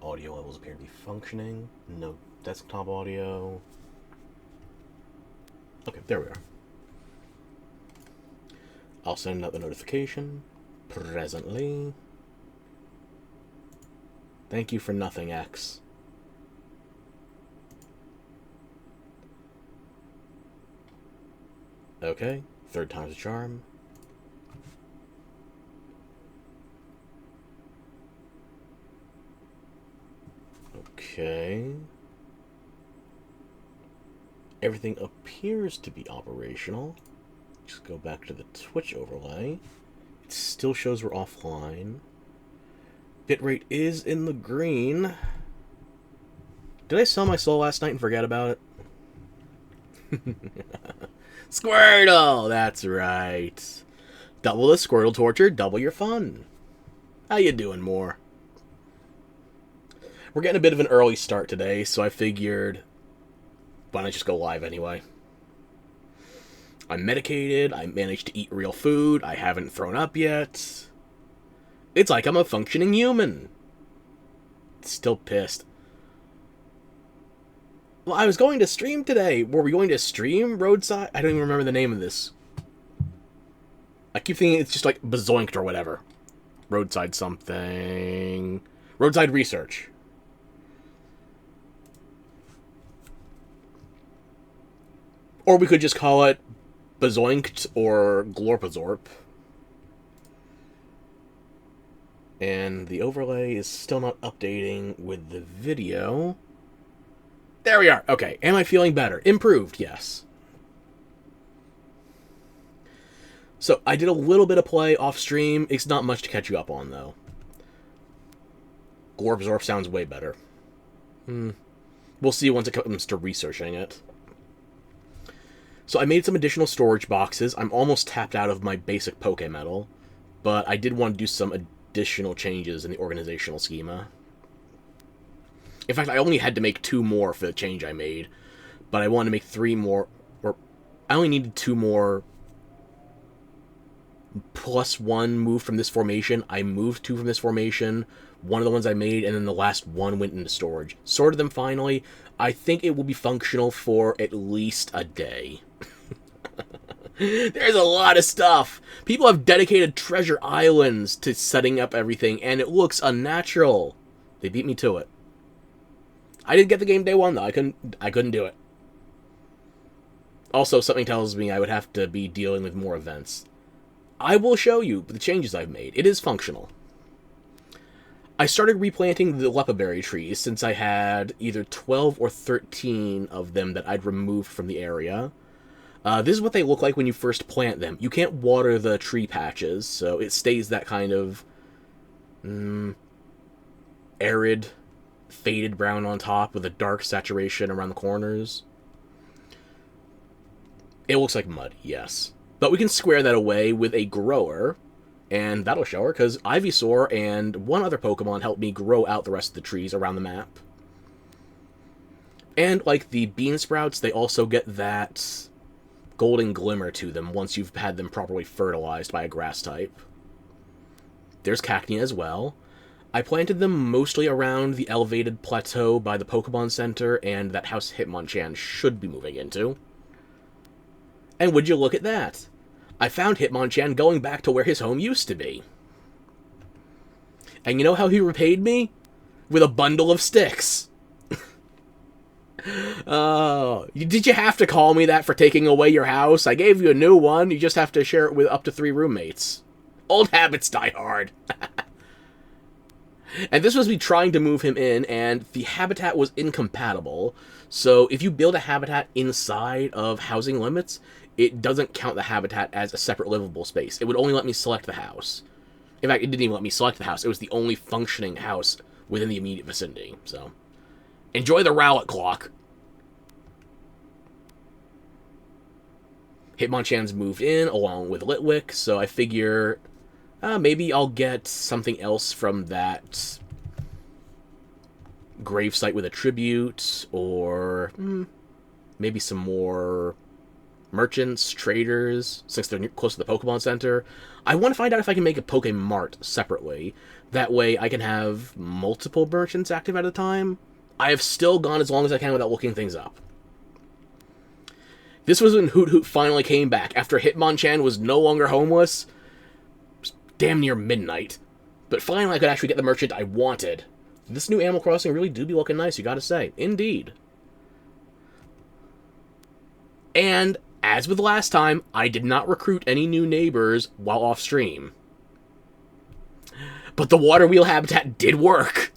Audio levels appear to be functioning. No desktop audio. Okay, there we are. I'll send out the notification presently. Thank you for nothing, X. Okay, third time's a charm. Okay. Everything appears to be operational. Just go back to the Twitch overlay. It still shows we're offline. Bitrate is in the green. Did I sell my soul last night and forget about it? Squirtle! That's right. Double the Squirtle torture, double your fun. How you doing, Moore? We're getting a bit of an early start today, so I figured, why not just go live anyway? I'm medicated, I managed to eat real food, I haven't thrown up yet. It's like I'm a functioning human. Still pissed. Well, I was going to stream today. Were we going to stream Roadside? I don't even remember the name of this. I keep thinking it's just like Bazoinked or whatever. Roadside something. Roadside Research. Or we could just call it Bazoinked or Glorpazorp. And the overlay is still not updating with the video. There we are. Okay, am I feeling better? Improved, yes. So, I did a little bit of play off stream. It's not much to catch you up on, though. Glorpazorp sounds way better. We'll see once it comes to researching it. So I made some additional storage boxes. I'm almost tapped out of my basic Pokemetal, but I did want to do some additional changes in the organizational schema. In fact, I only had to make 2 more for the change I made, but I wanted to make 3 more, or I only needed 2 more +1 moved from this formation. I moved 2 from this formation, one of the ones I made, and then the last one went into storage. Sorted them finally. I think it will be functional for at least a day. There's a lot of stuff. People have dedicated treasure islands to setting up everything, and it looks unnatural. They beat me to it. I didn't get the game day 1, though. I couldn't do it. Also, something tells me I would have to be dealing with more events. I will show you the changes I've made. It is functional. I started replanting the Lepaberry trees since I had either 12 or 13 of them that I'd removed from the area. This is what they look like when you first plant them. You can't water the tree patches, so it stays that kind of arid, faded brown on top with a dark saturation around the corners. It looks like mud, yes. But we can square that away with a grower, and that'll show her, because Ivysaur and one other Pokemon helped me grow out the rest of the trees around the map. And like the bean sprouts, they also get that golden glimmer to them once you've had them properly fertilized by a grass type. There's Cacnea as well. I planted them mostly around the elevated plateau by the Pokemon Center and that house Hitmonchan should be moving into. And would you look at that? I found Hitmonchan going back to where his home used to be. And you know how he repaid me? With a bundle of sticks. Oh, did you have to call me that for taking away your house? I gave you a new one. You just have to share it with up to 3 roommates. Old habits die hard. And this was me trying to move him in, and the habitat was incompatible. So if you build a habitat inside of housing limits, it doesn't count the habitat as a separate livable space. It would only let me select the house. In fact, it didn't even let me select the house. It was the only functioning house within the immediate vicinity. So, enjoy the Rowlet clock. Hitmonchan's moved in along with Litwick, so I figure maybe I'll get something else from that gravesite with a tribute, or maybe some more merchants, traders, since they're close to the Pokemon Center. I want to find out if I can make a Pokemart separately. That way I can have multiple merchants active at a time. I have still gone as long as I can without looking things up. This was when Hoot Hoot finally came back, after Hitmonchan was no longer homeless. It was damn near midnight. But finally I could actually get the merchant I wanted. This new Animal Crossing really do be looking nice, you gotta say. Indeed. And, as with last time, I did not recruit any new neighbors while off stream. But the water wheel habitat did work.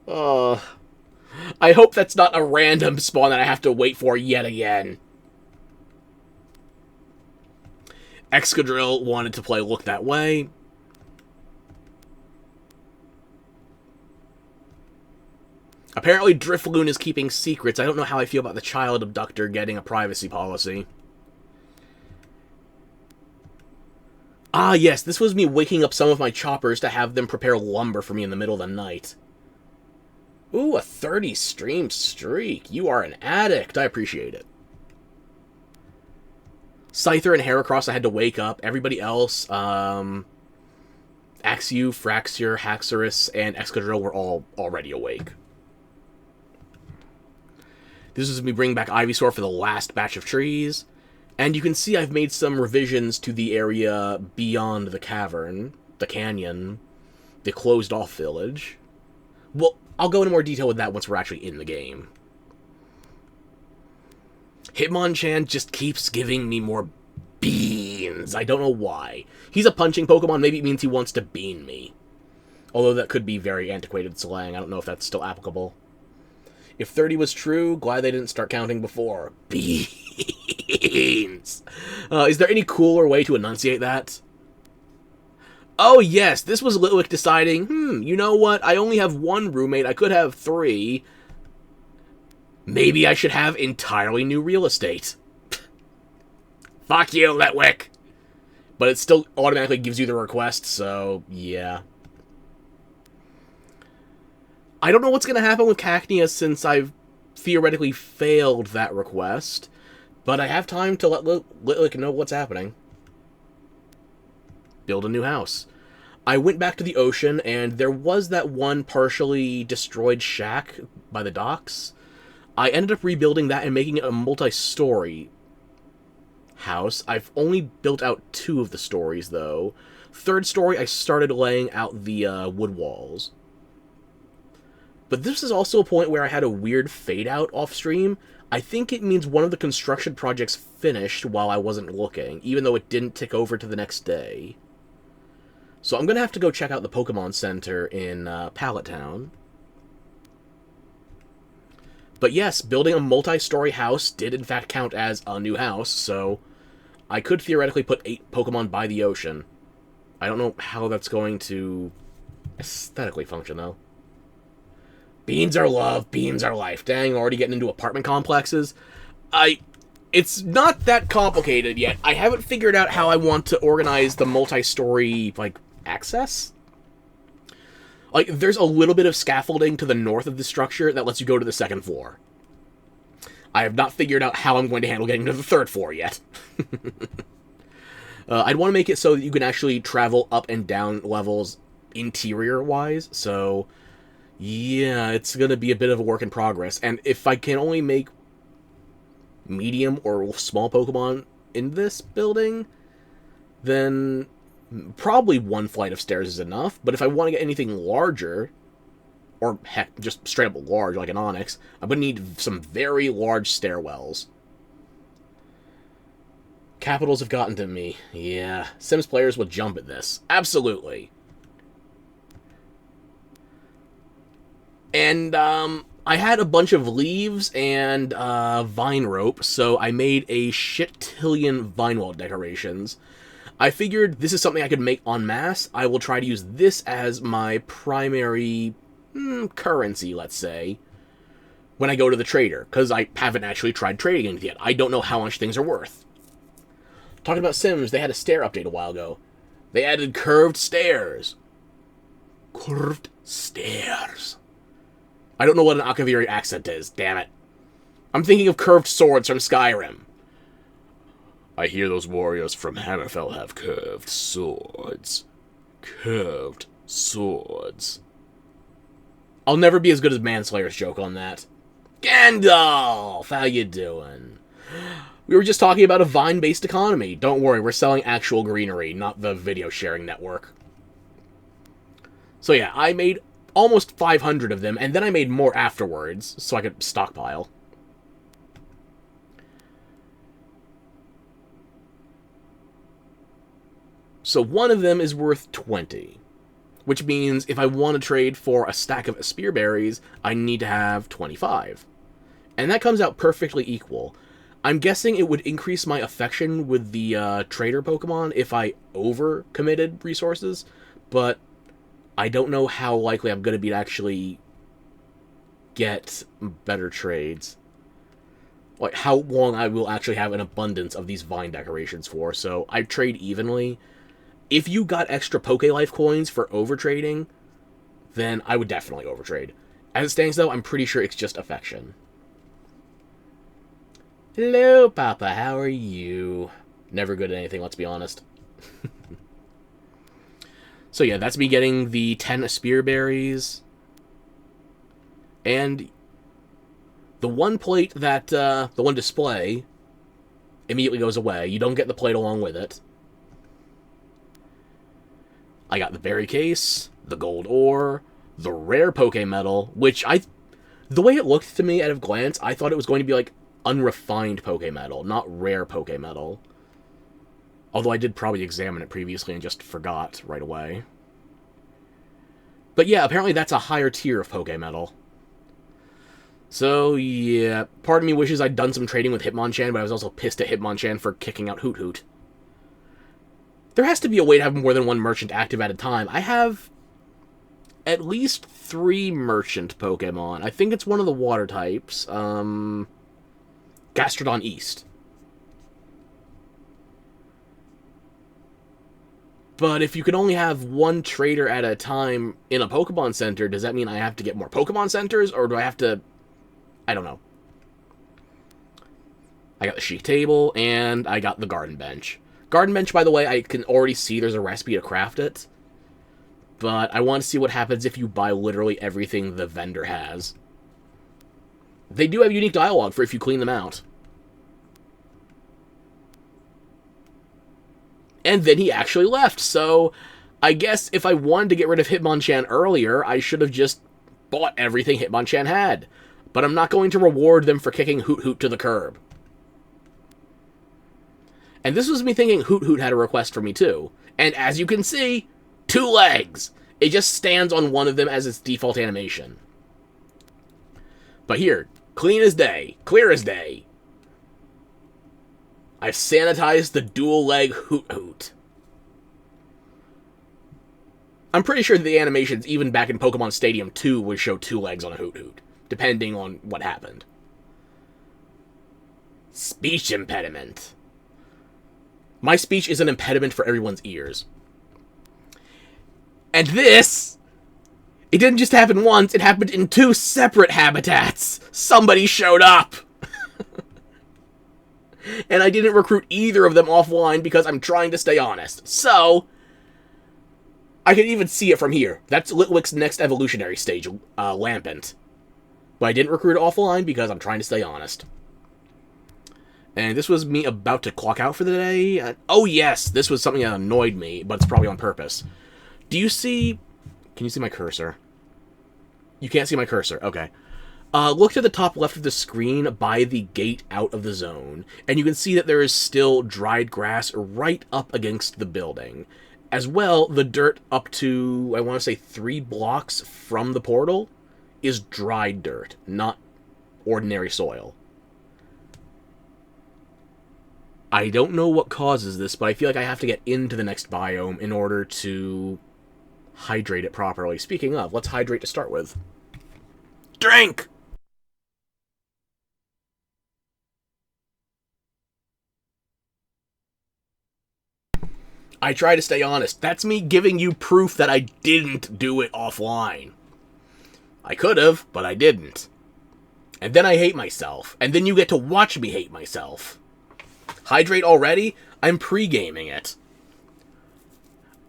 I hope that's not a random spawn that I have to wait for yet again. Excadrill wanted to play Look That Way. Apparently Drifloon is keeping secrets. I don't know how I feel about the child abductor getting a privacy policy. Ah, yes, this was me waking up some of my choppers to have them prepare lumber for me in the middle of the night. Ooh, a 30-stream streak. You are an addict. I appreciate it. Scyther and Heracross I had to wake up. Everybody else, Axew, Fraxier, Haxorus, and Excadrill were all already awake. This is me bringing back Ivysaur for the last batch of trees. And you can see I've made some revisions to the area beyond the cavern, the canyon, the closed-off village. Well, I'll go into more detail with that once we're actually in the game. Hitmonchan just keeps giving me more beans. I don't know why. He's a punching Pokemon, maybe it means he wants to bean me. Although that could be very antiquated slang, I don't know if that's still applicable. If 30 was true, glad they didn't start counting before. Beans! Is there any cooler way to enunciate that? Oh yes, this was Litwick deciding, you know what, I only have one roommate, I could have 3. Maybe I should have entirely new real estate. Fuck you, Litwick! But it still automatically gives you the request, so yeah. I don't know what's going to happen with Cacnea since I've theoretically failed that request, but I have time to let Litwick know what's happening. Build a new house. I went back to the ocean, and there was that one partially destroyed shack by the docks. I ended up rebuilding that and making it a multi-story house. I've only built out 2 of the stories, though. 3rd story, I started laying out the wood walls. But this is also a point where I had a weird fade-out off-stream. I think it means one of the construction projects finished while I wasn't looking, even though it didn't tick over to the next day. So I'm going to have to go check out the Pokemon Center in Pallet Town. But yes, building a multi-story house did in fact count as a new house, so I could theoretically put 8 Pokemon by the ocean. I don't know how that's going to aesthetically function, though. Beans are love, beans are life. Dang, already getting into apartment complexes. It's not that complicated yet. I haven't figured out how I want to organize the multi-story, access. There's a little bit of scaffolding to the north of the structure that lets you go to the 2nd floor. I have not figured out how I'm going to handle getting to the 3rd floor yet. I'd want to make it so that you can actually travel up and down levels interior-wise, so yeah, it's going to be a bit of a work in progress. And if I can only make medium or small Pokemon in this building, then probably 1 flight of stairs is enough. But if I want to get anything larger, or heck, just straight up large, like an Onix, I'm going to need some very large stairwells. Capitals have gotten to me. Yeah, Sims players will jump at this. Absolutely. And, I had a bunch of leaves and, vine rope, so I made a shit-tillion vine wall decorations. I figured this is something I could make en masse. I will try to use this as my primary currency, let's say, when I go to the trader, because I haven't actually tried trading it yet. I don't know how much things are worth. Talking about Sims, they had a stair update a while ago. They added curved stairs. Curved stairs. I don't know what an Akaviri accent is, damn it. I'm thinking of curved swords from Skyrim. I hear those warriors from Hammerfell have curved swords. Curved swords. I'll never be as good as Manslayer's joke on that. Gandalf! How you doing? We were just talking about a Vine-based economy. Don't worry, we're selling actual greenery, not the video sharing network. So yeah, I made almost 500 of them, and then I made more afterwards, so I could stockpile. So one of them is worth 20. Which means if I want to trade for a stack of spearberries, I need to have 25. And that comes out perfectly equal. I'm guessing it would increase my affection with the trader Pokemon if I over-committed resources, but I don't know how likely I'm going to be to actually get better trades. Like, how long I will actually have an abundance of these vine decorations for, so I trade evenly. If you got extra Poke-Life coins for overtrading, then I would definitely overtrade. As it stands, though, I'm pretty sure it's just affection. Hello, Papa. How are you? Never good at anything, let's be honest. So yeah, that's me getting the 10 spearberries. And the one plate that, the one display, immediately goes away. You don't get the plate along with it. I got the berry case, the gold ore, the rare Poke Metal, which the way it looked to me at a glance, I thought it was going to be like unrefined Poke Metal, not rare Poke Metal. Although I did probably examine it previously and just forgot right away. But yeah, apparently that's a higher tier of Poke Metal. So yeah, part of me wishes I'd done some trading with Hitmonchan, but I was also pissed at Hitmonchan for kicking out Hoot Hoot. There has to be a way to have more than one merchant active at a time. I have at least 3 merchant Pokemon. I think it's one of the water types. Gastrodon East. But if you can only have one trader at a time in a Pokemon Center, does that mean I have to get more Pokemon Centers? Or do I have to... I don't know. I got the Sheik Table, and I got the Garden Bench. Garden Bench, by the way, I can already see there's a recipe to craft it. But I want to see what happens if you buy literally everything the vendor has. They do have unique dialogue for if you clean them out. And then he actually left, so I guess if I wanted to get rid of Hitmonchan earlier, I should have just bought everything Hitmonchan had. But I'm not going to reward them for kicking Hoot Hoot to the curb. And this was me thinking Hoot Hoot had a request for me too. And as you can see, 2 legs. It just stands on one of them as its default animation. But here, clean as day, clear as day. I've sanitized the dual leg Hoot Hoot. I'm pretty sure the animations, even back in Pokemon Stadium 2, would show 2 legs on a Hoot Hoot, depending on what happened. Speech impediment. My speech is an impediment for everyone's ears. And this, it didn't just happen once, it happened in 2 separate habitats. Somebody showed up. And I didn't recruit either of them offline because I'm trying to stay honest. So, I can even see it from here. That's Litwick's next evolutionary stage, Lampent. But I didn't recruit it offline because I'm trying to stay honest. And this was me about to clock out for the day. Oh yes, this was something that annoyed me, but it's probably on purpose. Do you see... Can you see my cursor? You can't see my cursor. Okay. Look to the top left of the screen by the gate out of the zone, and you can see that there is still dried grass right up against the building. As well, the dirt up to, I want to say, 3 blocks from the portal is dried dirt, not ordinary soil. I don't know what causes this, but I feel like I have to get into the next biome in order to hydrate it properly. Speaking of, let's hydrate to start with. Drink! I try to stay honest. That's me giving you proof that I didn't do it offline. I could have, but I didn't. And then I hate myself. And then you get to watch me hate myself. Hydrate already? I'm pre-gaming it.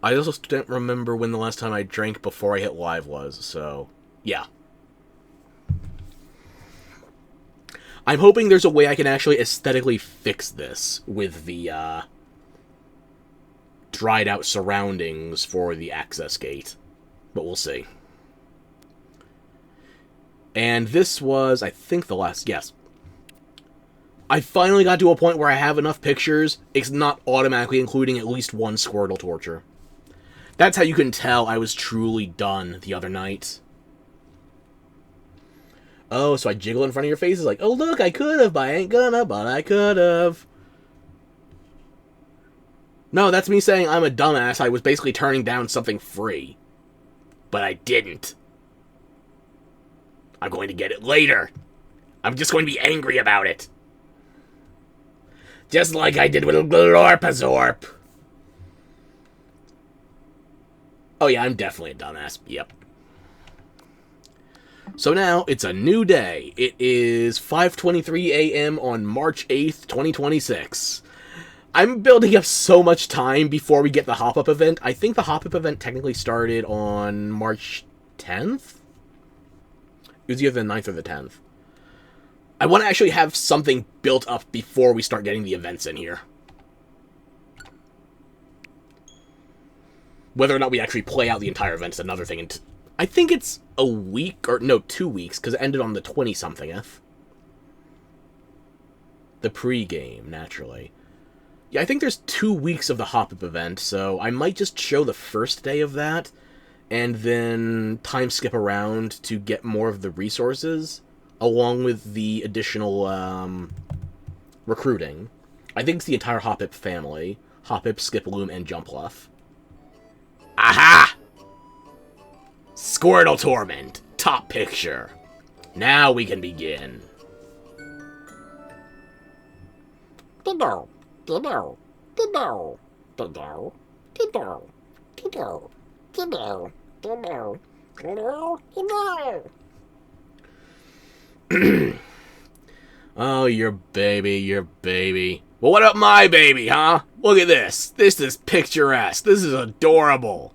I also don't remember when the last time I drank before I hit live was, so yeah. I'm hoping there's a way I can actually aesthetically fix this with the dried out surroundings for the access gate. But we'll see. And this was, I think, the last... Yes. I finally got to a point where I have enough pictures, it's not automatically including at least one Squirtle torture. That's how you can tell I was truly done the other night. Oh, so I jiggle in front of your faces like, oh look, I could've, but I ain't gonna, but I could've. No, that's me saying I'm a dumbass. I was basically turning down something free. But I didn't. I'm going to get it later. I'm just going to be angry about it. Just like I did with Glorpazorp. Oh yeah, I'm definitely a dumbass. Yep. So now, it's a new day. It is 5:23 a.m. on March 8th, 2026. I'm building up so much time before we get the hop-up event. I think the hop-up event technically started on March 10th? It was either the 9th or the 10th. I want to actually have something built up before we start getting the events in here. Whether or not we actually play out the entire event is another thing. And I think it's a week, or no, 2 weeks, because it ended on the 20-somethingth. The pre-game, naturally. Yeah, I think there's 2 weeks of the hop-up event, so I might just show the first day of that, and then time skip around to get more of the resources, along with the additional, recruiting. I think it's the entire Hoppip family. Hoppip, Skiploom, and Jumpluff. Aha! Squirtle Torment. Top picture. Now we can begin. Oh, your baby, your baby. Well, what about my baby, huh? Look at this. This is picturesque. This is adorable.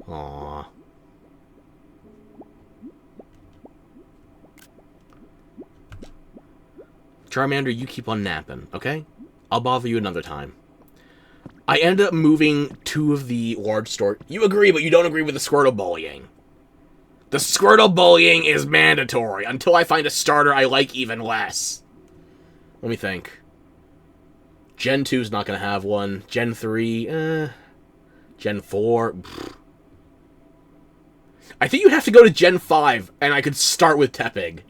Aww. Charmander, you keep on napping, okay? I'll bother you another time. I ended up moving 2 of the large store... You agree, but you don't agree with the Squirtle bullying. The Squirtle bullying is mandatory until I find a starter I like even less. Let me think. Gen 2's not going to have one. Gen 3, Gen 4... Pfft. I think you have to go to Gen 5, and I could start with Tepig.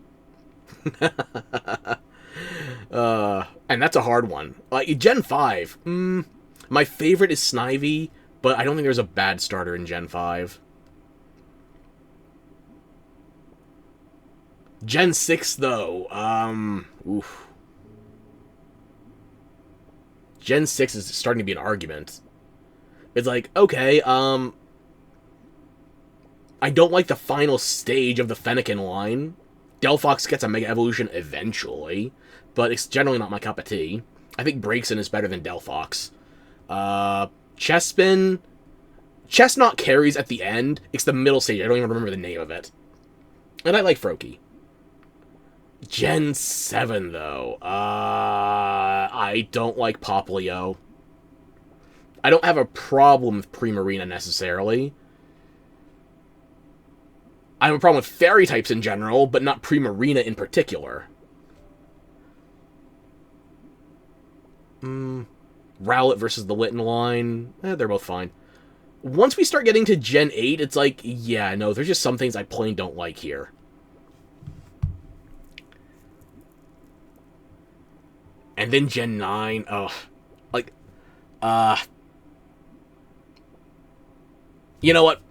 And that's a hard one. Gen 5, my favorite is Snivy, but I don't think there's a bad starter in Gen 5. Gen 6, though, oof. Gen 6 is starting to be an argument. It's like, okay, I don't like the final stage of the Fennekin line. Delphox gets a Mega Evolution eventually, but it's generally not my cup of tea. I think Braixen is better than Delphox. Chespin... Chestnut carries at the end. It's the middle stage. I don't even remember the name of it. And I like Froakie. Gen 7, though. I don't like Poplio. I don't have a problem with Primarina, necessarily. I have a problem with fairy types in general, but not Primarina in particular. Rowlet versus the Litten line. They're both fine. Once we start getting to Gen 8, it's like, yeah, no, there's just some things I plain don't like here. And then Gen 9, ugh. Like, you know what?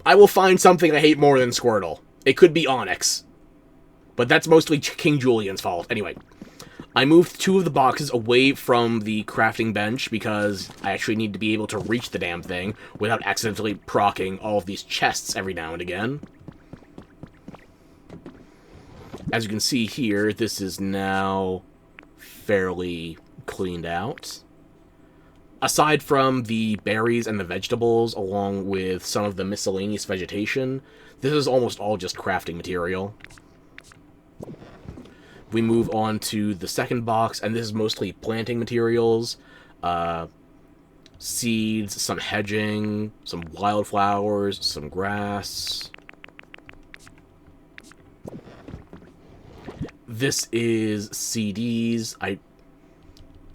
I will find something I hate more than Squirtle. It could be Onyx. But that's mostly King Julian's fault. Anyway. I moved 2 of the boxes away from the crafting bench because I actually need to be able to reach the damn thing without accidentally proccing all of these chests every now and again. As you can see here, this is now fairly cleaned out. Aside from the berries and the vegetables, along with some of the miscellaneous vegetation, this is almost all just crafting material. We move on to the second box, and this is mostly planting materials, seeds, some hedging, some wildflowers, some grass. This is CDs.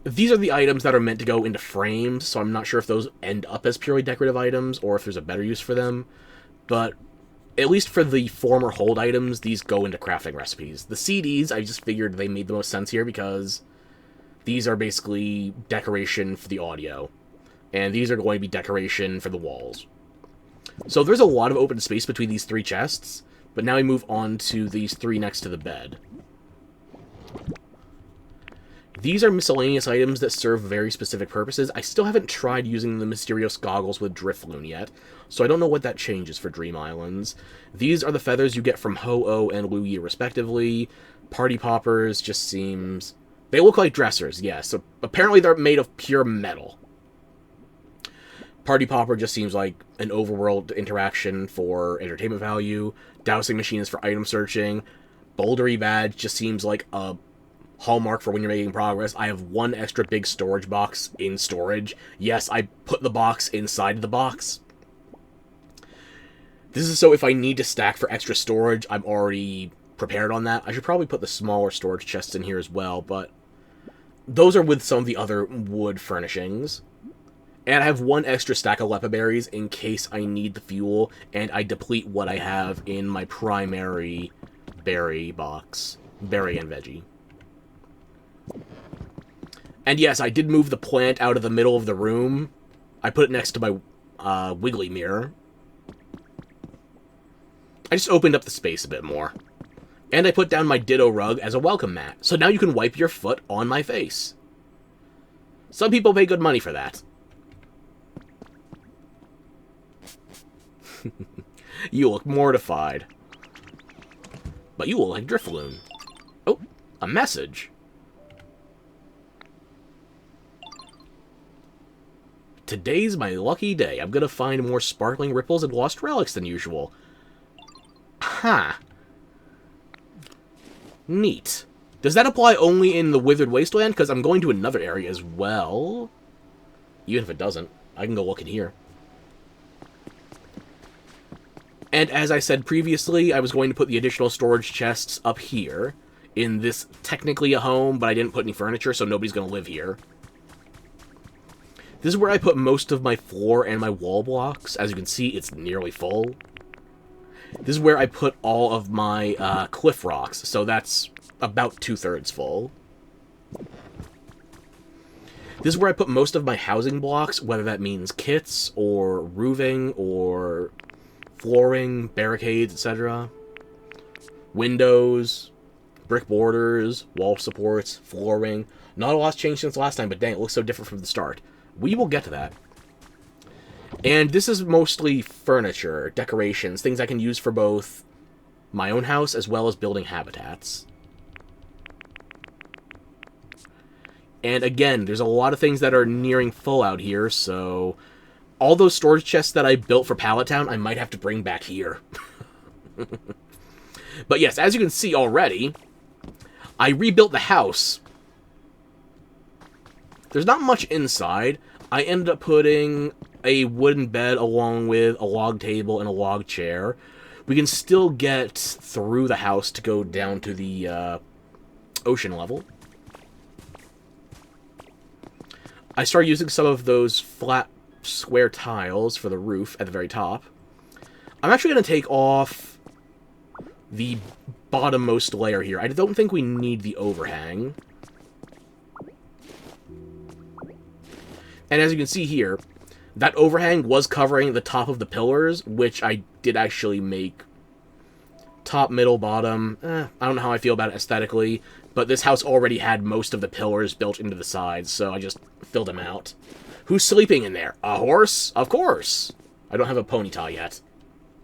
These are the items that are meant to go into frames, so I'm not sure if those end up as purely decorative items or if there's a better use for them. But at least for the former hold items, these go into crafting recipes. The CDs, I just figured they made the most sense here because these are basically decoration for the audio. And these are going to be decoration for the walls. So there's a lot of open space between these 3 chests, but now we move on to these 3 next to the bed. These are miscellaneous items that serve very specific purposes. I still haven't tried using the Mysterious Goggles with Drifloon yet, so I don't know what that changes for Dream Islands. These are the feathers you get from Ho-Oh and Lugia, respectively. Party Poppers just seems... They look like dressers, yes. So apparently they're made of pure metal. Party Popper just seems like an overworld interaction for entertainment value. Dowsing Machine is for item searching. Bouldery Badge just seems like a hallmark for when you're making progress. I have 1 extra big storage box in storage. Yes, I put the box inside the box. This is so if I need to stack for extra storage, I'm already prepared on that. I should probably put the smaller storage chests in here as well, but those are with some of the other wood furnishings. And I have 1 extra stack of Lepa berries in case I need the fuel and I deplete what I have in my primary berry box. Berry and veggie. And yes, I did move the plant out of the middle of the room. I put it next to my wiggly mirror. I just opened up the space a bit more. And I put down my Ditto rug as a welcome mat. So now you can wipe your foot on my face. Some people pay good money for that. You look mortified. But you look like Drifloon. Oh, a message. Today's my lucky day. I'm gonna find more sparkling ripples and lost relics than usual. Huh. Neat. Does that apply only in the Withered Wasteland? Because I'm going to another area as well. Even if it doesn't, I can go look in here. And as I said previously, I was going to put the additional storage chests up here. In this, technically a home, but I didn't put any furniture, so nobody's going to live here. This is where I put most of my floor and my wall blocks. As you can see, it's nearly full. This is where I put all of my cliff rocks, so that's about 2/3 full. This is where I put most of my housing blocks, whether that means kits, or roofing, or flooring, barricades, etc. Windows, brick borders, wall supports, flooring. Not a lot's changed since last time, but dang, it looks so different from the start. We will get to that. And this is mostly furniture, decorations, things I can use for both my own house as well as building habitats. And again, there's a lot of things that are nearing full out here, so all those storage chests that I built for Pallet Town, I might have to bring back here. But yes, as you can see already, I rebuilt the house. There's not much inside. I ended up putting a wooden bed along with a log table and a log chair. We can still get through the house to go down to the ocean level. I started using some of those flat square tiles for the roof at the very top. I'm actually going to take off the bottommost layer here. I don't think we need the overhang. And as you can see here, that overhang was covering the top of the pillars, which I did actually make top, middle, bottom. I don't know how I feel about it aesthetically, But this house already had most of the pillars built into the sides, so I just filled them out. Who's sleeping in there? A horse? Of course! I don't have a ponytail yet.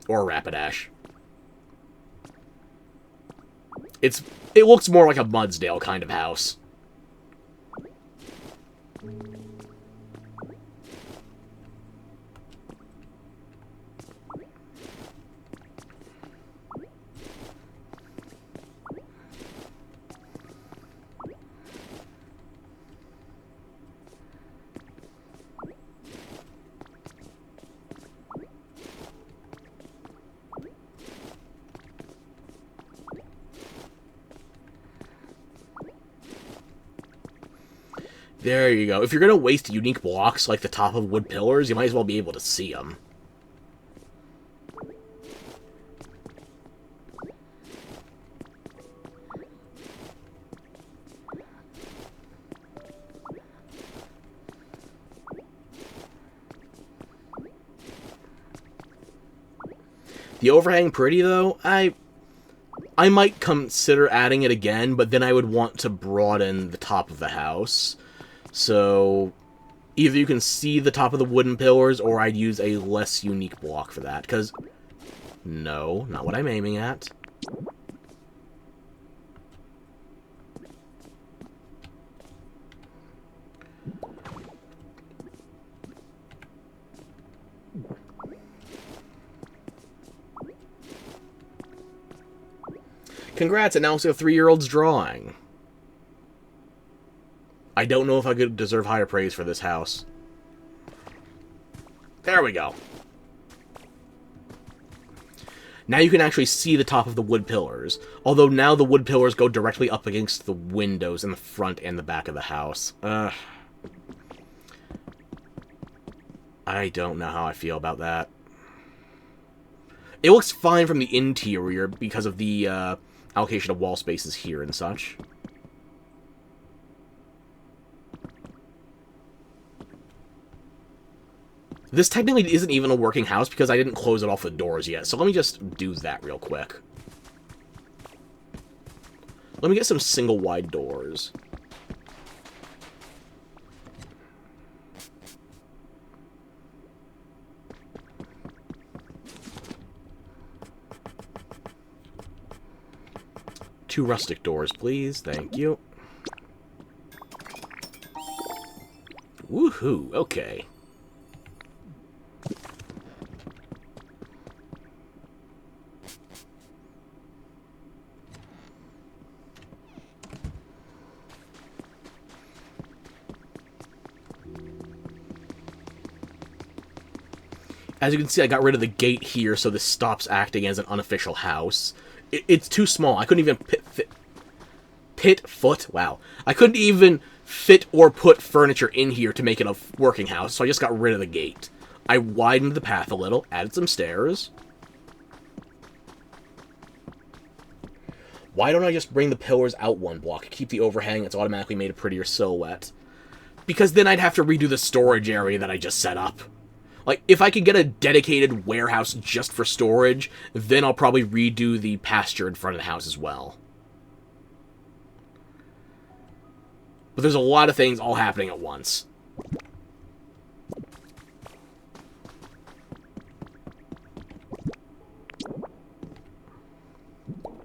Or a Rapidash. It looks more like a Mudsdale kind of house. There you go. If you're going to waste unique blocks like the top of wood pillars, you might as well be able to see them. The overhang pretty, though? I might consider adding it again, but then I would want to broaden the top of the house. So, either you can see the top of the wooden pillars, or I'd use a less unique block for that, because... No, not what I'm aiming at. Congrats, announcing a 3-year-old's drawing. I don't know if I could deserve higher praise for this house. There we go. Now you can actually see the top of the wood pillars. Although now the wood pillars go directly up against the windows in the front and the back of the house. I don't know how I feel about that. It looks fine from the interior because of the allocation of wall spaces here and such. This technically isn't even a working house because I didn't close it off the doors yet, so let me just do that real quick. Let me get some single wide doors. Two rustic doors, please. Thank you. Woohoo, okay. As you can see, I got rid of the gate here, so this stops acting as an unofficial house. It's too small. I couldn't even wow. I couldn't even fit or put furniture in here to make it a working house, so I just got rid of the gate. I widened the path a little, added some stairs. Why don't I just bring the pillars out one block, keep the overhang, it's automatically made a prettier silhouette? Because then I'd have to redo the storage area that I just set up. Like, if I could get a dedicated warehouse just for storage, then I'll probably redo the pasture in front of the house as well. But there's a lot of things all happening at once.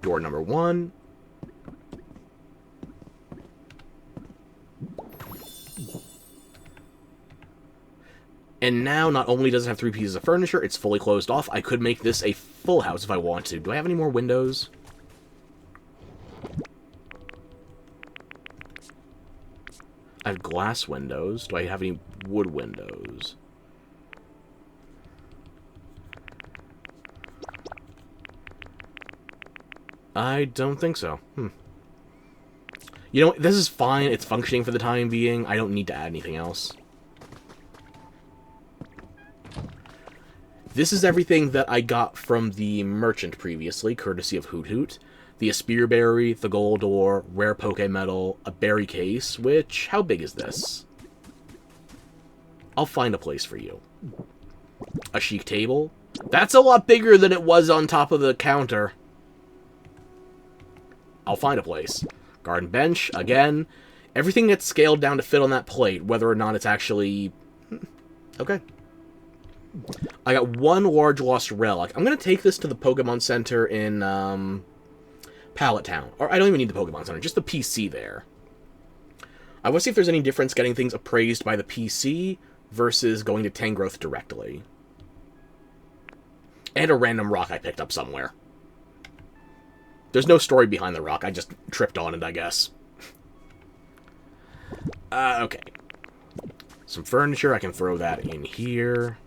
Door number 1. And now, not only does it have 3 pieces of furniture, it's fully closed off. I could make this a full house if I want to. Do I have any more windows? I have glass windows. Do I have any wood windows? I don't think so. You know what? This is fine. It's functioning for the time being. I don't need to add anything else. This is everything that I got from the merchant previously, courtesy of Hoot Hoot. The Spearberry, the Gold Ore, Rare Poke Metal, a Berry Case, which, how big is this? I'll find a place for you. A Chic Table. That's a lot bigger than it was on top of the counter. I'll find a place. Garden bench, again. Everything gets scaled down to fit on that plate, whether or not it's actually... Okay. I got one large lost relic. I'm going to take this to the Pokemon Center in Pallet Town. Or I don't even need the Pokemon Center, just the PC there. I want to see if there's any difference getting things appraised by the PC versus going to Tangrowth directly. And a random rock I picked up somewhere. There's no story behind the rock, I just tripped on it, I guess. Okay. Some furniture, I can throw that in here.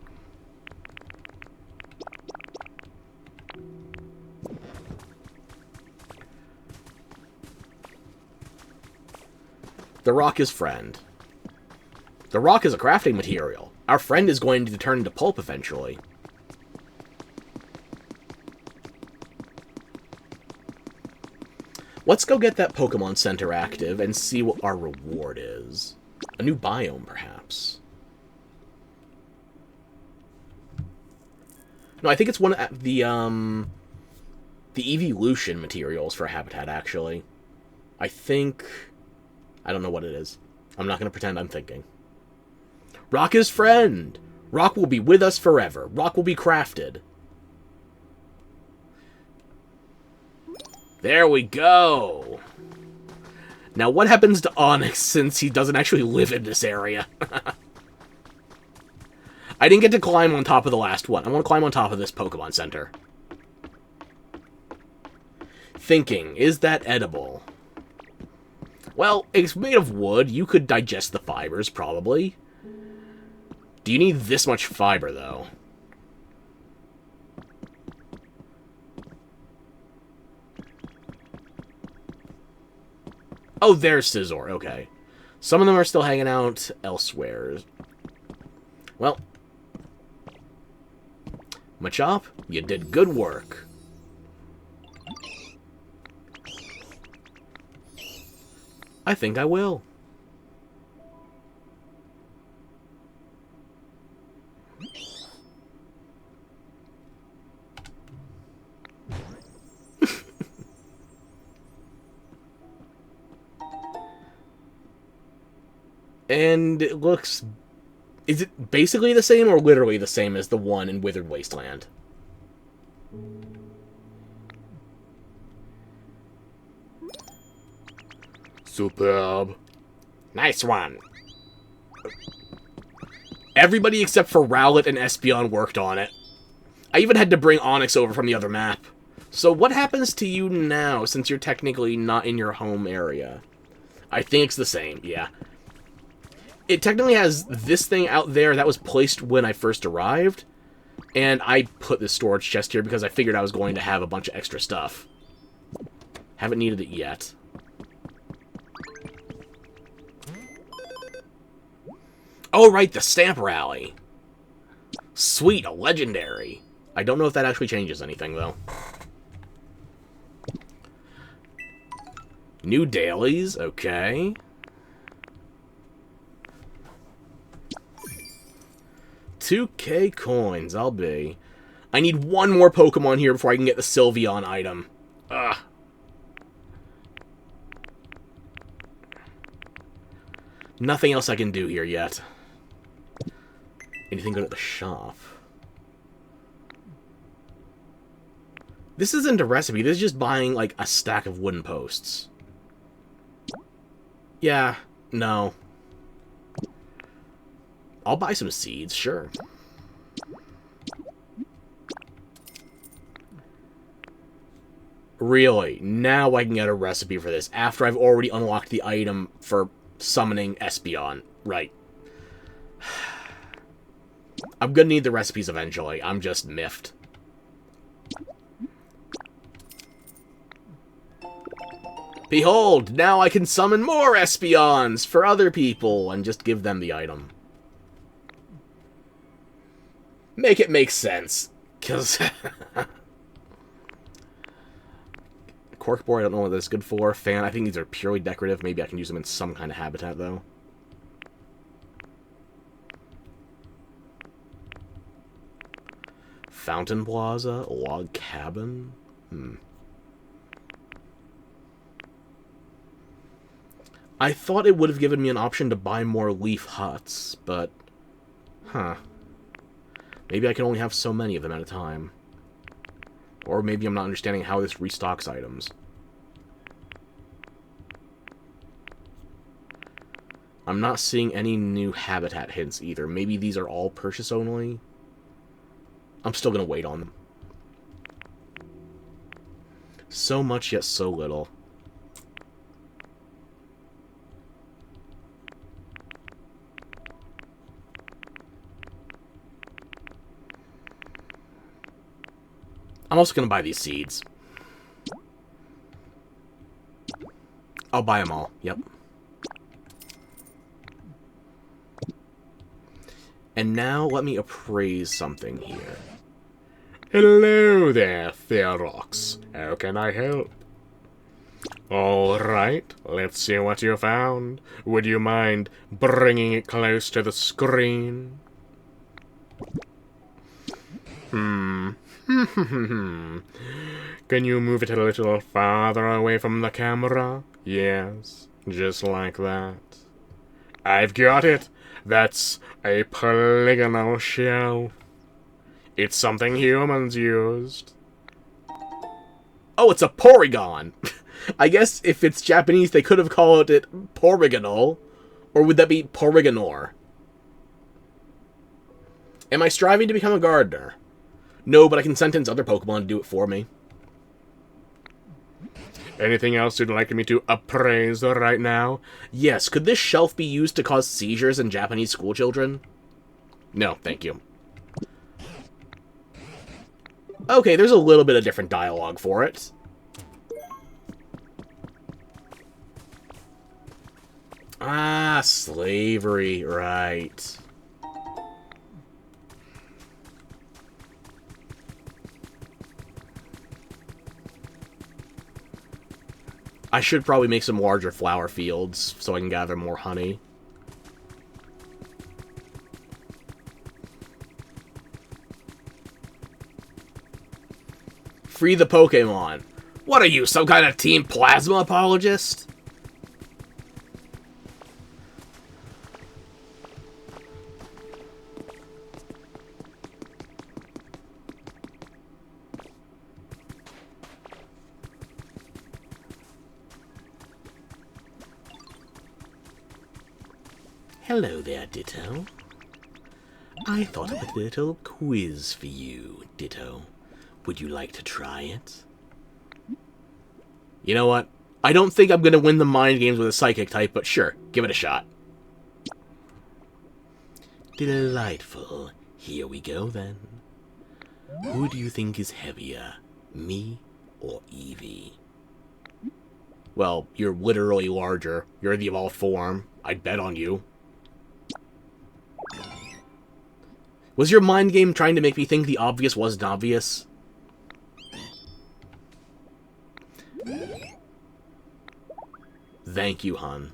The rock is friend. The rock is a crafting material. Our friend is going to turn into pulp eventually. Let's go get that Pokemon Center active and see what our reward is. A new biome, perhaps. No, I think it's one of the evolution materials for Habitat, actually. I think... I don't know what it is. I'm not going to pretend I'm thinking. Rock is friend! Rock will be with us forever. Rock will be crafted. There we go! Now, what happens to Onyx since he doesn't actually live in this area? I didn't get to climb on top of the last one. I want to climb on top of this Pokemon Center. Thinking, is that edible? Well, it's made of wood. You could digest the fibers, probably. Do you need this much fiber, though? Oh, there's Scizor. Okay. Some of them are still hanging out elsewhere. Well. Machop, you did good work. I think I will. And it looks... Is it basically the same or literally the same as the one in Withered Wasteland? Superb. Nice one. Everybody except for Rowlet and Espeon worked on it. I even had to bring Onyx over from the other map. So what happens to you now, since you're technically not in your home area? I think it's the same, yeah. It technically has this thing out there that was placed when I first arrived, and I put this storage chest here because I figured I was going to have a bunch of extra stuff. Haven't needed it yet. Oh, right, the Stamp Rally. Sweet, a legendary. I don't know if that actually changes anything, though. New dailies, okay. $2K coins, I'll be. I need one more Pokemon here before I can get the Sylveon item. Ugh. Nothing else I can do here yet. Anything good at the shop? This isn't a recipe, this is just buying, like, a stack of wooden posts. Yeah, no. I'll buy some seeds, sure. Really? Now I can get a recipe for this, after I've already unlocked the item for summoning Espeon. Right. I'm gonna need the recipes eventually, I'm just miffed. Behold, now I can summon more Espeons for other people and just give them the item. Make it make sense, because... Corkboard, I don't know what that's good for. Fan, I think these are purely decorative. Maybe I can use them in some kind of habitat, though. Fountain Plaza? Log Cabin? I thought it would have given me an option to buy more leaf huts, but... Huh. Maybe I can only have so many of them at a time. Or maybe I'm not understanding how this restocks items. I'm not seeing any new habitat hints either. Maybe these are all purchase only? I'm still gonna wait on them. So much, yet so little. I'm also gonna buy these seeds. I'll buy them all, yep. And now let me appraise something here. Hello there, Ferox. How can I help? Alright, let's see what you found. Would you mind bringing it close to the screen? Can you move it a little farther away from the camera? Yes, just like that. I've got it. That's a polygonal shelf. It's something humans used. Oh, it's a porygon. I guess if it's Japanese, they could have called it porygonal. Or would that be porygonor? Am I striving to become a gardener? No, but I can sentence other Pokemon to do it for me. Anything else you'd like me to appraise right now? Yes, could this shelf be used to cause seizures in Japanese schoolchildren? No, thank you. Okay, there's a little bit of different dialogue for it. Ah, slavery, right. I should probably make some larger flower fields so I can gather more honey. Free the Pokemon. What are you, some kind of Team Plasma apologist? Hello there, Ditto. I thought of a little quiz for you, Ditto. Would you like to try it? You know what? I don't think I'm going to win the mind games with a psychic type, but sure, give it a shot. Delightful. Here we go, then. Who do you think is heavier, me or Eevee? Well, you're literally larger. You're the evolved form. I'd bet on you. Was your mind game trying to make me think the obvious wasn't obvious? Thank you, hun.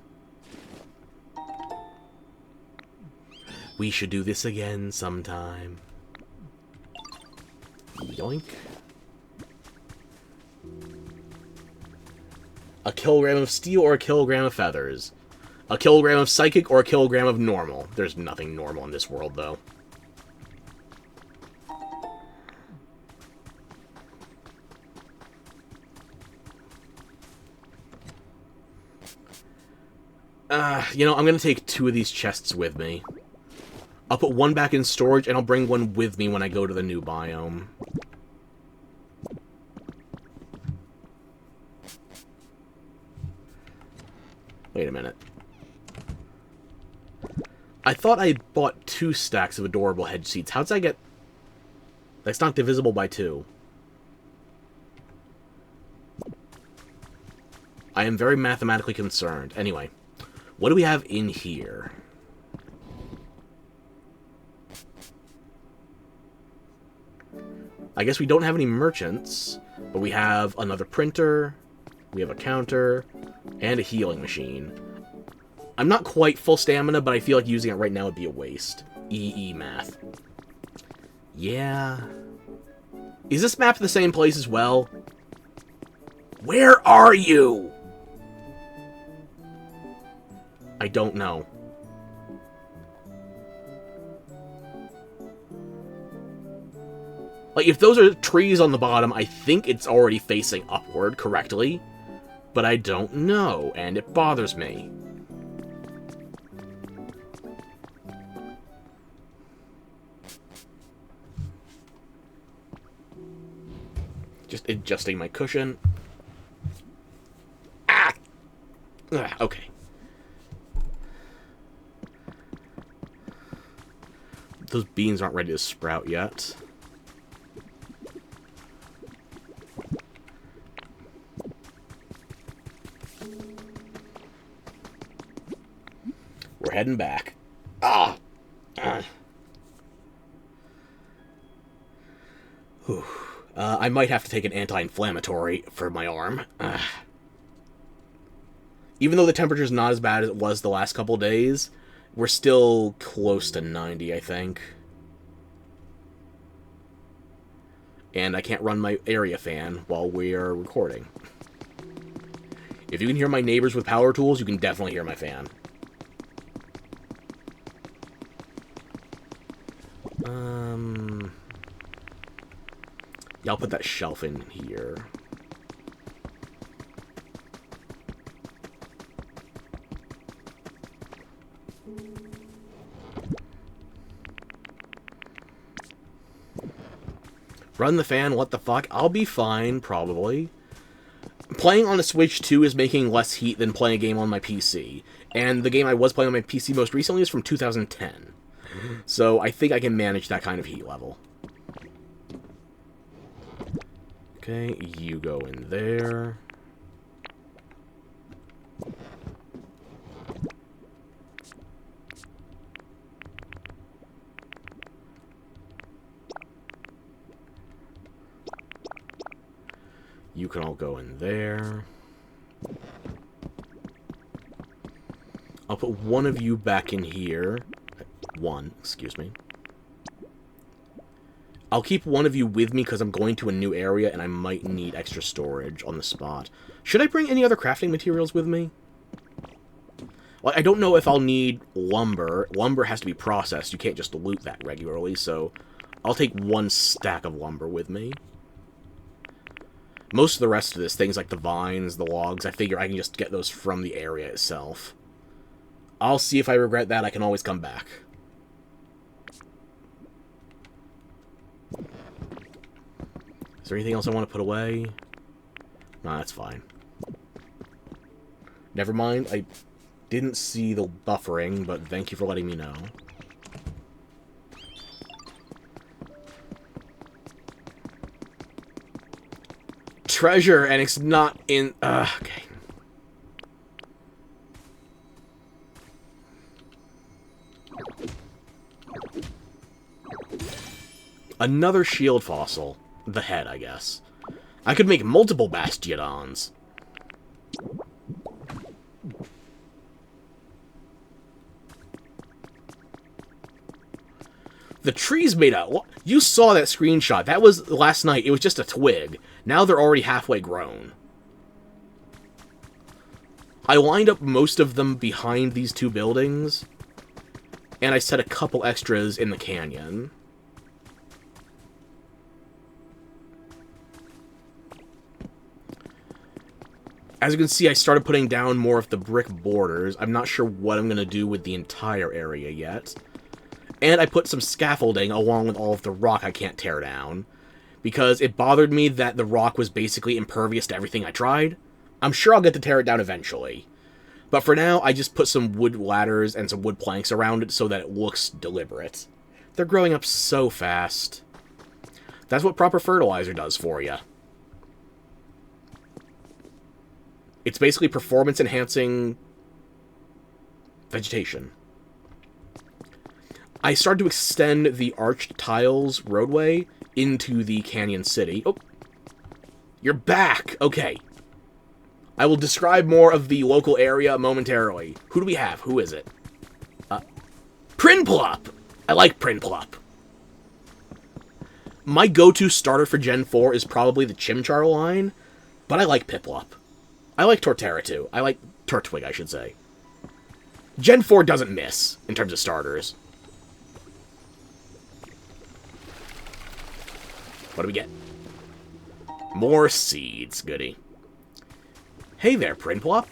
We should do this again sometime. Yoink. A kilogram of steel or a kilogram of feathers? A kilogram of psychic or a kilogram of normal? There's nothing normal in this world, though. You know, I'm going to take 2 of these chests with me. I'll put 1 back in storage, and I'll bring 1 with me when I go to the new biome. Wait a minute. I thought I bought 2 stacks of adorable hedge seeds. How did I get... That's not divisible by 2. I am very mathematically concerned. Anyway. What do we have in here? I guess we don't have any merchants, but we have another printer, we have a counter, and a healing machine. I'm not quite full stamina, but I feel like using it right now would be a waste. EE math. Yeah. Is this map the same place as well? Where are you? I don't know. Like, if those are trees on the bottom, I think it's already facing upward correctly. But I don't know, and it bothers me. Just adjusting my cushion. Ah! Okay. Those beans aren't ready to sprout yet. We're heading back. Ah! Whew. I might have to take an anti-inflammatory for my arm. Even though the temperature's not as bad as it was the last couple days, we're still close to 90, I think. And I can't run my area fan while we are recording. If you can hear my neighbors with power tools, you can definitely hear my fan. Yeah, I'll put that shelf in here. Run the fan, what the fuck? I'll be fine, probably. Playing on a Switch 2 is making less heat than playing a game on my PC. And the game I was playing on my PC most recently is from 2010. So I think I can manage that kind of heat level. Okay, you go in there. You can all go in there. I'll put one of you back in here. One, excuse me. I'll keep one of you with me because I'm going to a new area and I might need extra storage on the spot. Should I bring any other crafting materials with me? Well, I don't know if I'll need lumber. Lumber has to be processed. You can't just loot that regularly, so I'll take one stack of lumber with me. Most of the rest of this, things like the vines, the logs, I figure I can just get those from the area itself. I'll see if I regret that. I can always come back. Is there anything else I want to put away? Nah, that's fine. Never mind, I didn't see the buffering, but thank you for letting me know. Treasure, and it's not in... okay. Another shield fossil. The head, I guess. I could make multiple bastiodons. The tree's made out. You saw that screenshot. That was last night. It was just a twig. Now they're already halfway grown. I lined up most of them behind these two buildings. And I set a couple extras in the canyon. As you can see, I started putting down more of the brick borders. I'm not sure what I'm going to do with the entire area yet. And I put some scaffolding along with all of the rock I can't tear down. Because it bothered me that the rock was basically impervious to everything I tried. I'm sure I'll get to tear it down eventually. But for now, I just put some wood ladders and some wood planks around it so that it looks deliberate. They're growing up so fast. That's what proper fertilizer does for you. It's basically performance-enhancing vegetation. I started to extend the arched tiles roadway into the canyon city. Oh, you're back! Okay. I will describe more of the local area momentarily. Who do we have? Who is it? Prinplup! I like Prinplup. My go-to starter for Gen 4 is probably the Chimchar line, but I like Piplup. I like Torterra too. I like Turtwig, I should say. Gen 4 doesn't miss in terms of starters. What do we get? More seeds. Goody. Hey there, Prinplop.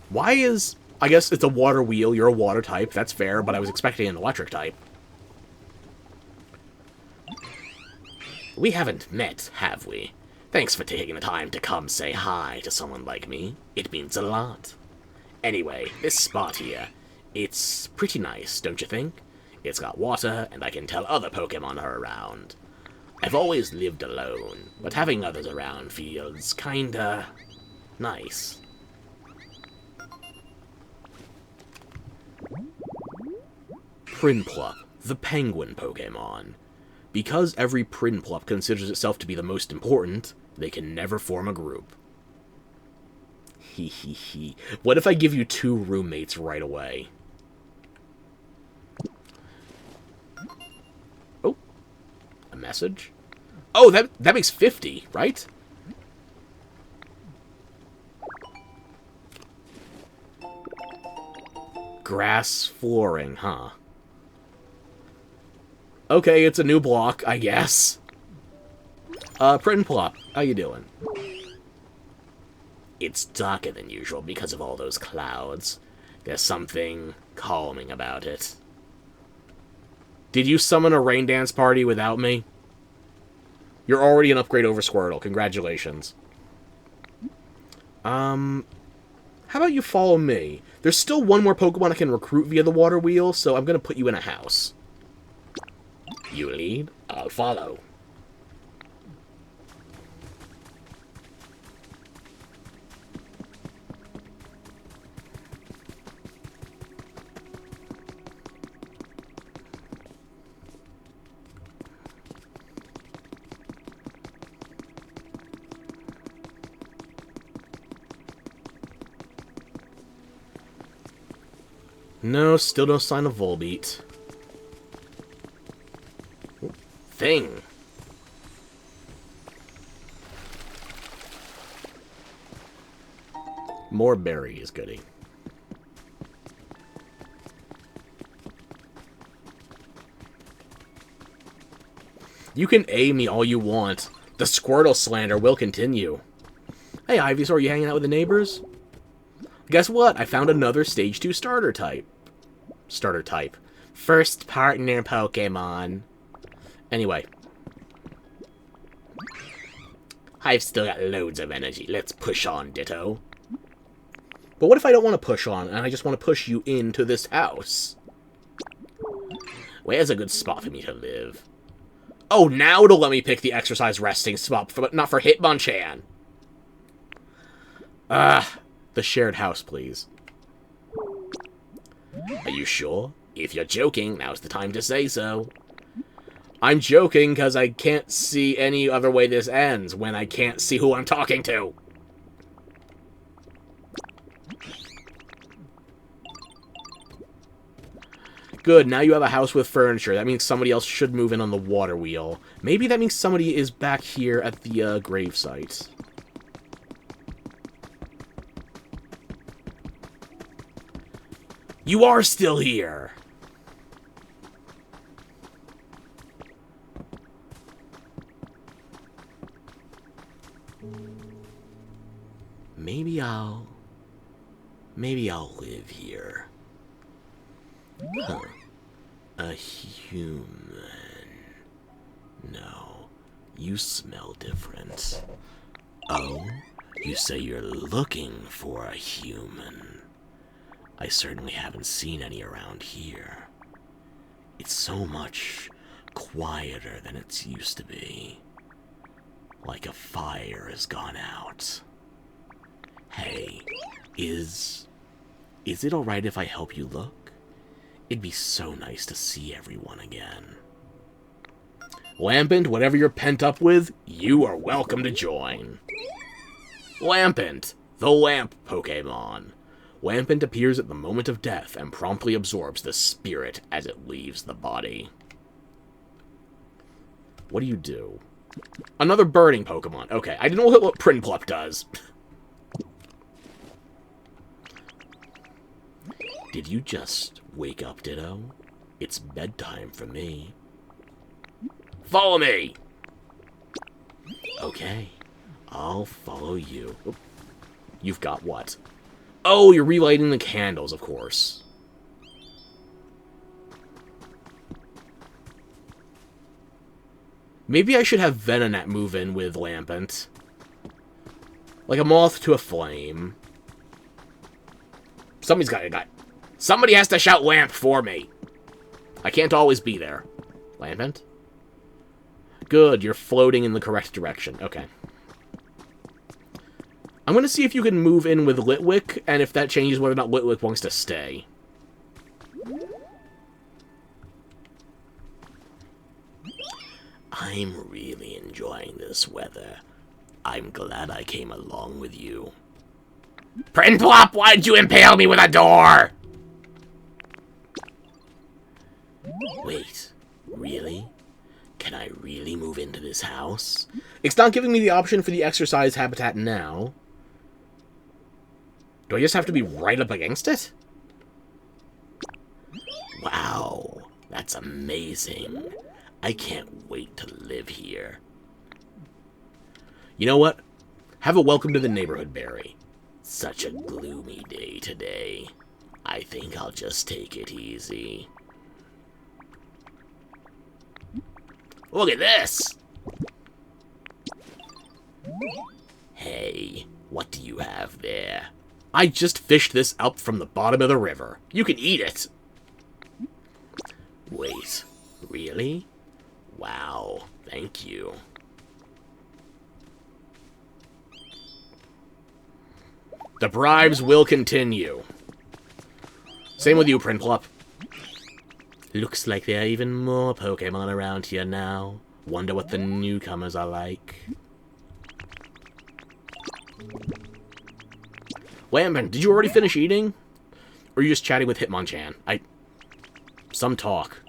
Why is... I guess it's a water wheel. You're a water type. That's fair, but I was expecting an electric type. We haven't met, have we? Thanks for taking the time to come say hi to someone like me. It means a lot. Anyway, this spot here, it's pretty nice, don't you think? It's got water, and I can tell other Pokemon are around. I've always lived alone, but having others around feels kinda nice. Prinplup, the penguin Pokemon. Because every Prinplup considers itself to be the most important, they can never form a group. Hee. What if I give you 2 roommates right away? Oh. A message? Oh, that makes 50, right? Grass flooring, huh? Okay, it's a new block, I guess. Prinplop, how you doing? It's darker than usual because of all those clouds. There's something calming about it. Did you summon a rain dance party without me? You're already an upgrade over Squirtle. Congratulations. How about you follow me? There's still one more Pokemon I can recruit via the water wheel, so I'm gonna put you in a house. You lead, I'll follow. No, still no sign of Volbeat. Thing. More berries, goody. You can A me all you want. The Squirtle slander will continue. Hey, Ivysaur, are you hanging out with the neighbors? Guess what? I found another Stage 2 starter type. First partner Pokemon. Anyway. I've still got loads of energy. Let's push on, Ditto. But what if I don't want to push on, and I just want to push you into this house? Where's a good spot for me to live? Oh, now it'll let me pick the exercise resting spot, but not for Hitmonchan. The shared house, please. Are you sure? If you're joking, now's the time to say so. I'm joking because I can't see any other way this ends when I can't see who I'm talking to. Good, now you have a house with furniture. That means somebody else should move in on the water wheel. Maybe that means somebody is back here at the gravesite. You are still here! Maybe I'll live here. Huh. A human. No, you smell different. Oh, you say you're looking for a human. I certainly haven't seen any around here. It's so much quieter than it's used to be. Like a fire has gone out. Hey, is it alright if I help you look? It'd be so nice to see everyone again. Lampent, whatever you're pent up with, you are welcome to join. Lampent, the lamp Pokemon. Lampent appears at the moment of death and promptly absorbs the spirit as it leaves the body. What do you do? Another burning Pokemon. Okay, I didn't know what Prinplup does. Did you just wake up, Ditto? It's bedtime for me. Follow me! Okay, I'll follow you. Oop. You've got what? Oh, you're relighting the candles, of course. Maybe I should have Venonat move in with Lampent. Like a moth to a flame. Somebody's got it. Somebody has to shout lamp for me. I can't always be there. Lampent? Good, you're floating in the correct direction. Okay. I'm going to see if you can move in with Litwick, and if that changes whether or not Litwick wants to stay. I'm really enjoying this weather. I'm glad I came along with you. Prinplop, why'd you impale me with a door? Wait, really? Can I really move into this house? It's not giving me the option for the exercise habitat now. Do I just have to be right up against it? Wow, that's amazing. I can't wait to live here. You know what? Have a welcome to the neighborhood, Barry. Such a gloomy day today. I think I'll just take it easy. Look at this! Hey, what do you have there? I just fished this up from the bottom of the river. You can eat it. Wait, really? Wow, thank you. The bribes will continue. Same with you, Prinplop. Looks like there are even more Pokemon around here now. Wonder what the newcomers are like. Lambent, did you already finish eating? Or are you just chatting with Hitmonchan? Some talk.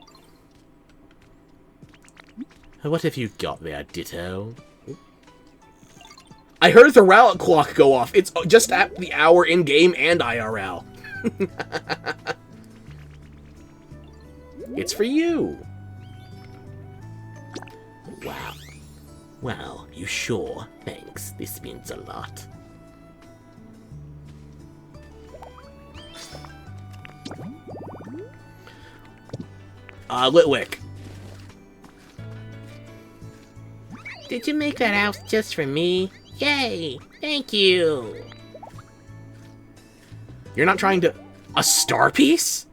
What have you got there, Ditto? I heard the Rowlet clock go off. It's just at the hour in-game and IRL. It's for you. Wow. Well, you sure? Thanks. This means a lot. Litwick. Did you make that house just for me? Yay! Thank you! You're not trying to... A star piece?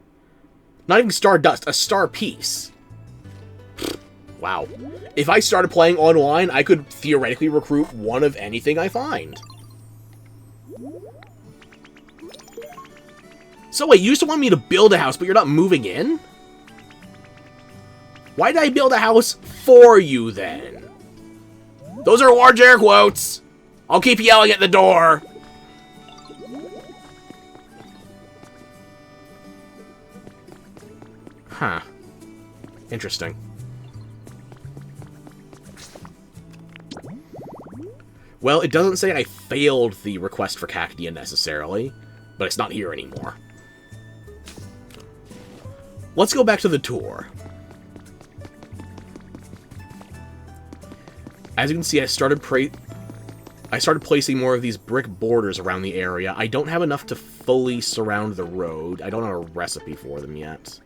Not even stardust, a star piece. Wow. If I started playing online, I could theoretically recruit one of anything I find. So wait, you used to want me to build a house, but you're not moving in? Why did I build a house for you, then? Those are large air quotes! I'll keep yelling at the door! Huh. Interesting. Well, it doesn't say I failed the request for Cacnea necessarily, but it's not here anymore. Let's go back to the tour. As you can see, I started placing more of these brick borders around the area. I don't have enough to fully surround the road. I don't have a recipe for them yet.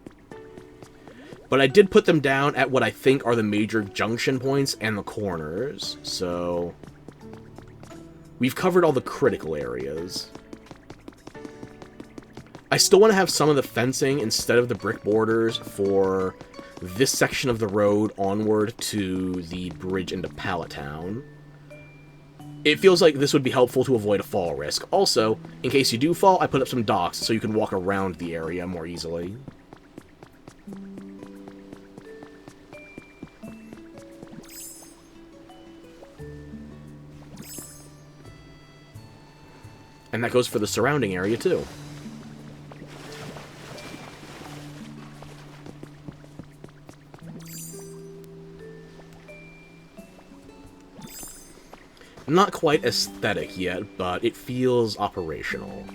But I did put them down at what I think are the major junction points and the corners. So we've covered all the critical areas. I still want to have some of the fencing instead of the brick borders for this section of the road onward to the bridge into Pallet Town. It feels like this would be helpful to avoid a fall risk. Also, in case you do fall, I put up some docks so you can walk around the area more easily. And that goes for the surrounding area, too. Not quite aesthetic yet, but it feels operational.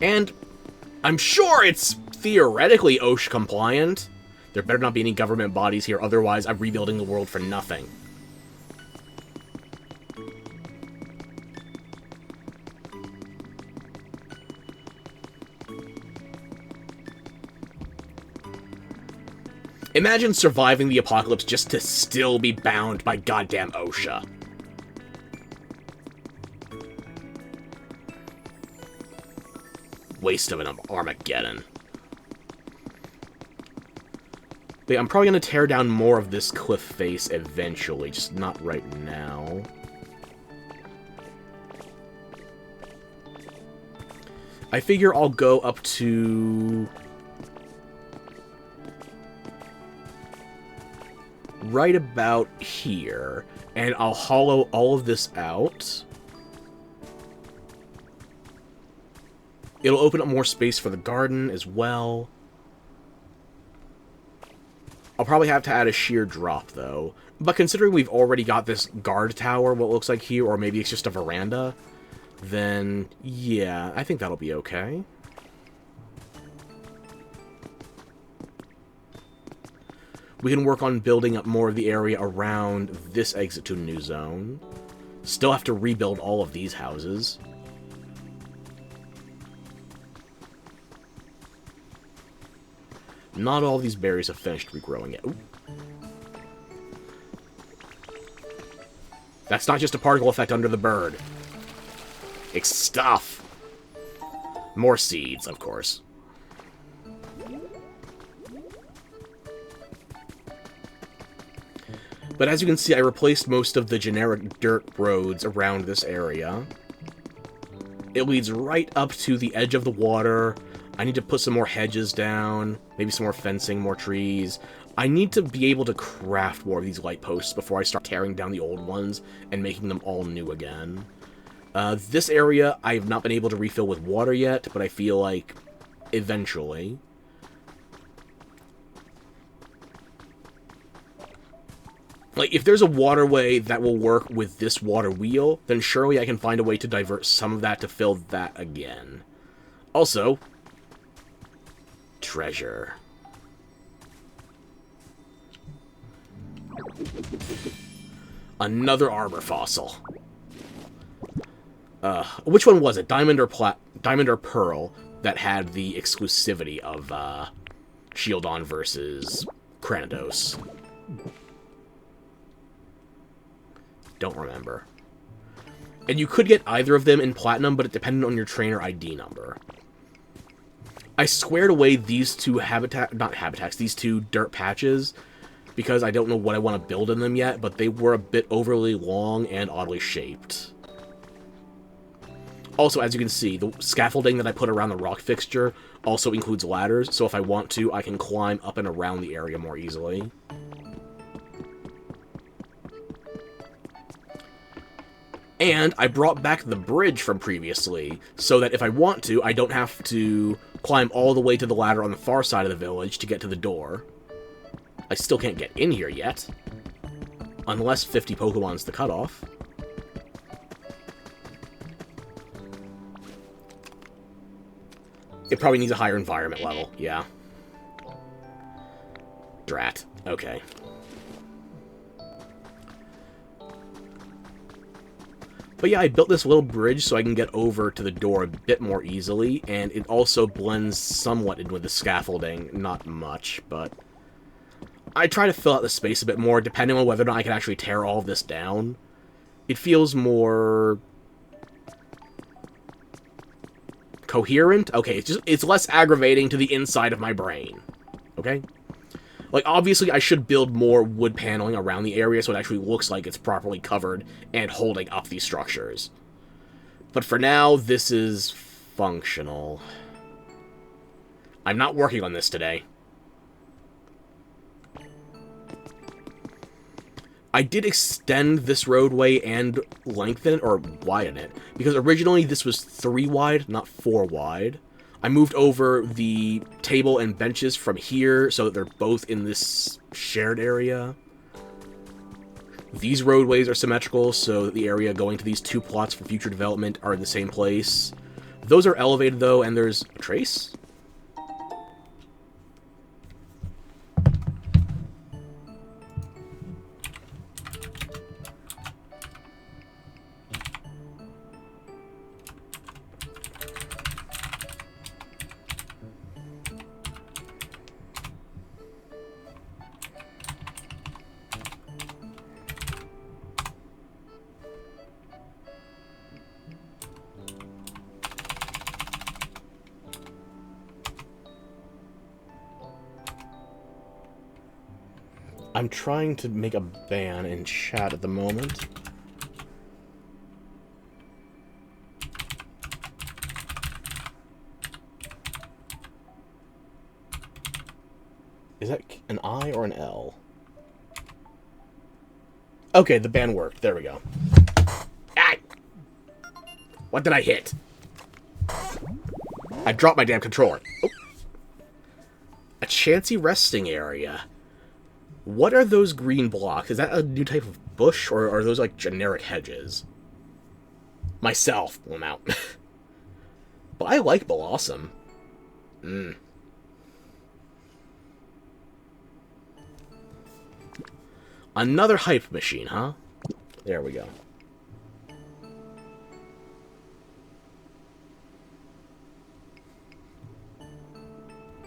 And I'm sure it's theoretically OSHA compliant. There better not be any government bodies here, otherwise I'm rebuilding the world for nothing. Imagine surviving the apocalypse just to still be bound by goddamn OSHA. Waste of an Armageddon. But yeah, I'm probably going to tear down more of this cliff face eventually, just not right now. I figure I'll go up to... right about here, and I'll hollow all of this out. It'll open up more space for the garden as well. I'll probably have to add a sheer drop, though. But considering we've already got this guard tower, what it looks like here, or maybe it's just a veranda, then, yeah, I think that'll be okay. We can work on building up more of the area around this exit to a new zone. Still have to rebuild all of these houses. Not all these berries have finished regrowing yet. Ooh. That's not just a particle effect under the bird. It's stuff. More seeds, of course. But as you can see, I replaced most of the generic dirt roads around this area. It leads right up to the edge of the water. I need to put some more hedges down, maybe some more fencing, more trees. I need to be able to craft more of these light posts before I start tearing down the old ones and making them all new again. This area, I have not been able to refill with water yet, but I feel like eventually. Like, if there's a waterway that will work with this water wheel, then surely I can find a way to divert some of that to fill that again. Also, treasure. Another armor fossil. Which one was it? Diamond or Pearl that had the exclusivity of Shieldon versus Kratos? Don't remember. And you could get either of them in Platinum, but it depended on your trainer ID number. I squared away these two these two dirt patches, because I don't know what I want to build in them yet, but they were a bit overly long and oddly shaped. Also, as you can see, the scaffolding that I put around the rock fixture also includes ladders, so if I want to, I can climb up and around the area more easily. And I brought back the bridge from previously, so that if I want to, I don't have to climb all the way to the ladder on the far side of the village to get to the door. I still can't get in here yet. Unless 50 Pokemon's the cutoff. It probably needs a higher environment level, yeah. Drat. Okay. But yeah, I built this little bridge so I can get over to the door a bit more easily, and it also blends somewhat in with the scaffolding. Not much, but I try to fill out the space a bit more, depending on whether or not I can actually tear all of this down. It feels more coherent? Okay, it's less aggravating to the inside of my brain. Okay? Like, obviously, I should build more wood paneling around the area so it actually looks like it's properly covered and holding up these structures. But for now, this is functional. I'm not working on this today. I did extend this roadway and lengthen it, or widen it, because originally this was 3 wide, not 4 wide. I moved over the table and benches from here so that they're both in this shared area. These roadways are symmetrical, so that the area going to these 2 plots for future development are in the same place. Those are elevated, though, and there's a trace? I'm trying to make a ban in chat at the moment. Is that an I or an L? Okay, the ban worked. There we go. Ah! What did I hit? I dropped my damn controller. Oh. A chancy resting area. What are those green blocks? Is that a new type of bush, or are those like generic hedges? Myself. Well, I'm out. But I like Blossom. Another hype machine, huh? There we go.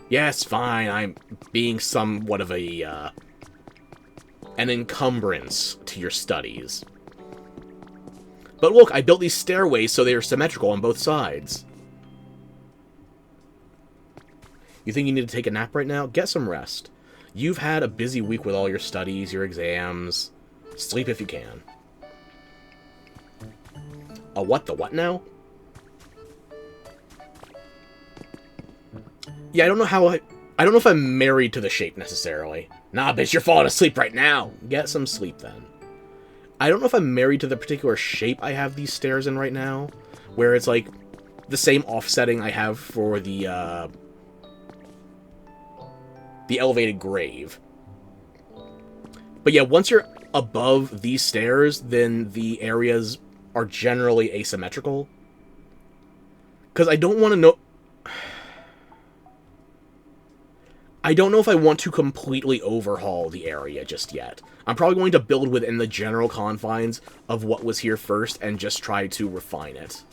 Yes, fine, I'm being somewhat of a, an encumbrance to your studies. But look, I built these stairways so they are symmetrical on both sides. You think you need to take a nap right now? Get some rest. You've had a busy week with all your studies, your exams. Sleep if you can. A what the what now? Yeah, I don't know how I don't know if I'm married to the shape necessarily. Nah, bitch, you're falling asleep right now. Get some sleep then. I don't know if I'm married to the particular shape I have these stairs in right now, where it's like the same offsetting I have for the elevated grave. But yeah, once you're above these stairs, then the areas are generally asymmetrical. Because I don't want to know... I don't know if I want to completely overhaul the area just yet. I'm probably going to build within the general confines of what was here first and just try to refine it.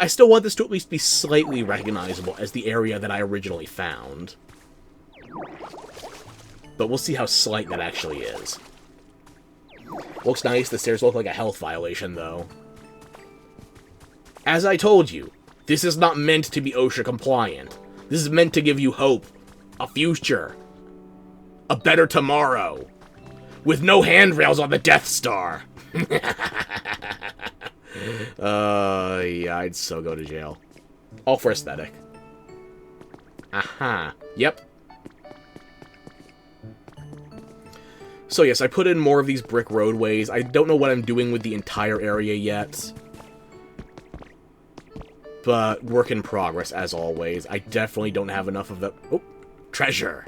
I still want this to at least be slightly recognizable as the area that I originally found. But we'll see how slight that actually is. Looks nice. The stairs look like a health violation, though. As I told you, this is not meant to be OSHA compliant. This is meant to give you hope. A future. A better tomorrow. With no handrails on the Death Star. Yeah, I'd so go to jail. All for aesthetic. Aha. Yep. So yes, I put in more of these brick roadways. I don't know what I'm doing with the entire area yet. But work in progress, as always. I definitely don't have enough of the... Oh, treasure!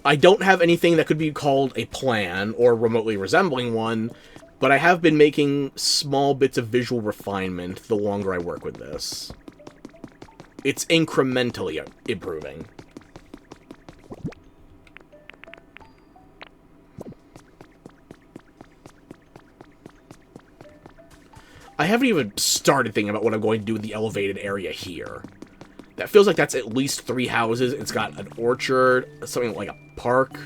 I don't have anything that could be called a plan, or remotely resembling one, but I have been making small bits of visual refinement the longer I work with this. It's incrementally improving. I haven't even started thinking about what I'm going to do with the elevated area here. That feels like that's at least 3 houses. It's got an orchard, something like a park.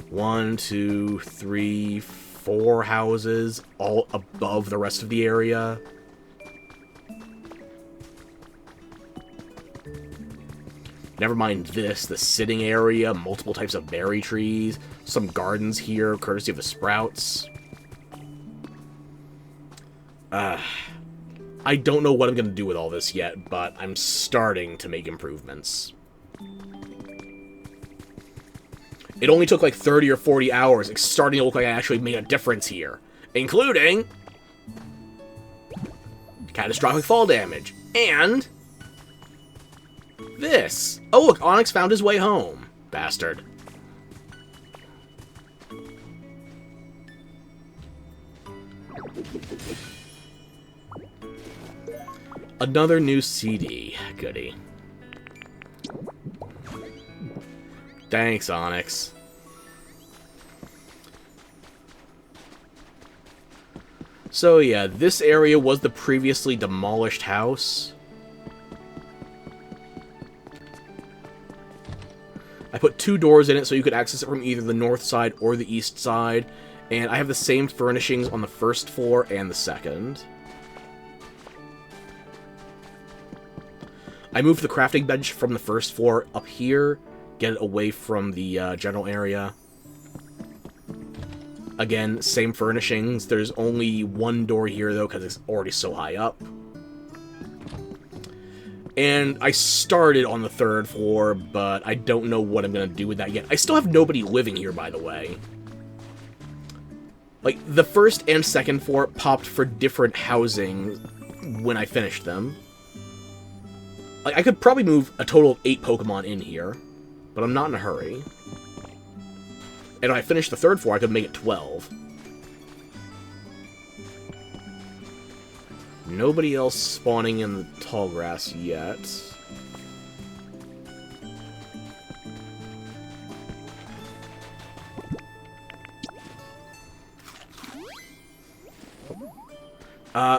1, 2, 3, 4 houses, all above the rest of the area. Never mind this, the sitting area, multiple types of berry trees, some gardens here, courtesy of the sprouts. I don't know what I'm going to do with all this yet, but I'm starting to make improvements. It only took like 30 or 40 hours. It's starting to look like I actually made a difference here. Including... catastrophic fall damage. And... this. Oh, look, Onyx found his way home. Bastard. Another new CD. Goody. Thanks, Onyx. So yeah, this area was the previously demolished house. I put 2 doors in it so you could access it from either the north side or the east side. And I have the same furnishings on the first floor and the second. I moved the crafting bench from the first floor up here, get it away from the general area. Again, same furnishings. There's only 1 door here, though, because it's already so high up. And I started on the 3rd floor, but I don't know what I'm going to do with that yet. I still have nobody living here, by the way. Like, the 1st and 2nd floor popped for different housing when I finished them. Like, I could probably move a total of 8 Pokemon in here, but I'm not in a hurry. And when I finish the 3rd floor, I could make it 12. Nobody else spawning in the tall grass yet.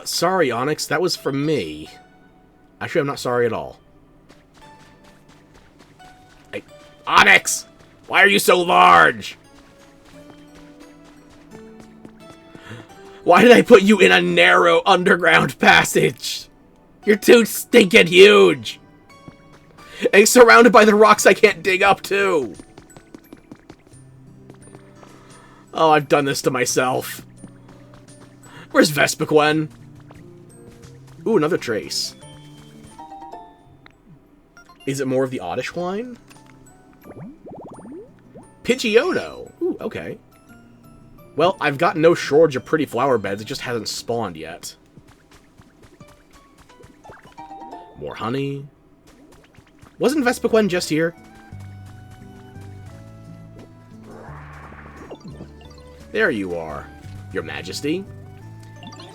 Sorry, Onyx, that was from me. Actually, I'm not sorry at all. Hey, Onyx! Why are you so large? Why did I put you in a narrow underground passage? You're too stinking huge! And surrounded by the rocks I can't dig up to! Oh, I've done this to myself. Where's Vespiquen? Ooh, another trace. Is it more of the Oddish wine? Pidgeotto! Ooh, okay. Well, I've got no shortage of pretty flower beds, it just hasn't spawned yet. More honey. Wasn't Vespiquen just here? There you are, Your Majesty.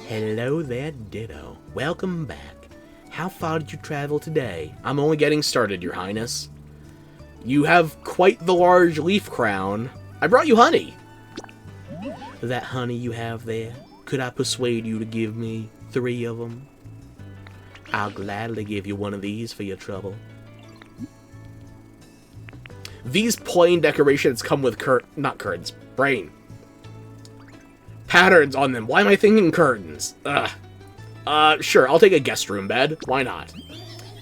Hello there, Ditto. Welcome back. How far did you travel today? I'm only getting started, Your Highness. You have quite the large leaf crown. I brought you honey. That honey you have there, could I persuade you to give me 3 of them? I'll gladly give you one of these for your trouble. These plain decorations come with not curtains, brain. Patterns on them. Why am I thinking curtains? Ugh. Sure, I'll take a guest room bed. Why not?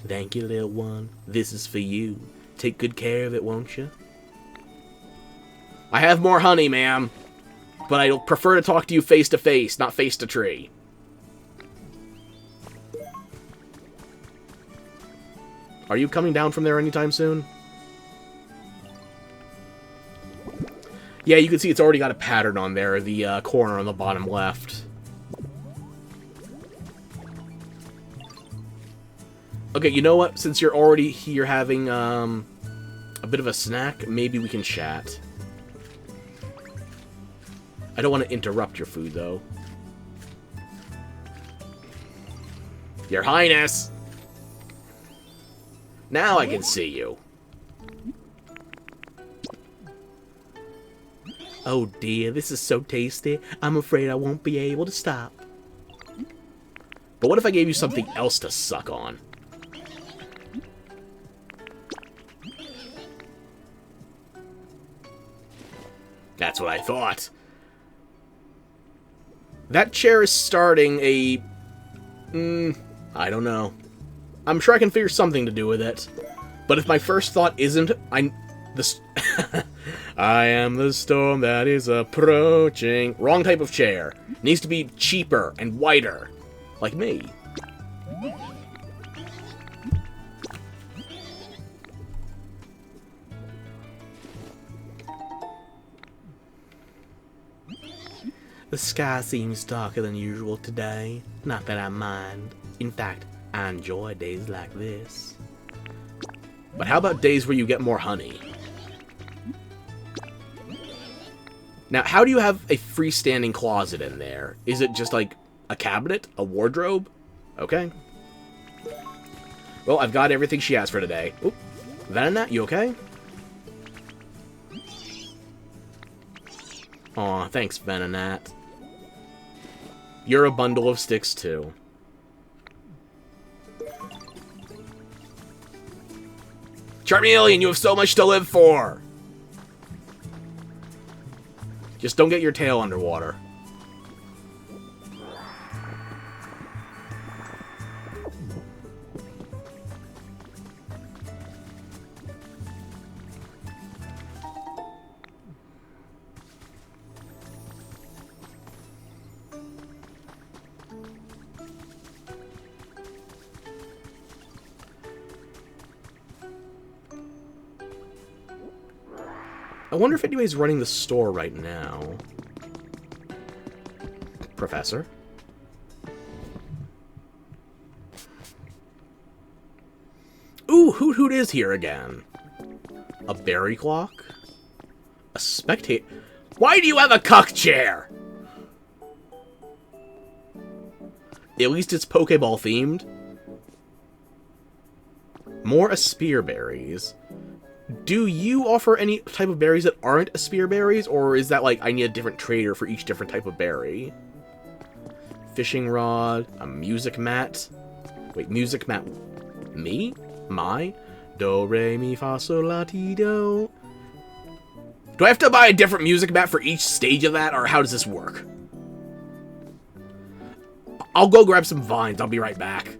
Thank you, little one. This is for you. Take good care of it, won't you? I have more honey, ma'am. But I prefer to talk to you face to face, not face to tree. Are you coming down from there anytime soon? Yeah, you can see it's already got a pattern on there, the corner on the bottom left. Okay, you know what? Since you're already here having a bit of a snack, maybe we can chat. I don't want to interrupt your food, though. Your Highness! Now I can see you. Oh dear, this is so tasty. I'm afraid I won't be able to stop. But what if I gave you something else to suck on? That's what I thought. That chair is starting a... I don't know. I'm sure I can figure something to do with it. But if my first thought isn't... I am the storm that is approaching. Wrong type of chair. Needs to be cheaper and wider. Like me. The sky seems darker than usual today. Not that I mind. In fact, I enjoy days like this. But how about days where you get more honey? Now, how do you have a freestanding closet in there? Is it just like a cabinet? A wardrobe? Okay. Well, I've got everything she asked for today. Oop. Venonat, you okay? Aw, thanks, Venonat. You're a bundle of sticks, too. Charmeleon, you have so much to live for! Just don't get your tail underwater. I wonder if anybody's running the store right now. Professor? Ooh, Hoot Hoot is here again. A berry clock? A spectator? Why do you have a cuck chair? At least it's Pokeball themed. More Aspear berries. Do you offer any type of berries that aren't Aspear berries, or is that like I need a different trader for each different type of berry? Fishing rod, a music mat. Wait, music mat. Me? My? Do, re, mi, fa, sol, la, ti, do. Do I have to buy a different music mat for each stage of that, or how does this work? I'll go grab some vines. I'll be right back.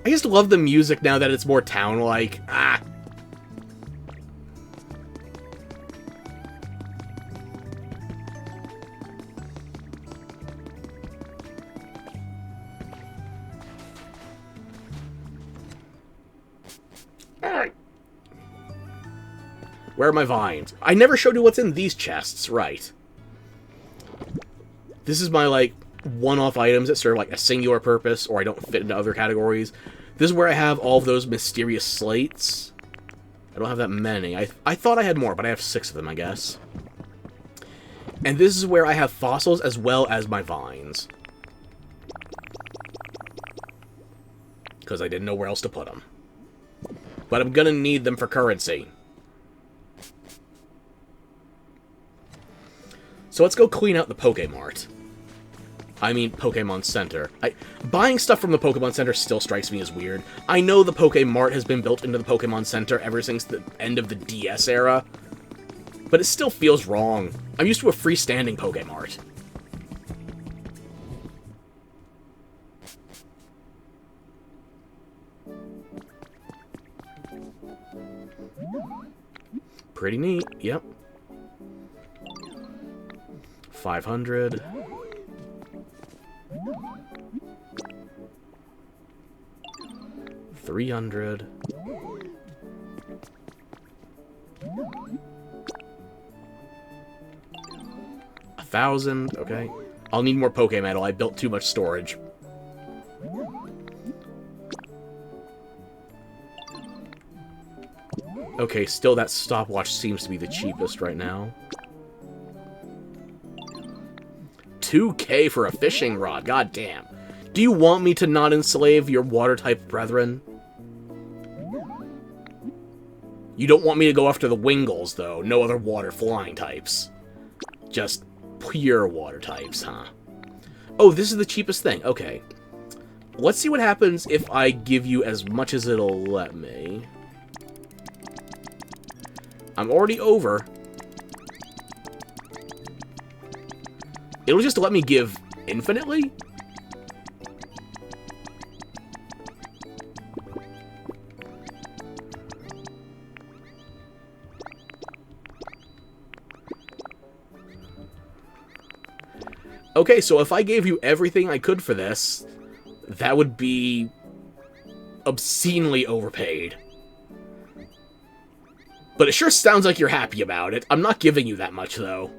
I just love the music now that it's more town-like. Ah. Alright. Where are my vines? I never showed you what's in these chests. Right. This is my, like, one-off items that serve, like, a singular purpose, or I don't fit into other categories. This is where I have all of those mysterious slates. I don't have that many. I thought I had more, but I have 6 of them, I guess. And this is where I have fossils as well as my vines. Because I didn't know where else to put them. But I'm gonna need them for currency. So let's go clean out the Pokemart. I mean, Pokemon Center. Buying stuff from the Pokemon Center still strikes me as weird. I know the Pokemart has been built into the Pokemon Center ever since the end of the DS era, but it still feels wrong. I'm used to a freestanding Pokemart. Pretty neat, yep. 500. 300. 1,000. Okay. I'll need more Pokemetal. I built too much storage. Okay, still that stopwatch seems to be the cheapest right now. 2K for a fishing rod. God damn. Do you want me to not enslave your water-type brethren? You don't want me to go after the Wingles, though. No other water flying types. Just pure water types, huh? Oh, this is the cheapest thing. Okay. Let's see what happens if I give you as much as it'll let me. I'm already over. It'll just let me give infinitely? Okay, so if I gave you everything I could for this, that would be obscenely overpaid. But it sure sounds like you're happy about it. I'm not giving you that much, though.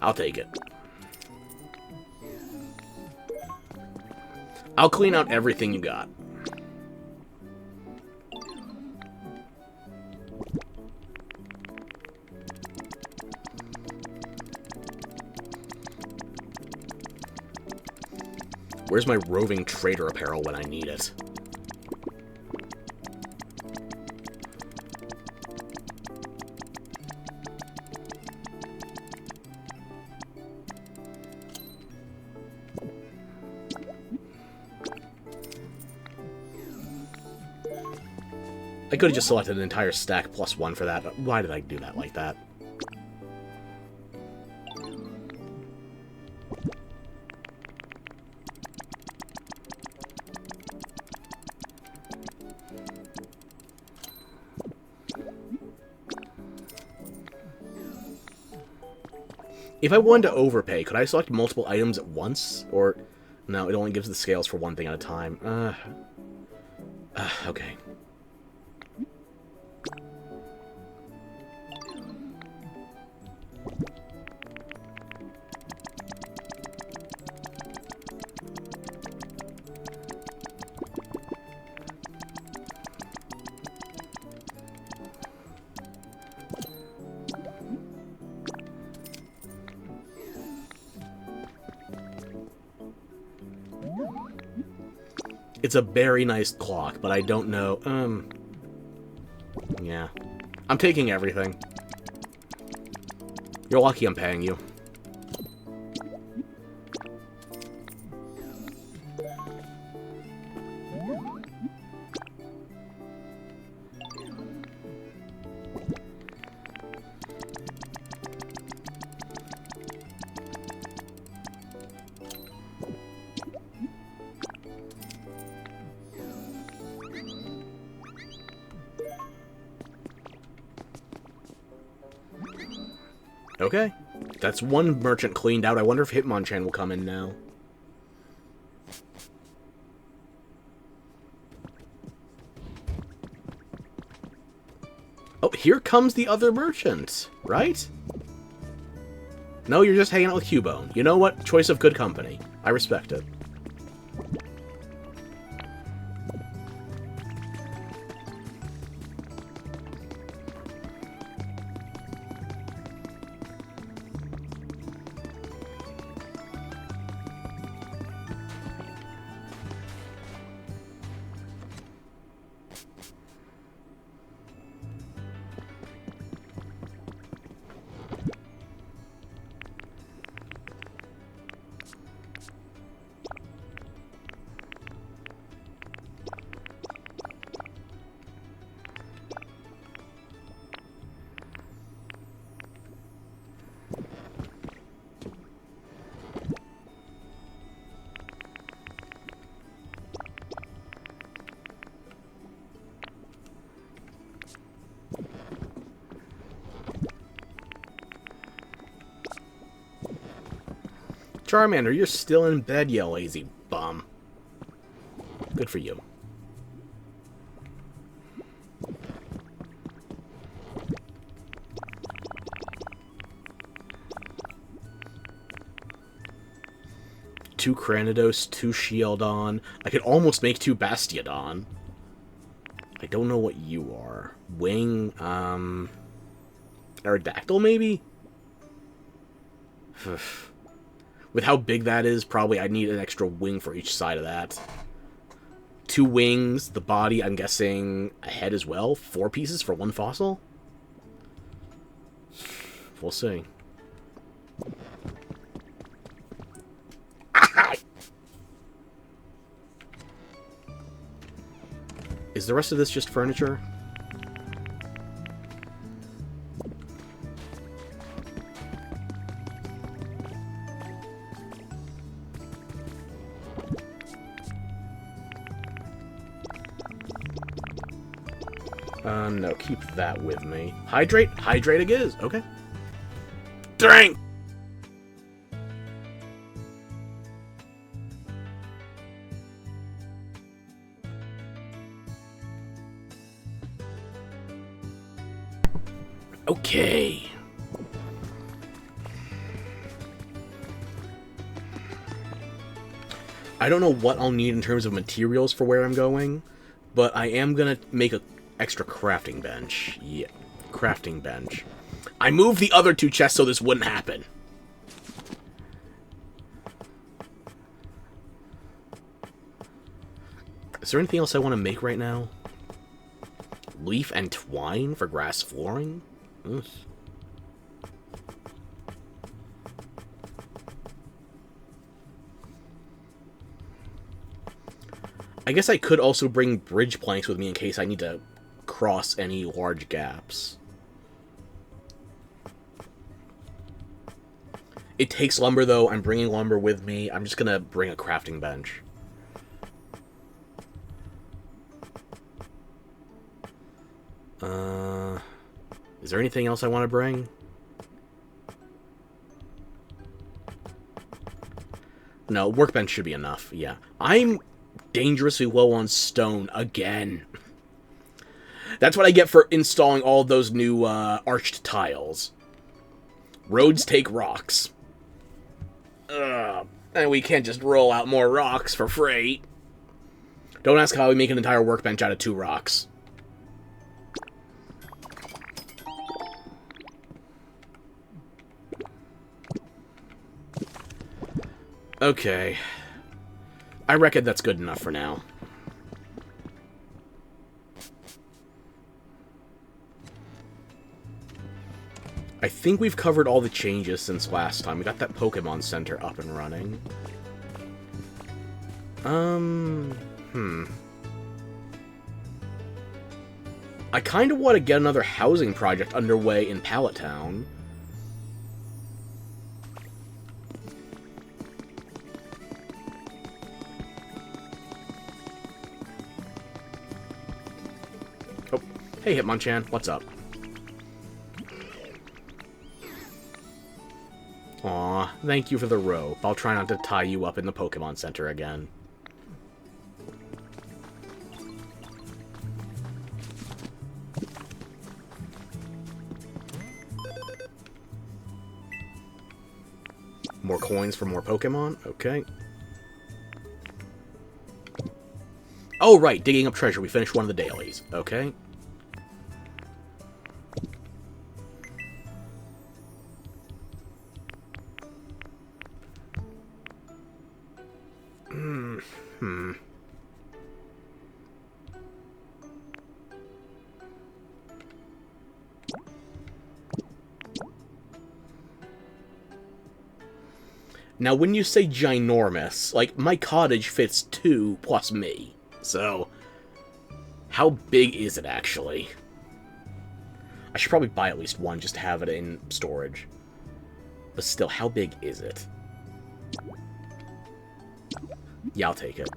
I'll take it. I'll clean out everything you got. Where's my roving trader apparel when I need it? I could have just selected an entire stack plus 1 for that. Why did I do that like that? If I wanted to overpay, could I select multiple items at once? Or, no, it only gives the scales for one thing at a time. Okay. It's a very nice clock, but I don't know, yeah. I'm taking everything. You're lucky I'm paying you. Okay. That's one merchant cleaned out. I wonder if Hitmonchan will come in now. Oh, here comes the other merchant, right? No, you're just hanging out with Cubone. You know what? Choice of good company. I respect it. Charmander, you're still in bed, you lazy bum. Good for you. Two Cranidos, two Shieldon. I could almost make two Bastiodon. I don't know what you are. Wing, Aerodactyl, maybe? With how big that is, probably I'd need an extra wing for each side of that. Two wings, the body, I'm guessing a head as well. 4 pieces for one fossil? We'll see. Is the rest of this just furniture? No, keep that with me. Hydrate? Hydrate it is. Okay. Drink! Okay. I don't know what I'll need in terms of materials for where I'm going, but I am gonna make an extra crafting bench. Yeah, crafting bench. I moved the other 2 chests so this wouldn't happen. Is there anything else I want to make right now? Leaf and twine for grass flooring? Ugh. I guess I could also bring bridge planks with me in case I need to cross any large gaps. It takes lumber, though. I'm bringing lumber with me. I'm just going to bring a crafting bench. Is there anything else I want to bring? No, workbench should be enough, yeah. I'm dangerously low on stone again. That's what I get for installing all those new arched tiles. Roads take rocks. And we can't just roll out more rocks for free. Don't ask how we make an entire workbench out of 2 rocks. Okay. I reckon that's good enough for now. I think we've covered all the changes since last time. We got that Pokemon Center up and running. I kind of want to get another housing project underway in Pallet Town. Oh, hey Hitmonchan, what's up? Aw, thank you for the rope. I'll try not to tie you up in the Pokemon Center again. More coins for more Pokemon? Okay. Oh, right, digging up treasure. We finished one of the dailies. Okay. Now, when you say ginormous, like, my cottage fits 2 plus me. So, how big is it, actually? I should probably buy at least 1 just to have it in storage. But still, how big is it? Yeah, I'll take it.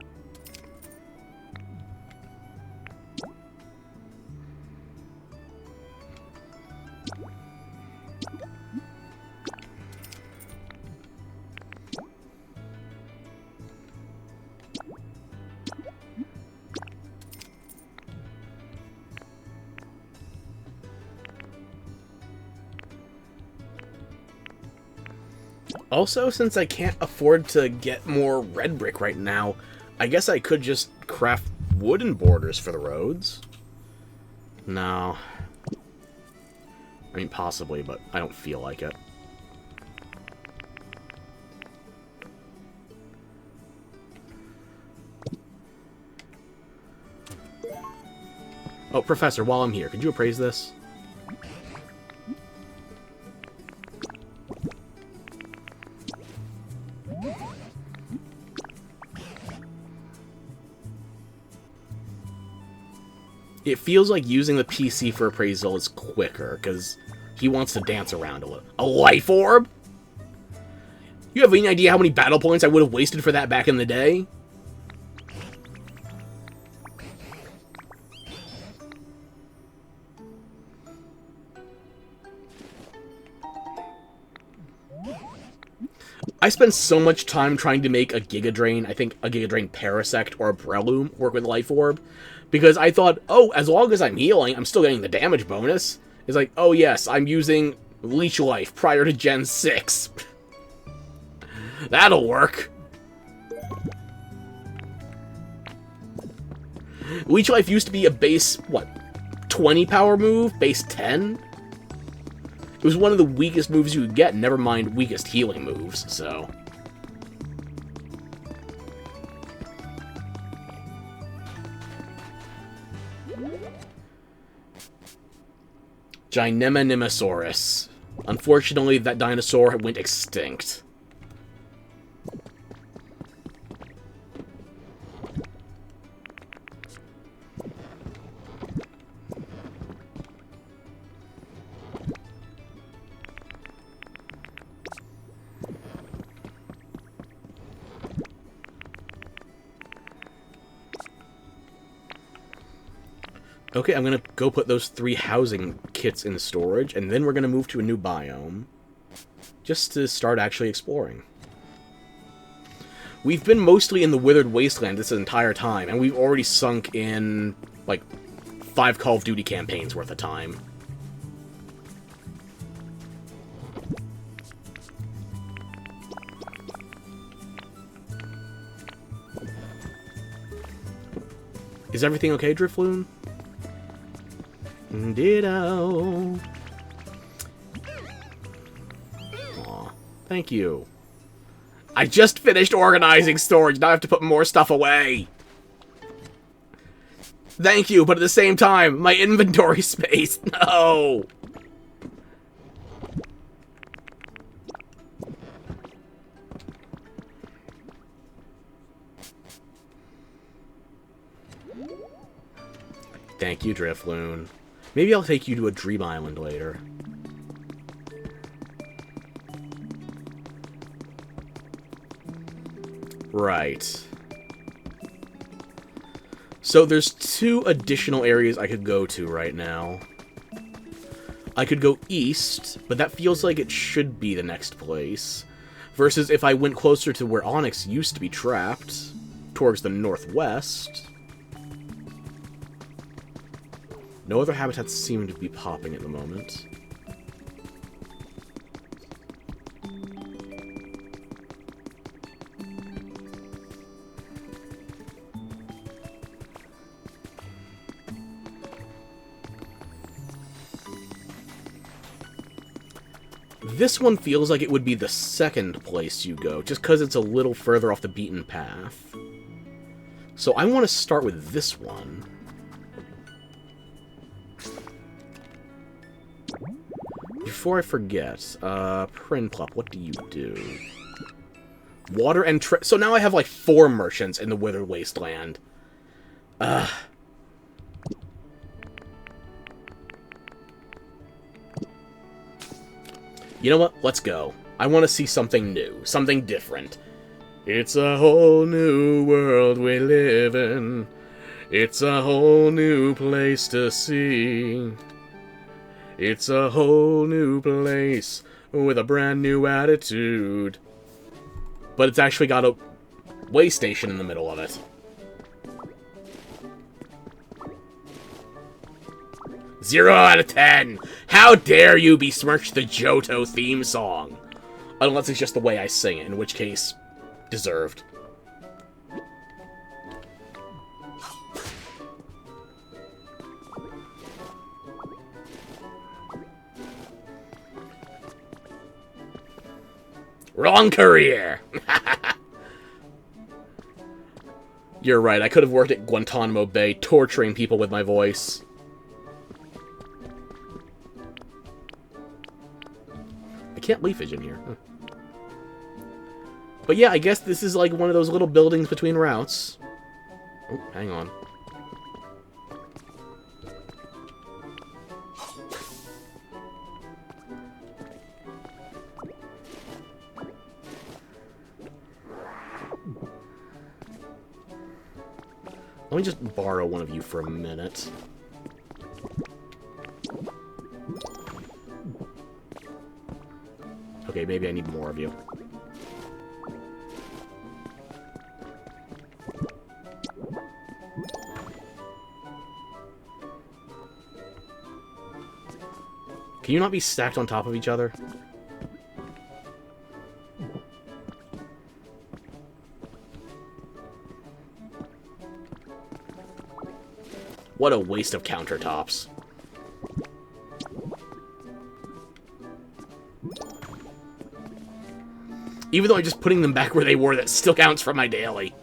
Also, since I can't afford to get more red brick right now, I guess I could just craft wooden borders for the roads. No. I mean, possibly, but I don't feel like it. Oh, Professor, while I'm here, could you appraise this? It feels like using the PC for appraisal is quicker, because he wants to dance around a little. A life orb? You have any idea how many battle points I would have wasted for that back in the day? I spent so much time trying to make a Giga Drain, I think a Giga Drain Parasect or a Breloom work with Life Orb, because I thought, oh, as long as I'm healing, I'm still getting the damage bonus. It's like, oh yes, I'm using Leech Life prior to Gen 6. That'll work. Leech Life used to be a base, what, 20 power move? Base 10? It was one of the weakest moves you could get, never mind weakest healing moves, so... Ginemonimosaurus. Unfortunately, that dinosaur went extinct. Okay, I'm gonna go put those 3 housing kits in storage, and then we're gonna move to a new biome. Just to start actually exploring. We've been mostly in the Withered Wasteland this entire time, and we've already sunk in, like, 5 Call of Duty campaigns worth of time. Is everything okay, Drifloon? Ditto. Aw, thank you. I just finished organizing storage, now I have to put more stuff away. Thank you, but at the same time, my inventory space, no. Thank you, Drifloon. Maybe I'll take you to a Dream Island later. Right. So there's 2 additional areas I could go to right now. I could go east, but that feels like it should be the next place. Versus if I went closer to where Onyx used to be trapped, towards the northwest... No other habitats seem to be popping at the moment. This one feels like it would be the second place you go, just because it's a little further off the beaten path. So I want to start with this one. Before I forget, Prinplup, what do you do? Water and so now I have like 4 merchants in the Withered Wasteland. You know what? Let's go. I want to see something new, something different. It's a whole new world we live in. It's a whole new place to see. It's a whole new place with a brand new attitude. But it's actually got a way station in the middle of it. 0 out of 10! How dare you besmirch the Johto theme song? Unless it's just the way I sing it, in which case, deserved. Wrong career! You're right, I could have worked at Guantanamo Bay, torturing people with my voice. I can't leafage in here. Huh. But yeah, I guess this is like one of those little buildings between routes. Oh, hang on. Let me just borrow one of you for a minute. Okay, maybe I need more of you. Can you not be stacked on top of each other? What a waste of countertops. Even though I'm just putting them back where they were, that still counts for my daily.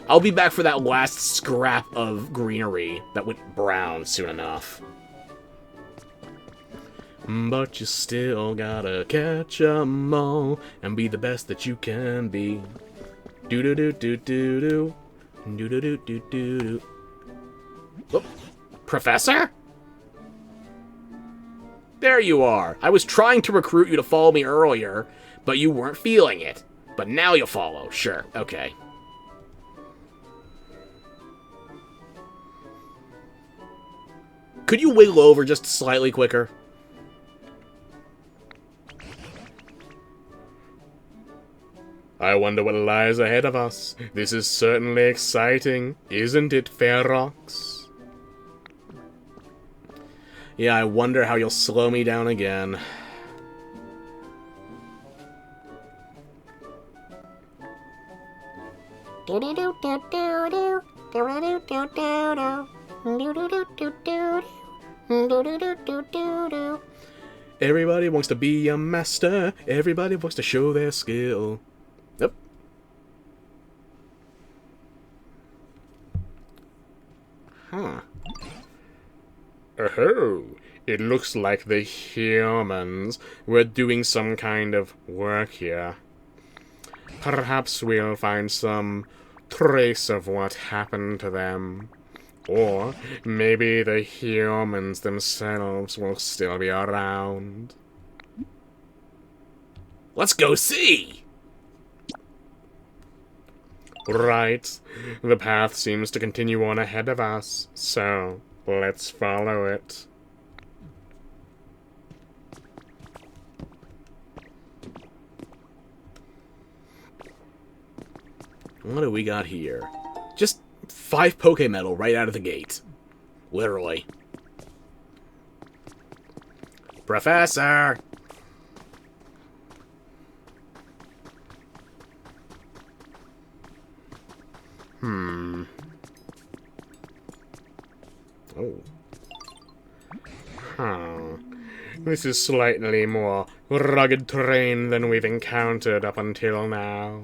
I'll be back for that last scrap of greenery that went brown soon enough. But you still gotta catch 'em all and be the best that you can be. Do-do-do-do-do-do. Do-do-do-do-do-do. Oh, Professor? There you are. I was trying to recruit you to follow me earlier, but you weren't feeling it. But now you'll follow. Sure, okay. Could you wiggle over just slightly quicker? I wonder what lies ahead of us. This is certainly exciting, isn't it, Ferox? Yeah, I wonder how you'll slow me down again. Everybody wants to be a master. Everybody wants to show their skill. Yep. Huh. Oh, it looks like the humans were doing some kind of work here. Perhaps we'll find some trace of what happened to them. Or maybe the humans themselves will still be around. Let's go see! Right. The path seems to continue on ahead of us, so let's follow it. What do we got here? Just 5 Pokemetal right out of the gate. Literally. Professor! Oh. Huh. This is slightly more rugged terrain than we've encountered up until now.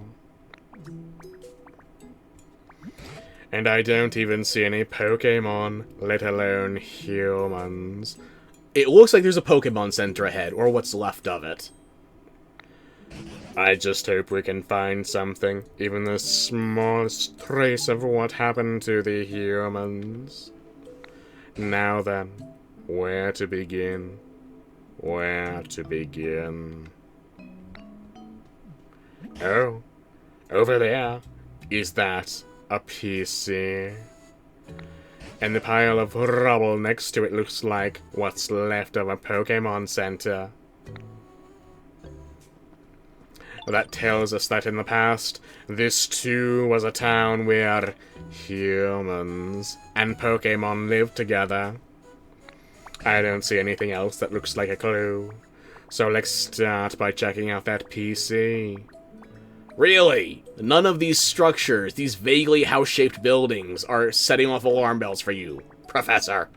And I don't even see any Pokemon, let alone humans. It looks like there's a Pokemon Center ahead, or what's left of it. I just hope we can find something, even the smallest trace of what happened to the humans. Now then, where to begin? Where to begin? Oh, over there. Is that a PC? And the pile of rubble next to it looks like what's left of a Pokemon Center. That tells us that in the past, this too was a town where humans and Pokemon lived together. I don't see anything else that looks like a clue. So let's start by checking out that PC. Really? None of these structures, these vaguely house-shaped buildings, are setting off alarm bells for you, Professor.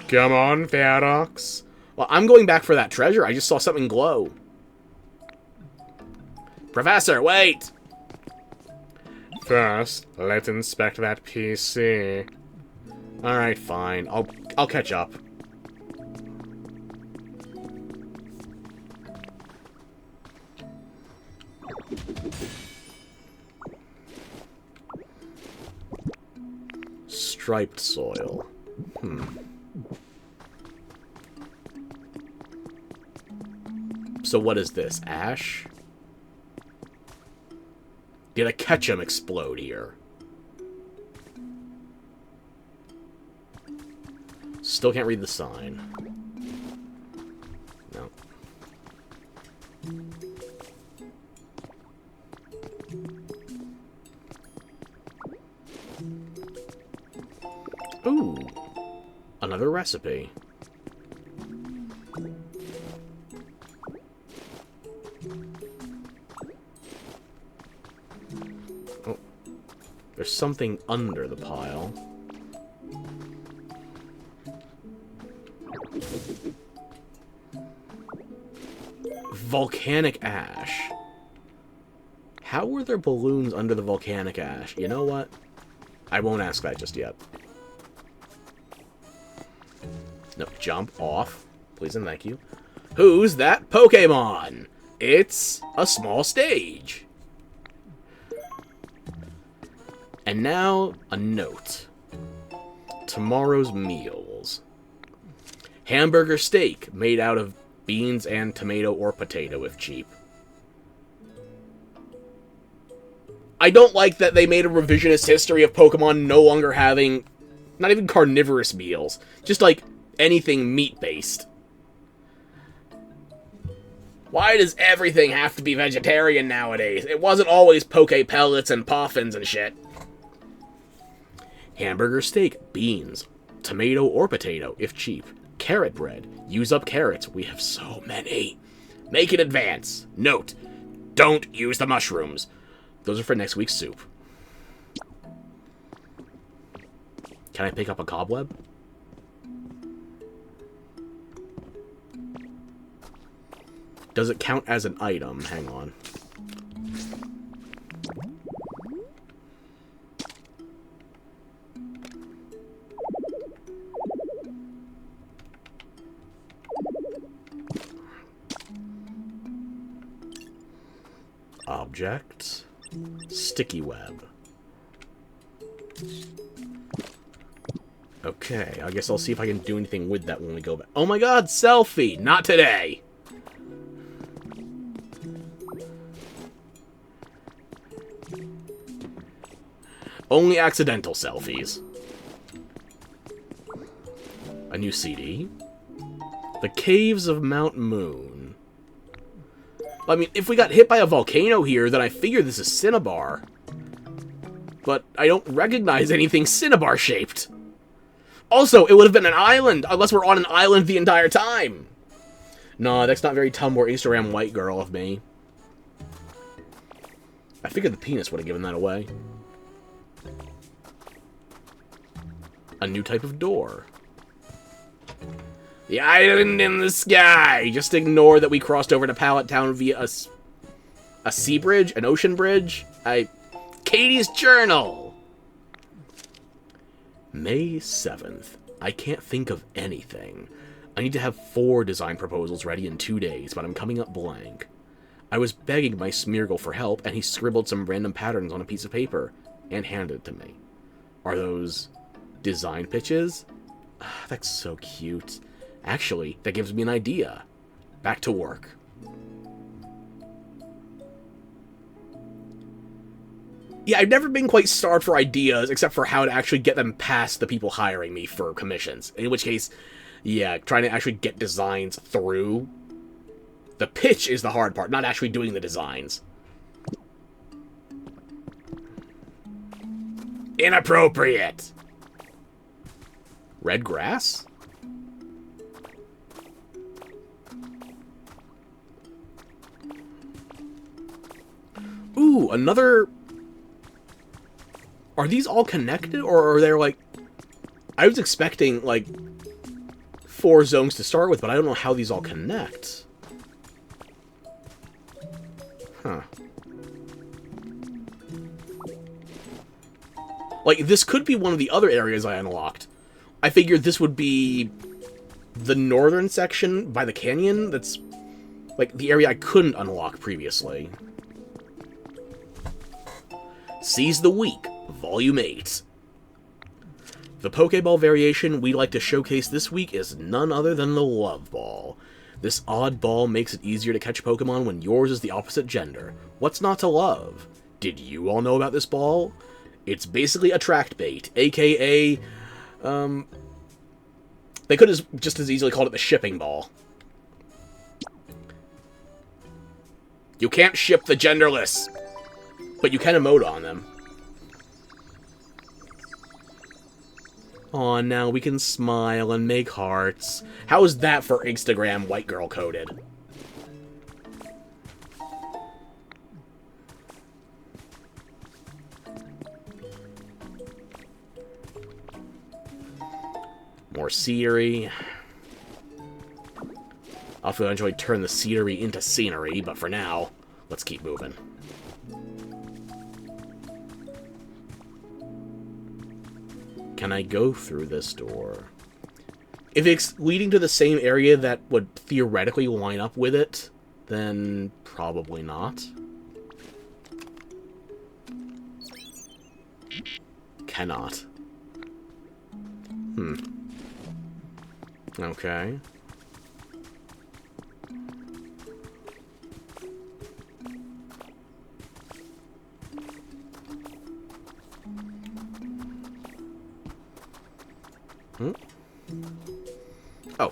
Come on, Ferox. Well, I'm going back for that treasure. I just saw something glow. Professor, wait! First, let's inspect that PC. Alright, fine. I'll catch up. Striped soil. So what is this? Ash? Did a Ketchum explode here? Still can't read the sign. No. Ooh. Another recipe. There's something under the pile. Volcanic ash. How were there balloons under the volcanic ash? You know what? I won't ask that just yet. No, jump off. Please and thank you. Who's that Pokemon? It's a small stage. And now, a note. Tomorrow's meals. Hamburger steak made out of beans and tomato or potato if cheap. I don't like that they made a revisionist history of Pokemon no longer having, not even carnivorous meals, just like anything meat-based. Why does everything have to be vegetarian nowadays? It wasn't always poke pellets and poffins and shit. Hamburger steak, beans, tomato or potato, if cheap. Carrot bread, use up carrots, we have so many. Make it advance. Note, don't use the mushrooms. Those are for next week's soup. Can I pick up a cobweb? Does it count as an item? Hang on. Object. Sticky web. Okay, I guess I'll see if I can do anything with that when we go back. Oh my god, selfie! Not today! Only accidental selfies. A new CD. The Caves of Mount Moon. I mean, if we got hit by a volcano here, then I figure this is Cinnabar. But I don't recognize anything Cinnabar-shaped. Also, it would have been an island, unless we're on an island the entire time. Nah, that's not very Tumblr Instagram white girl of me. I figured the penis would have given that away. A new type of door. The island in the sky! Just ignore that we crossed over to Pallet Town via a sea bridge? An ocean bridge? Katie's journal! May 7th. I can't think of anything. I need to have 4 design proposals ready in 2 days, but I'm coming up blank. I was begging my Smeargle for help, and he scribbled some random patterns on a piece of paper and handed it to me. Are those design pitches? That's so cute. Actually, that gives me an idea. Back to work. Yeah, I've never been quite starved for ideas, except for how to actually get them past the people hiring me for commissions. In which case, yeah, trying to actually get designs through. The pitch is the hard part, not actually doing the designs. Inappropriate! Red grass? Ooh, another... Are these all connected, or are there, like... I was expecting, like, 4 zones to start with, but I don't know how these all connect. Huh. Like, this could be one of the other areas I unlocked. I figured this would be the northern section by the canyon. That's, like, the area I couldn't unlock previously. Seize the Week, Volume 8. The Pokeball variation we'd like to showcase this week is none other than the Love Ball. This odd ball makes it easier to catch Pokemon when yours is the opposite gender. What's not to love? Did you all know about this ball? It's basically a track bait, aka, they could have just as easily called it the shipping ball. You can't ship the genderless, but you can emote on them. Aw, now we can smile and make hearts. How is that for Instagram white girl coded? More scenery. I'll eventually turn the scenery into scenery, but for now, let's keep moving. Can I go through this door? If it's leading to the same area that would theoretically line up with it, then probably not. Cannot. Okay. Oh.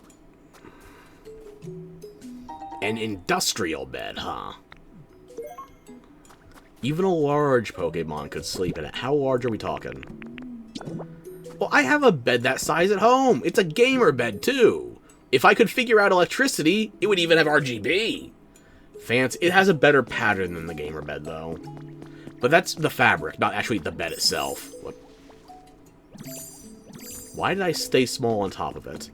An industrial bed, huh? Even a large Pokemon could sleep in it. How large are we talking? Well, I have a bed that size at home. It's a gamer bed, too. If I could figure out electricity, it would even have RGB. Fancy. It has a better pattern than the gamer bed, though. But that's the fabric, not actually the bed itself. What? Why did I stay small on top of it?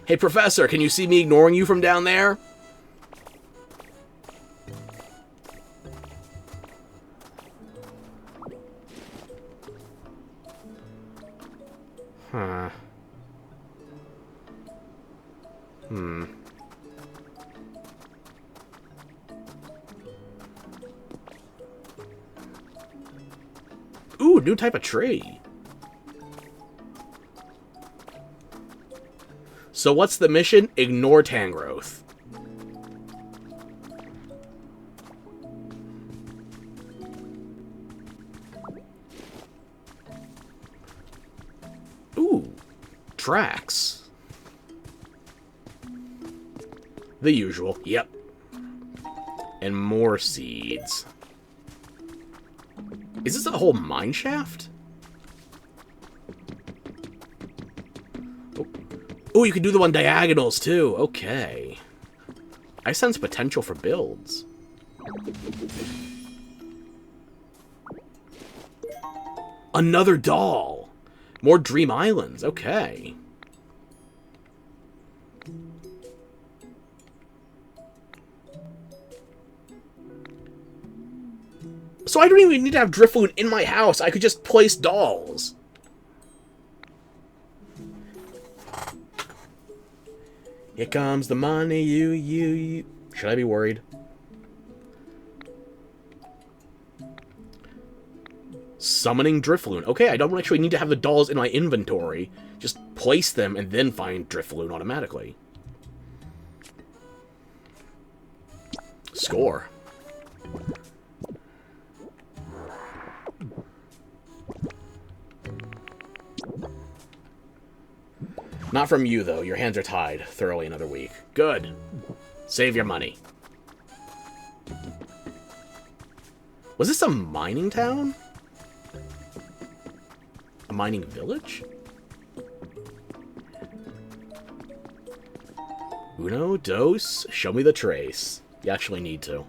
Hey, Professor, can you see me ignoring you from down there? Huh. Ooh, new type of tree. So what's the mission? Ignore Tangrowth. Ooh, tracks. The usual, yep. And more seeds. Is this a whole mine shaft? Oh, you can do them on diagonals, too. Okay. I sense potential for builds. Another doll. More Dream Islands. Okay. So I don't even need to have Drifloon in my house. I could just place dolls. Here comes the money, you. Should I be worried? Summoning Drifloon. Okay, I don't actually need to have the dolls in my inventory. Just place them and then find Drifloon automatically. Score. Not from you, though. Your hands are tied thoroughly another week. Good. Save your money. Was this a mining town? A mining village? Uno, dos, show me the trace. You actually need to.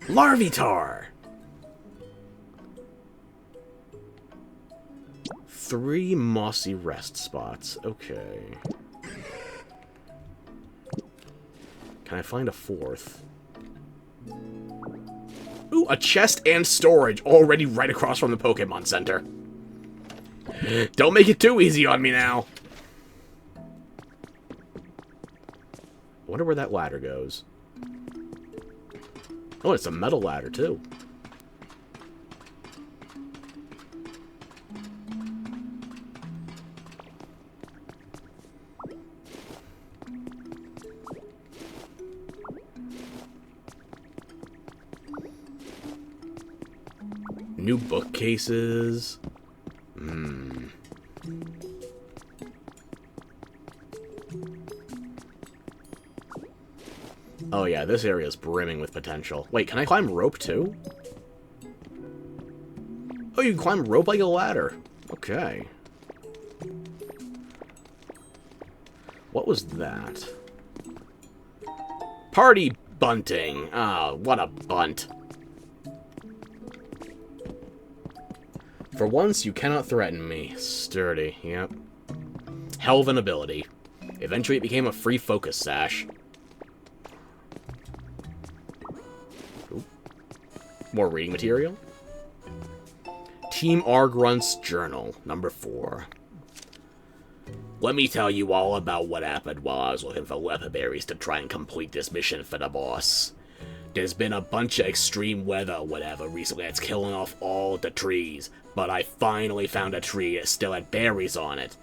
Larvitar! 3 mossy rest spots. Okay. Can I find a 4th? Ooh, a chest and storage already right across from the Pokemon Center. Don't make it too easy on me now. I wonder where that ladder goes. Oh, it's a metal ladder, too. New bookcases. Oh, yeah, this area is brimming with potential. Wait, can I climb rope too? Oh, you can climb rope like a ladder. Okay. What was that? Party bunting. Ah, what a bunt. For once, you cannot threaten me. Sturdy, yep. Hell of an ability. Eventually, it became a free focus sash. Ooh. More reading material. Team Argrunt's Journal, number 4. Let me tell you all about what happened while I was looking for leatherberries to try and complete this mission for the boss. There's been a bunch of extreme weather or whatever recently that's killing off all the trees, but I finally found a tree that still had berries on it.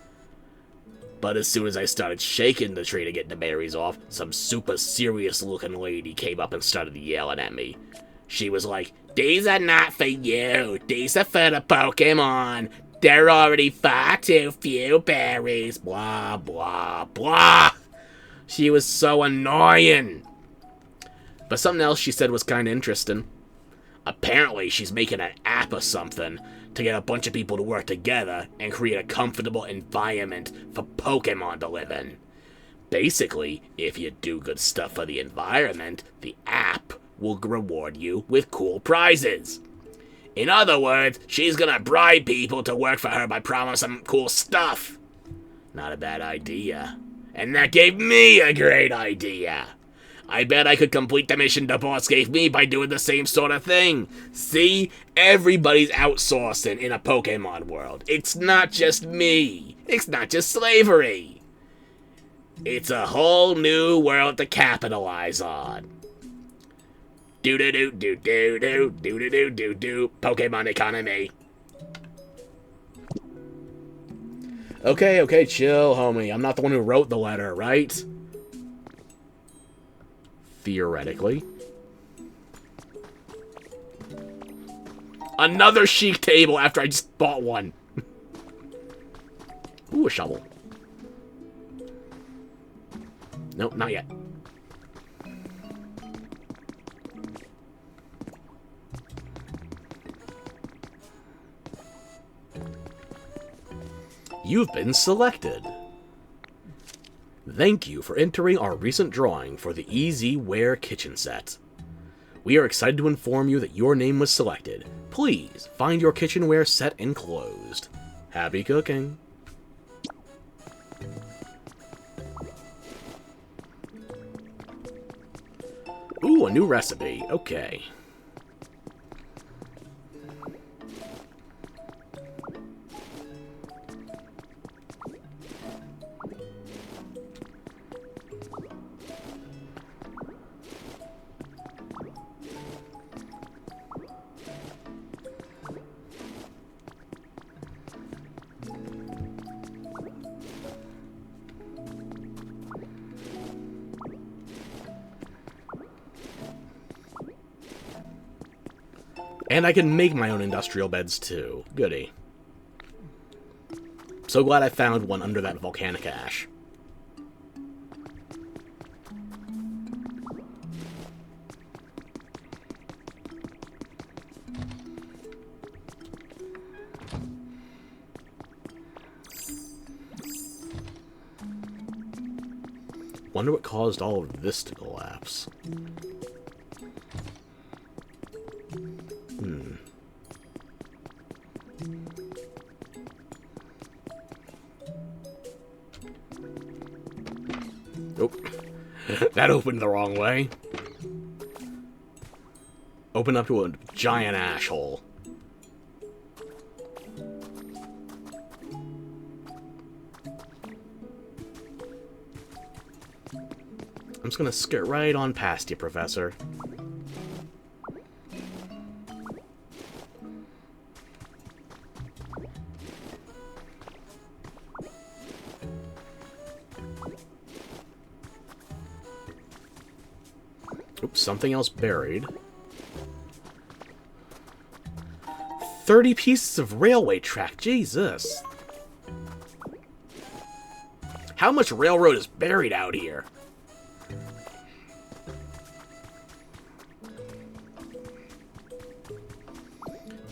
But as soon as I started shaking the tree to get the berries off, some super serious looking lady came up and started yelling at me. She was like, "These are not for you, these are for the Pokemon. There are already far too few berries, blah, blah, blah." She was so annoying. But something else she said was kind of interesting. Apparently, she's making an app or something to get a bunch of people to work together and create a comfortable environment for Pokemon to live in. Basically, if you do good stuff for the environment, the app will reward you with cool prizes. In other words, she's gonna bribe people to work for her by promising them cool stuff. Not a bad idea. And that gave me a great idea. I bet I could complete the mission the boss gave me by doing the same sort of thing. See? Everybody's outsourcing in a Pokemon world. It's not just me. It's not just slavery. It's a whole new world to capitalize on. Do-do-do-do-do-do-do-do-do-do. Pokemon economy. Okay, chill, homie. I'm not the one who wrote the letter, right? Theoretically. Another chic table after I just bought one. Ooh, a shovel. Nope, not yet. You've been selected. Thank you for entering our recent drawing for the EZ-Ware kitchen set. We are excited to inform you that your name was selected. Please find your kitchenware set enclosed. Happy cooking. Ooh, a new recipe. Okay. And I can make my own industrial beds, too. Goody. So glad I found one under that volcanic ash. Wonder what caused all of this to collapse. Nope. That opened the wrong way. Open up to a giant ash hole. I'm just gonna skirt right on past you, Professor. Oops, something else buried. 30 pieces of railway track, Jesus. How much railroad is buried out here?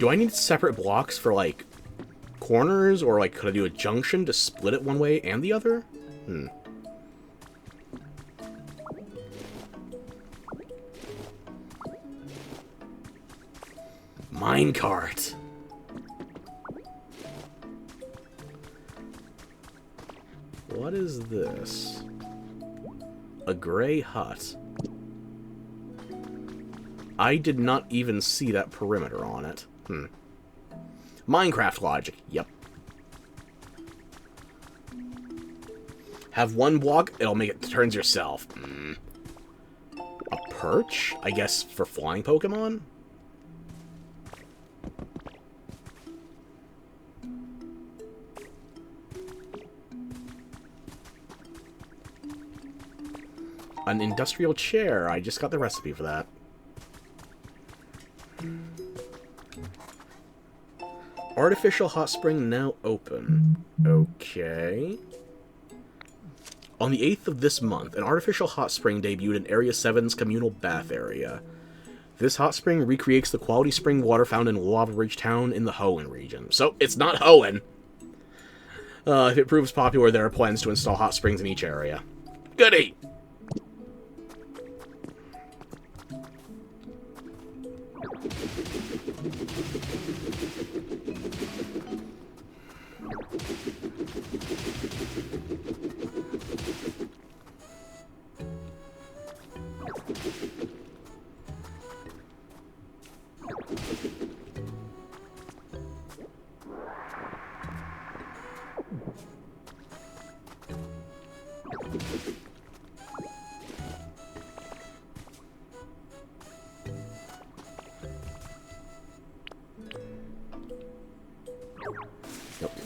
Do I need separate blocks for, like, corners? Or, like, could I do a junction to split it one way and the other? Minecart. What is this? A gray hut. I did not even see that perimeter on it. Minecraft logic. Yep. Have one block, it'll make it turns yourself. A perch? I guess for flying Pokemon? An industrial chair. I just got the recipe for that. Artificial hot spring now open. Okay. On the 8th of this month, an artificial hot spring debuted in Area 7's communal bath area. This hot spring recreates the quality spring water found in Lava Ridge Town in the Hoenn region. So, it's not Hoenn! If it proves popular, there are plans to install hot springs in each area. Goody!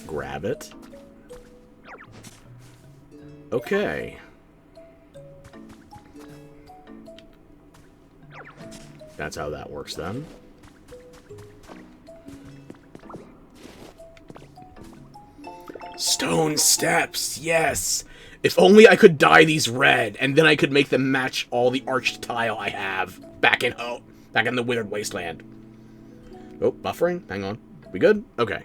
Grab it. Okay. That's how that works then. Stone steps, yes! If only I could dye these red, and then I could make them match all the arched tile I have back in the Withered Wasteland. Oh, buffering? Hang on. We good? Okay.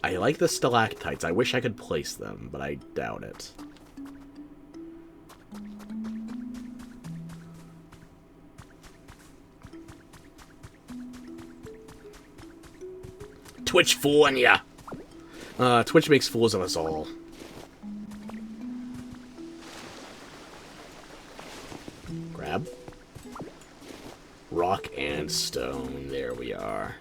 I like the stalactites. I wish I could place them, but I doubt it. Twitch fooling ya! Twitch makes fools of us all. Grab. Rock and stone. There we are.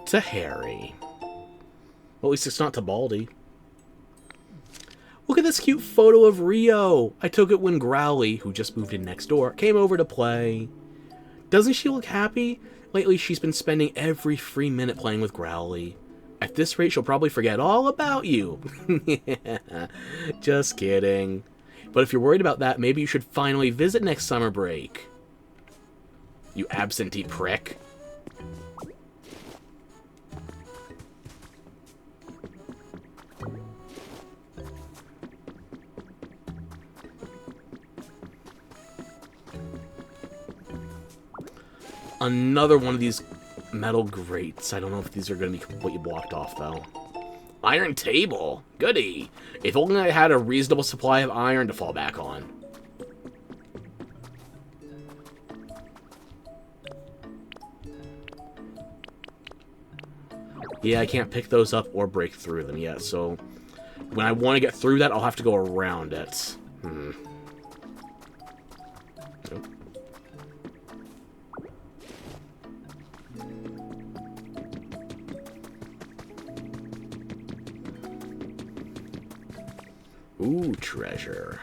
To Harry. Well, at least it's not to Baldy. Look at this cute photo of Rio. I took it when Growly, who just moved in next door, came over to play. Doesn't she look happy? Lately, she's been spending every free minute playing with Growly. At this rate, she'll probably forget all about you. Just kidding. But if you're worried about that, maybe you should finally visit next summer break. You absentee prick. Another one of these metal grates. I don't know if these are going to be completely blocked off, though. Iron table. Goody. If only I had a reasonable supply of iron to fall back on. Yeah, I can't pick those up or break through them yet, so when I want to get through that, I'll have to go around it. Nope. Ooh, treasure.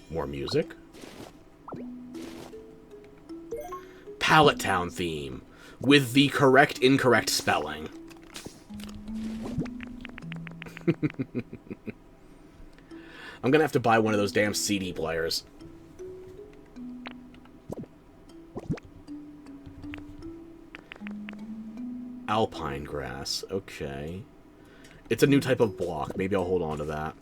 More music. Pallet Town theme. With the correct incorrect spelling. I'm gonna have to buy one of those damn CD players. Alpine grass. Okay. It's a new type of block. Maybe I'll hold on to that.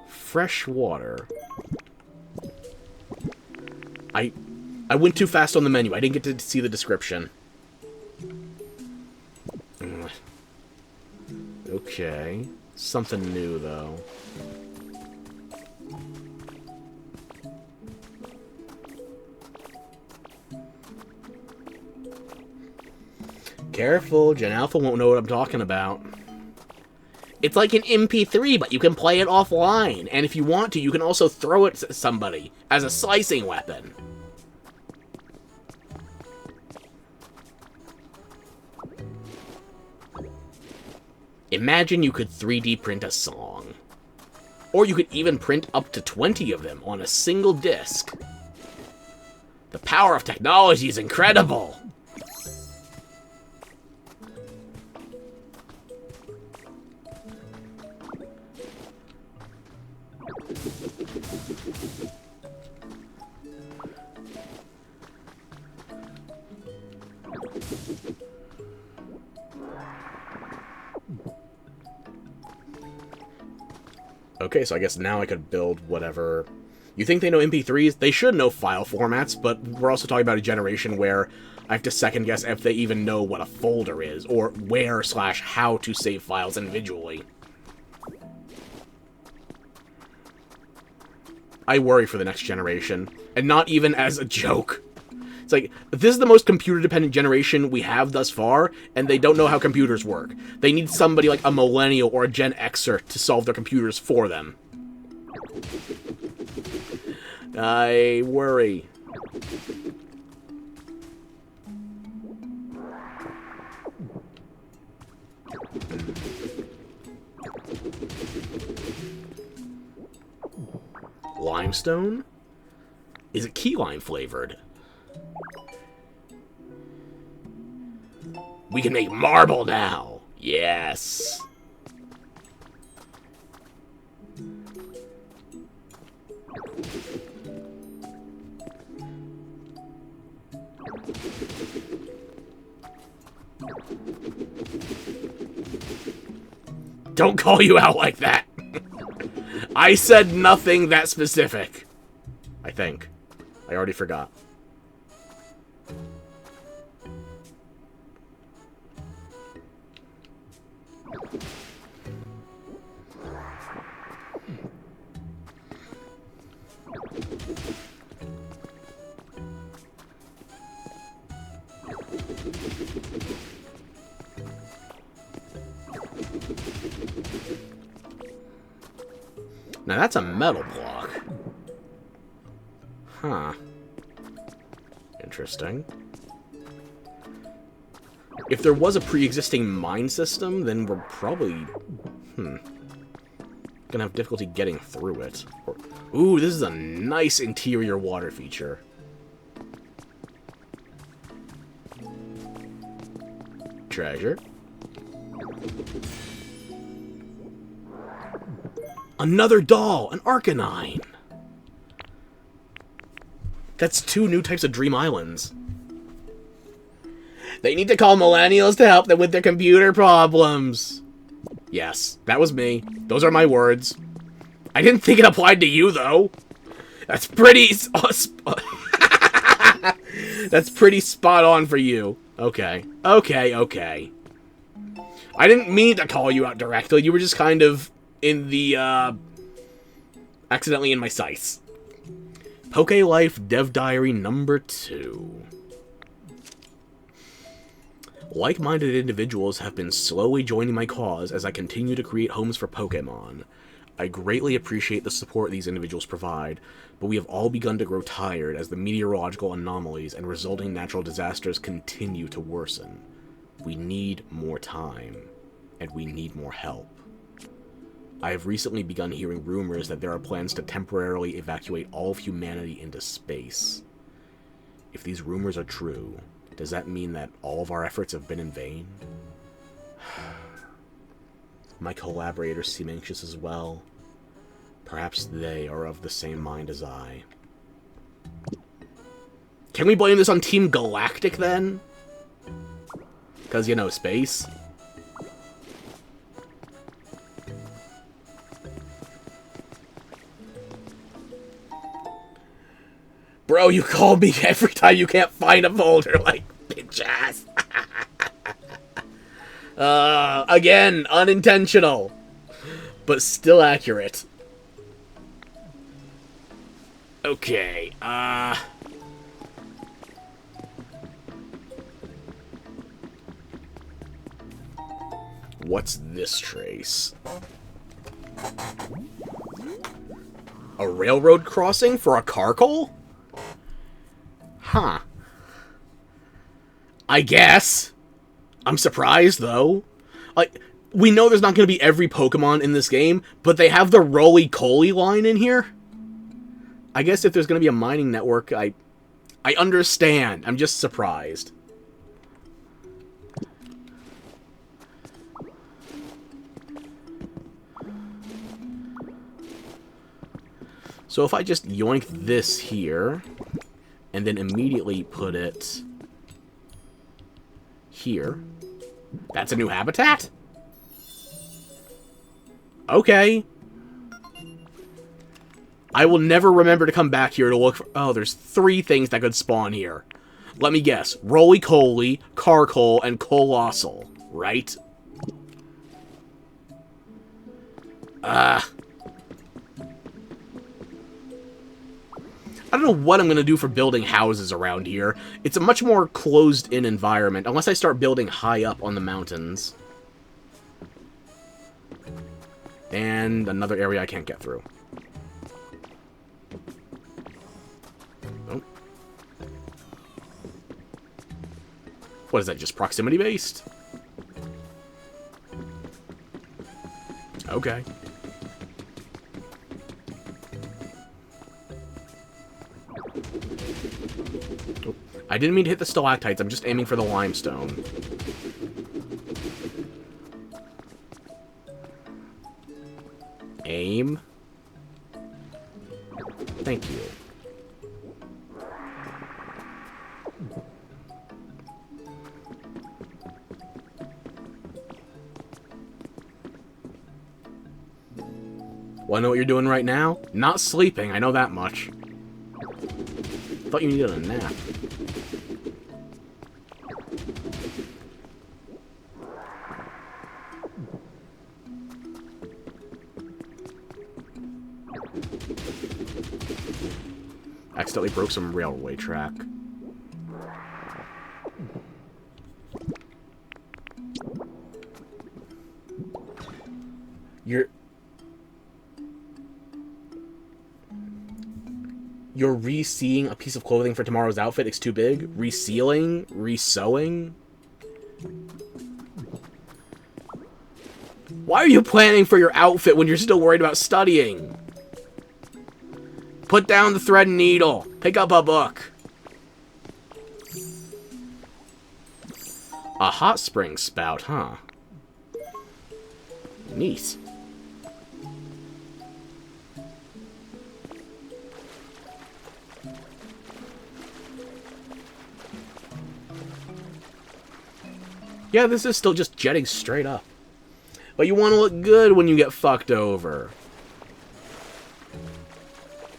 Fresh water. I went too fast on the menu. I didn't get to see the description. Okay. Something new, though. Careful, Gen Alpha won't know what I'm talking about. It's like an MP3, but you can play it offline. And if you want to, you can also throw it at somebody as a slicing weapon. Imagine you could 3D print a song. Or you could even print up to 20 of them on a single disc. The power of technology is incredible! Okay, so I guess now I could build whatever. You think they know MP3s? They should know file formats, but we're also talking about a generation where I have to second guess if they even know what a folder is, or where/how to save files individually. I worry for the next generation, and not even as a joke. It's like, this is the most computer-dependent generation we have thus far, and they don't know how computers work. They need somebody like a millennial or a Gen Xer to solve their computers for them. I worry. Limestone? Is it key lime flavored? We can make marble now! Yes! Don't call you out like that! I said nothing that specific. I think. I already forgot. Now that's a metal block. Huh. Interesting. If there was a pre-existing mine system, then we're probably... gonna have difficulty getting through it. Ooh, this is a nice interior water feature. Treasure. Another doll! An Arcanine! That's 2 new types of Dream Islands. They need to call millennials to help them with their computer problems. Yes, that was me. Those are my words. I didn't think it applied to you, though. That's pretty... That's pretty spot on for you. Okay. Okay. I didn't mean to call you out directly. You were just kind of... in the, accidentally in my sights. Poke Life Dev Diary number 2. Like-minded individuals have been slowly joining my cause as I continue to create homes for Pokemon. I greatly appreciate the support these individuals provide, but we have all begun to grow tired as the meteorological anomalies and resulting natural disasters continue to worsen. We need more time, and we need more help. I have recently begun hearing rumors that there are plans to temporarily evacuate all of humanity into space. If these rumors are true, does that mean that all of our efforts have been in vain? My collaborators seem anxious as well. Perhaps they are of the same mind as I. Can we blame this on Team Galactic, then? Because, you know, space. Bro, you call me every time you can't find a folder, like, bitch ass. Again, unintentional. But still accurate. Okay, what's this trace? A railroad crossing for a carcole? Huh. I guess. I'm surprised, though. Like, we know there's not going to be every Pokemon in this game, but they have the roly-coly line in here. I guess if there's going to be a mining network, I understand. I'm just surprised. So if I just yoink this here, and then immediately put it here, that's a new habitat? Okay. I will never remember to come back here to look for... Oh, there's 3 things that could spawn here. Let me guess. Roly-Coly, Carcole, and Colossal. Right? I don't know what I'm going to do for building houses around here. It's a much more closed-in environment, unless I start building high up on the mountains. And another area I can't get through. Oh. What is that, just proximity-based? Okay. Oh. I didn't mean to hit the stalactites, I'm just aiming for the limestone. Aim. Thank you. Wanna know what you're doing right now? Not sleeping, I know that much. Thought you needed a nap. Accidentally broke some railway track. You're re-seeing a piece of clothing for tomorrow's outfit. It's too big. Resealing? Re-sewing? Why are you planning for your outfit when you're still worried about studying? Put down the thread and needle. Pick up a book. A hot spring spout, huh? Neat. Yeah, this is still just jetting straight up. But you want to look good when you get fucked over.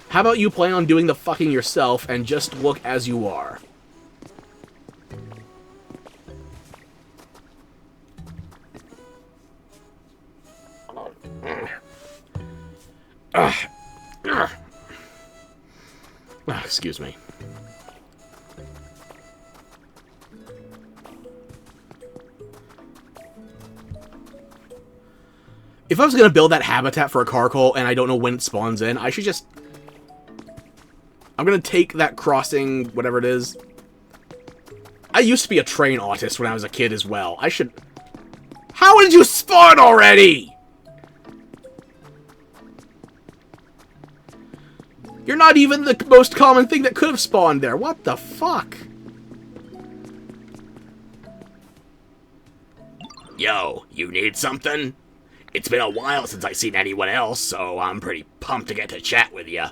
How about you plan on doing the fucking yourself and just look as you are? Excuse me. If I was going to build that habitat for a carcole and I don't know when it spawns in, I should just... I'm going to take that crossing, whatever it is. I used to be a train autist when I was a kid as well. I should... How did you spawn already? You're not even the most common thing that could have spawned there. What the fuck? Yo, you need something? It's been a while since I've seen anyone else, so I'm pretty pumped to get to chat with you.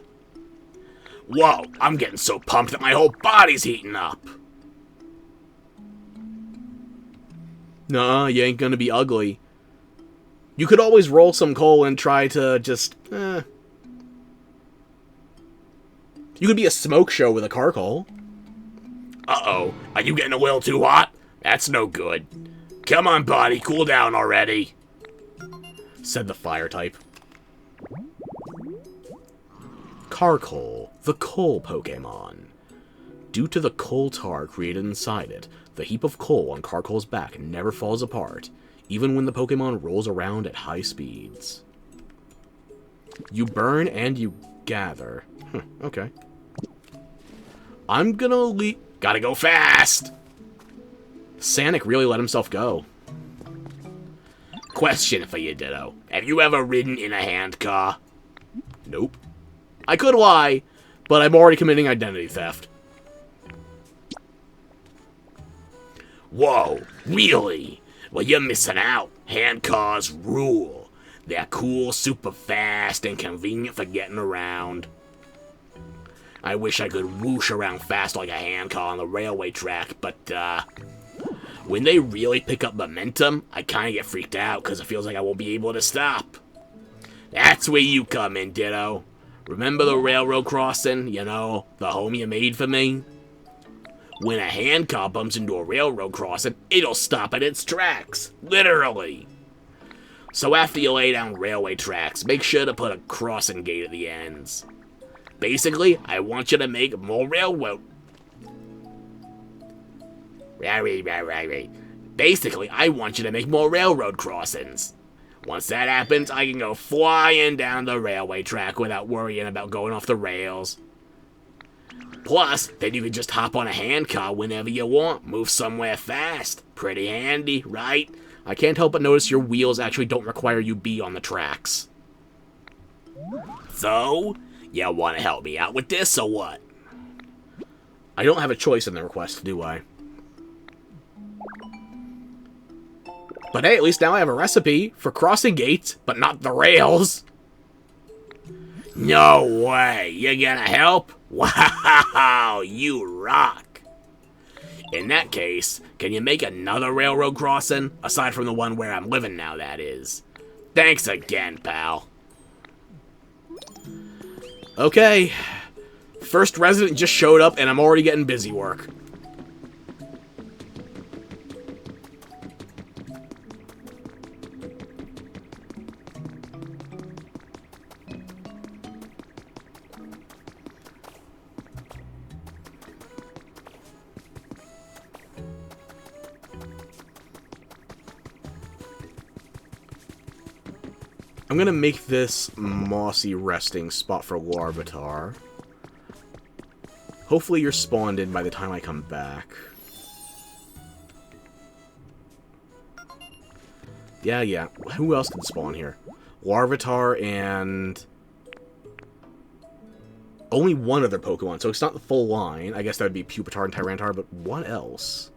Whoa, I'm getting so pumped that my whole body's heating up. Nah, you ain't gonna be ugly. You could always roll some coal and try to just, You could be a smoke show with a car coal. Uh-oh, are you getting a little too hot? That's no good. Come on, buddy, cool down already, said the fire type. Carcoal, the coal Pokemon. Due to the coal tar created inside it, the heap of coal on Carcoal's back never falls apart, even when the Pokemon rolls around at high speeds. You burn and you gather. Okay. I'm gonna leave. Gotta go fast! Sanic really let himself go. Question for you, Ditto. Have you ever ridden in a hand car? Nope. I could lie, but I'm already committing identity theft. Whoa, really? Well, you're missing out. Hand cars rule. They're cool, super fast, and convenient for getting around. I wish I could whoosh around fast like a hand car on the railway track, but, when they really pick up momentum, I kinda get freaked out because it feels like I won't be able to stop. That's where you come in, Ditto. Remember the railroad crossing? You know, the home you made for me? When a hand car bumps into a railroad crossing, it'll stop at its tracks. Literally. So after you lay down railway tracks, make sure to put a crossing gate at the ends. Basically, I want you to make more railroad... Basically, I want you to make more railroad crossings. Once that happens, I can go flying down the railway track without worrying about going off the rails. Plus, then you can just hop on a handcar whenever you want, move somewhere fast. Pretty handy, right? I can't help but notice your wheels actually don't require you be on the tracks. So, you want to help me out with this or what? I don't have a choice in the request, do I? But hey, at least now I have a recipe for crossing gates, but not the rails. No way! You're gonna help? Wow, you rock! In that case, can you make another railroad crossing? Aside from the one where I'm living now, that is. Thanks again, pal. Okay. First resident just showed up and I'm already getting busy work. I'm gonna make this mossy resting spot for Larvitar. Hopefully you're spawned in by the time I come back. Yeah. Who else can spawn here? Larvitar and... only one other Pokemon, so it's not the full line. I guess that would be Pupitar and Tyranitar, but what else?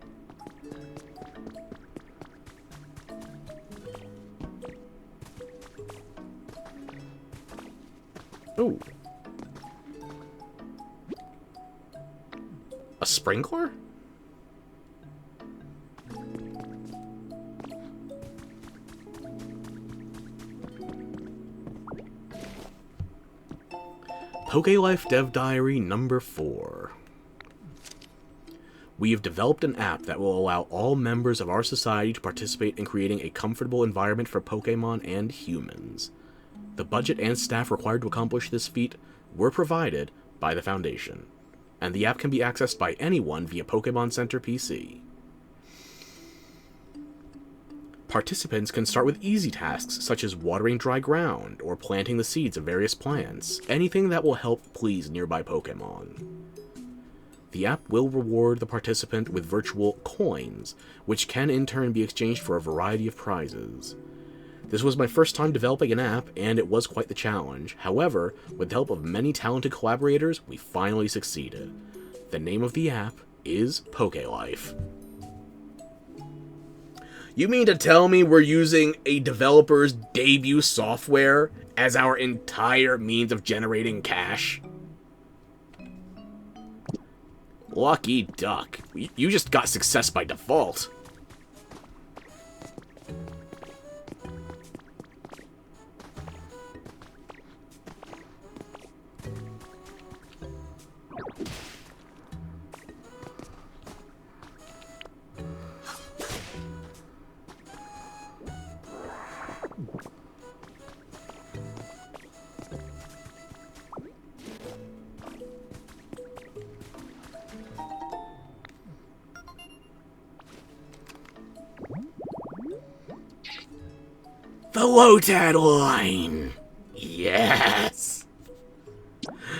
Ooh. A sprinkler? Pokelife Dev Diary number 4. We have developed an app that will allow all members of our society to participate in creating a comfortable environment for Pokemon and humans. The budget and staff required to accomplish this feat were provided by the Foundation, and the app can be accessed by anyone via Pokemon Center PC. Participants can start with easy tasks such as watering dry ground or planting the seeds of various plants, anything that will help please nearby Pokemon. The app will reward the participant with virtual coins, which can in turn be exchanged for a variety of prizes. This was my first time developing an app, and it was quite the challenge. However, with the help of many talented collaborators, we finally succeeded. The name of the app is Pokelife. You mean to tell me we're using a developer's debut software as our entire means of generating cash? Lucky duck. You just got success by default. The Lotad line! Yes!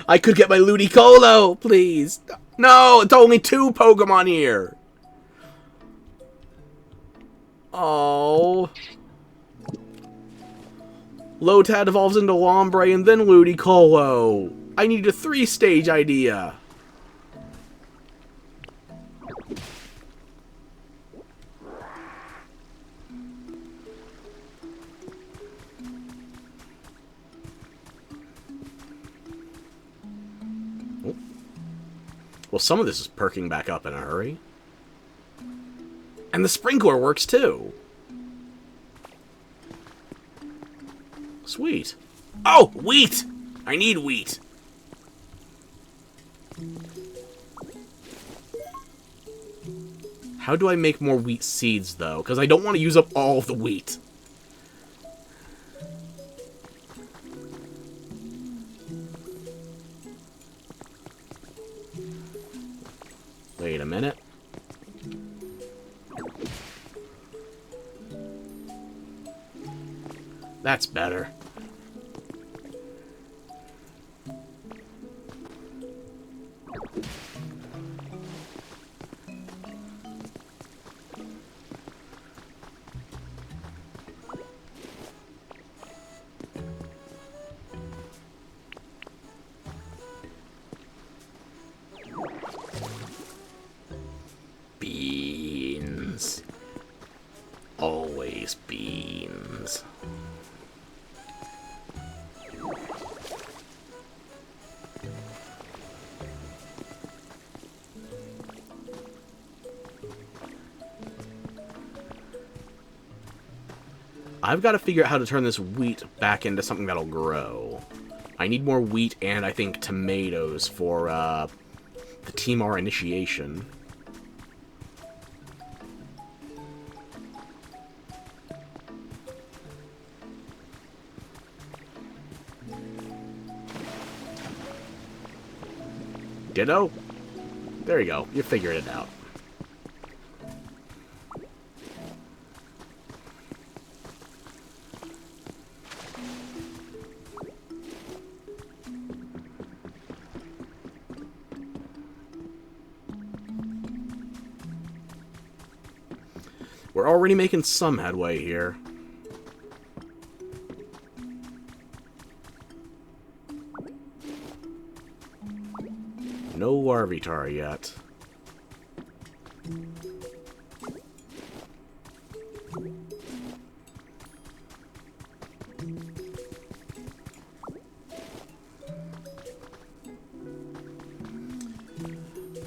I could get my Ludicolo, please! No, it's only 2 Pokemon here! Oh. Lotad evolves into Lombre and then Ludicolo. I need a 3-stage idea. Well, some of this is perking back up in a hurry. And the sprinkler works too. Sweet. Oh, wheat! I need wheat. How do I make more wheat seeds, though? Because I don't want to use up all of the wheat. Wait a minute. That's better. Beans. Always beans. I've got to figure out how to turn this wheat back into something that'll grow. I need more wheat and, I think, tomatoes for, the Timar initiation. Ditto? There you go. You figured it out. We're already making some headway here. No Larvitar yet.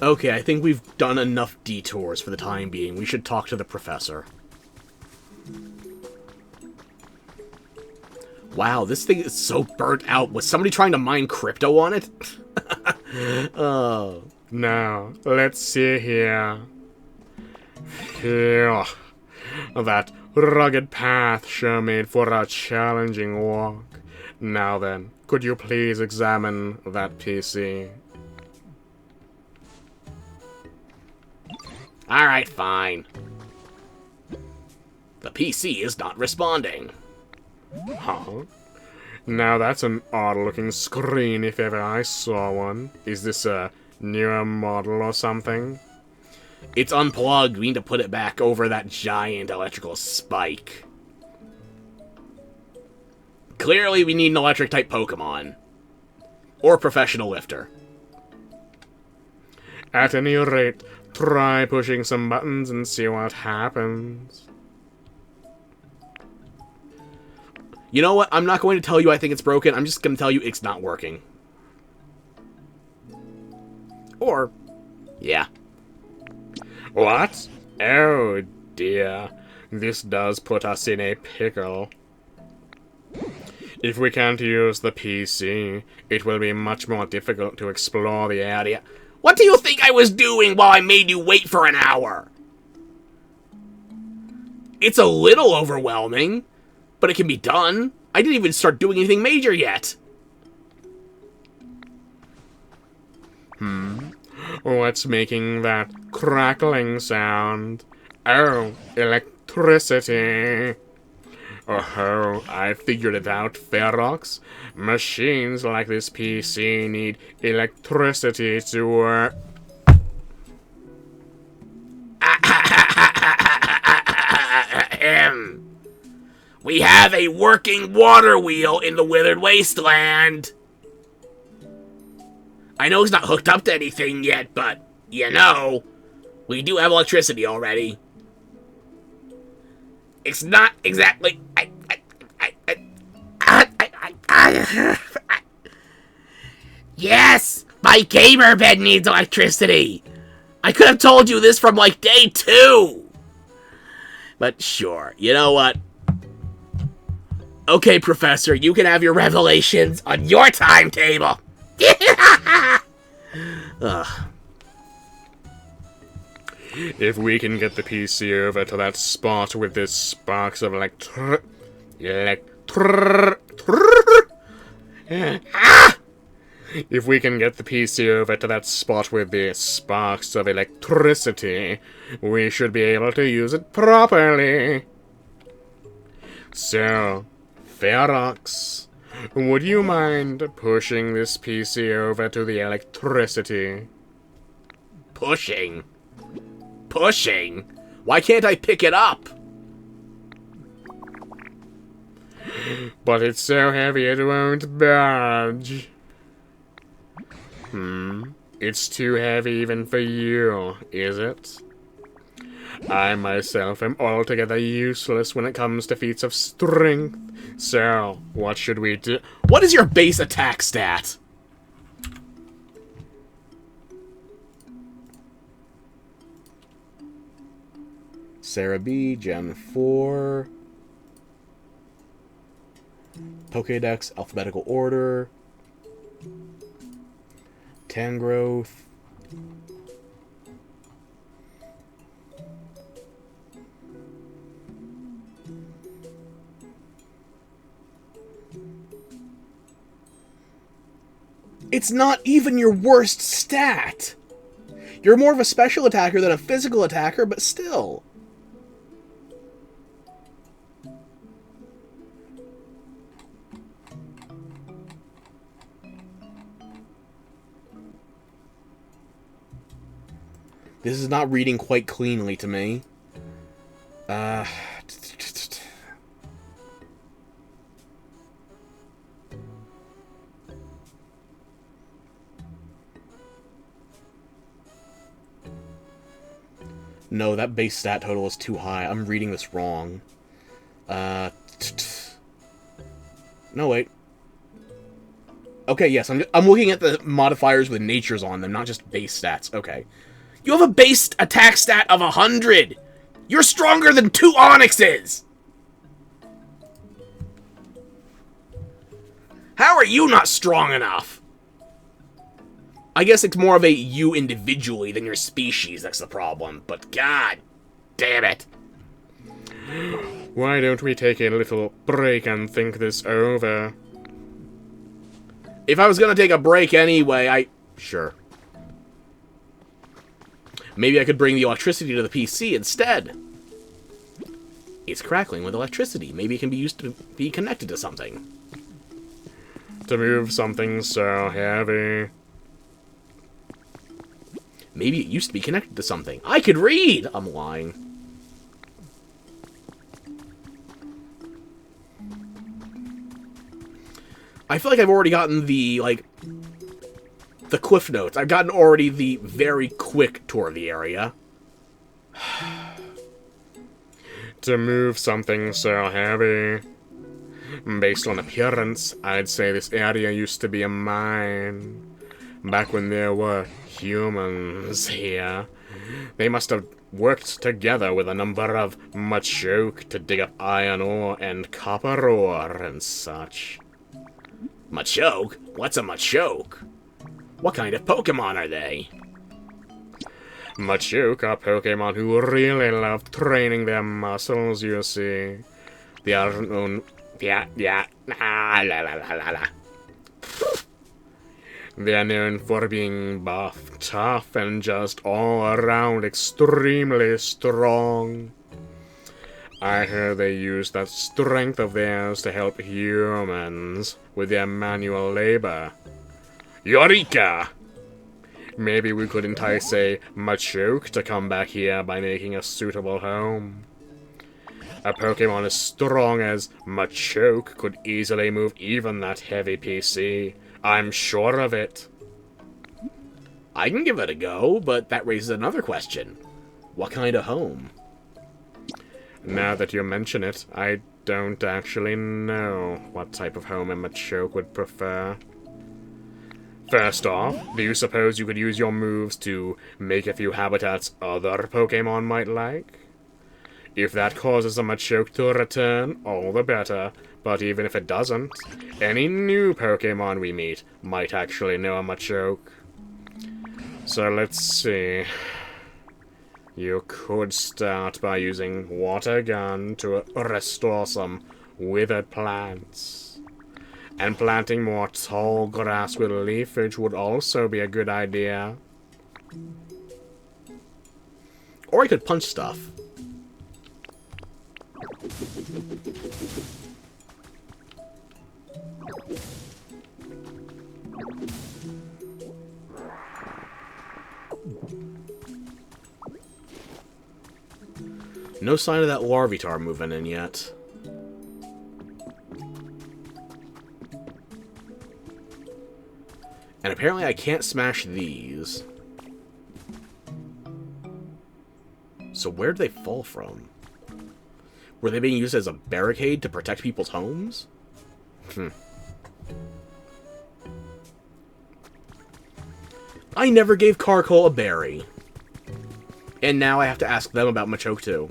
Okay, I think we've done enough detours for the time being. We should talk to the professor. Wow, this thing is so burnt out. Was somebody trying to mine crypto on it? Oh. Now, let's see here. Phew. That rugged path sure made for a challenging walk. Now then, could you please examine that PC? Alright, fine. The PC is not responding. Huh? Now that's an odd-looking screen if ever I saw one. Is this a newer model or something? It's unplugged. We need to put it back over that giant electrical spike. Clearly, we need an electric-type Pokemon. Or a professional lifter. At any rate, try pushing some buttons and see what happens. You know what? I'm not going to tell you I think it's broken. I'm just going to tell you it's not working. Or, Yeah. What? Oh dear. This does put us in a pickle. If we can't use the PC, it will be much more difficult to explore the area. What do you think I was doing while I made you wait for an hour? It's a little overwhelming, but it can be done. I didn't even start doing anything major yet. What's making that crackling sound? Oh, electricity. Oh, I figured it out, Ferox. Machines like this PC need electricity to work. We have a working water wheel in the Withered Wasteland. I know it's not hooked up to anything yet, but, you know, we do have electricity already. It's not exactly... Yes! My gamer bed needs electricity! I could have told you this from, like, day 2! But sure, you know what? Okay, Professor, you can have your revelations on your timetable! Ugh. If we can get the PC over to that spot with this sparks of If we can get the PC over to that spot with the sparks of electricity, we should be able to use it properly. So, Ferox, would you mind pushing this PC over to the electricity? Pushing? Pushing? Why can't I pick it up? But it's so heavy it won't budge. It's too heavy even for you, is it? I myself am altogether useless when it comes to feats of strength. So, what should we do? What is your base attack stat? Sarah B, Gen 4. Pokédex, alphabetical order. Tangrowth. It's not even your worst stat. You're more of a special attacker than a physical attacker, but still. This is not reading quite cleanly to me. No, that base stat total is too high. I'm reading this wrong. No, wait. Okay, yes, I'm looking at the modifiers with natures on them, not just base stats. Okay. You have a base attack stat of 100! You're stronger than 2 Onyxes! How are you not strong enough? I guess it's more of a you individually than your species that's the problem, but god damn it. Why don't we take a little break and think this over? If I was gonna take a break anyway, Sure. Maybe I could bring the electricity to the PC instead. It's crackling with electricity. Maybe it can be used to be connected to something. To move something so heavy. Maybe it used to be connected to something. I could read! I'm lying. I feel like I've already gotten the, the Cliff Notes. I've gotten already the very quick tour of the area. To move something so heavy. Based on appearance, I'd say this area used to be a mine. Back when there were humans here, they must have worked together with a number of Machoke to dig up iron ore and copper ore and such. Machoke? What's a Machoke? What kind of Pokemon are they? Machoke are Pokemon who really love training their muscles, you see. They are known... They are known for being buff, tough, and just all around extremely strong. I heard they use that strength of theirs to help humans with their manual labor. Eureka! Maybe we could entice a Machoke to come back here by making a suitable home. A Pokemon as strong as Machoke could easily move even that heavy PC. I'm sure of it. I can give it a go, but that raises another question. What kind of home? Now that you mention it, I don't actually know what type of home a Machoke would prefer. First off, do you suppose you could use your moves to make a few habitats other Pokemon might like? If that causes a Machoke to return, all the better, but even if it doesn't, any new Pokemon we meet might actually know a Machoke. So let's see. You could start by using Water Gun to restore some withered plants. And planting more tall grass with leafage would also be a good idea. Or I could punch stuff. No sign of that Larvitar moving in yet. And apparently I can't smash these. So where'd they fall from? Were they being used as a barricade to protect people's homes? I never gave Carkol a berry. And now I have to ask them about Machoke too.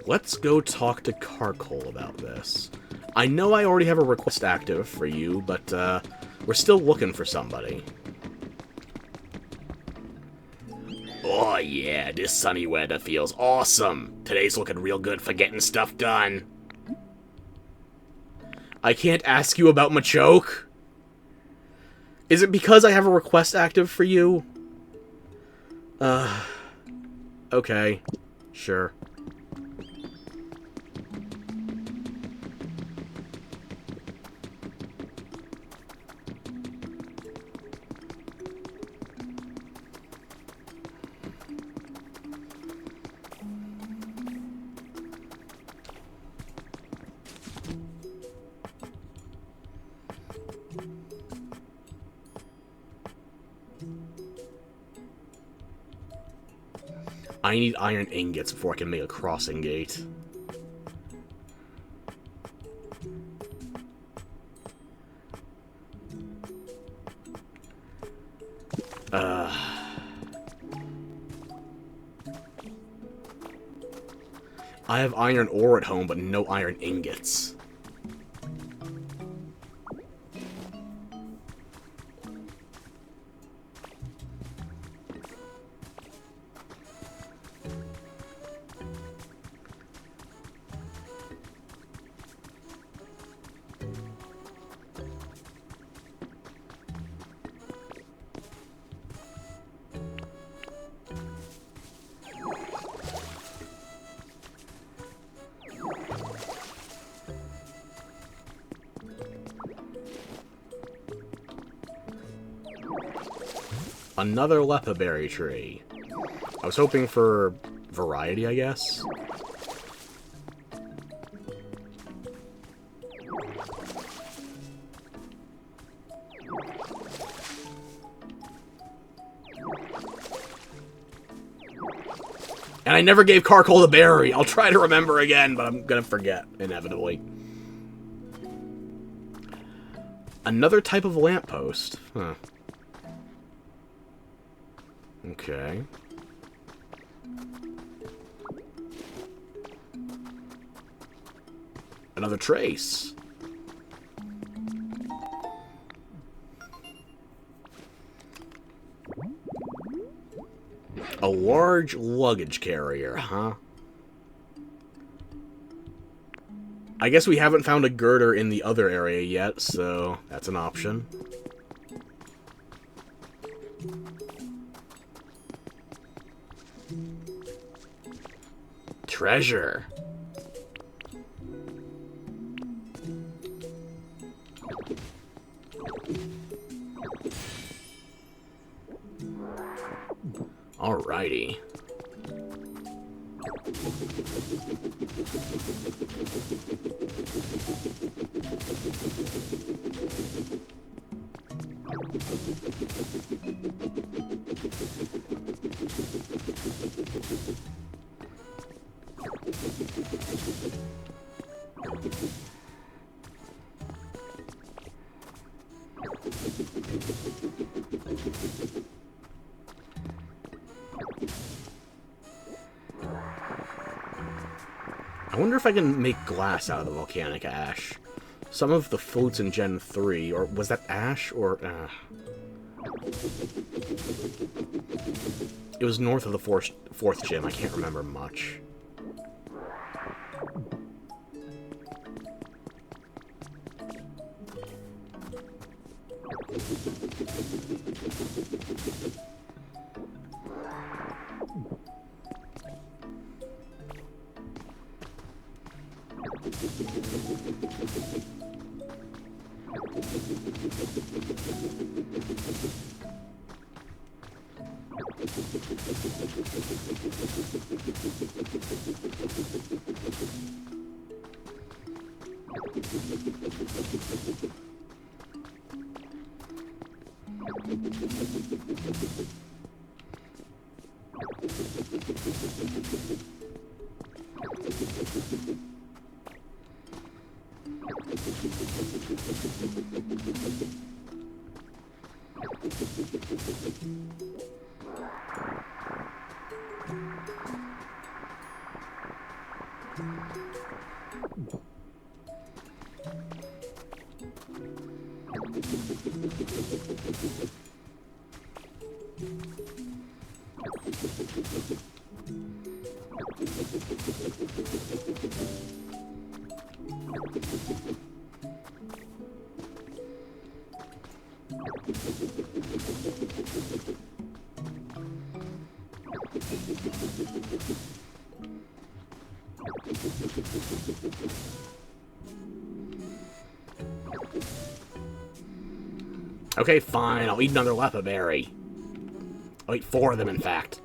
Let's go talk to Carkol about this. I know I already have a request active for you, but we're still looking for somebody. Oh yeah, this sunny weather feels awesome. Today's looking real good for getting stuff done. I can't ask you about Machoke? Is it because I have a request active for you? Okay. Sure. I need iron ingots before I can make a crossing gate. I have iron ore at home, but no iron ingots. Another lepa berry tree. I was hoping for variety, I guess. And I never gave Carcoal the berry. I'll try to remember again, but I'm gonna forget, inevitably. Another type of lamppost. Huh. Okay. Another trace. A large luggage carrier, huh? I guess we haven't found a girder in the other area yet, so that's an option. Treasure. Alrighty. I wonder if I can make glass out of the volcanic ash. Some of the flutes in Gen 3, or was that ash, or... It was north of the fourth gym, I can't remember much. Okay, fine, I'll eat another Lepa berry. I'll eat 4 of them, in fact.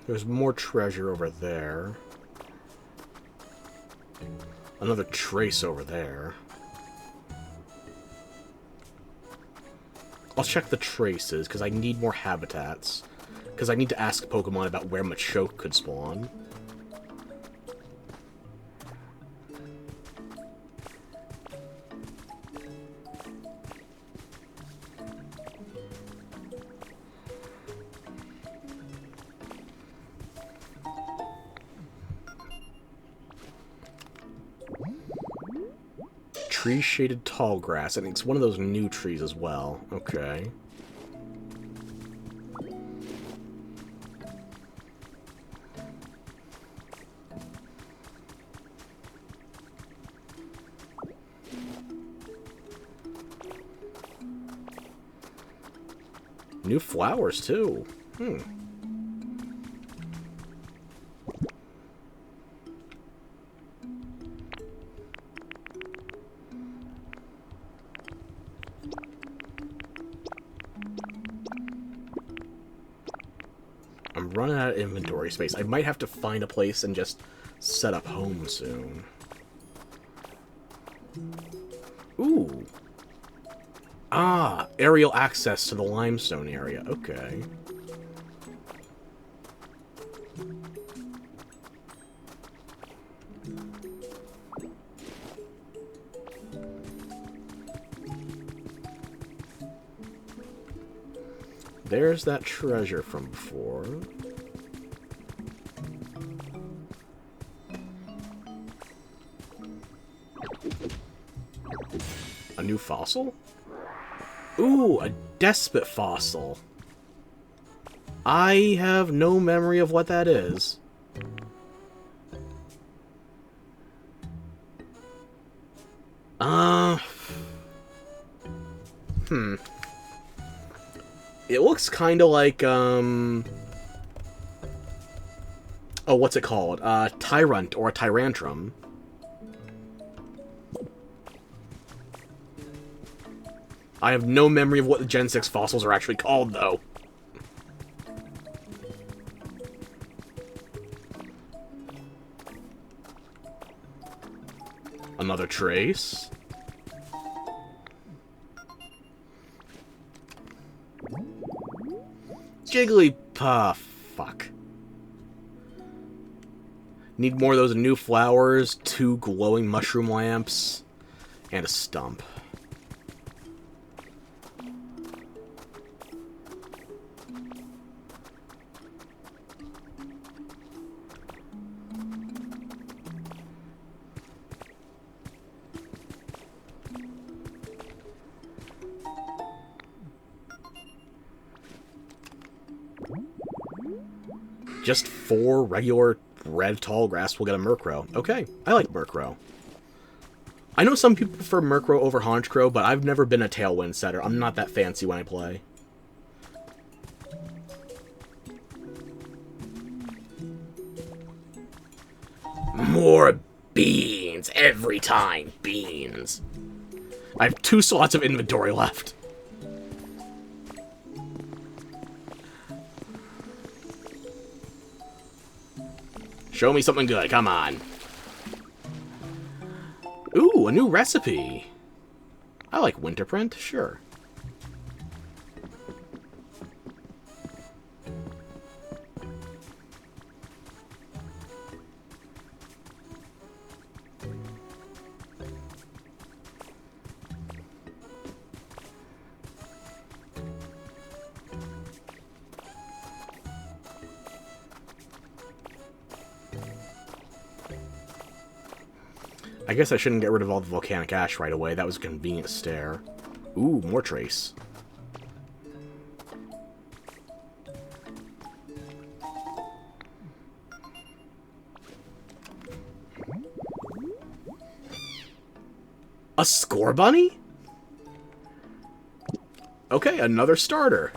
There's more treasure over there. Another trace over there. I'll check the traces, because I need more habitats. Because I need to ask Pokemon about where Machoke could spawn. Tree-shaded tall grass. I think it's one of those new trees as well. Okay. New flowers, too. I'm running out of inventory space. I might have to find a place and just set up home soon. Ooh. Ah, aerial access to the limestone area. Okay. There's that treasure from before. A new fossil? Ooh, a Despot fossil. I have no memory of what that is. It looks kind of like, oh, what's it called? Tyrant or a Tyrantrum. I have no memory of what the Gen 6 fossils are actually called, though. Another trace. Jigglypuff. Fuck. Need more of those new flowers, 2 glowing mushroom lamps, and a stump. Just 4 regular red tall grass will get a Murkrow. Okay, I like Murkrow. I know some people prefer Murkrow over Honchkrow, but I've never been a Tailwind setter. I'm not that fancy when I play. More beans every time. Beans. I have 2 slots of inventory left. Show me something good, come on. Ooh, a new recipe. I like Winterprint, sure. I guess I shouldn't get rid of all the volcanic ash right away. That was a convenient stare. Ooh, more trace. A Score Bunny? Okay, another starter.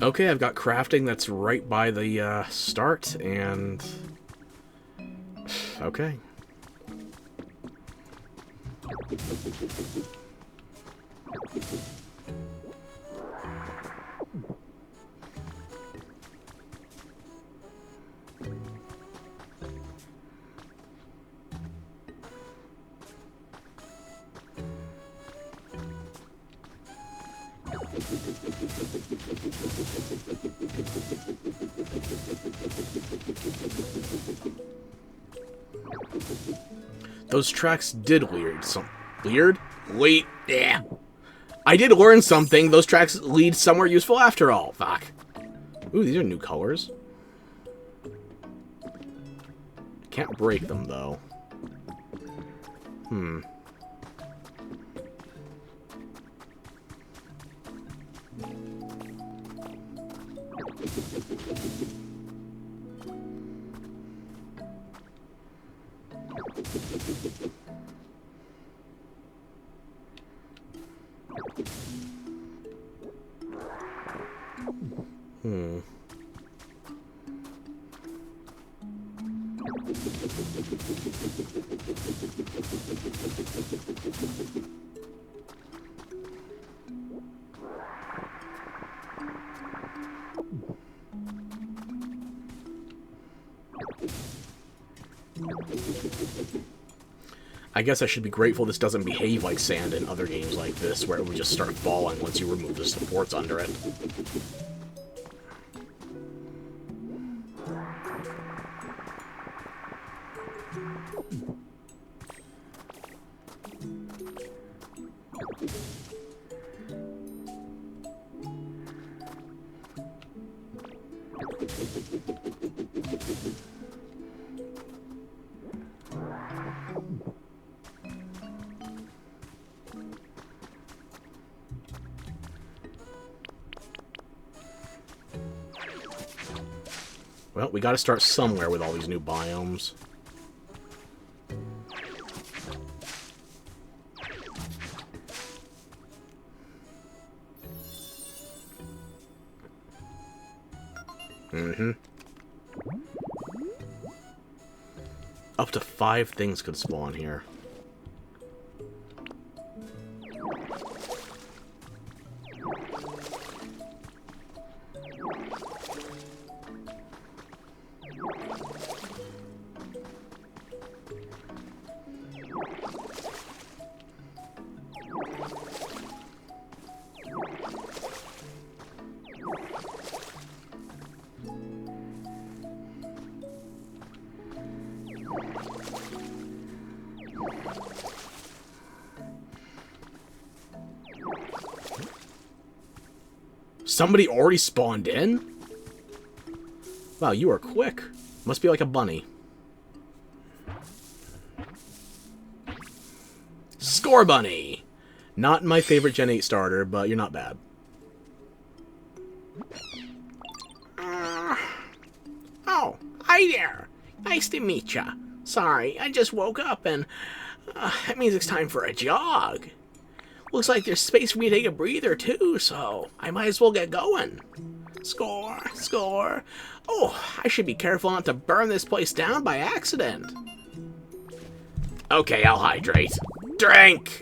Okay, I've got crafting that's right by the start, and... Okay. Those tracks did weird. Weird? Wait, yeah. I did learn something. Those tracks lead somewhere useful after all. Fuck. Ooh, these are new colors. Can't break them, though. Hmm. Hmm. I guess I should be grateful this doesn't behave like sand in other games like this, where it would just start falling once you remove the supports under it. Well, we gotta start somewhere with all these new biomes. Mm-hmm. Up to 5 things could spawn here. Somebody already spawned in? Wow, you are quick. Must be like a bunny. Score Bunny! Not my favorite Gen 8 starter, but you're not bad. Oh, hi there. Nice to meet ya. Sorry, I just woke up and that means it's time for a jog. Looks like there's space for me to take a breather too, so I might as well get going. Score, score. Oh, I should be careful not to burn this place down by accident. Okay, I'll hydrate. Drink!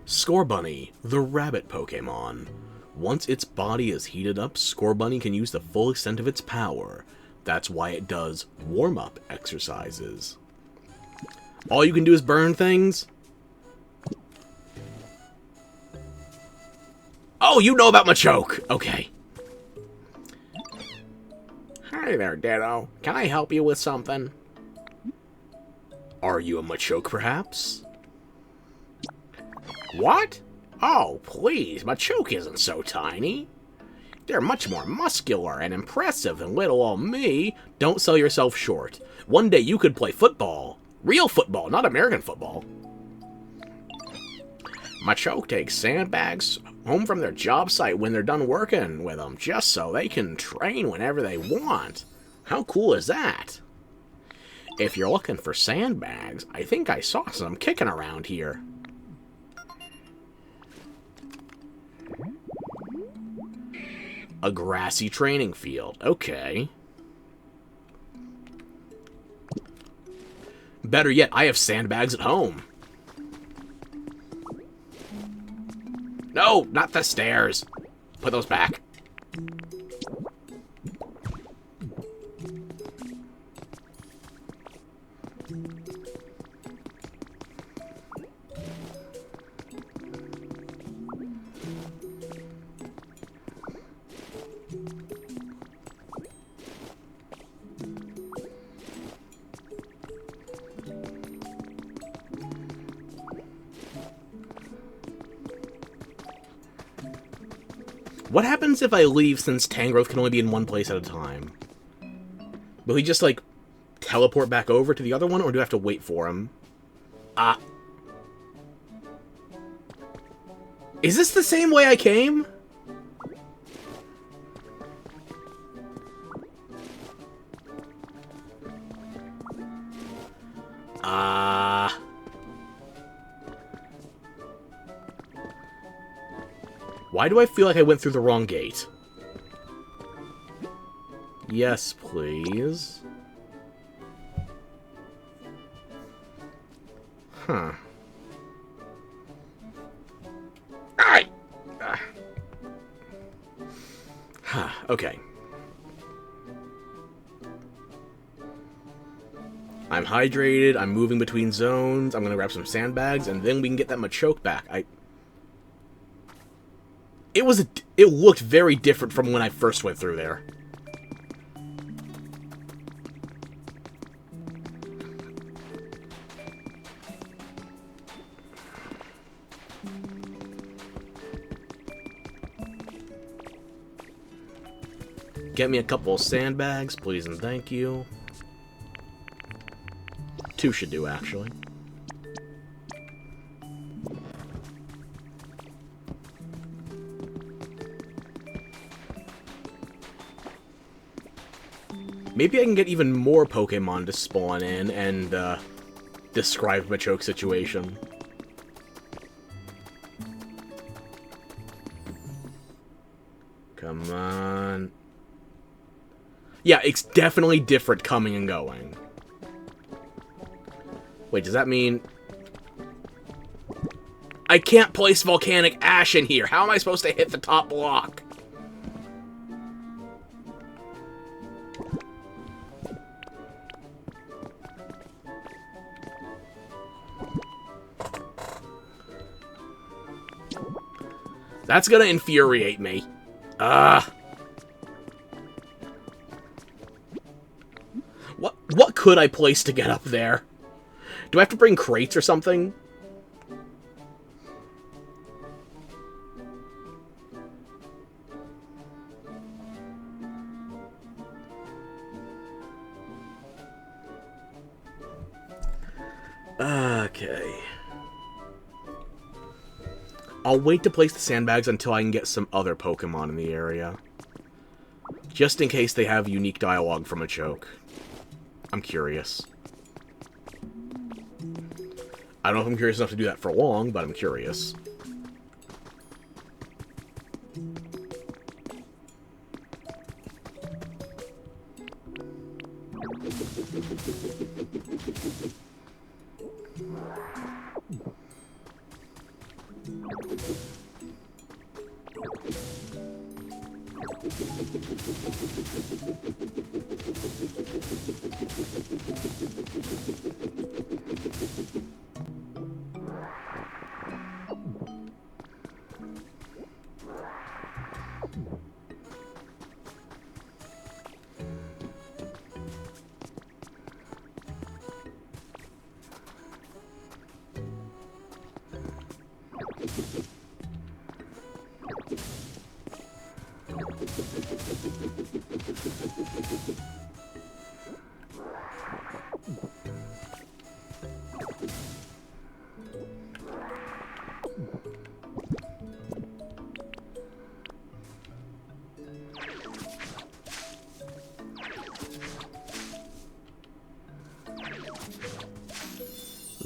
Scorbunny, the rabbit Pokemon. Once its body is heated up, Scorbunny can use the full extent of its power. That's why it does warm-up exercises. All you can do is burn things? Oh, you know about Machoke! Okay. Hi there, Ditto. Can I help you with something? Are you a Machoke, perhaps? What? Oh, please, Machoke isn't so tiny. They're much more muscular and impressive than little old me. Don't sell yourself short. One day you could play football. Real football, not American football. Machoke takes sandbags home from their job site when they're done working with them, just so they can train whenever they want. How cool is that? If you're looking for sandbags, I think I saw some kicking around here. A grassy training field. Okay. Better yet, I have sandbags at home. No, not the stairs. Put those back. What happens if I leave since Tangrowth can only be in one place at a time? Will he just, like, teleport back over to the other one, or do I have to wait for him? Is this the same way I came? Why do I feel like I went through the wrong gate? Yes, please. Huh. Alright! Okay. I'm hydrated, I'm moving between zones, I'm gonna grab some sandbags, and then we can get that Machoke back. It looked very different from when I first went through there. Get me a couple of sandbags, please and thank you. 2 should do, actually. Maybe I can get even more Pokemon to spawn in and, describe Machoke's situation. Come on. Yeah, it's definitely different coming and going. Wait, does that mean... I can't place Volcanic Ash in here! How am I supposed to hit the top block? That's gonna infuriate me. What could I place to get up there? Do I have to bring crates or something? Okay. I'll wait to place the sandbags until I can get some other Pokemon in the area. Just in case they have unique dialogue from Machoke. I'm curious. I don't know if I'm curious enough to do that for long, but I'm curious.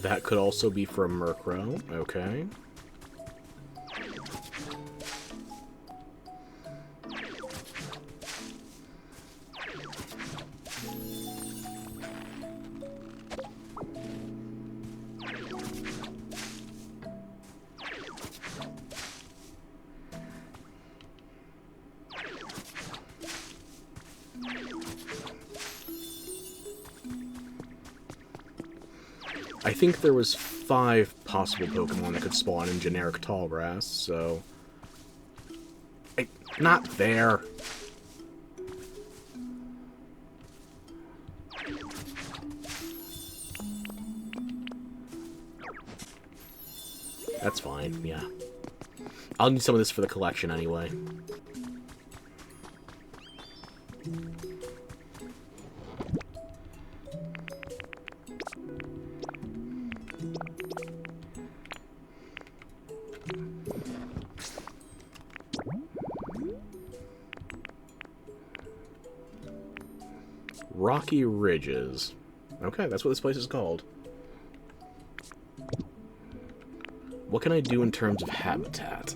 That could also be for a Murkrow. Okay. I think there was 5 possible Pokemon that could spawn in generic tall grass, so... Not there. That's fine, yeah. I'll need some of this for the collection anyway. Rocky Ridges. Okay, that's what this place is called. What can I do in terms of habitat?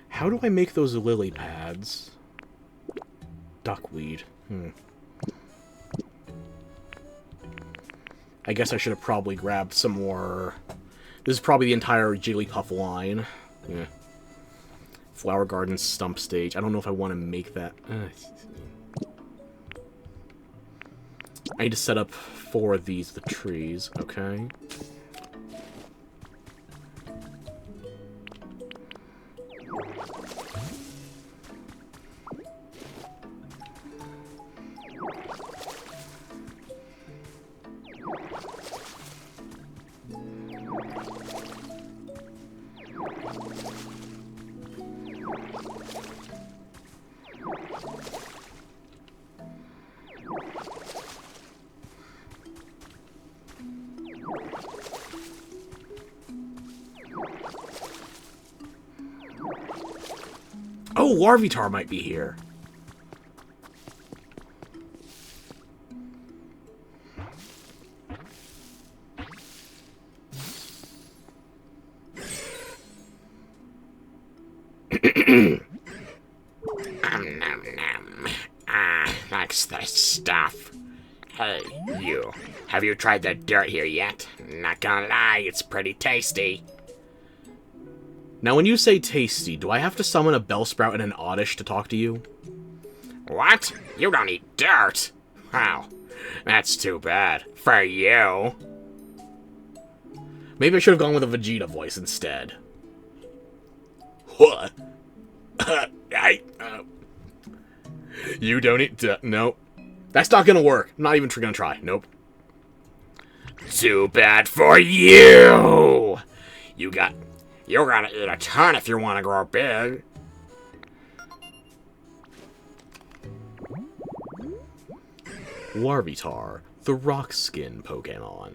How do I make those lily pads? Duckweed. I guess I should have probably grabbed some more... This is probably the entire Jigglypuff line. Yeah. Flower Garden Stump Stage. I don't know if I want to make that... I need to set up 4 of these, the trees. Okay. Oh, Larvitar might be here. Likes this stuff. Hey, you. Have you tried the dirt here yet? Not gonna lie, it's pretty tasty. Now, when you say tasty, do I have to summon a Bellsprout and an Oddish to talk to you? What? You don't eat dirt? Wow, that's too bad. For you. Maybe I should have gone with a Vegeta voice instead. What? You don't eat dirt? Nope. That's not gonna work. I'm not even gonna try. Nope. Too bad for you! You're gonna eat a ton if you want to grow big. Larvitar, the rock skin Pokemon.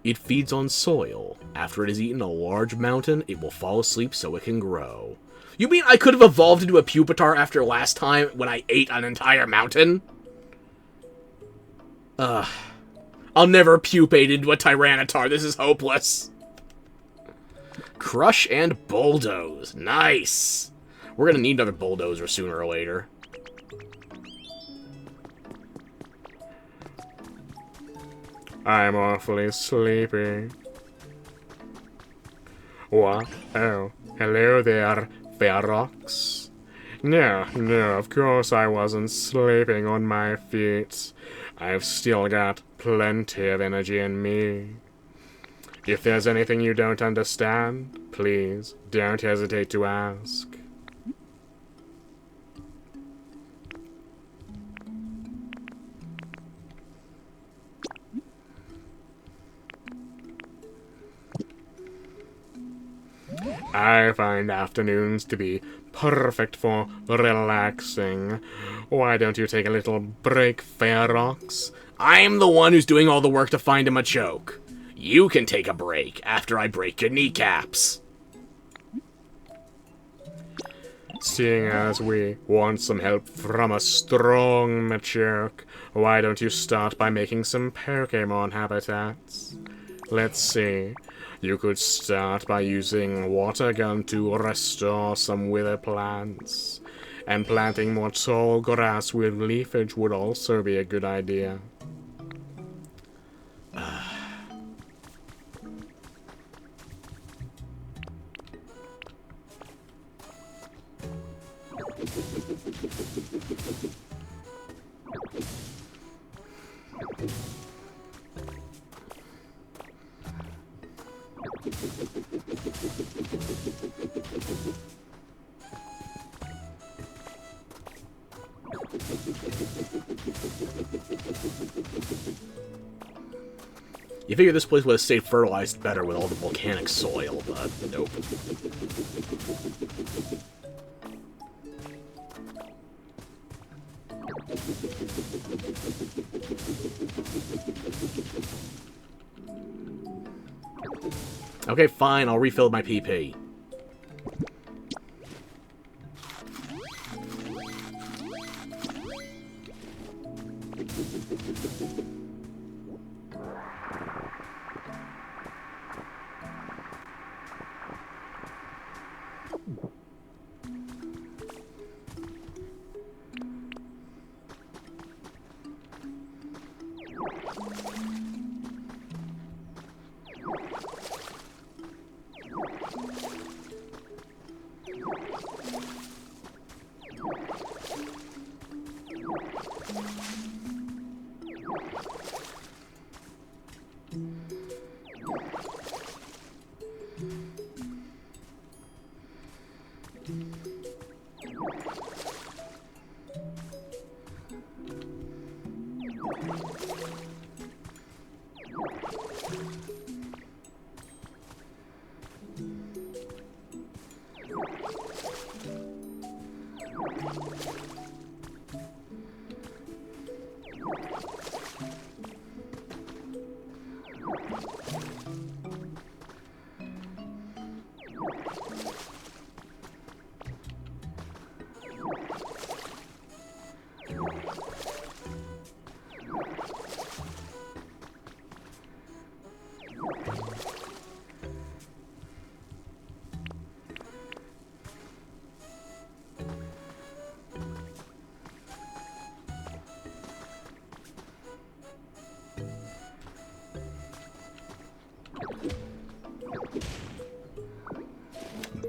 It feeds on soil. After it has eaten a large mountain, it will fall asleep so it can grow. You mean I could have evolved into a Pupitar after last time when I ate an entire mountain? I'll never pupate into a Tyranitar. This is hopeless. Crush and Bulldoze. Nice. We're gonna need another Bulldozer sooner or later. I'm awfully sleepy. What? Oh, hello there, Ferox. No, of course I wasn't sleeping on my feet. I've still got plenty of energy in me. If there's anything you don't understand, please don't hesitate to ask. I find afternoons to be perfect for relaxing. Why don't you take a little break, Ferox? I'm the one who's doing all the work to find him a choke. You can take a break after I break your kneecaps. Seeing as we want some help from a strong Machoke, why don't you start by making some Pokemon habitats? Let's see. You could start by using Water Gun to restore some wither plants. And planting more tall grass with leafage would also be a good idea. You figure this place would have stayed fertilized better with all the volcanic soil, but nope. Okay, fine, I'll refill my PP.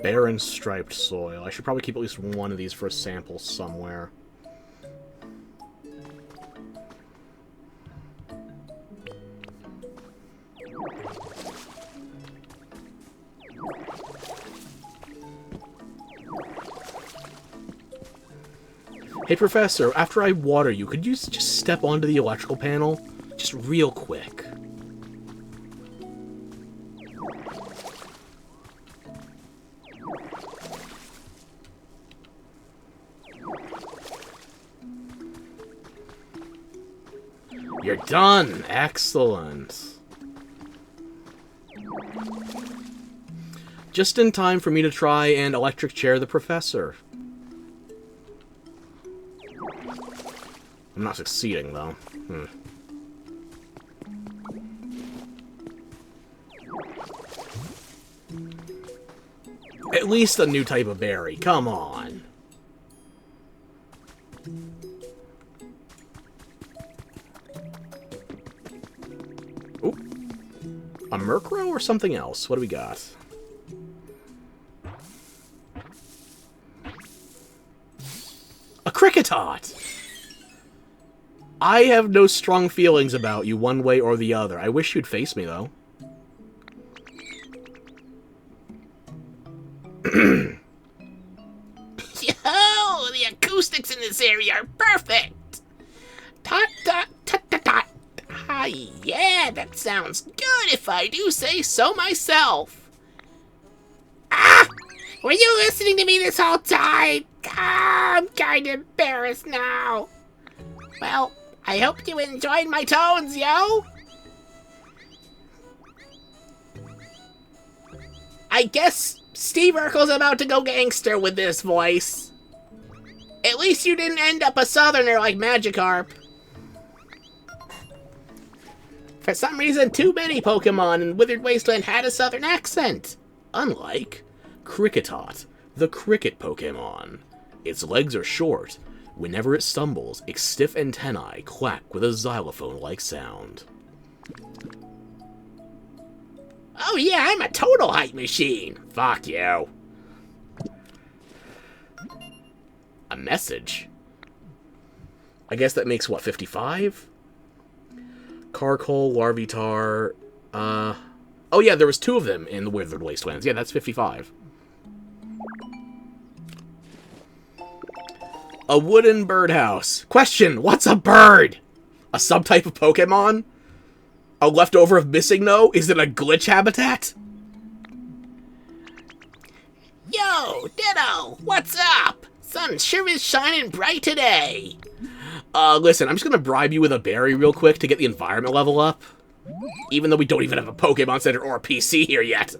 Barren striped soil. I should probably keep at least one of these for a sample somewhere. Hey, Professor, after I water you, could you just step onto the electrical panel? Just real quick. You're done! Excellent. Just in time for me to try and electric chair the professor. I'm not succeeding, though. At least a new type of berry. Come on. Oop. A Murkrow or something else? What do we got? A Cricketot! I have no strong feelings about you one way or the other. I wish you'd face me, though. Yo, the acoustics in this area are perfect. Tot, tot, tot, tot, tot. Ah, yeah, that sounds good if I do say so myself. Ah! Were you listening to me this whole time? Ah, I'm kind of embarrassed now. Well, I hope you enjoyed my tones, yo. I guess Steve Urkel's about to go gangster with this voice. At least you didn't end up a southerner like Magikarp. For some reason, too many Pokemon in Withered Wasteland had a southern accent. Unlike Kricketot, the cricket Pokemon. Its legs are short. Whenever it stumbles, its stiff antennae clack with a xylophone-like sound. Oh yeah, I'm a total height machine. Fuck you. A message? I guess that makes, what, 55? Carkol, Larvitar, oh yeah, there was 2 of them in the Withered Wastelands. Yeah, that's 55. A wooden birdhouse. Question, what's a bird? A subtype of Pokemon? A leftover of Missing No? Is it a glitch habitat? Yo, Ditto, what's up? Sun sure is shining bright today. Listen, I'm just gonna bribe you with a berry real quick to get the environment level up. Even though we don't even have a Pokemon Center or a PC here yet.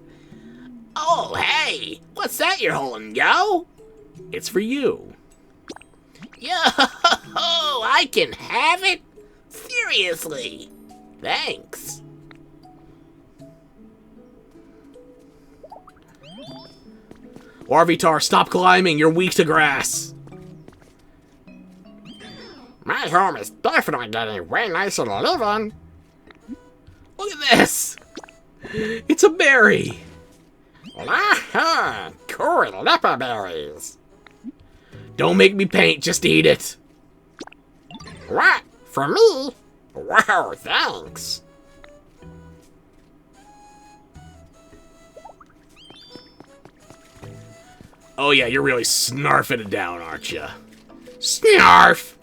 Oh, hey, what's that you're holding, yo? It's for you. Yo, I can have it? Seriously? Thanks. Larvitar, stop climbing, you're weak to grass. My home is definitely getting way nicer to live in. Look at this! It's a berry! Aha! Cool leper berries. Don't make me paint, just eat it. What? For me? Wow, thanks. Oh yeah, you're really snarfing it down, aren't you? Snarf!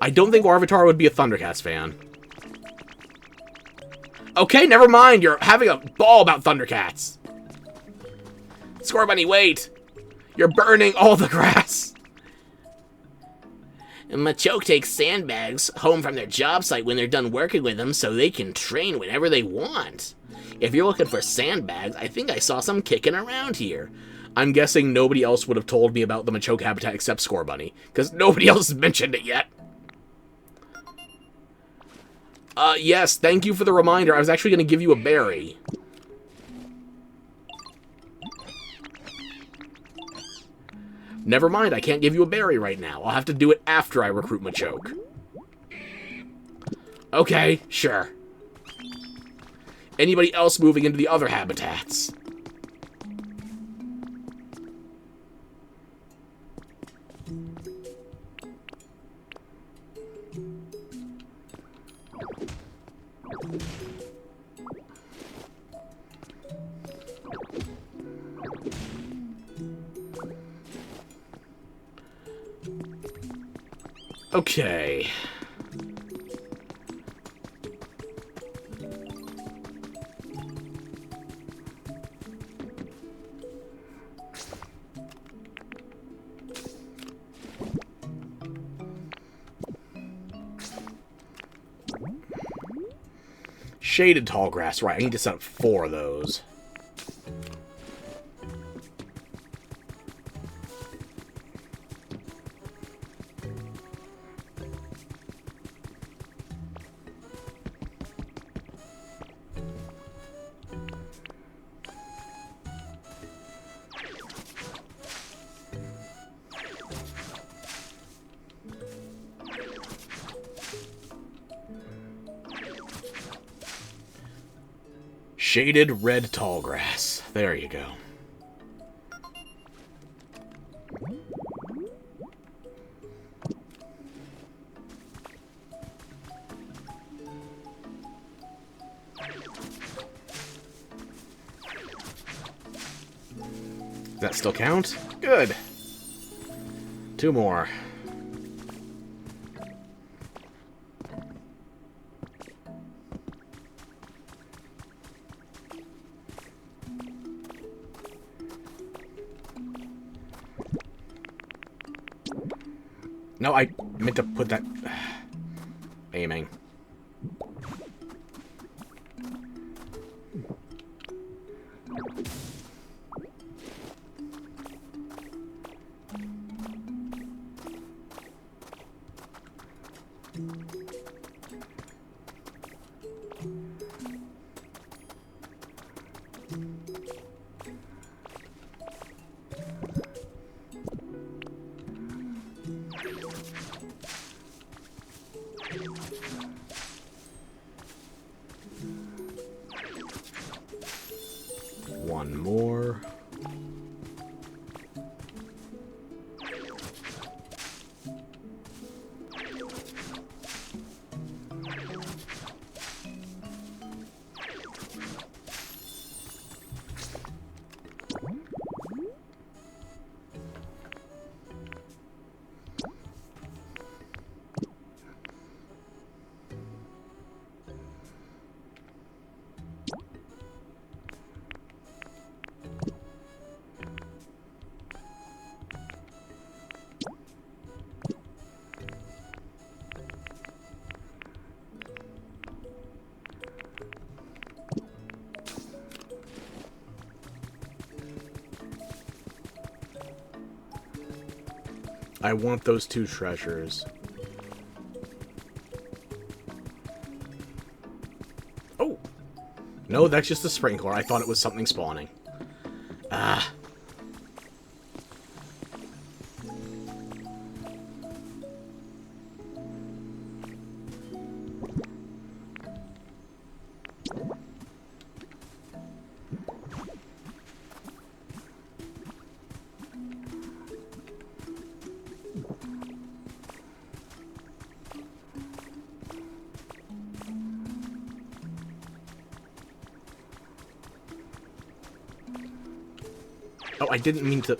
I don't think Larvitar would be a Thundercats fan. Okay, never mind. You're having a ball about Thundercats. Scorbunny, wait. You're burning all the grass. Machoke takes sandbags home from their job site when they're done working with them so they can train whenever they want. If you're looking for sandbags, I think I saw some kicking around here. I'm guessing nobody else would have told me about the Machoke habitat except Scorbunny, because nobody else has mentioned it yet. Yes, thank you for the reminder. I was actually going to give you a berry. Never mind, I can't give you a berry right now. I'll have to do it after I recruit Machoke. Okay, sure. Anybody else moving into the other habitats? Okay. Shaded tall grass, right. I need to set up 4 of those. Shaded red tall grass. There you go. Does that still count? Good. 2 more. No, I meant to put that... Aiming. I want those 2 treasures. Oh! No, that's just a sprinkler. I thought it was something spawning. Ah. Oh, I didn't mean to...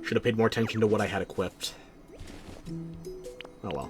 Should have paid more attention to what I had equipped. Oh well.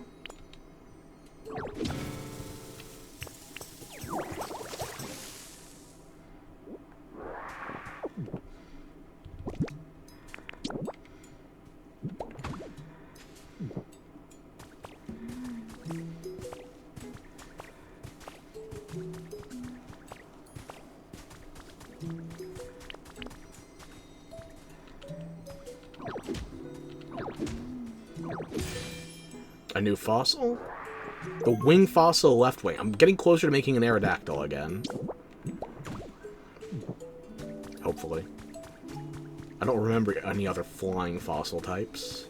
A new fossil? The wing fossil left wing. I'm getting closer to making an Aerodactyl again. Hopefully. I don't remember any other flying fossil types.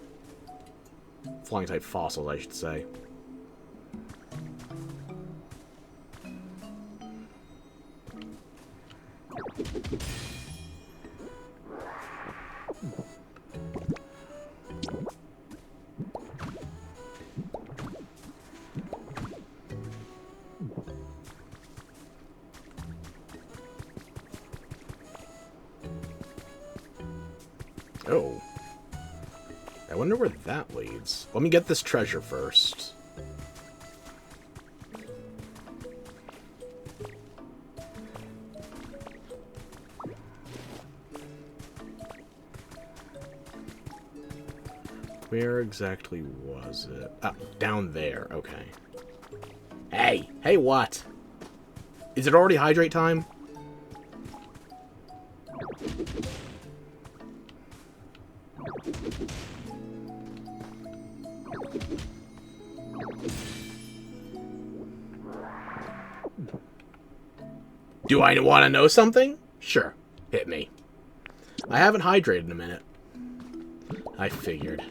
Flying type fossils, I should say. Oh. I wonder where that leads. Let me get this treasure first. Where exactly was it? Ah, down there. Okay. Hey! Hey, what? Is it already hydrate time? Do I want to know something? Sure. Hit me. I haven't hydrated in a minute. I figured.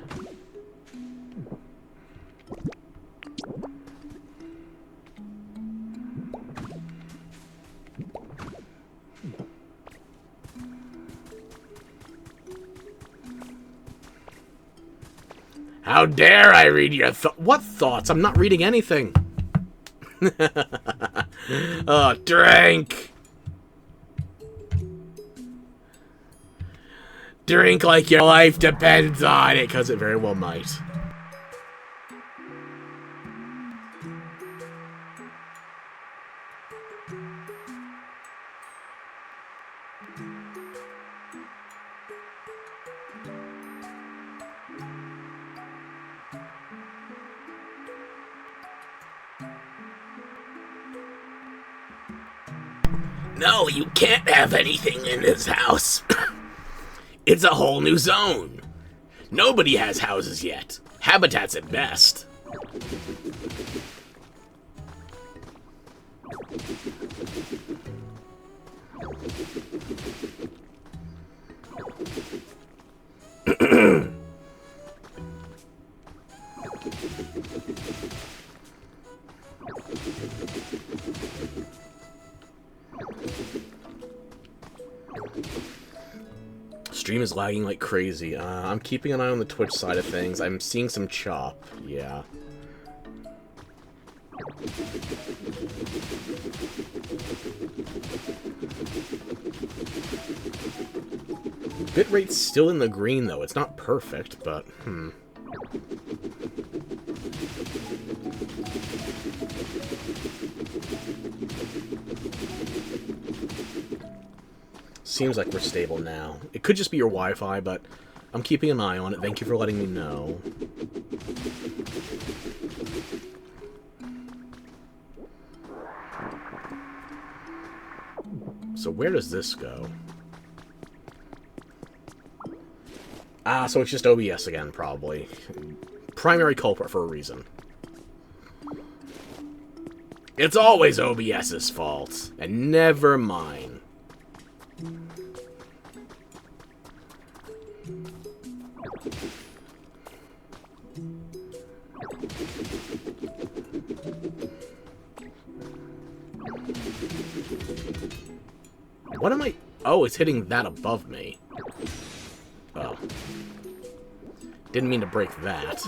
How dare I read your what thoughts? I'm not reading anything. Oh, drink! Drink like your life depends on it, because it very well might. No, you can't have anything in this house. It's a whole new zone. Nobody has houses yet. Habitats at best. Stream is lagging like crazy. I'm keeping an eye on the Twitch side of things. I'm seeing some chop. Yeah. Bitrate's still in the green, though. It's not perfect, but, Seems like we're stable now. It could just be your Wi-Fi, but I'm keeping an eye on it. Thank you for letting me know. So where does this go? Ah, so it's just OBS again, probably. Primary culprit for a reason. It's always OBS's fault, and never mine. What am I... Oh, it's hitting that above me. Oh. Didn't mean to break that.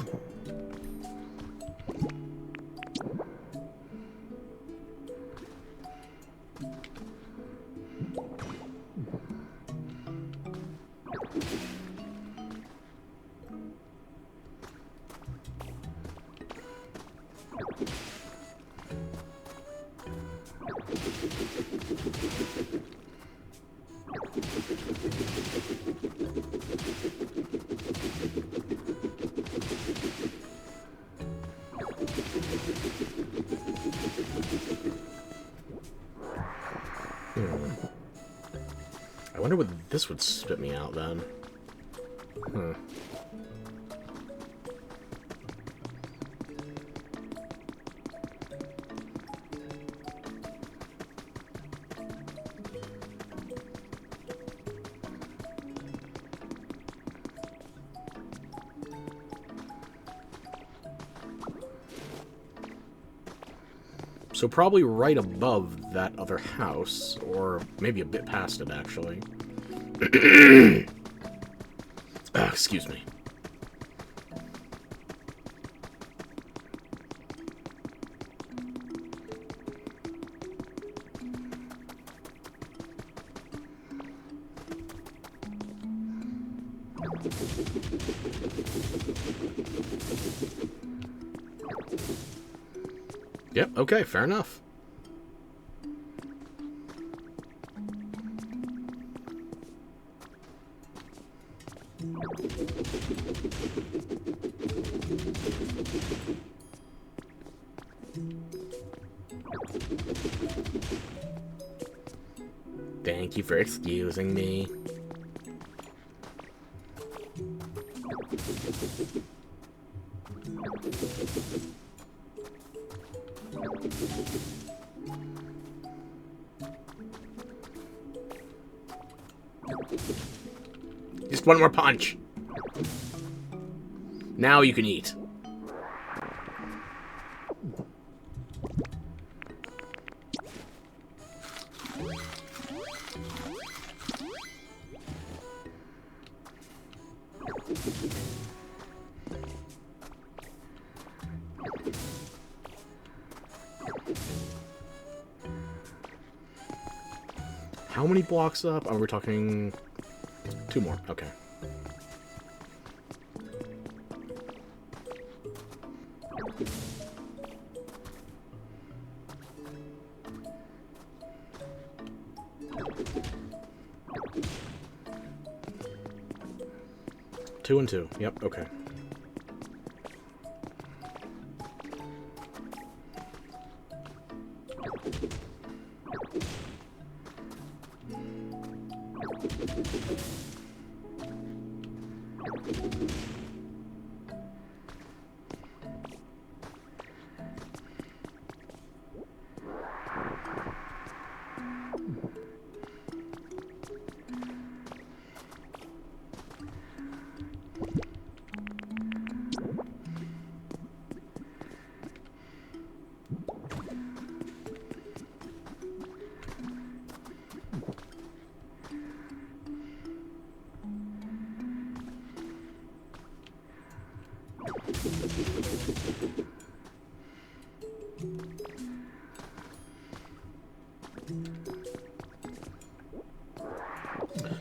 I wonder what this would spit me out then. So probably right above that other house, or maybe a bit past it, actually. Excuse me. Yep, okay, fair enough. Thank you for excusing me. Just one more punch. Now you can eat. How many blocks up? Oh, we're talking 2 more. Okay. Two and 2. Yep, okay.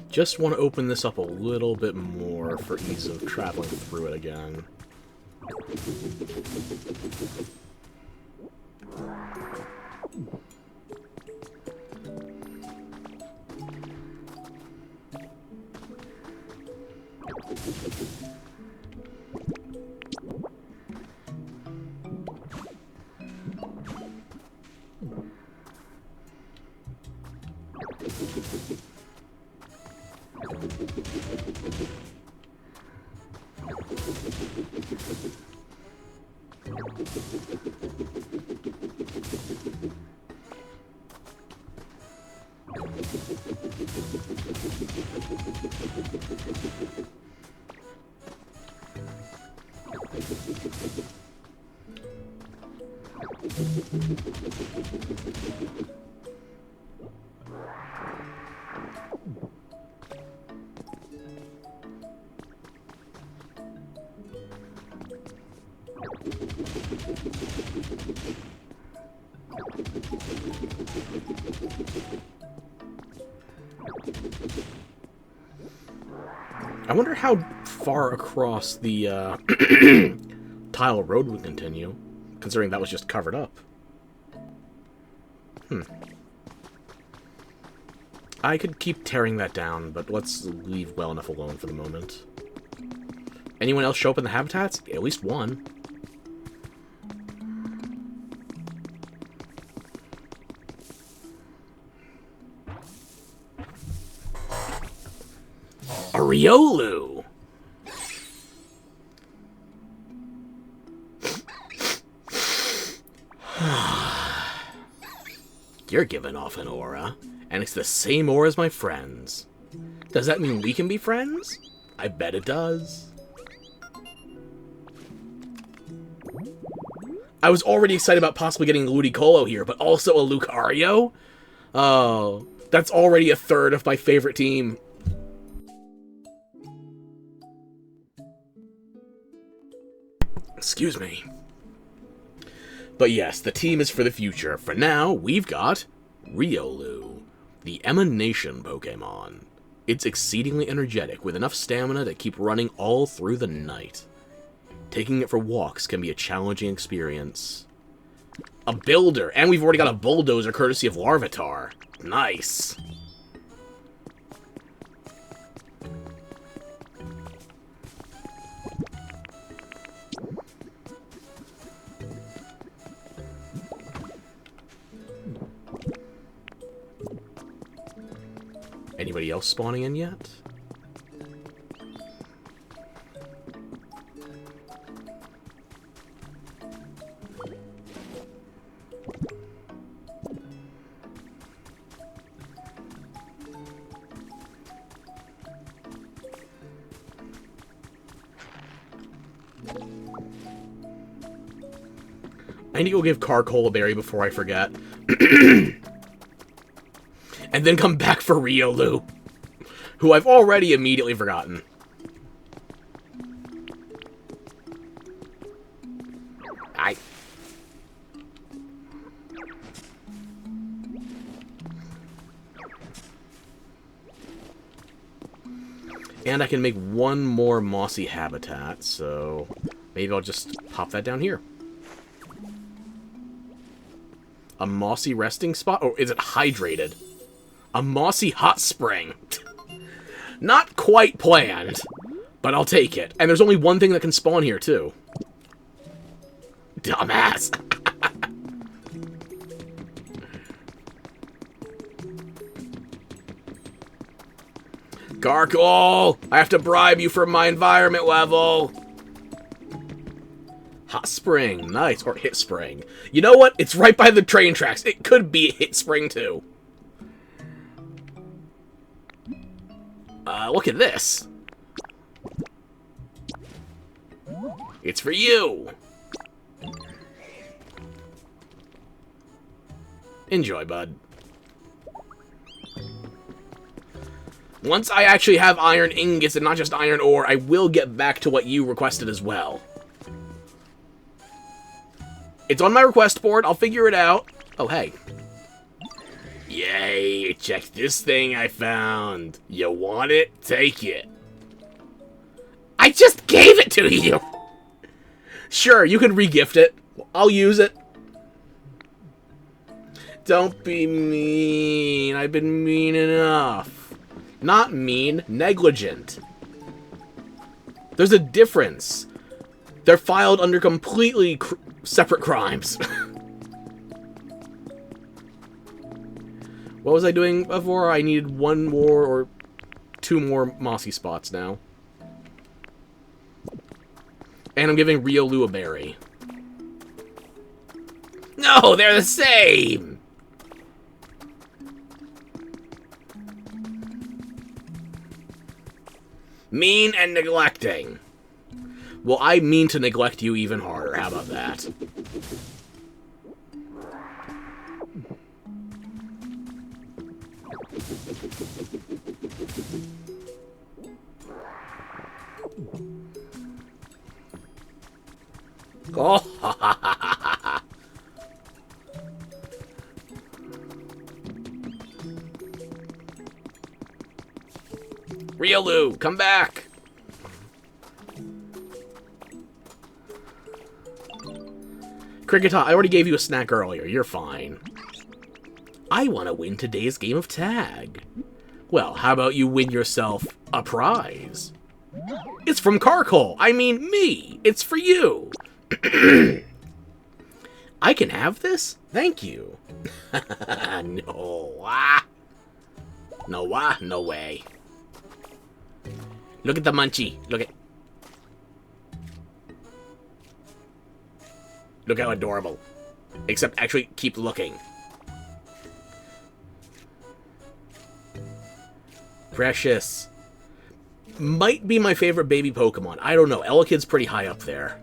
Just want to open this up a little bit more for ease of traveling through it again. I wonder how far across the tile road would continue, considering that was just covered up. I could keep tearing that down, but let's leave well enough alone for the moment. Anyone else show up in the habitats? At least one. A Riolu! You're giving off an aura, and it's the same aura as my friends. Does that mean we can be friends? I bet it does. I was already excited about possibly getting Ludicolo here, but also a Lucario? Oh, that's already a third of my favorite team. Excuse me. But yes, the team is for the future. For now, we've got Riolu, the Emanation Pokemon. It's exceedingly energetic, with enough stamina to keep running all through the night. Taking it for walks can be a challenging experience. A Builder, and we've already got a Bulldozer courtesy of Larvitar. Nice. Anybody else spawning in yet? I need to go give Carcole a berry before I forget. And then come back for Riolu, who I've already immediately forgotten. And I can make one more mossy habitat, so maybe I'll just pop that down here. A mossy resting spot? Or is it hydrated? A mossy hot spring. Not quite planned, but I'll take it. And there's only one thing that can spawn here, too. Dumbass. Gargoyle! I have to bribe you for my environment level! Hot spring. Nice. Or hit spring. You know what? It's right by the train tracks. It could be hit spring, too. Look at this. It's for you. Enjoy, bud. Once I actually have iron ingots and not just iron ore, I will get back to what you requested as well. It's on my request board. I'll figure it out. Oh, hey. Yay, check this thing I found. You want it? Take it. I just gave it to you! Sure, you can re-gift it. I'll use it. Don't be mean. I've been mean enough. Not mean, negligent. There's a difference. They're filed under completely separate crimes. What was I doing before? I needed one more or two more mossy spots now. And I'm giving Riolu a berry. No, they're the same! Mean and neglecting. Well, I mean to neglect you even harder. How about that? Oh, ha ha ha ha ha. Riolu, come back! Cricketah, I already gave you a snack earlier. You're fine. I want to win today's game of tag. Well, how about you win yourself a prize? It's from Carcoal. I mean, me. It's for you. I can have this? Thank you. No. No way. Look at the munchie. Look how adorable. Except actually keep looking. Precious. Might be my favorite baby Pokemon. I don't know. Elekid's pretty high up there.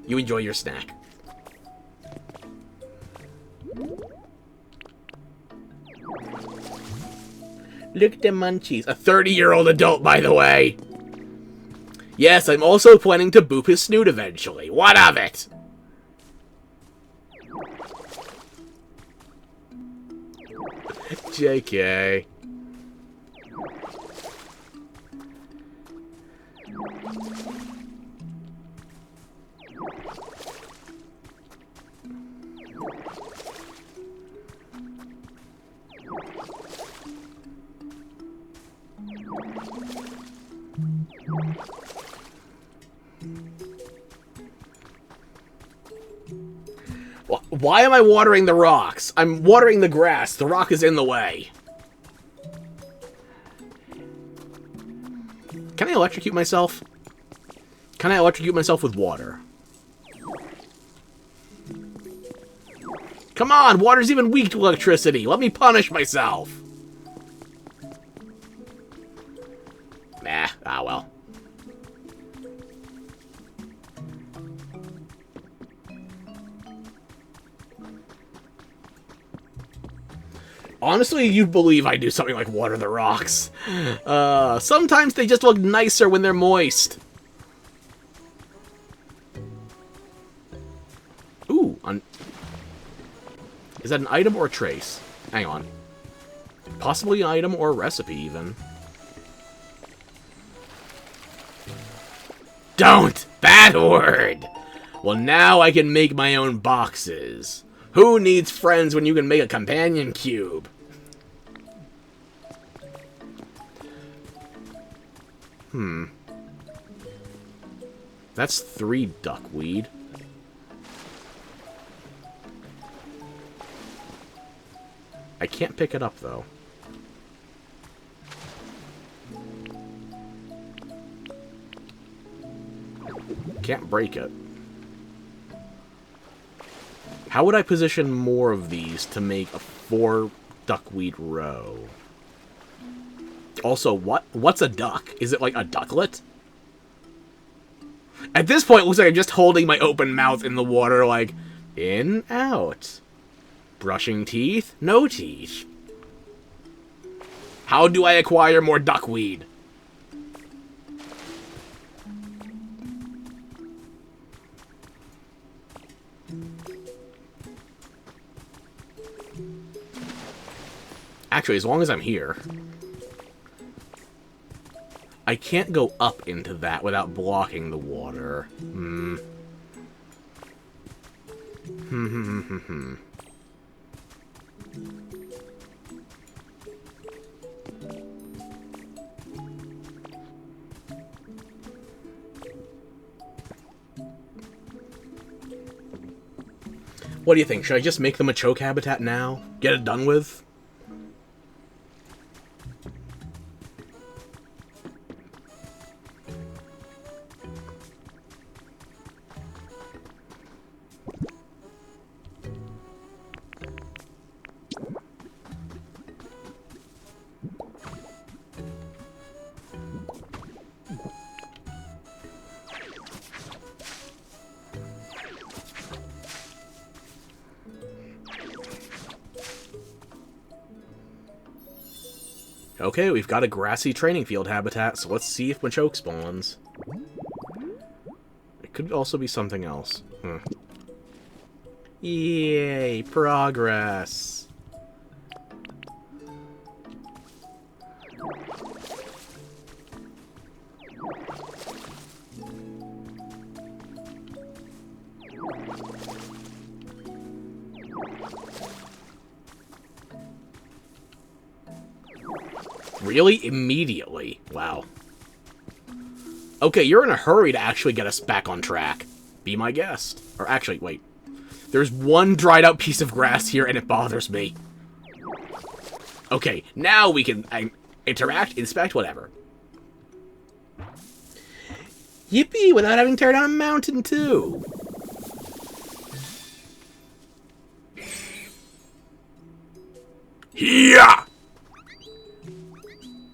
You enjoy your snack. Look at the munchies. A 30-year-old adult, by the way. Yes, I'm also planning to boop his snoot eventually. What of it? JK. Why am I watering the rocks? I'm watering the grass. The rock is in the way. Can I electrocute myself? Can I electrocute myself with water? Come on, water's even weak to electricity. Let me punish myself. Nah, well. Honestly, you'd believe I do something like water the rocks. Sometimes they just look nicer when they're moist. Ooh, is that an item or a trace? Hang on. Possibly an item or a recipe, even. Don't! Bad word! Well, now I can make my own boxes. Who needs friends when you can make a companion cube? That's 3 duckweed. I can't pick it up, though. Can't break it. How would I position more of these to make a 4 duckweed row? Also, what's a duck? Is it like a ducklet? At this point, it looks like I'm just holding my open mouth in the water, like, in, out. Brushing teeth, no teeth. How do I acquire more duckweed? Actually, as long as I'm here. I can't go up into that without blocking the water. What do you think? Should I just make them a choke habitat now? Get it done with? Okay, we've got a grassy training field habitat, so let's see if Machoke spawns. It could also be something else. Yay, progress. Really? Immediately? Wow. Okay, you're in a hurry to actually get us back on track. Be my guest. Or actually, wait. There's one dried out piece of grass here and it bothers me. Okay, now we can interact, inspect, whatever. Yippee, without having to tear down a mountain too. Yeah!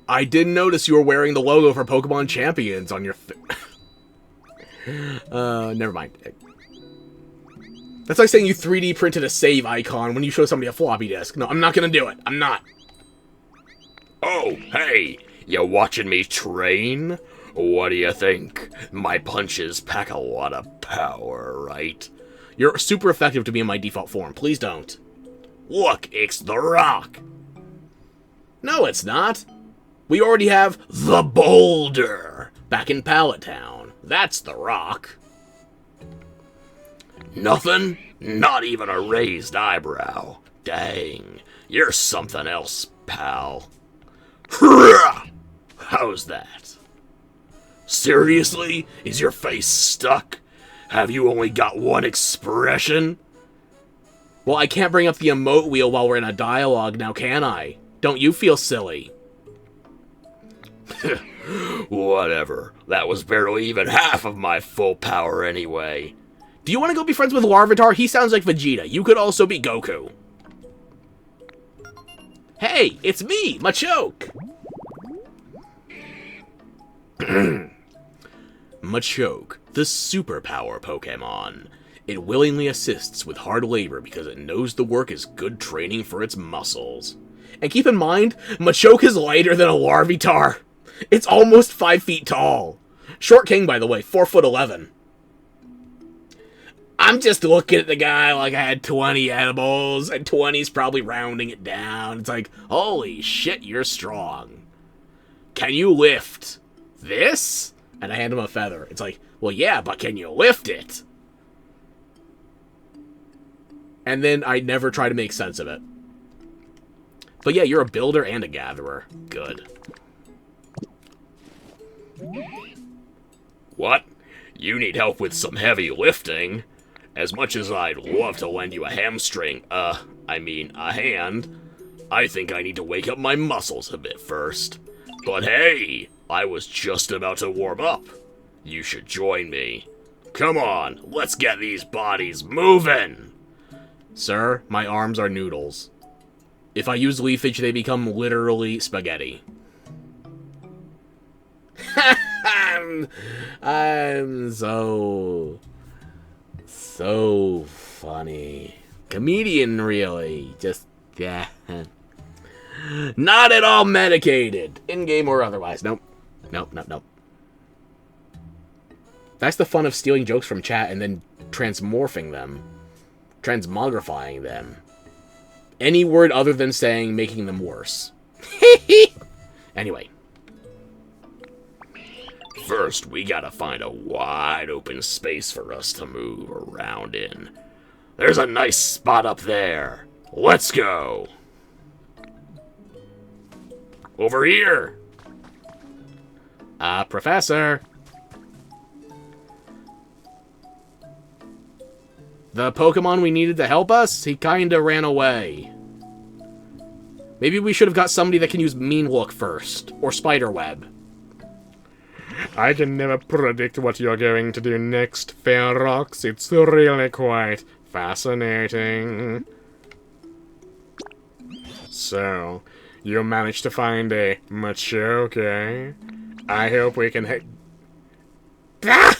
I didn't notice you were wearing the logo for Pokemon Champions on your never mind. That's like saying you 3D printed a save icon when you show somebody a floppy disk. No, I'm not gonna do it. I'm not. Oh, hey, you watching me train? What do you think? My punches pack a lot of power, right? You're super effective to be in my default form. Please don't. Look, it's the Rock. No, it's not. We already have the Boulder back in Pallet Town. That's the Rock. Nothing? Not even a raised eyebrow. Dang, you're something else, pal. How's that? Seriously? Is your face stuck? Have you only got one expression? Well, I can't bring up the emote wheel while we're in a dialogue now, can I? Don't you feel silly? Whatever. That was barely even half of my full power anyway. Do you want to go be friends with Larvitar? He sounds like Vegeta. You could also be Goku. Hey, it's me, Machoke! Machoke, the superpower Pokemon. It willingly assists with hard labor because it knows the work is good training for its muscles. And keep in mind, Machoke is lighter than a Larvitar. It's almost 5 feet tall. Short King, by the way, 4'11". I'm just looking at the guy like I had 20 edibles, and 20's probably rounding it down. It's like, holy shit, you're strong. Can you lift this? And I hand him a feather. It's like, well, yeah, but can you lift it? And then I never try to make sense of it. But yeah, you're a builder and a gatherer. Good. What? You need help with some heavy lifting? As much as I'd love to lend you a hamstring, a hand, I think I need to wake up my muscles a bit first. But hey, I was just about to warm up. You should join me. Come on, let's get these bodies moving! Sir, my arms are noodles. If I use leafage, they become literally spaghetti. I'm so funny. Comedian, really. Just, yeah. Not at all medicated. In-game or otherwise. Nope. Nope. That's the fun of stealing jokes from chat and then transmorphing them. Transmogrifying them. Any word other than saying making them worse. Anyway. First, we gotta find a wide open space for us to move around in. There's a nice spot up there. Let's go. Over here. Professor. The Pokemon we needed to help us, he kinda ran away. Maybe we should have got somebody that can use Mean Look first. Or Spiderweb. I can never predict what you're going to do next, Ferox. It's really quite fascinating. So, you managed to find a Machoke, eh? I hope we can Ah!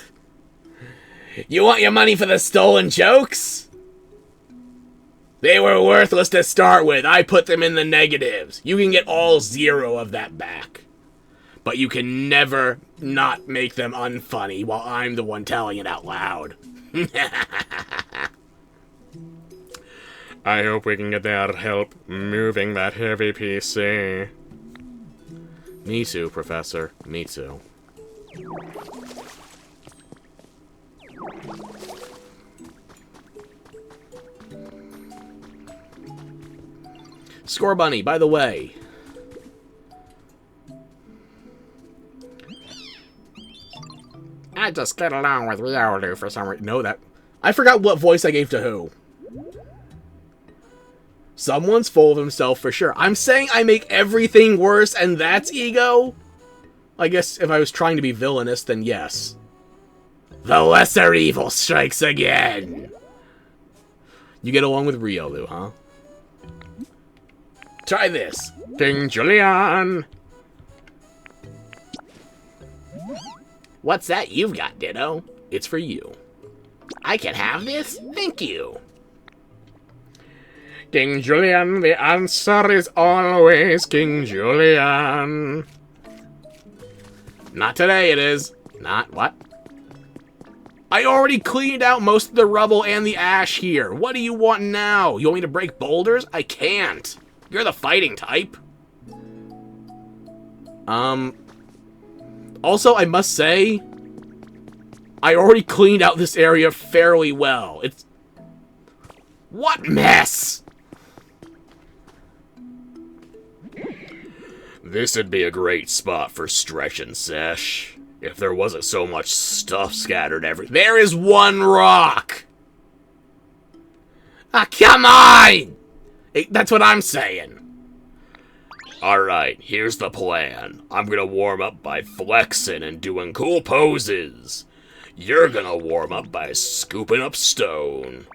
You want your money for the stolen jokes? They were worthless to start with. I put them in the negatives. You can get all 0 of that back. But you can never not make them unfunny while I'm the one telling it out loud. I hope we can get their help moving that heavy PC. Me too, Professor. Me too. Score Bunny, by the way. I just get along with Riolu for some reason. No, that... I forgot what voice I gave to who. Someone's full of himself for sure. I'm saying I make everything worse and that's ego? I guess if I was trying to be villainous, then yes. The lesser evil strikes again. You get along with Riolu, huh? Try this. King Julian! What's that you've got, Ditto? It's for you. I can have this? Thank you. King Julian, the answer is always King Julian. Not today, it is. Not what? I already cleaned out most of the rubble and the ash here. What do you want now? You want me to break boulders? I can't. You're the fighting type. Also, I must say, I already cleaned out this area fairly well. It's... What mess? This'd be a great spot for stretch and sesh. If there wasn't so much stuff scattered everywhere. There is one rock! Ah, come on! That's what I'm saying. Alright, here's the plan. I'm gonna warm up by flexing and doing cool poses. You're gonna warm up by scooping up stone.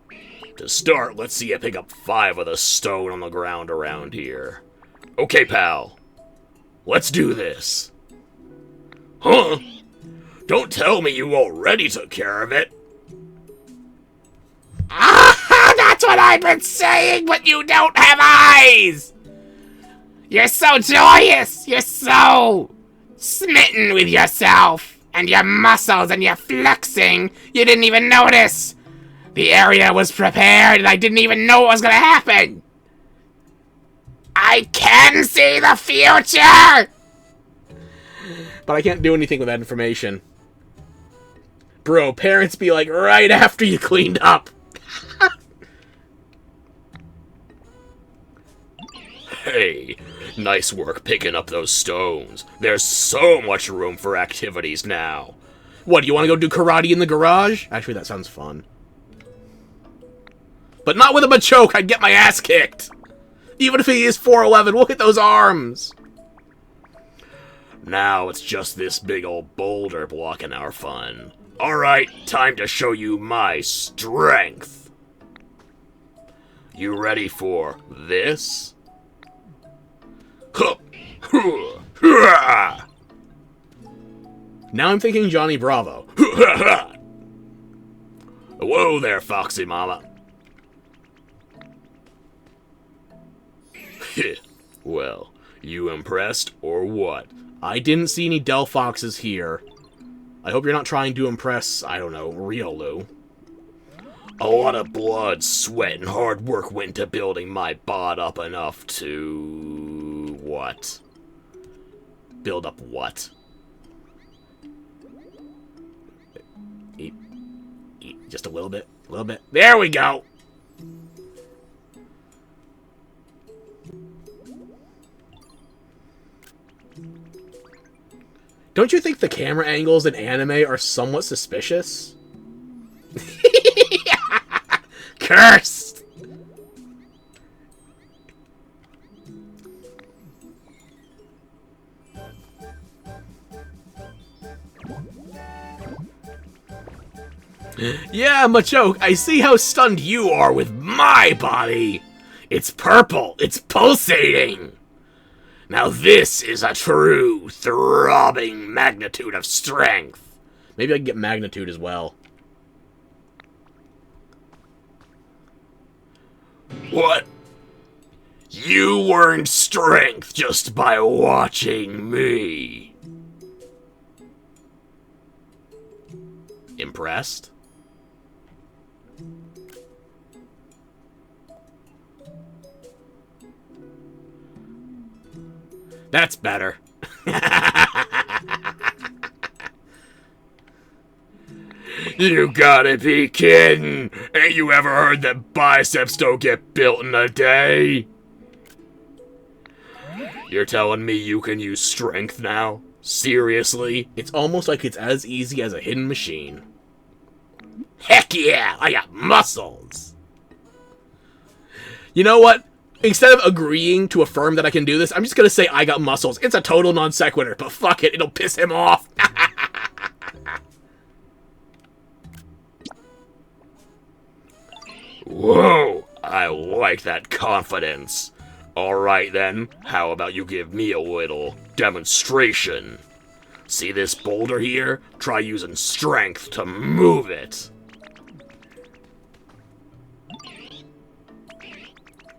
To start, let's see you pick up 5 of the stone on the ground around here. Okay, pal. Let's do this. Huh? Don't tell me you already took care of it. Ah, that's what I've been saying, but you don't have eyes! You're so joyous! You're so smitten with yourself and your muscles and your flexing, you didn't even notice! The area was prepared and I didn't even know what was gonna happen! I can see the future! But I can't do anything with that information. Bro, parents be like right after you cleaned up. Hey, nice work picking up those stones. There's so much room for activities now. What, do you want to go do karate in the garage? Actually, that sounds fun. But not with a Machoke, I'd get my ass kicked. Even if he is 4'11", look at those arms. Now it's just this big old boulder blocking our fun. Alright, time to show you my strength. You ready for this? Now I'm thinking Johnny Bravo. Whoa there, Foxy Mama. Well, you impressed or what? I didn't see any Delphoxes here. I hope you're not trying to impress, I don't know, Riolu. A lot of blood, sweat, and hard work went into building my bod up enough to... what? Build up what? Eat just a little bit, There we go! Don't you think the camera angles in anime are somewhat suspicious? Cursed! Yeah, Machoke, I see how stunned you are with my body! It's purple! It's pulsating! Now this is a true, throbbing magnitude of strength. Maybe I can get magnitude as well. What? You learned strength just by watching me. Impressed? That's better. You gotta be kidding! Ain't you ever heard that biceps don't get built in a day? You're telling me you can use strength now? Seriously? It's almost like it's as easy as a hidden machine. Heck yeah, I got muscles. You know what? Instead of agreeing to affirm that I can do this, I'm just gonna say I got muscles. It's a total non sequitur, but fuck it, it'll piss him off. Whoa! I like that confidence. Alright then, how about you give me a little demonstration? See this boulder here? Try using strength to move it.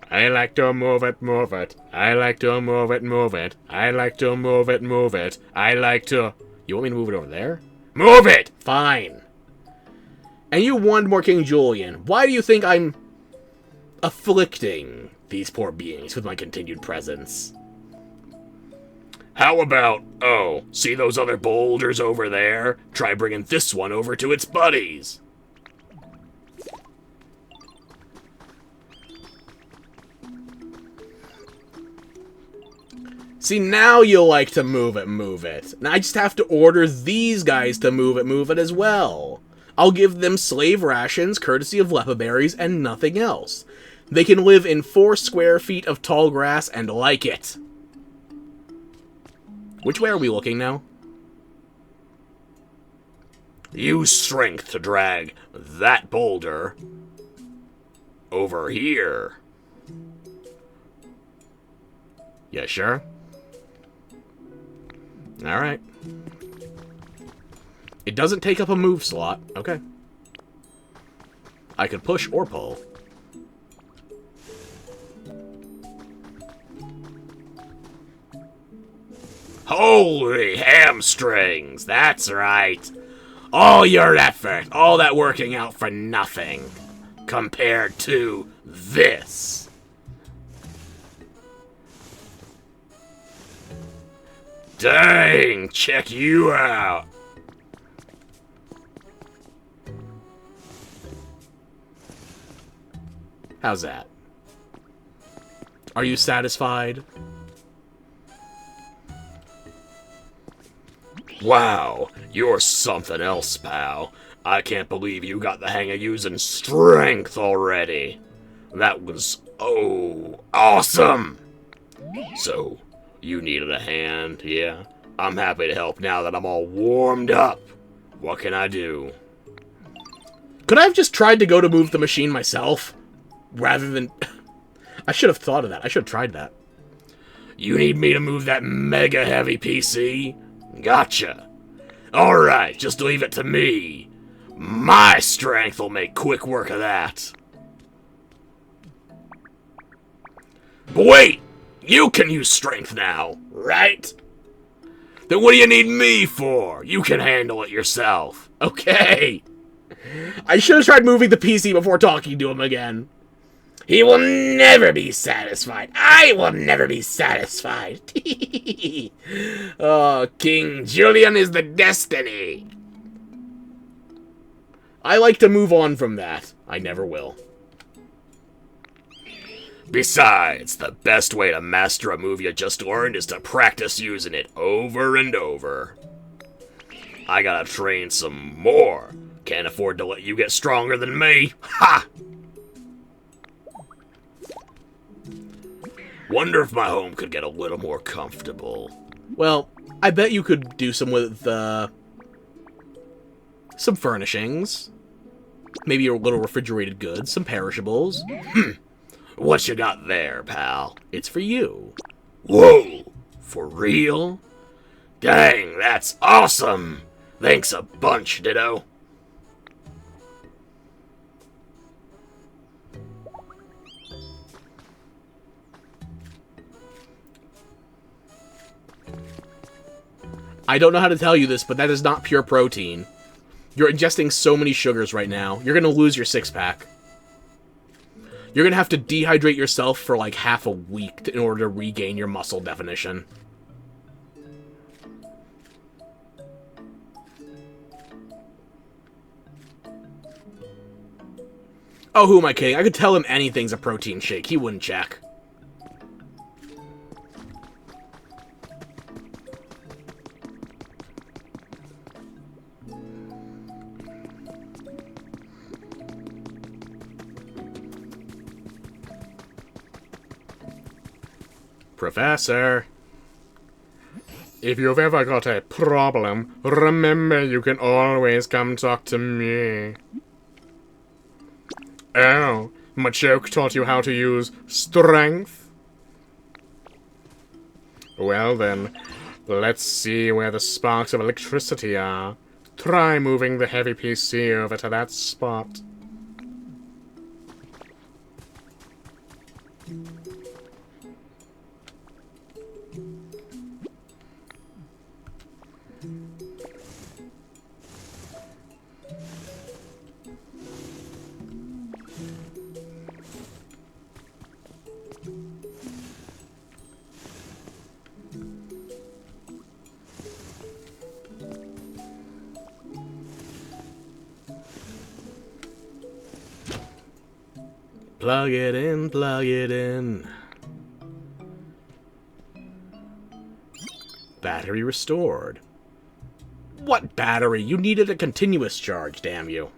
I like to move it, move it. I like to move it, move it. I like to move it, move it. I like to... You want me to move it over there? Move it! Fine. And you warned more King Julian. Why do you think I'm afflicting these poor beings with my continued presence? How about, oh, see those other boulders over there? Try bringing this one over to its buddies. See, now you'll like to move it. Now I just have to order these guys to move it as well. I'll give them slave rations, courtesy of lepaberries, and nothing else. They can live in 4 square feet of tall grass and like it. Which way are we looking now? Use strength to drag that boulder over here. Yeah, sure. Alright. It doesn't take up a move slot. Okay. I could push or pull. Holy hamstrings, that's right. All your effort, all that working out for nothing, compared to this. Dang, check you out. How's that? Are you satisfied? Wow, you're something else, pal. I can't believe you got the hang of using strength already. That was, oh, awesome! So, you needed a hand, yeah? I'm happy to help now that I'm all warmed up. What can I do? Could I have just tried to go to move the machine myself? Rather than... I should have thought of that. I should have tried that. You need me to move that mega heavy PC? Gotcha. Alright, just leave it to me. My strength will make quick work of that. But wait! You can use strength now, right? Then what do you need me for? You can handle it yourself. Okay. I should have tried moving the PC before talking to him again. He will never be satisfied. I will never be satisfied. Oh, King Julian is the destiny. I like to move on from that. I never will. Besides, the best way to master a move you just learned is to practice using it over and over. I gotta train some more. Can't afford to let you get stronger than me. Ha! Wonder if my home could get a little more comfortable. Well, I bet you could do some with, some furnishings. Maybe a little refrigerated goods, some perishables. What you got there, pal? It's for you. Whoa! For real? Dang, that's awesome! Thanks a bunch, Ditto. I don't know how to tell you this, but that is not pure protein. You're ingesting so many sugars right now. You're gonna lose your six-pack. You're gonna have to dehydrate yourself for like half a week in order to regain your muscle definition. Oh, who am I kidding? I could tell him anything's a protein shake. He wouldn't check. Professor. If you've ever got a problem, remember you can always come talk to me. Oh, Machoke taught you how to use strength? Well then, let's see where the sparks of electricity are. Try moving the heavy PC over to that spot. Plug it in, plug it in. Battery restored. What battery? You needed a continuous charge, damn you.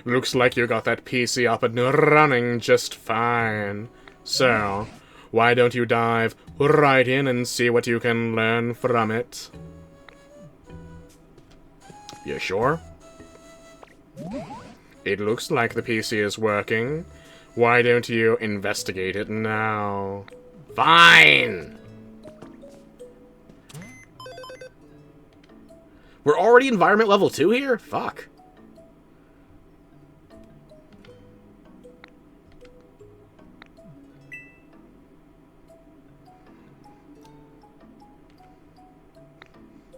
Looks like you got that PC up and running just fine. So, why don't you dive right in and see what you can learn from it? You sure? It looks like the PC is working. Why don't you investigate it now? Fine! We're already environment level 2 here? Fuck.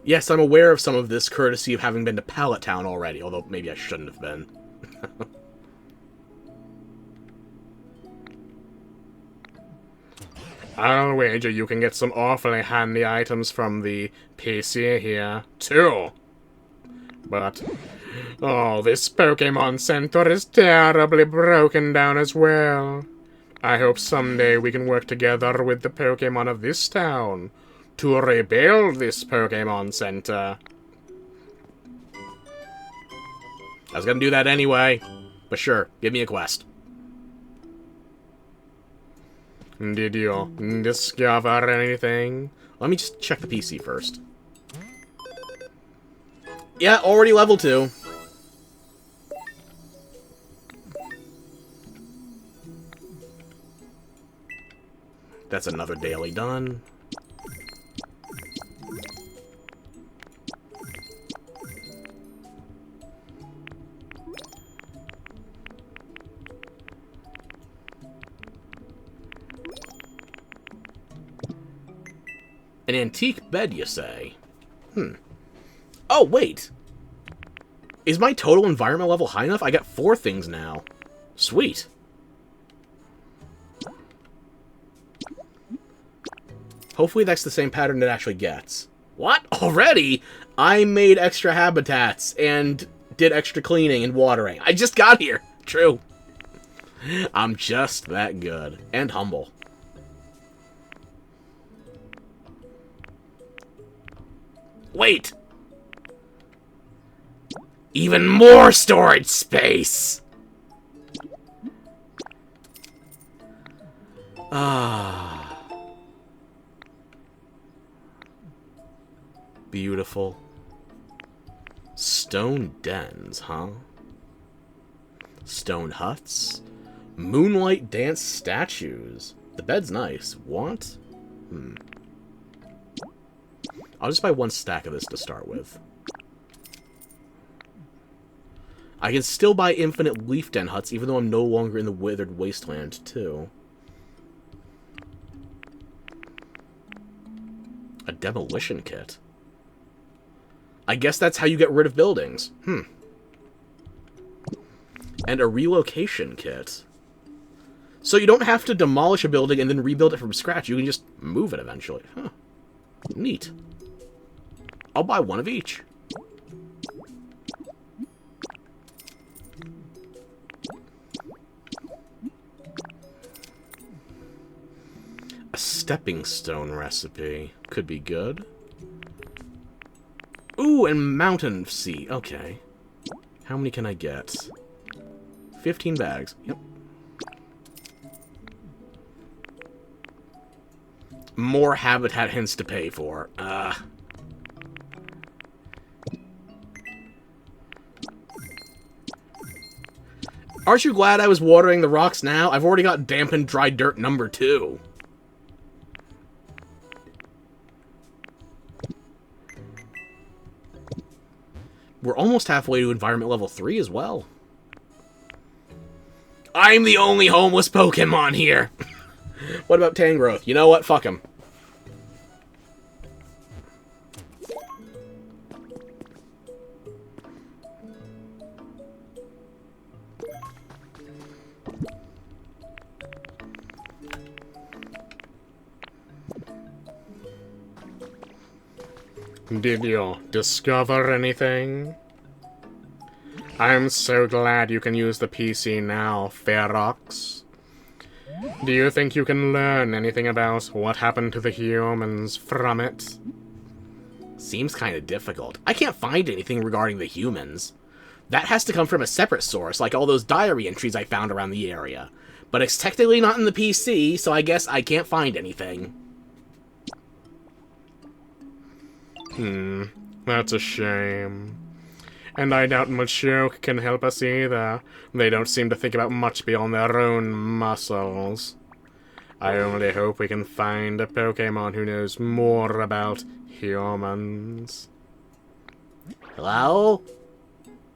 Yes, I'm aware of some of this, courtesy of having been to Pallet Town already, although maybe I shouldn't have been. I'll wager you can get some awfully handy items from the PC here, too. But, oh, this Pokemon Center is terribly broken down as well. I hope someday we can work together with the Pokemon of this town to rebuild this Pokemon Center. I was gonna do that anyway, but sure, give me a quest. Did you discover anything? Let me just check the PC first. Yeah, already level 2. That's another daily done. An antique bed, you say? Oh, wait. Is my total environment level high enough? I got 4 things now. Sweet. Hopefully that's the same pattern it actually gets. What? Already? I made extra habitats and did extra cleaning and watering. I just got here. True. I'm just that good. And humble. Wait! Even more storage space! Ah. Beautiful. Stone dens, huh? Stone huts? Moonlight dance statues. The bed's nice. Want? I'll just buy 1 stack of this to start with. I can still buy infinite leaf den huts, even though I'm no longer in the withered wasteland, too. A demolition kit. I guess that's how you get rid of buildings. And a relocation kit. So you don't have to demolish a building and then rebuild it from scratch. You can just move it eventually. Huh. Neat. I'll buy one of each. A stepping stone recipe. Could be good. Ooh, and mountain seed. Okay. How many can I get? 15 bags. Yep. More habitat hints to pay for. Aren't you glad I was watering the rocks now? I've already got dampened dry dirt number 2. We're almost halfway to environment level 3 as well. I'm the only homeless Pokemon here. What about Tangrowth? You know what? Fuck him. Did you discover anything? I'm so glad you can use the PC now, Ferox. Do you think you can learn anything about what happened to the humans from it? Seems kind of difficult. I can't find anything regarding the humans. That has to come from a separate source, like all those diary entries I found around the area. But it's technically not in the PC, so I guess I can't find anything. That's a shame. And I doubt Machoke can help us either. They don't seem to think about much beyond their own muscles. I only hope we can find a Pokemon who knows more about humans. Hello?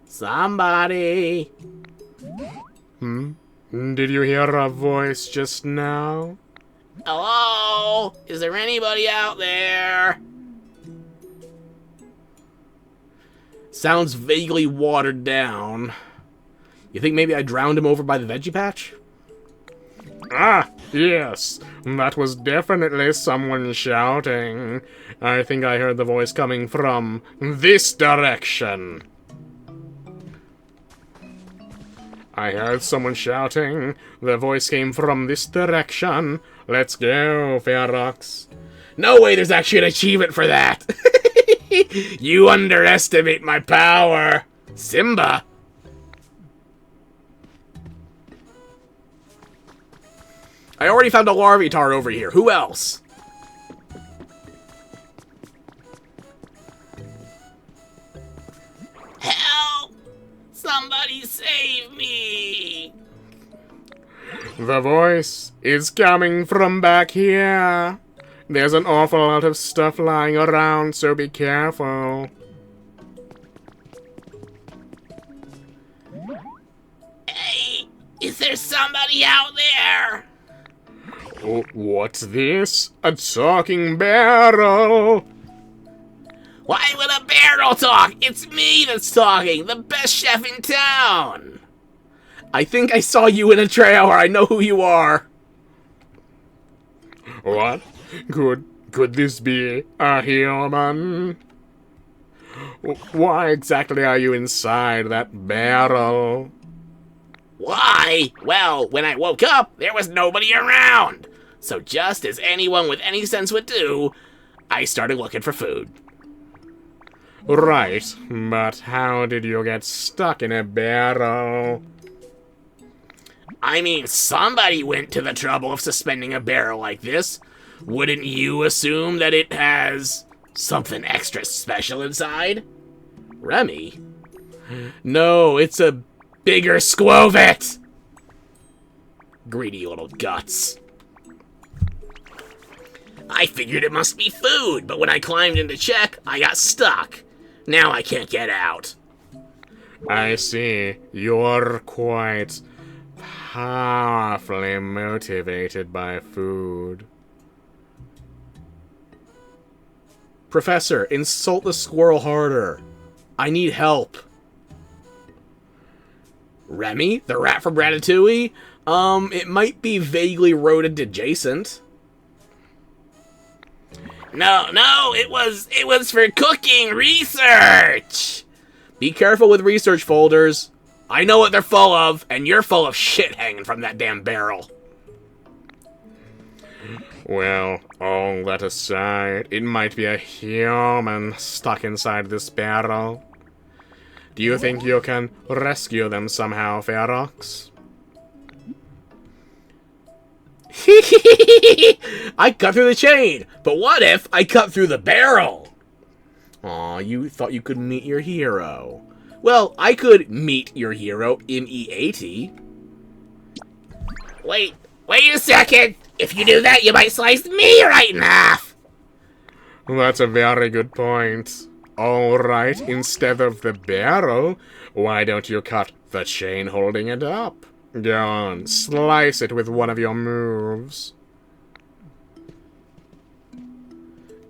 Somebody? Did you hear a voice just now? Hello? Is there anybody out there? Sounds vaguely watered down. You think maybe I drowned him over by the veggie patch? Ah, yes. That was definitely someone shouting. I think I heard the voice coming from this direction. I heard someone shouting. The voice came from this direction. Let's go, Ferox. No way there's actually an achievement for that! You underestimate my power! Simba! I already found a Larvitar over here. Who else? Help! Somebody save me! The voice is coming from back here. There's an awful lot of stuff lying around, so be careful. Hey, is there somebody out there? Oh, what's this? A talking barrel? Why would a barrel talk? It's me that's talking, the best chef in town! I think I saw you in a trailer. I know who you are. What? Could this be a human? Why exactly are you inside that barrel? Why? Well, when I woke up, there was nobody around. So just as anyone with any sense would do, I started looking for food. Right, but how did you get stuck in a barrel? I mean, somebody went to the trouble of suspending a barrel like this. Wouldn't you assume that it has something extra special inside? Remy? No, it's a bigger Squovit! Greedy little guts. I figured it must be food, but when I climbed in to check, I got stuck. Now I can't get out. I see. You're quite powerfully motivated by food. Professor, insult the squirrel harder. I need help. Remy, the rat from Ratatouille? It might be vaguely rodent adjacent. No, it was for cooking research. Be careful with research folders. I know what they're full of, and you're full of shit hanging from that damn barrel. Well, all that aside, it might be a human stuck inside this barrel. Do you think you can rescue them somehow, Ferox? I cut through the chain, but what if I cut through the barrel? Aw, you thought you could meet your hero. Well, I could meet your hero in E80. Wait a second. If you do that, you might slice me right in half. That's a very good point. Alright, instead of the barrel, why don't you cut the chain holding it up? Go on, slice it with one of your moves.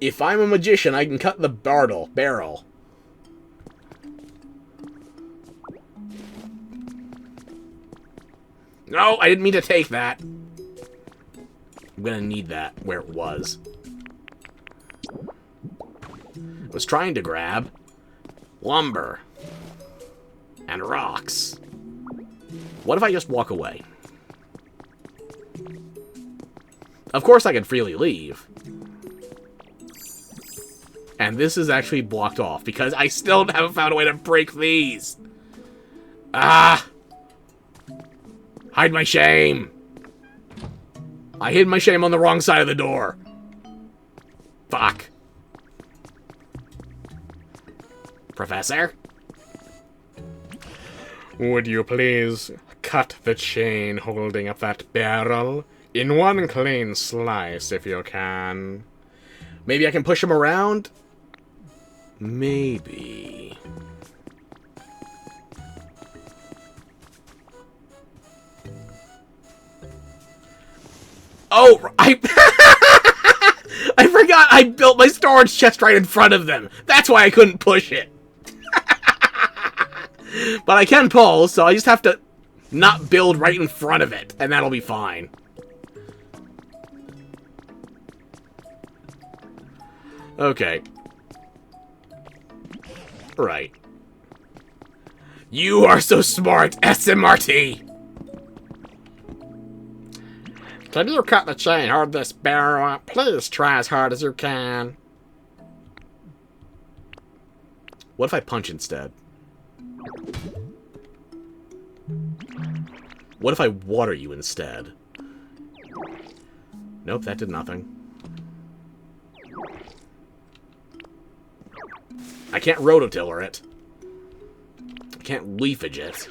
If I'm a magician, I can cut the barrel. No, I didn't mean to take that. I'm gonna need that where it was. I was trying to grab lumber and rocks. What if I just walk away? Of course I can freely leave. And this is actually blocked off because I still haven't found a way to break these. Ah! Hide my shame. I hid my shame on the wrong side of the door. Fuck. Professor? Would you please cut the chain holding up that barrel in one clean slice if you can? Maybe I can push him around? Maybe. Oh, I forgot I built my storage chest right in front of them. That's why I couldn't push it. But I can pull, so I just have to not build right in front of it, and that'll be fine. Okay. Right. You are so smart, SMRT! Can you cut the chain, hold this barrel up? Please try as hard as you can. What if I punch instead? What if I water you instead? Nope, that did nothing. I can't rototiller it. I can't leafage it.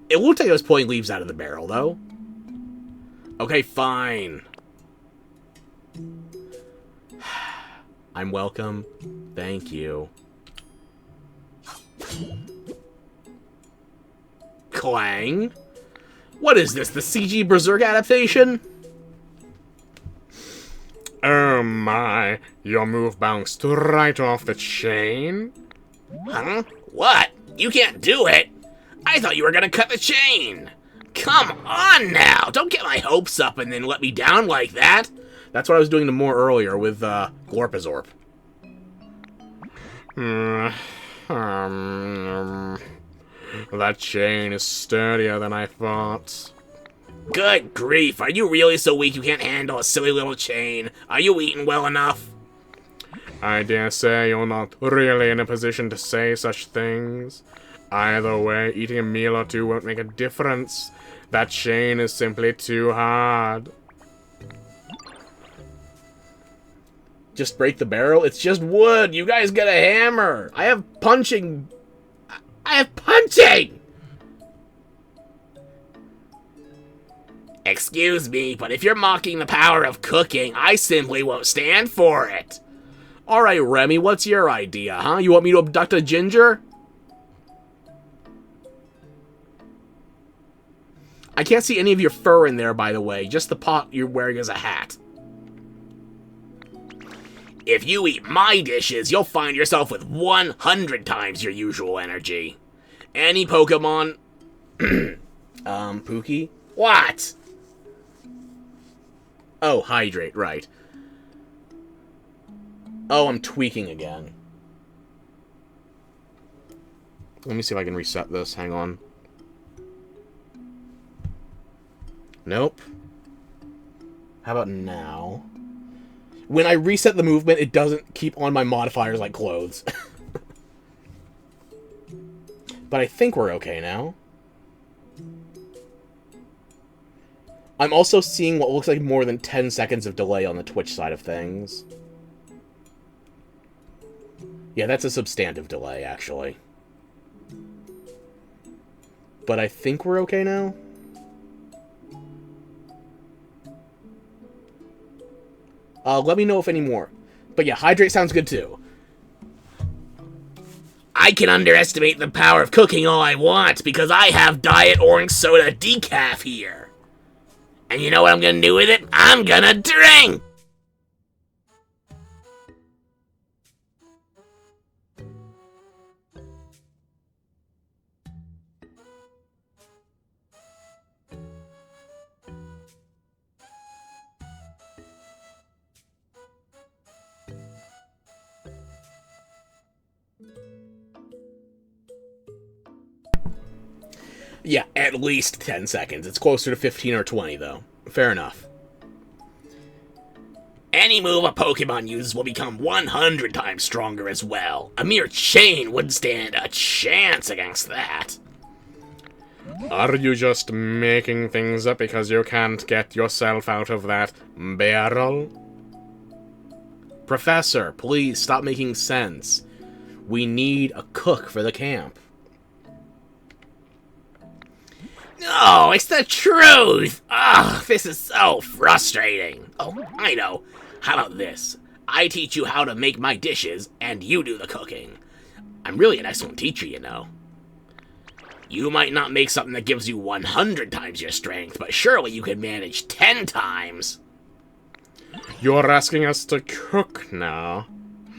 It looked like I was pulling leaves out of the barrel, though. Okay, fine. I'm welcome. Thank you. Clang? What is this, the CG Berserk adaptation? Oh my, your move bounced right off the chain? Huh? What? You can't do it. I thought you were gonna cut the chain. Come on now. Don't get my hopes up and then let me down like that. That's what I was doing more earlier with Glorpazorp. That chain is sturdier than I thought. Good grief. Are you really so weak you can't handle a silly little chain? Are you eating well enough? I dare say you're not really in a position to say such things. Either way, eating a meal or two won't make a difference. That chain is simply too hard. Just break the barrel? It's just wood. You guys get a hammer. I have punching. I have punching! Excuse me, but if you're mocking the power of cooking, I simply won't stand for it. Alright, Remy, what's your idea, huh? You want me to abduct a ginger? I can't see any of your fur in there, by the way. Just the pot you're wearing as a hat. If you eat my dishes, you'll find yourself with 100 times your usual energy. Any Pokemon? Pookie? What? Oh, hydrate, right. Oh, I'm tweaking again. Let me see if I can reset this. Hang on. Nope. How about now? When I reset the movement, it doesn't keep on my modifiers like clothes. But I think we're okay now. I'm also seeing what looks like more than 10 seconds of delay on the Twitch side of things. Yeah, that's a substantive delay, actually. But I think we're okay now. Let me know if any more. But yeah, hydrate sounds good too. I can underestimate the power of cooking all I want because I have Diet Orange Soda Decaf here. And you know what I'm gonna do with it? I'm gonna drink! Yeah, at least 10 seconds. It's closer to 15 or 20, though. Fair enough. Any move a Pokemon uses will become 100 times stronger as well. A mere chain wouldn't stand a chance against that. Are you just making things up because you can't get yourself out of that barrel? Professor, please stop making sense. We need a cook for the camp. No, it's the truth! Ugh, this is so frustrating. Oh, I know. How about this? I teach you how to make my dishes, and you do the cooking. I'm really an excellent teacher, you know. You might not make something that gives you 100 times your strength, but surely you can manage 10 times. You're asking us to cook now?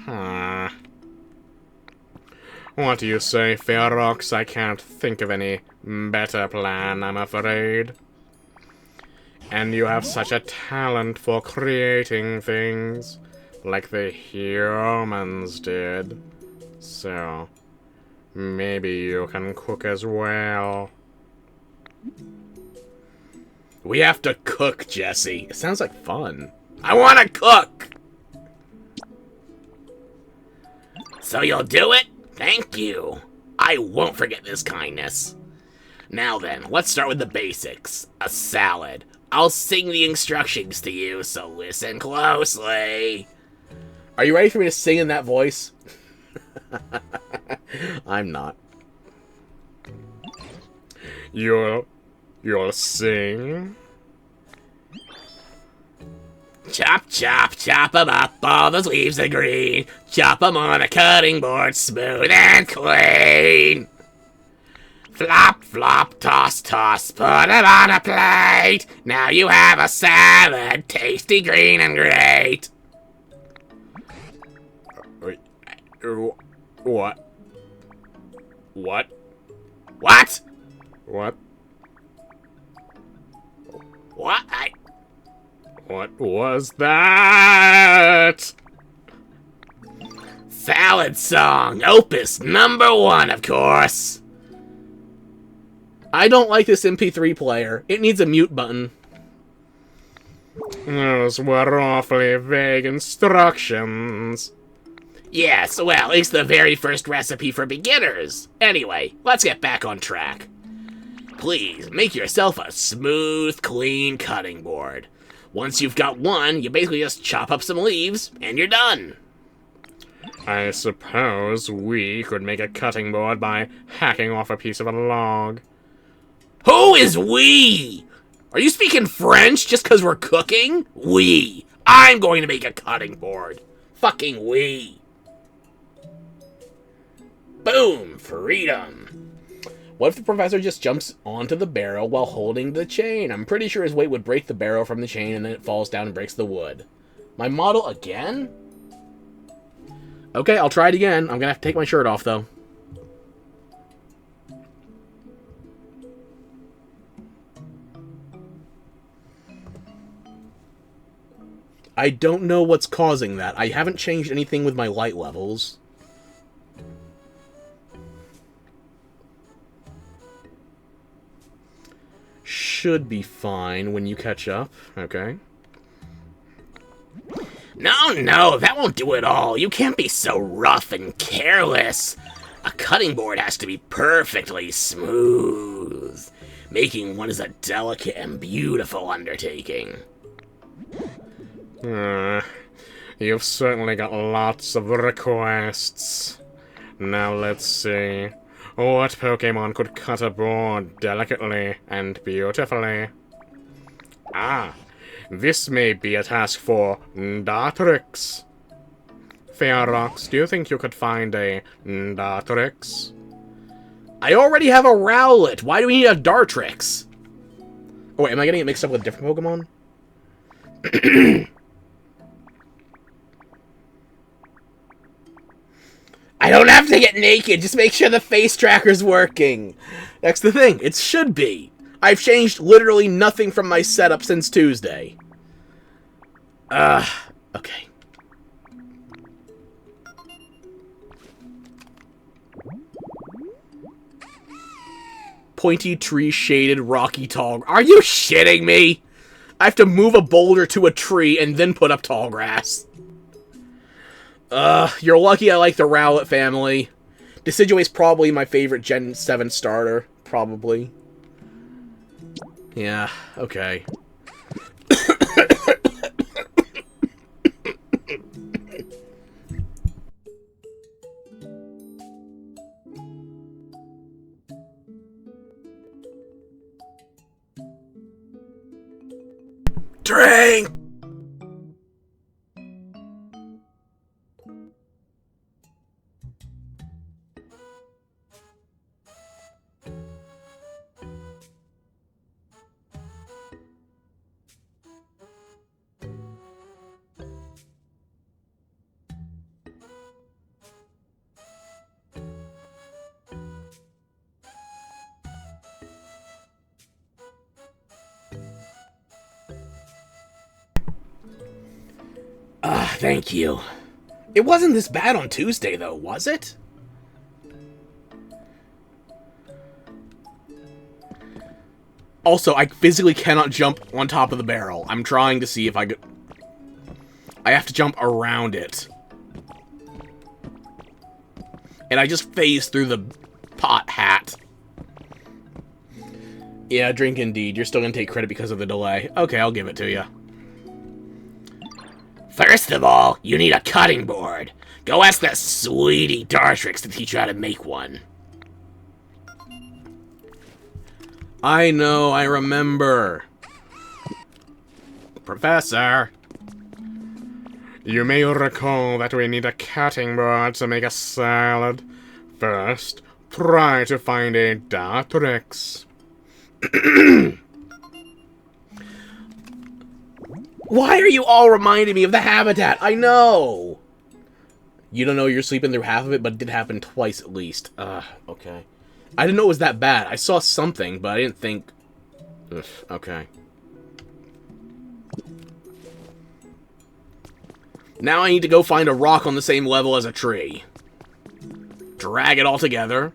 Huh. What do you say, Ferox? I can't think of any better plan, I'm afraid. And you have such a talent for creating things, like the humans did. So, maybe you can cook as well. We have to cook, Jesse. It sounds like fun. I want to cook! So you'll do it? Thank you. I won't forget this kindness. Now then, let's start with the basics. A salad. I'll sing the instructions to you, so listen closely. Are you ready for me to sing in that voice? I'm not. You'll sing? Chop, chop, chop 'em up, all those leaves are green. Chop 'em on a cutting board, smooth and clean. Flop, flop, toss, toss, put 'em on a plate. Now you have a salad, tasty, green, and great. What? What? What? What? What was that? Salad song, opus #1, of course. I don't like this MP3 player. It needs a mute button. Those were awfully vague instructions. Yes, well, it's the very first recipe for beginners. Anyway, let's get back on track. Please, make yourself a smooth, clean cutting board. Once you've got one, you basically just chop up some leaves, and you're done. I suppose we could make a cutting board by hacking off a piece of a log. Who is we? Are you speaking French just because we're cooking? We. I'm going to make a cutting board. Fucking we. Boom. Freedom. What if the professor just jumps onto the barrel while holding the chain? I'm pretty sure his weight would break the barrel from the chain and then it falls down and breaks the wood. My model again? Okay, I'll try it again. I'm gonna have to take my shirt off, though. I don't know what's causing that. I haven't changed anything with my light levels. Should be fine when you catch up. Okay. No, that won't do it all. You can't be so rough and careless. A cutting board has to be perfectly smooth. Making one is a delicate and beautiful undertaking. You've certainly got lots of requests. Now let's see. What Pokemon could cut a board delicately and beautifully? Ah, this may be a task for Dartrix. Fearox, do you think you could find a Dartrix? I already have a Rowlet. Why do we need a Dartrix? Oh, wait, am I getting it mixed up with a different Pokemon? I don't have to get naked. Just make sure the face tracker's working. That's the thing. It should be. I've changed literally nothing from my setup since Tuesday. Okay. Pointy tree shaded rocky tall. Are you shitting me? I have to move a boulder to a tree and then put up tall grass. You're lucky I like the Rowlet family. Decidueye's probably my favorite Gen 7 starter. Probably. Yeah, okay. Drink! Thank you. It wasn't this bad on Tuesday, though, was it? Also, I physically cannot jump on top of the barrel. I'm trying to see if I could... I have to jump around it. And I just phased through the pot hat. Yeah, drink indeed. You're still gonna take credit because of the delay. Okay, I'll give it to you. First of all, you need a cutting board. Go ask that sweetie Dartrix to teach you how to make one. I know, I remember. Professor. You may recall that we need a cutting board to make a salad. First, try to find a Dartrix. Why are you all reminding me of the habitat? I know! You don't know you're sleeping through half of it, but it did happen twice at least. Okay. I didn't know it was that bad. I saw something, but I didn't think... Ugh, okay. Now I need to go find a rock on the same level as a tree. Drag it all together.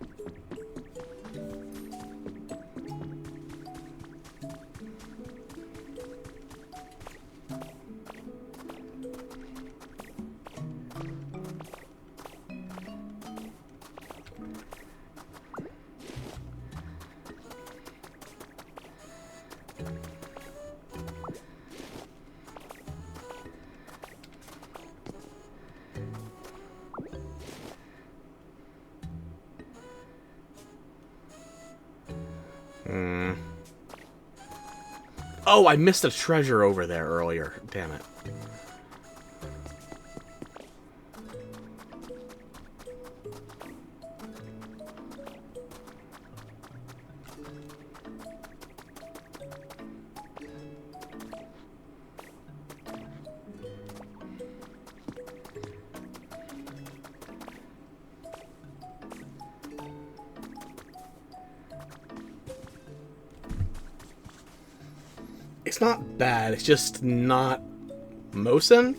Oh, I missed a treasure over there earlier. Damn it. It's not bad. It's just not mocking,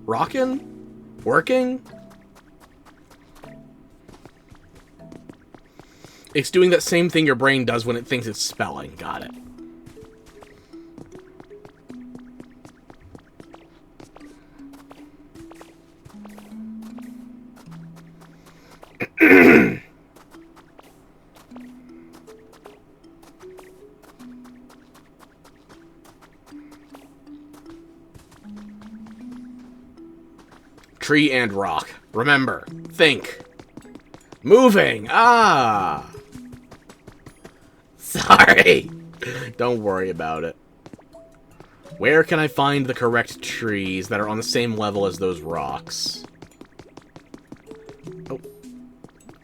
rocking, working. It's doing that same thing your brain does when it thinks it's spelling. Got it. Tree and rock. Remember. Think. Moving. Ah. Sorry. Don't worry about it. Where can I find the correct trees that are on the same level as those rocks? Oh.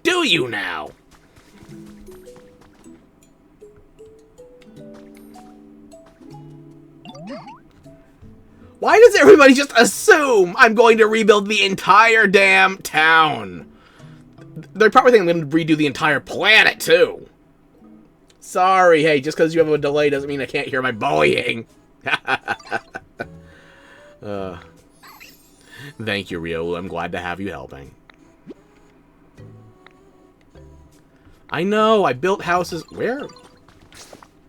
Do you now? Why does everybody just assume I'm going to rebuild the entire damn town? They're probably thinking I'm going to redo the entire planet, too. Sorry, hey, just because you have a delay doesn't mean I can't hear my bullying. Thank you, Ryo. I'm glad to have you helping. I know, I built houses... Where?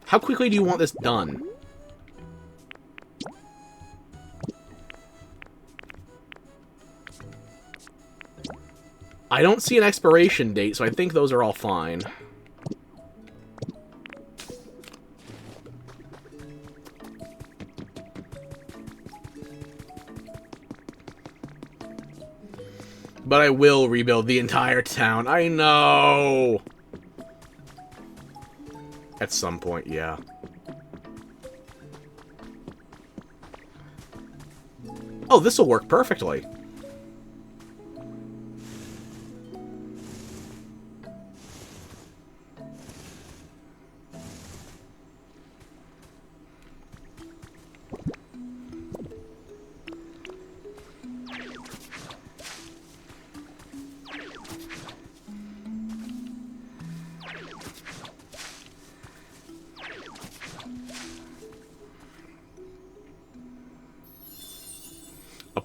How quickly do you want this done? I don't see an expiration date, so I think those are all fine. But I will rebuild the entire town. I know! At some point, yeah. Oh, this'll work perfectly.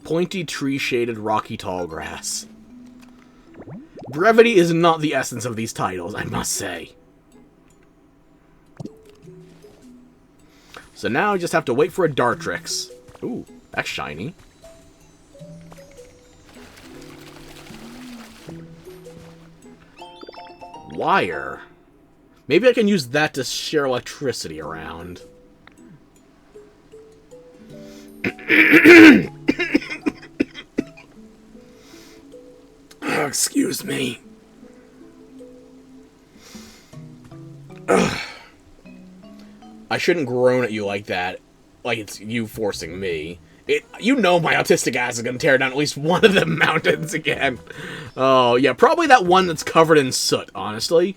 Pointy, tree-shaded, rocky tall grass. Brevity is not the essence of these titles, I must say. So now I just have to wait for a Dartrix. Ooh, that's shiny. Wire. Maybe I can use that to share electricity around. Oh, excuse me. Ugh. I shouldn't groan at you like that. Like it's you forcing me. You know my autistic ass is gonna tear down at least one of the mountains again. Oh, yeah, probably that one that's covered in soot, honestly.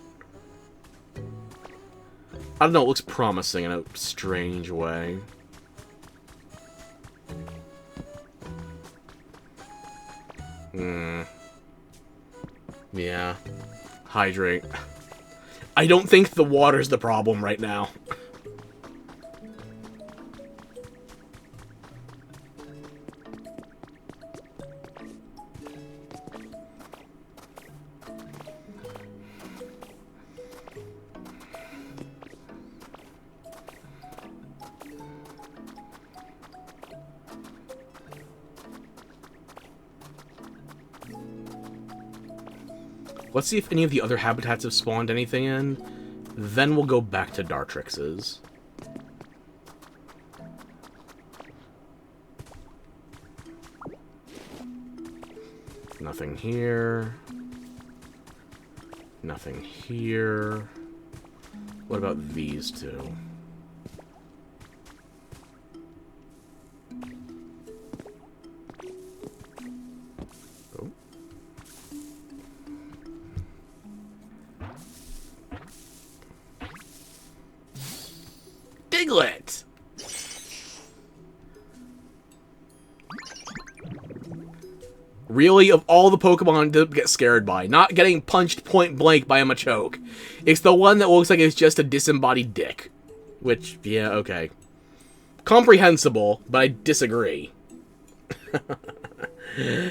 I don't know, it looks promising in a strange way. Yeah. Hydrate. I don't think the water's the problem right now. Let's see if any of the other habitats have spawned anything in. Then we'll go back to Dartrix's. Nothing here. Nothing here. What about these two? Diglett! Really, of all the Pokemon to get scared by, not getting punched point blank by a Machoke, it's the one that looks like it's just a disembodied dick. Which, yeah, okay. Comprehensible, but I disagree.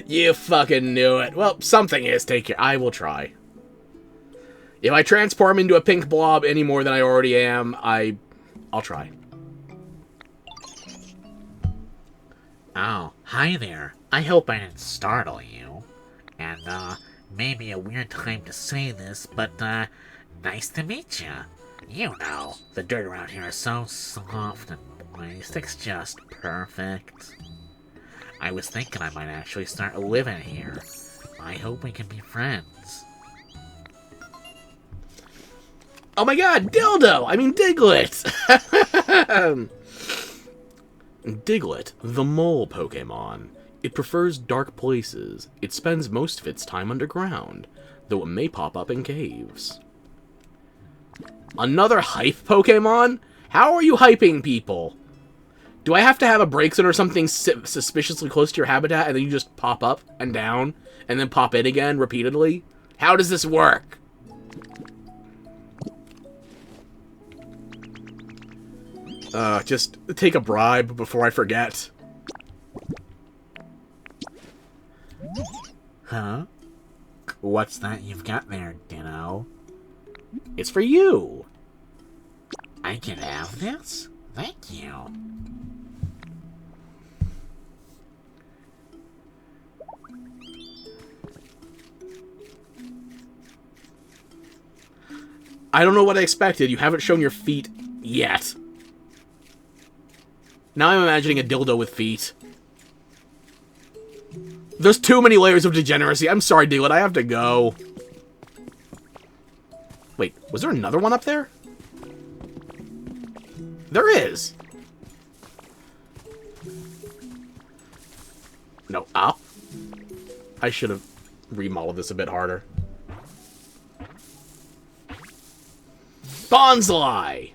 You fucking knew it. Well, something is. Take care. I will try. If I transform into a pink blob any more than I already am, I'll try. Oh, hi there. I hope I didn't startle you. And, maybe a weird time to say this, but, nice to meet you. You know, the dirt around here is so soft and moist, it's just perfect. I was thinking I might actually start living here. I hope we can be friends. Oh my god, Dildo! I mean Diglett! Diglett, the mole Pokemon. It prefers dark places. It spends most of its time underground, though it may pop up in caves. Another hype Pokemon? How are you hyping people? Do I have to have a break zone or something suspiciously close to your habitat and then you just pop up and down and then pop in again repeatedly? How does this work? Just take a bribe before I forget. Huh? What's that you've got there, Ditto? It's for you. I can have this? Thank you. I don't know what I expected. You haven't shown your feet yet. Now I'm imagining a dildo with feet. There's too many layers of degeneracy. I'm sorry, Diglett. I have to go. Wait, was there another one up there? There is. No, up? I should have remodeled this a bit harder. Bonsai!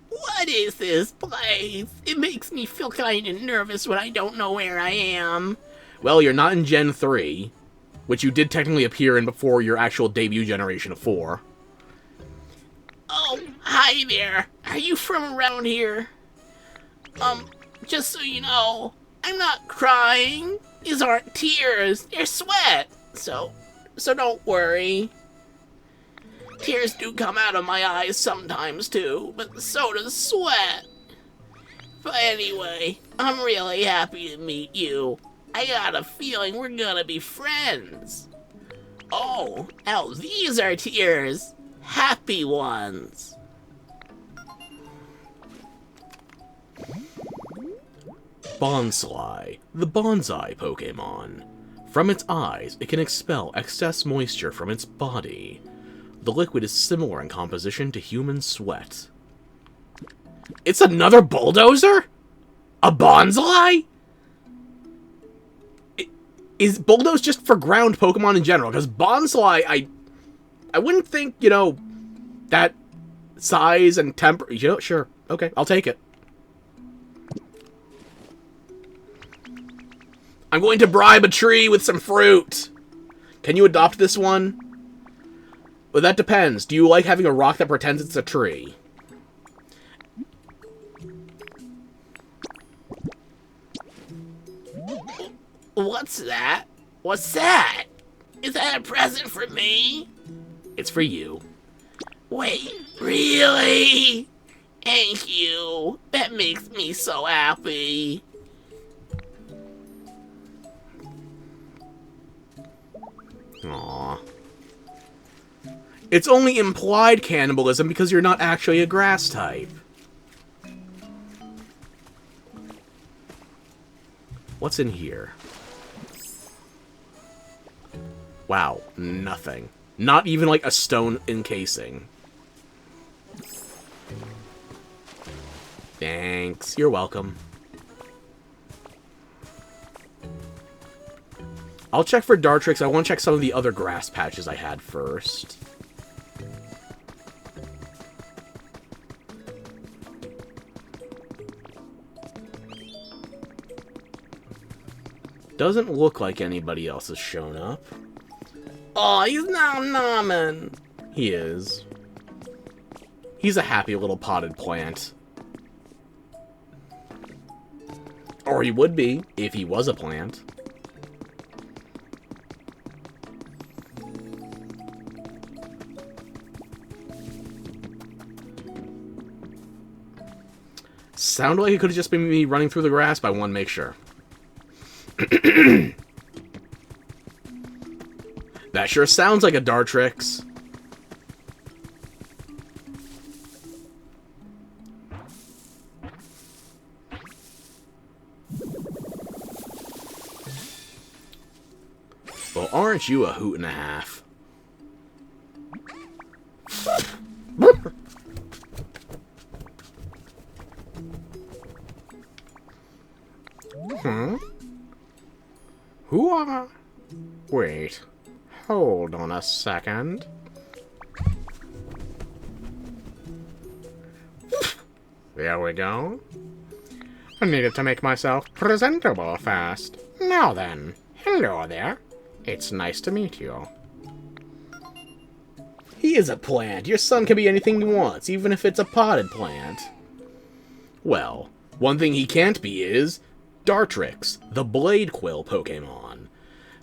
What is this place? It makes me feel kind of nervous when I don't know where I am. Well, you're not in Gen 3, which you did technically appear in before your actual debut generation of 4. Oh, hi there. Are you from around here? Just so you know, I'm not crying. These aren't tears. They're sweat. So don't worry. Tears do come out of my eyes sometimes too, but so does sweat. But anyway, I'm really happy to meet you. I got a feeling we're gonna be friends. Oh, now these are tears. Happy ones. Bonsai, the bonsai Pokemon. From its eyes, it can expel excess moisture from its body. The liquid is similar in composition to human sweat. It's another bulldozer? A bonsai? Is bulldoze just for ground Pokemon in general? Because bonsai, I wouldn't think, you know, that size and temper... You know, sure. Okay, I'll take it. I'm going to bribe a tree with some fruit. Can you adopt this one? Well, that depends. Do you like having a rock that pretends it's a tree? What's that? What's that? Is that a present for me? It's for you. Wait, really? Thank you. That makes me so happy. Aww. It's only implied cannibalism because you're not actually a grass type. What's in here? Wow, nothing. Not even like a stone encasing. Thanks, you're welcome. I'll check for Dartrix. I want to check some of the other grass patches I had first. Doesn't look like anybody else has shown up. Oh, he's nom-nomming. He is. He's a happy little potted plant. Or he would be, if he was a plant. Sounded like it could have just been me running through the grass, but I want to make sure. That sure sounds like a Dartrix. Well, aren't you a hoot and a half? Who are... Wait. Hold on a second. There we go. I needed to make myself presentable fast. Now then, hello there. It's nice to meet you. He is a plant. Your son can be anything he wants, even if it's a potted plant. Well, one thing he can't be is Dartrix, the Blade Quill Pokemon.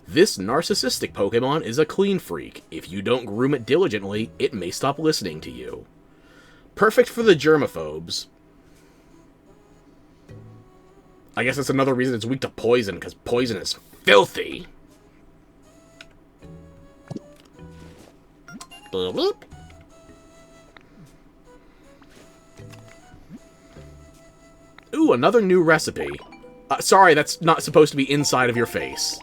This narcissistic Pokemon is a clean freak. If you don't groom it diligently, it may stop listening to you. Perfect for the germaphobes. I guess that's another reason it's weak to poison, because poison is filthy. Bloop. Ooh, another new recipe. Sorry, that's not supposed to be inside of your face.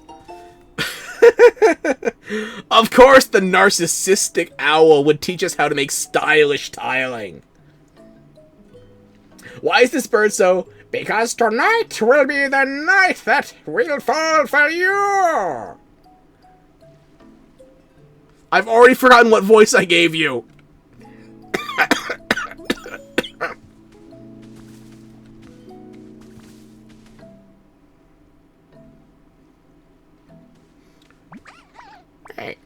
Of course the narcissistic owl would teach us how to make stylish tiling. Why is this bird so... Because tonight will be the night that will fall for you! I've already forgotten what voice I gave you. Hey.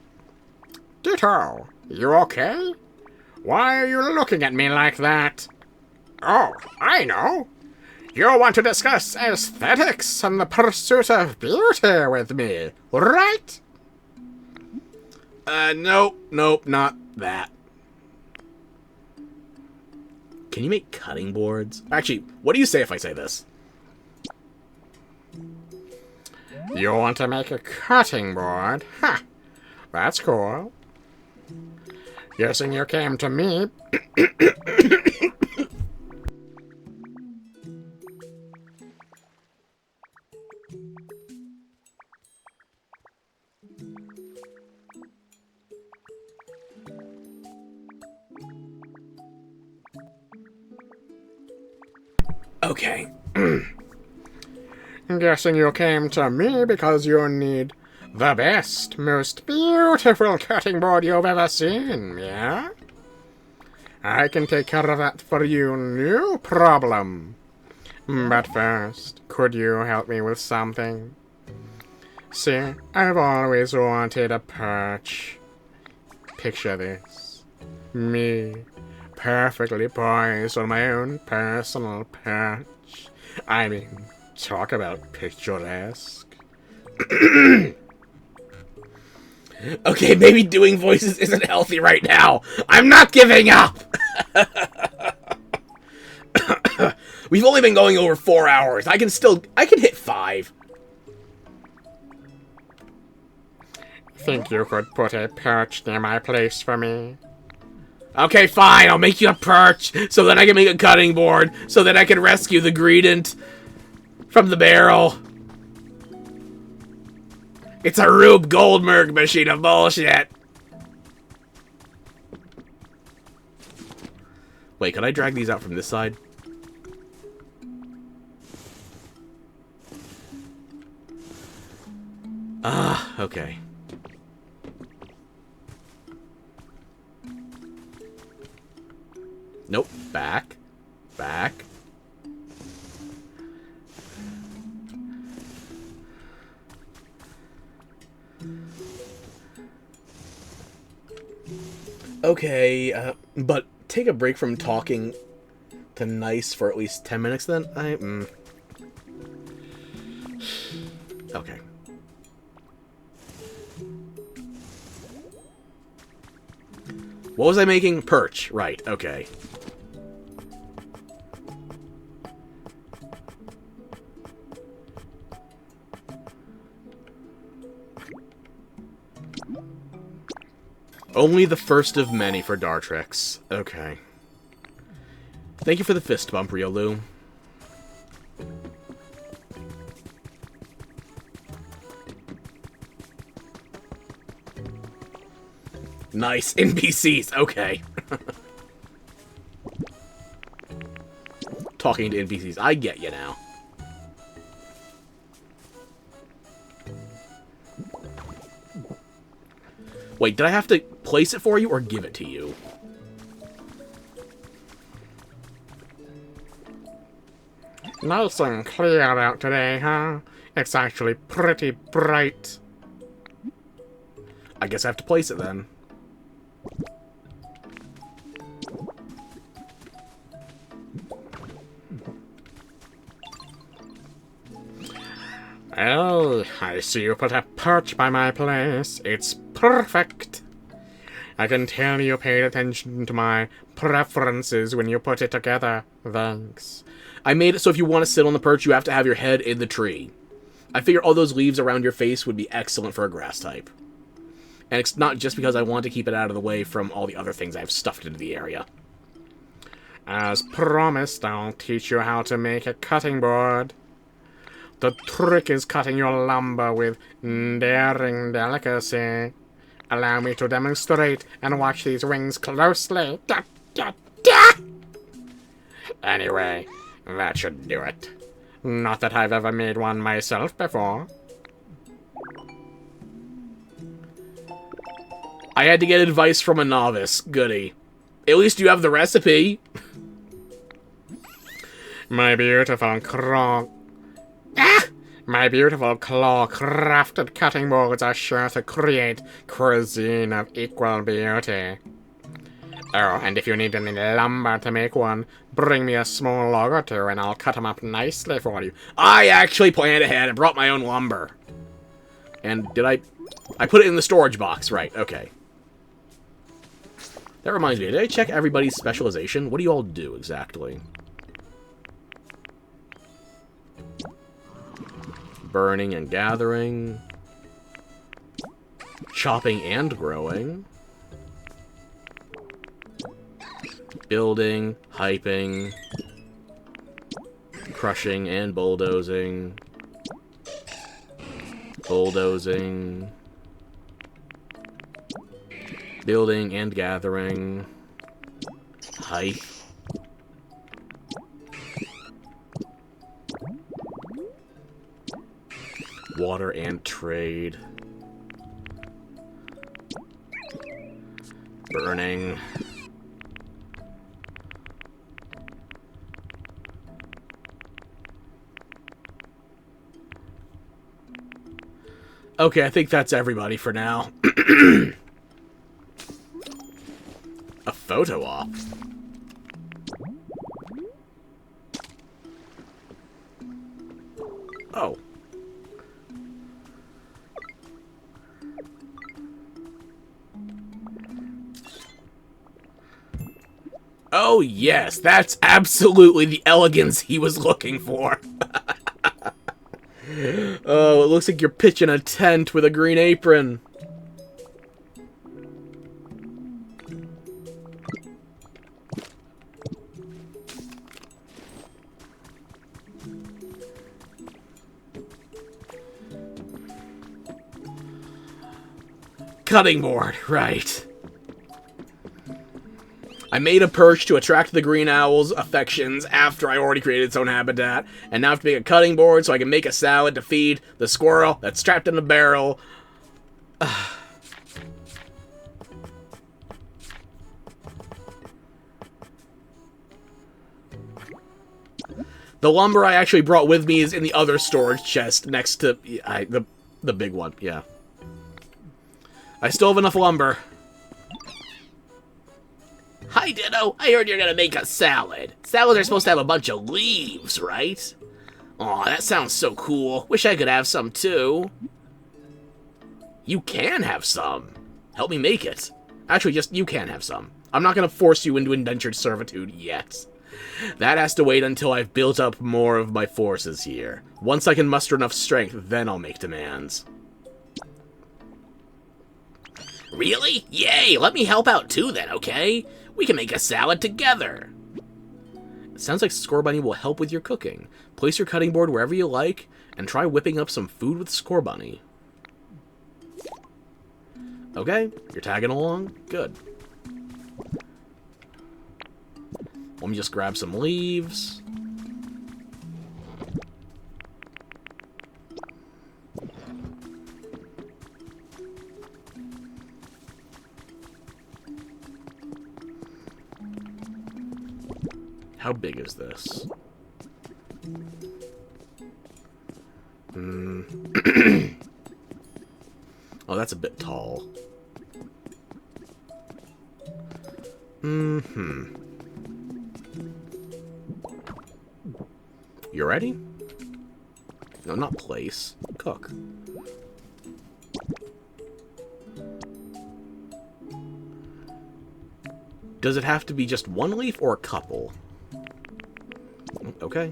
Ditto, you okay? Why are you looking at me like that? Oh, I know. You want to discuss aesthetics and the pursuit of beauty with me, right? Nope, not that. Can you make cutting boards? Actually, what do you say if I say this? You want to make a cutting board? Ha! That's cool. Guessing you came to me. Okay. Guessing you came to me because you need the best, most beautiful cutting board you've ever seen, yeah? I can take care of that for you, no problem. But first, could you help me with something? See, I've always wanted a perch. Picture this. Me, perfectly poised on my own personal perch. I mean, talk about picturesque. Okay, maybe doing voices isn't healthy right now. I'm not giving up! We've only been going over 4 hours. I can hit 5. Think you could put a perch near my place for me? Okay, fine. I'll make you a perch so that I can make a cutting board so that I can rescue the Greedent from the barrel. It's a Rube Goldberg machine of bullshit. Wait, could I drag these out from this side? Okay. Nope. Back. Back. Okay, but take a break from talking to Nice for at least 10 minutes then? Okay. What was I making? Perch. Right, okay. Only the first of many for Dartrix. Okay. Thank you for the fist bump, Riolu. Nice. NPCs. Okay. Talking to NPCs. I get you now. Wait, did I have to place it for you or give it to you? Nice and clear out today, huh? It's actually pretty bright. I guess I have to place it then. Oh, I see you put a perch by my place. It's perfect. I can tell you paid attention to my preferences when you put it together. Thanks. I made it so if you want to sit on the perch, you have to have your head in the tree. I figure all those leaves around your face would be excellent for a grass type. And it's not just because I want to keep it out of the way from all the other things I've stuffed into the area. As promised, I'll teach you how to make a cutting board. The trick is cutting your lumber with daring delicacy. Allow me to demonstrate and watch these rings closely. Da, da, da. Anyway, that should do it. Not that I've ever made one myself before. I had to get advice from a novice. Goody. At least you have the recipe. My beautiful claw-crafted cutting boards are sure to create cuisine of equal beauty. Oh, and if you need any lumber to make one, bring me a small log or two and I'll cut them up nicely for you. I actually planned ahead and brought my own lumber. And did I put it in the storage box, right, okay. That reminds me, did I check everybody's specialization? What do you all do exactly? Burning and gathering. Chopping and growing. Building, hyping. Crushing and bulldozing. Bulldozing. Building and gathering. Hype. Water and trade. Burning. Okay, I think that's everybody for now. A photo op. Oh. Oh, yes, that's absolutely the elegance he was looking for. Oh, it looks like you're pitching a tent with a green apron. Cutting board, right. I made a perch to attract the green owl's affections after I already created its own habitat, and now I have to make a cutting board so I can make a salad to feed the squirrel that's trapped in a barrel. The lumber I actually brought with me is in the other storage chest next to the big one, yeah. I still have enough lumber. Hi, Ditto. I heard you're gonna make a salad. Salads are supposed to have a bunch of leaves, right? Aw, that sounds so cool. Wish I could have some, too. You can have some. Help me make it. Actually, just you can have some. I'm not gonna force you into indentured servitude yet. That has to wait until I've built up more of my forces here. Once I can muster enough strength, then I'll make demands. Really? Yay! Let me help out too then, okay? We can make a salad together. It sounds like Score Bunny will help with your cooking. Place your cutting board wherever you like, and try whipping up some food with Score Bunny. Okay, you're tagging along? Good. Let me just grab some leaves. How big is this? Oh, that's a bit tall. You ready? No, not place. Cook. Does it have to be just one leaf or a couple? Okay.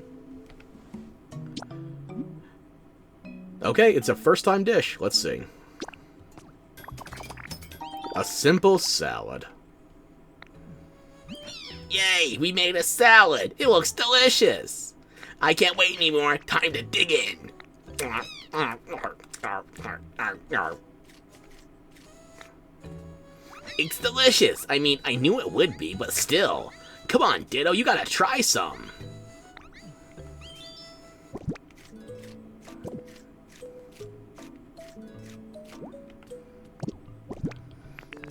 Okay, it's a first-time dish. Let's see. A simple salad. Yay! We made a salad. It looks delicious. I can't wait anymore. Time to dig in. It's delicious. I mean, I knew it would be, but still. Come on, Ditto, you gotta try some.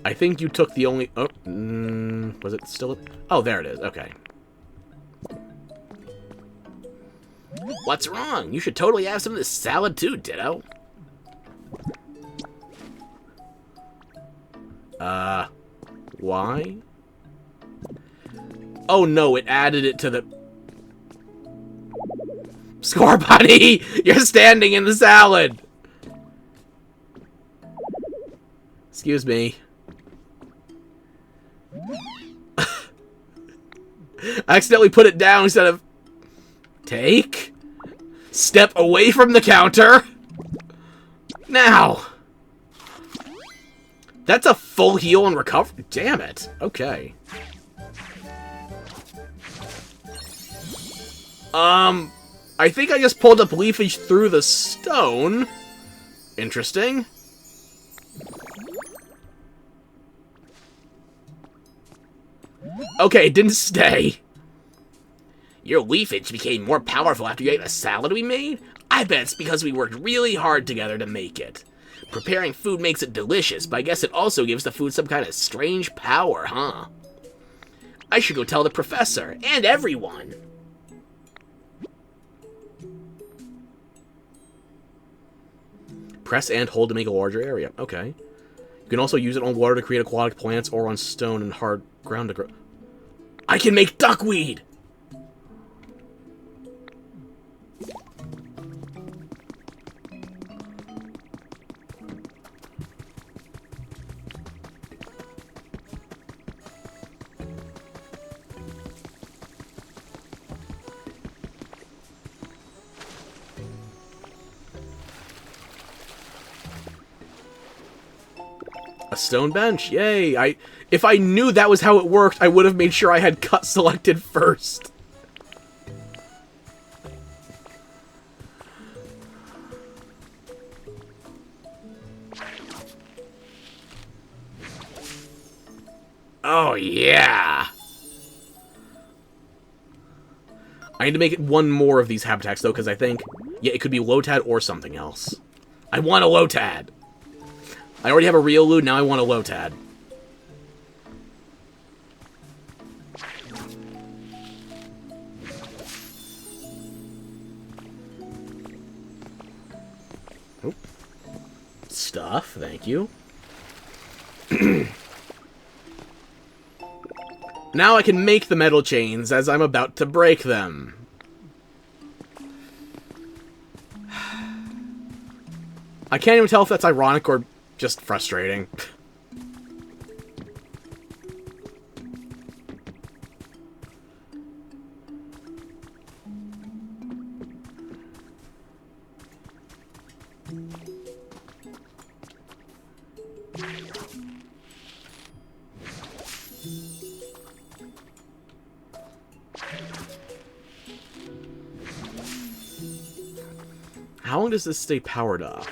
I think you took the only... Oh, was it still... Oh, there it is. Okay. What's wrong? You should totally have some of this salad too, Ditto. Why? Oh no, it added it to the... Score Bunny! You're standing in the salad! Excuse me. I accidentally put it down instead of... Take. Step away from the counter. Now. That's a full heal and recovery. Damn it. Okay. I think I just pulled up leafage through the stone. Interesting. Okay, it didn't stay. Your leafage became more powerful after you ate the salad we made? I bet it's because we worked really hard together to make it. Preparing food makes it delicious, but I guess it also gives the food some kind of strange power, huh? I should go tell the professor, and everyone. Press and hold to make a larger area. Okay. You can also use it on water to create aquatic plants or on stone and hard ground to grow. I can make duckweed! A stone bench, yay! If I knew that was how it worked, I would have made sure I had cut selected first. Oh yeah! I need to make it one more of these habitats though, because I think, yeah, it could be Lotad or something else. I want a Lotad! I already have a Riolu, now I want a Lotad. Oh. Stuff, thank you. Now I can make the metal chains as I'm about to break them. I can't even tell if that's ironic or just frustrating. How long does this stay powered up?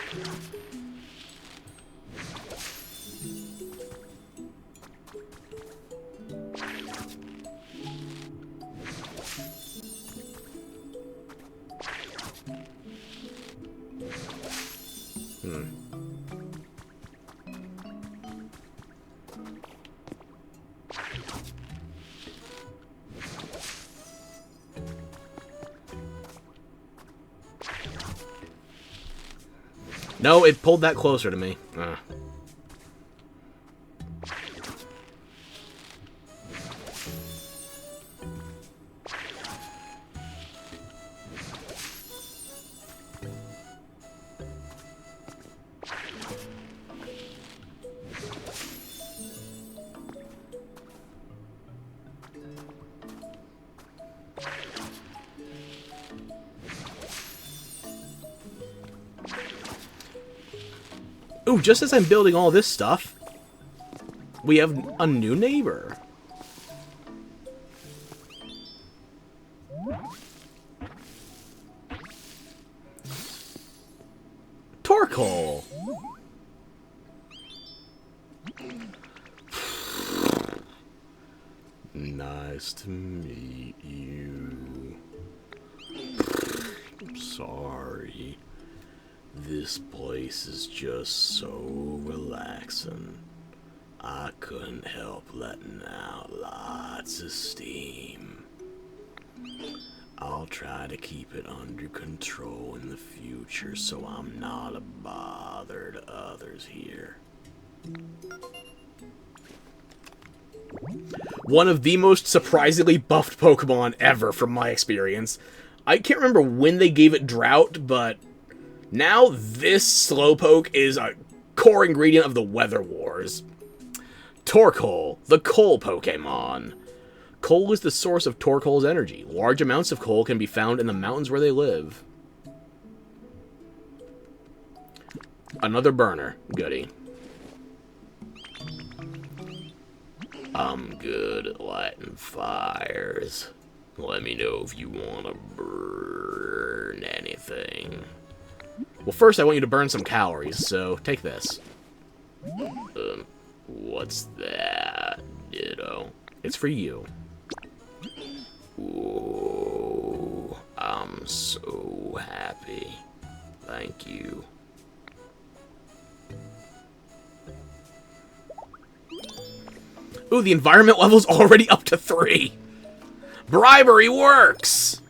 No, it pulled that closer to me. Ooh, just as I'm building all this stuff, we have a new neighbor. Torkoal. Nice to meet you. I'm sorry. This place is just so relaxing. I couldn't help letting out lots of steam. I'll try to keep it under control in the future so I'm not a bother to others here. One of the most surprisingly buffed Pokemon ever from my experience. I can't remember when they gave it Drought, but now this Slowpoke is a core ingredient of the Weather Wars. Torkoal, the coal Pokemon. Coal is the source of Torkoal's energy. Large amounts of coal can be found in the mountains where they live. Another burner. Goody. I'm good at lighting fires. Let me know if you want to burn anything. Well, first I want you to burn some calories, so take this. What's that? Ditto. It's for you. Whoa, I'm so happy. Thank you. Ooh, the environment level's already up to 3. Bribery works!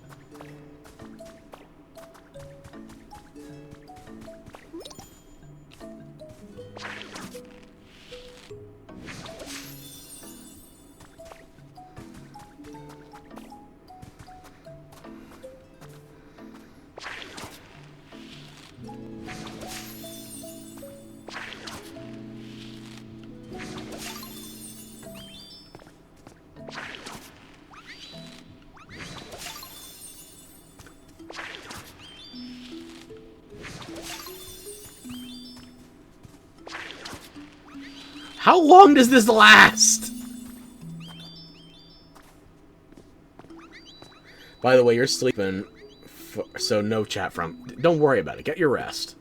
How long does this last? By the way, you're sleeping, so no chat from. Don't worry about it. Get your rest.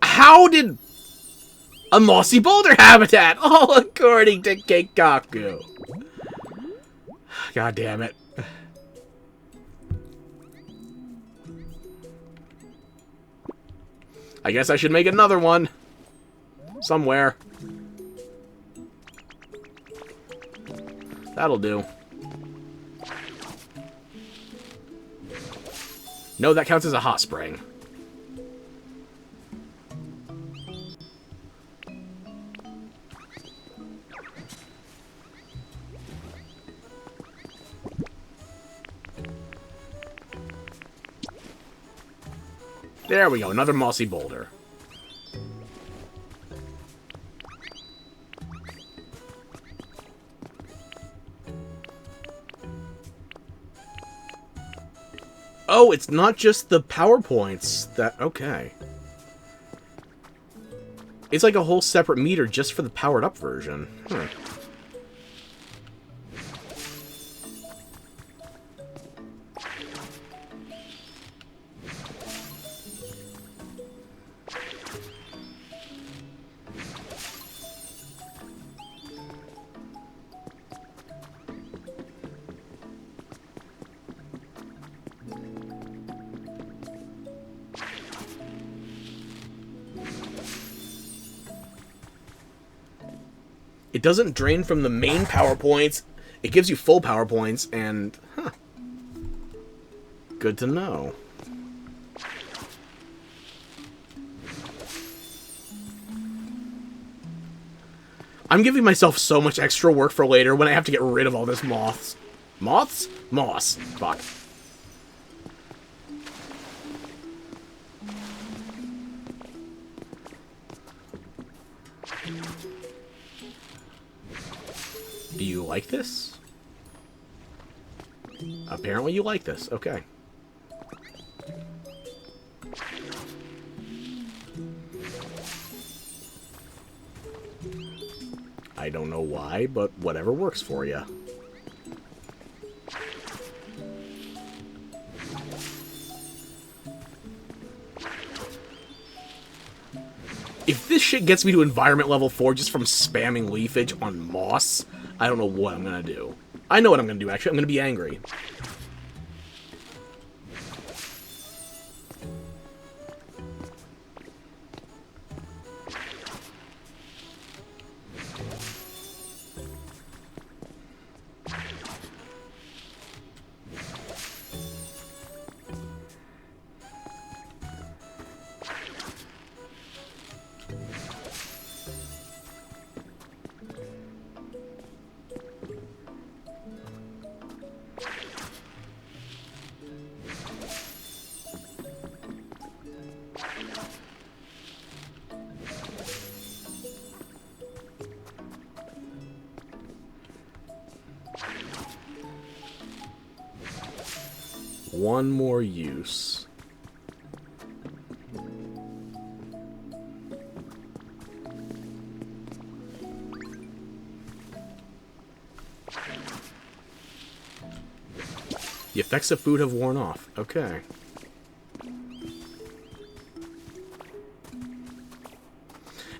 How did a mossy boulder habitat? All according to Keikaku. God damn it. I guess I should make another one. Somewhere. That'll do. No, that counts as a hot spring. There we go, another mossy boulder. Oh, it's not just the PowerPoints that... Okay. It's like a whole separate meter just for the powered-up version. Hmm. It doesn't drain from the main PowerPoints. It gives you full PowerPoints, and... Huh. Good to know. I'm giving myself so much extra work for later when I have to get rid of all this moths. Moths? Moss. Fuck. Do you like this? Apparently you like this. Okay. I don't know why, but whatever works for you. If this shit gets me to environment level 4 just from spamming leafage on moss, I don't know what I'm gonna do. I know what I'm gonna do, actually. I'm gonna be angry. One more use. The effects of food have worn off. Okay.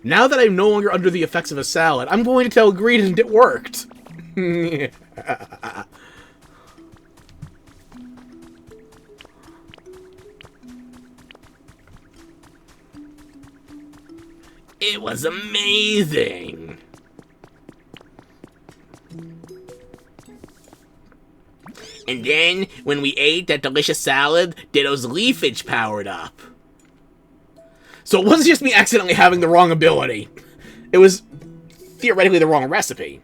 Now that I'm no longer under the effects of a salad, I'm going to tell Greedent it worked. It was amazing. And then, when we ate that delicious salad, Ditto's leafage powered up. So it wasn't just me accidentally having the wrong ability. It was theoretically the wrong recipe.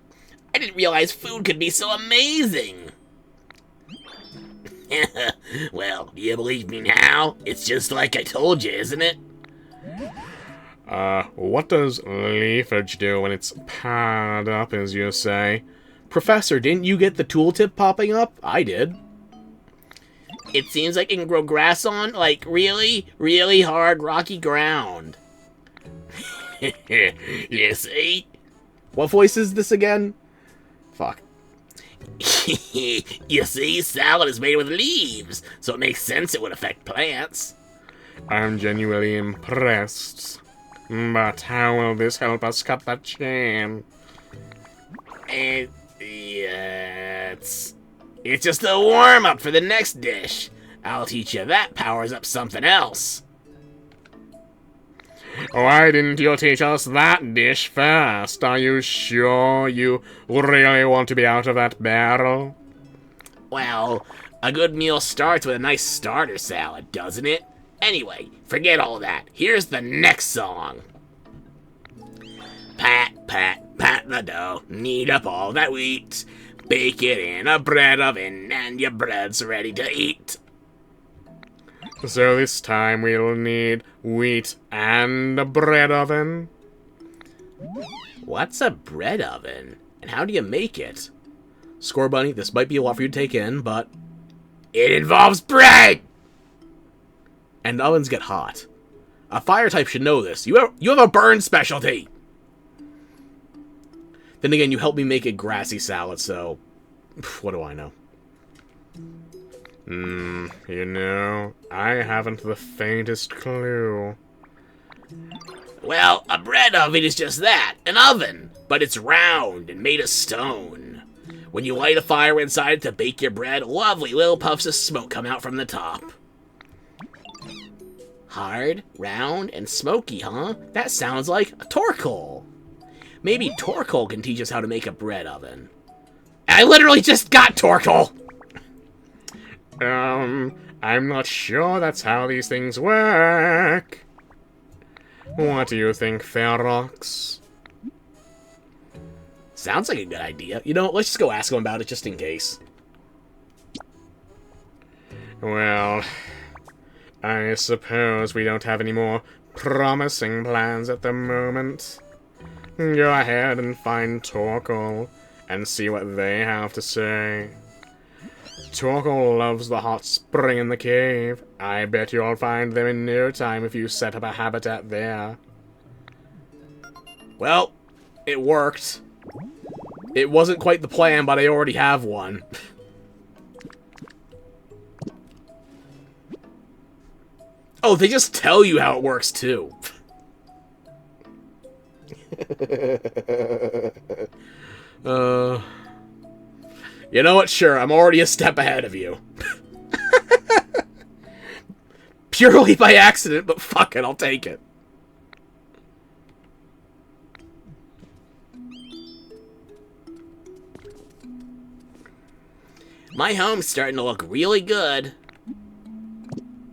I didn't realize food could be so amazing. Well, do you believe me now? It's just like I told you, isn't it? What does leafage do when it's powered up, as you say? Professor, didn't you get the tooltip popping up? I did. It seems like it can grow grass on, like, really, really hard, rocky ground. You see? What voice is this again? Fuck. You see, salad is made with leaves, so it makes sense it would affect plants. I'm genuinely impressed. But how will this help us cut that chain? Yeah, it's just a warm-up for the next dish. I'll teach you that powers up something else. Why didn't you teach us that dish first? Are you sure you really want to be out of that barrel? Well, a good meal starts with a nice starter salad, doesn't it? Anyway, forget all that. Here's the next song. Pat, pat, pat the dough, knead up all that wheat, bake it in a bread oven, and your bread's ready to eat. So this time we'll need wheat and a bread oven. What's a bread oven? And how do you make it? Score Bunny, this might be a lot for you to take in, but... It involves bread! And ovens get hot. A fire type should know this. You have a burn specialty! Then again, you helped me make a grassy salad, so... what do I know? You know, I haven't the faintest clue. Well, a bread oven is just that, an oven, but it's round and made of stone. When you light a fire inside it to bake your bread, lovely little puffs of smoke come out from the top. Hard, round, and smoky, huh? That sounds like a Torkoal. Maybe Torkoal can teach us how to make a bread oven. I literally just got Torkoal! I'm not sure that's how these things work. What do you think, Ferox? Sounds like a good idea. You know, let's just go ask him about it just in case. Well, I suppose we don't have any more promising plans at the moment. Go ahead and find Torkoal and see what they have to say. Torkoal loves the hot spring in the cave. I bet you'll find them in no time if you set up a habitat there. Well, it worked. It wasn't quite the plan, but I already have one. Oh, they just tell you how it works, too. You know what? Sure, I'm already a step ahead of you. Purely by accident, but fuck it, I'll take it. My home's starting to look really good.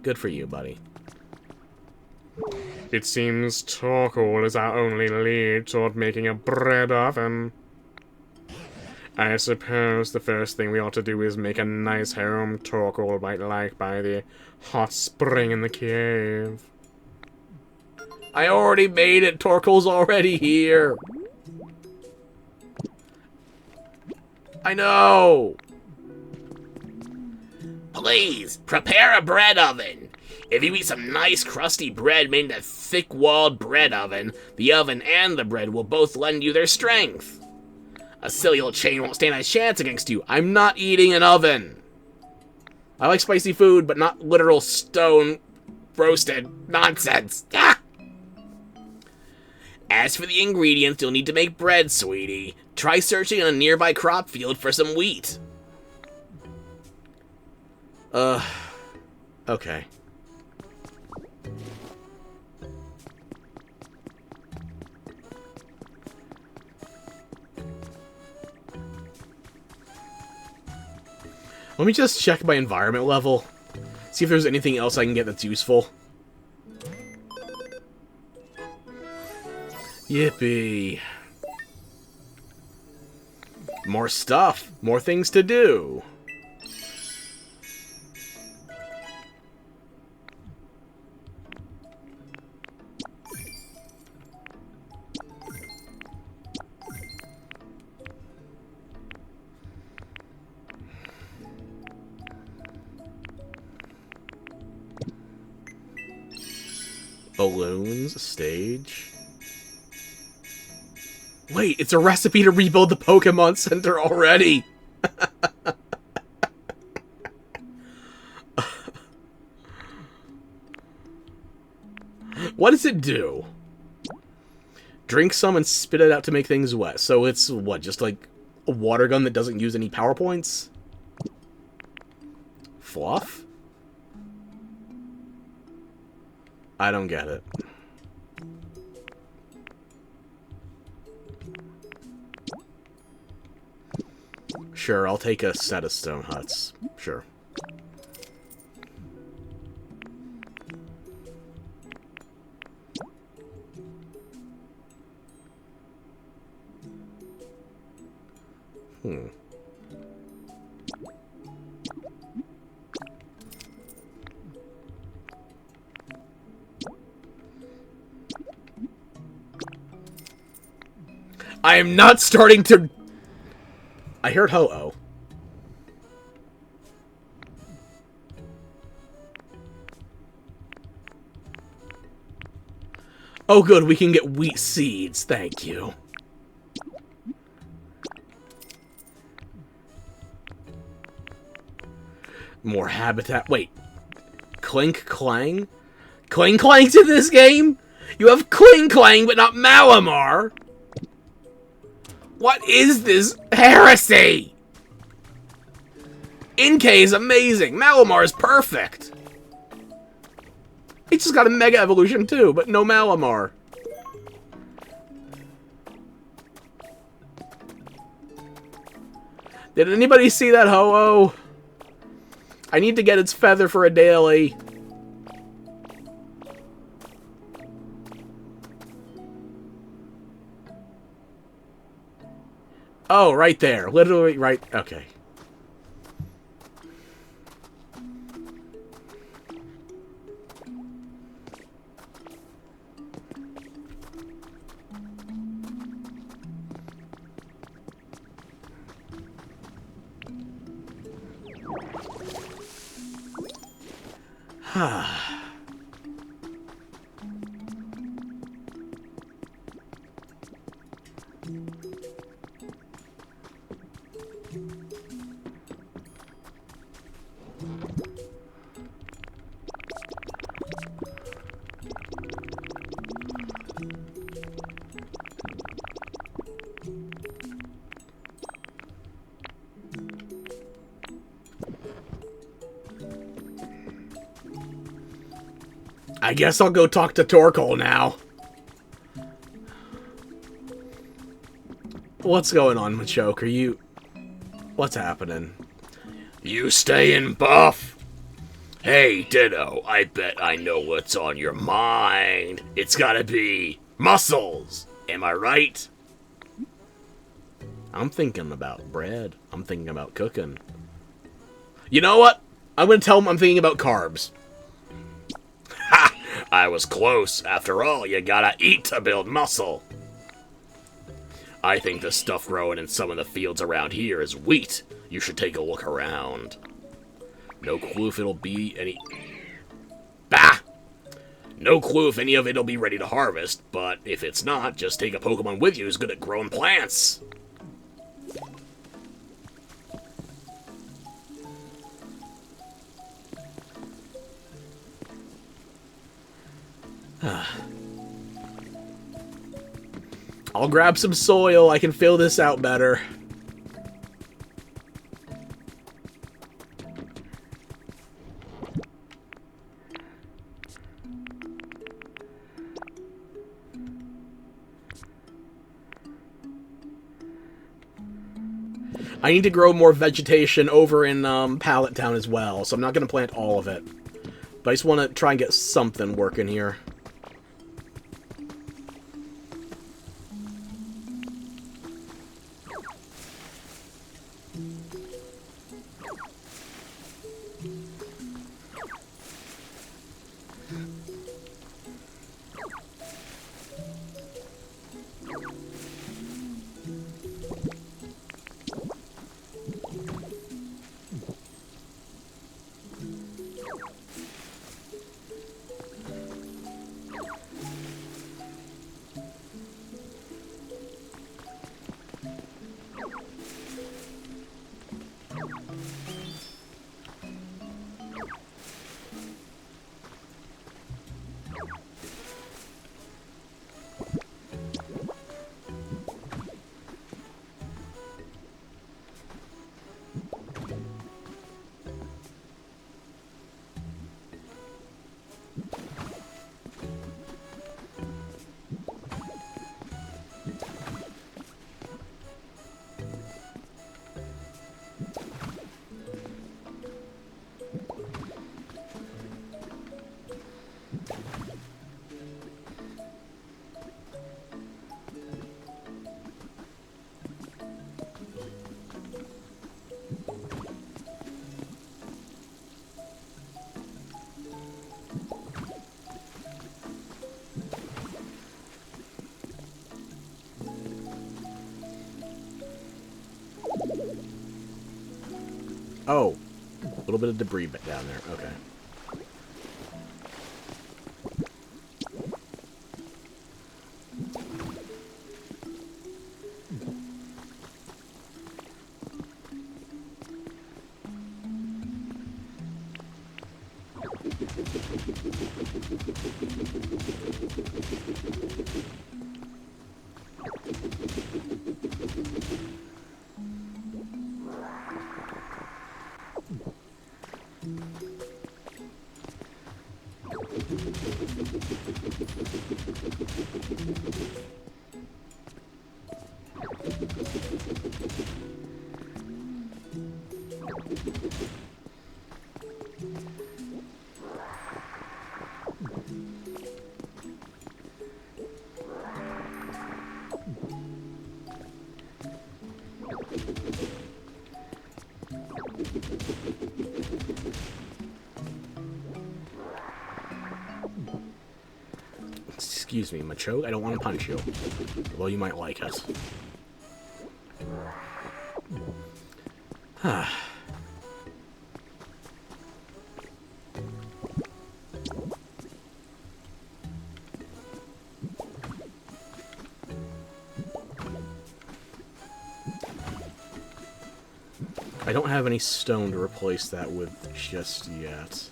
Good for you, buddy. It seems Torkoal is our only lead toward making a bread oven. I suppose the first thing we ought to do is make a nice home Torkoal might like by the hot spring in the cave. I already made it. Torkoal's already here. I know. Please, prepare a bread oven. If you eat some nice crusty bread made in a thick-walled bread oven, the oven and the bread will both lend you their strength. A silly old chain won't stand a chance against you. I'm not eating an oven. I like spicy food, but not literal stone roasted nonsense. Ah! As for the ingredients you'll need to make bread, sweetie, try searching in a nearby crop field for some wheat. Okay. Let me just check my environment level. See if there's anything else I can get that's useful. Yippee. More stuff. More things to do. Balloons, stage. Wait, it's a recipe to rebuild the Pokemon Center already! What does it do? Drink some and spit it out to make things wet. So it's, what, just like a water gun that doesn't use any power points? Fluff? I don't get it. Sure, I'll take a set of stone huts. Sure. I am not starting to... I heard Ho-Oh. Oh good, we can get wheat seeds, thank you. More habitat. Wait. Clink Clang? Cling Clang's in this game? You have Cling Clang, but not Malamar? What is this heresy? Inkay is amazing. Malamar is perfect. It's just got a Mega Evolution too, but no Malamar. Did anybody see that Ho-Oh? I need to get its feather for a daily. Oh, right there. Literally right... Okay. I guess I'll go talk to Torkoal now. What's going on, Machoke? Are you... What's happening? You staying, Buff? Hey, Ditto, I bet I know what's on your mind. It's gotta be muscles. Am I right? I'm thinking about bread. I'm thinking about cooking. You know what? I'm gonna tell him I'm thinking about carbs. Ha! I was close. After all, you gotta eat to build muscle. I think the stuff growing in some of the fields around here is wheat. You should take a look around. No clue if it'll be any... Bah! No clue if any of it'll be ready to harvest, but if it's not, just take a Pokemon with you who's good at growing plants. I'll grab some soil. I can fill this out better. I need to grow more vegetation over in Pallet Town as well, so I'm not going to plant all of it. But I just want to try and get something working here. Oh, a little bit of debris down there. Okay. Excuse me, Machoke, I don't want to punch you. Well, you might like it. I don't have any stone to replace that with just yet.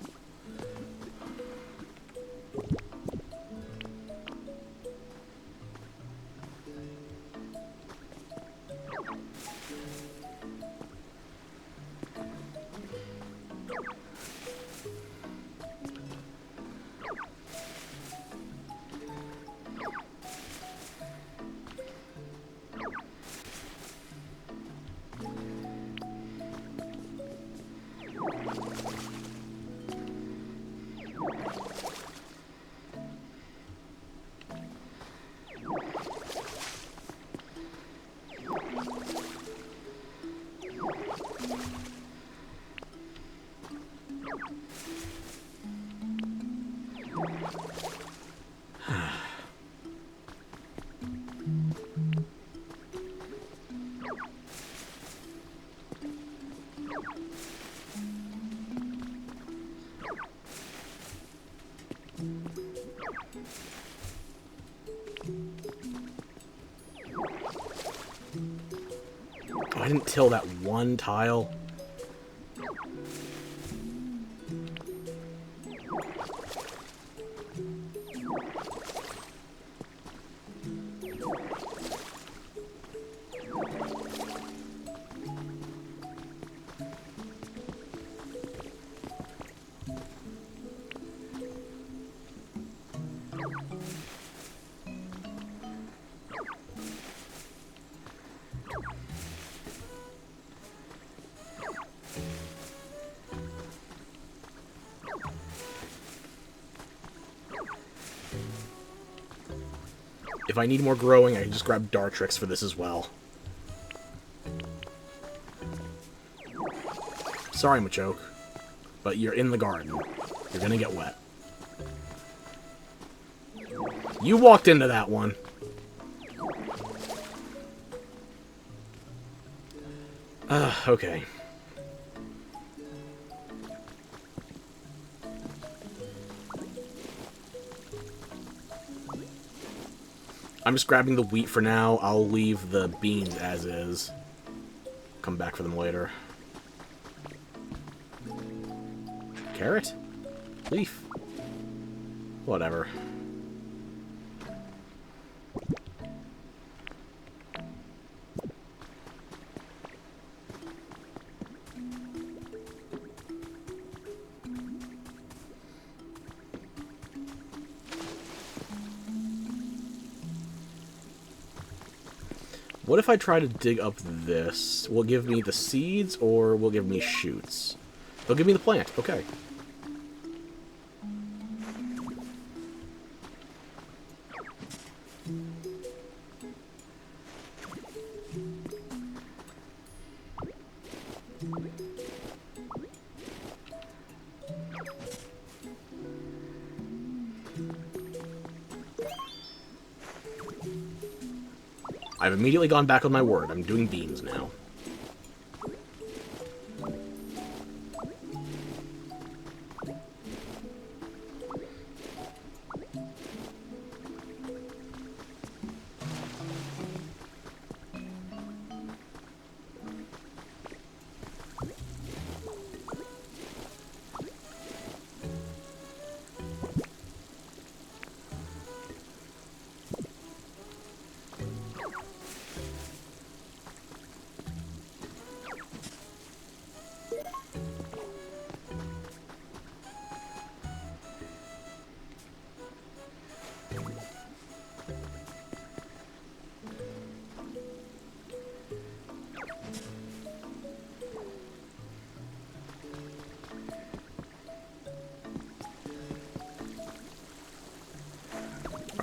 Oh, I didn't till that one tile. If I need more growing, I can just grab Dartrix for this as well. Sorry, Machoke, but you're in the garden. You're gonna get wet. You walked into that one. Okay. I'm just grabbing the wheat for now. I'll leave the beans as is. Come back for them later. Carrot? Leaf? Whatever. What if I try to dig up this? Will it give me the seeds, or will it give me shoots? They'll give me the plant. Okay. I've immediately gone back on my word. I'm doing beans now.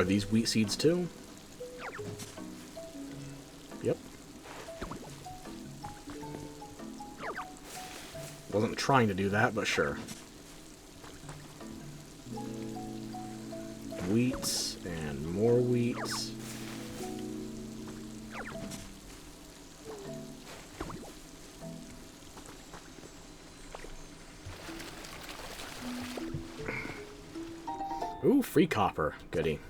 Are these wheat seeds too? Yep. Wasn't trying to do that, but sure. Wheats and more wheats. Ooh, free copper. Goody.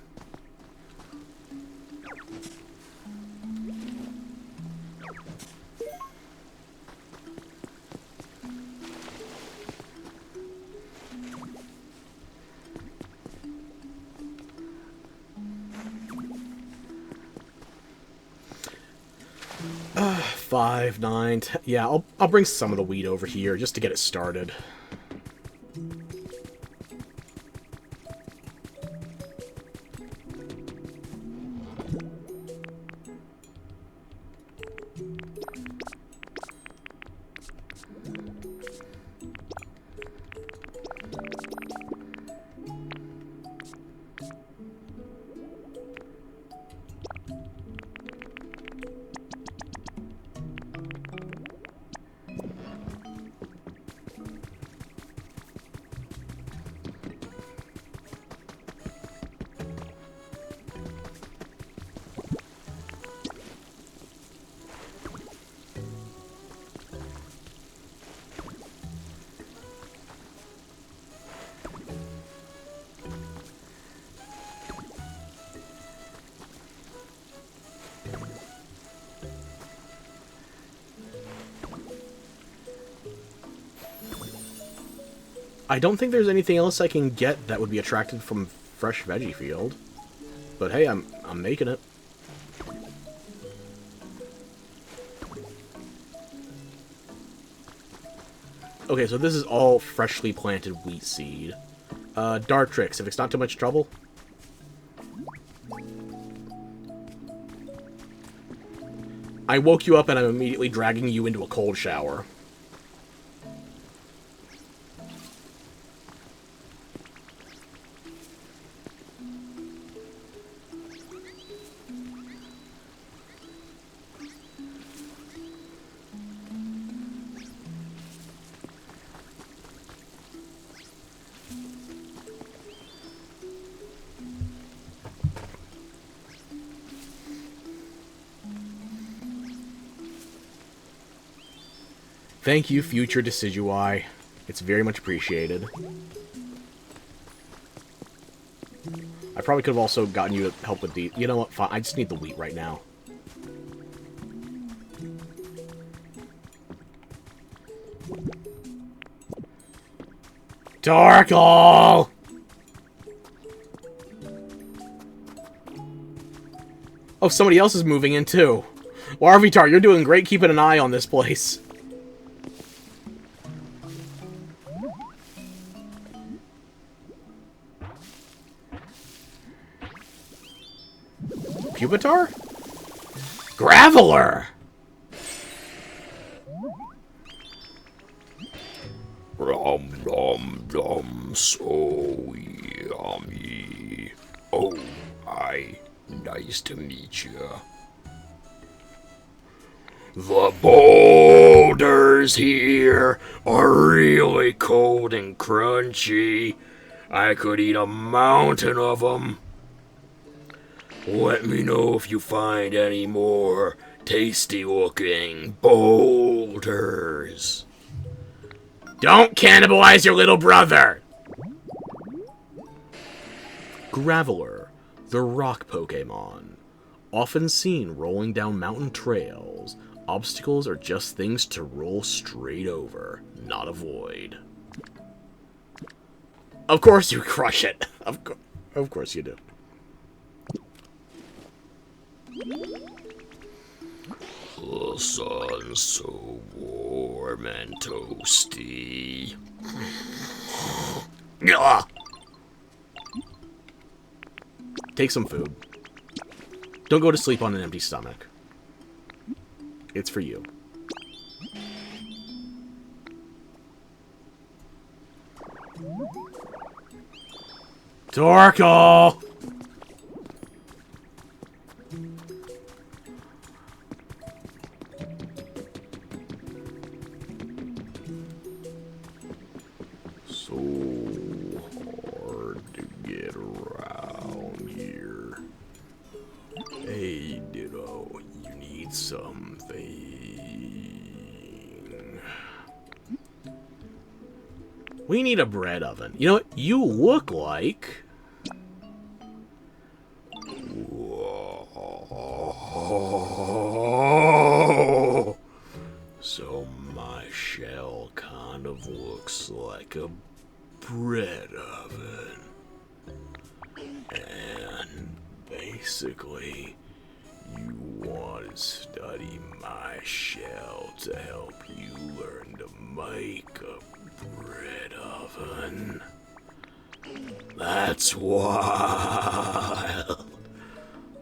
Five, 9, 10. Yeah, I'll bring some of the wheat over here just to get it started. I don't think there's anything else I can get that would be attracted from fresh veggie field. But hey, I'm making it. Okay, so this is all freshly planted wheat seed. Dartrix, if it's not too much trouble. I woke you up and I'm immediately dragging you into a cold shower. Thank you, future Decidui. It's very much appreciated. I probably could have also gotten you to help with the... You know what? Fine. I just need the wheat right now. Torkoal! Oh, somebody else is moving in, too. Larvitar, you're doing great keeping an eye on this place. Pupitar? Graveler! Nom nom, so yummy. Oh, hi. Nice to meet you. The boulders here are really cold and crunchy. I could eat a mountain of them. Let me know if you find any more tasty-looking boulders. Don't cannibalize your little brother! Graveler, the rock Pokemon. Often seen rolling down mountain trails. Obstacles are just things to roll straight over, not avoid. Of course you crush it. Of course you do. The sun's so warm and toasty. Ugh. Take some food. Don't go to sleep on an empty stomach. It's for you. Torkoal! so hard to get around here. Hey, Ditto, you need something. We need a bread oven. You know what? You look like... Whoa. So my shell kind of looks like a bread oven. And basically, you want to study my shell to help you learn to make a bread oven. That's wild.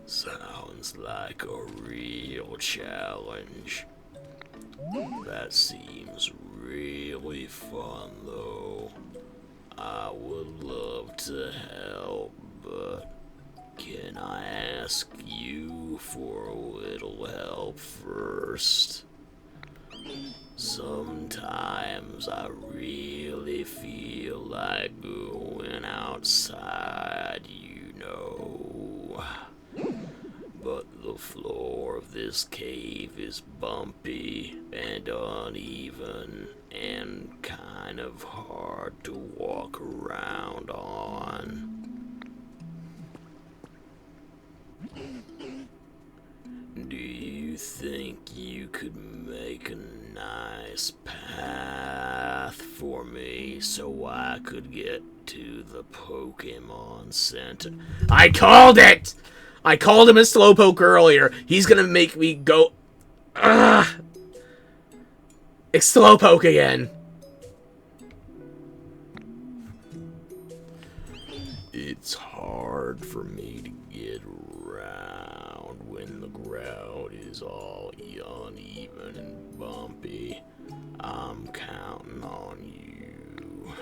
Sounds like a real challenge. That seems really fun, though. I would love to help, but can I ask you for a little help first? Sometimes I really feel like going outside, you know. But the floor of this cave is bumpy and uneven and kind of hard to walk around on. Do you think you could make a nice path for me so I could get to the Pokemon Center? I called it! I called him a Slowpoke earlier. He's gonna make me go... Ugh! It's Slowpoke again. It's hard for me to get around when the ground is all uneven and bumpy. I'm counting on you.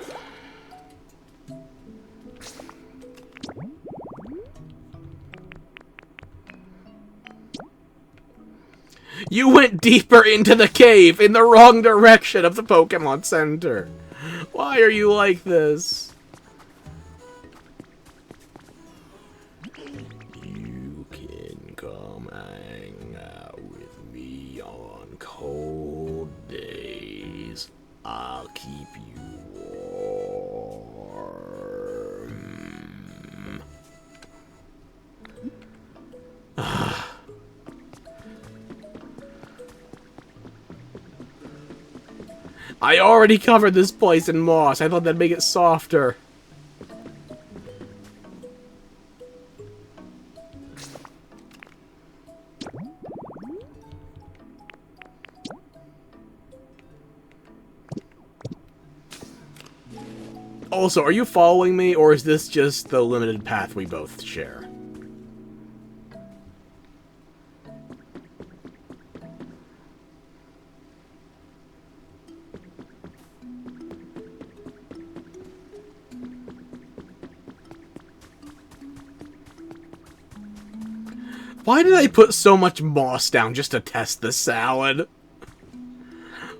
You went deeper into the cave in the wrong direction of the Pokemon Center. Why are you like this? You can come hang out with me on cold days. I'll keep you warm. I already covered this place in moss. I thought that'd make it softer. Also, are you following me, or is this just the limited path we both share? Why did I put so much moss down just to test the salad?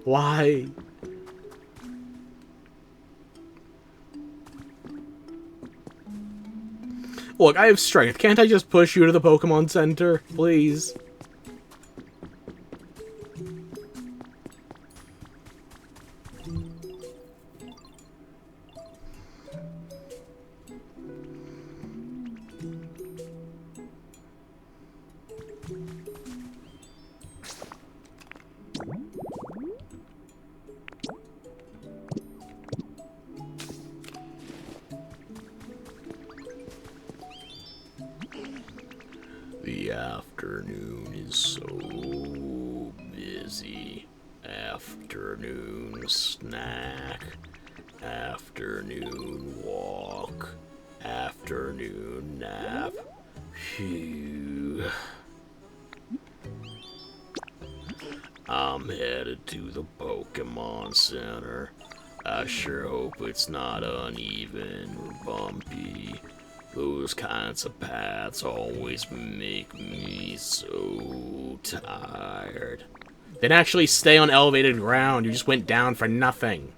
Why? Look, I have strength. Can't I just push you to the Pokemon Center, please? The afternoon is so busy. Afternoon snack. Afternoon walk. Afternoon nap. Phew. I'm headed to the Pokemon Center. I sure hope it's not uneven or bumpy. Those kinds of paths always make me so tired. Then actually stay on elevated ground. You just went down for nothing.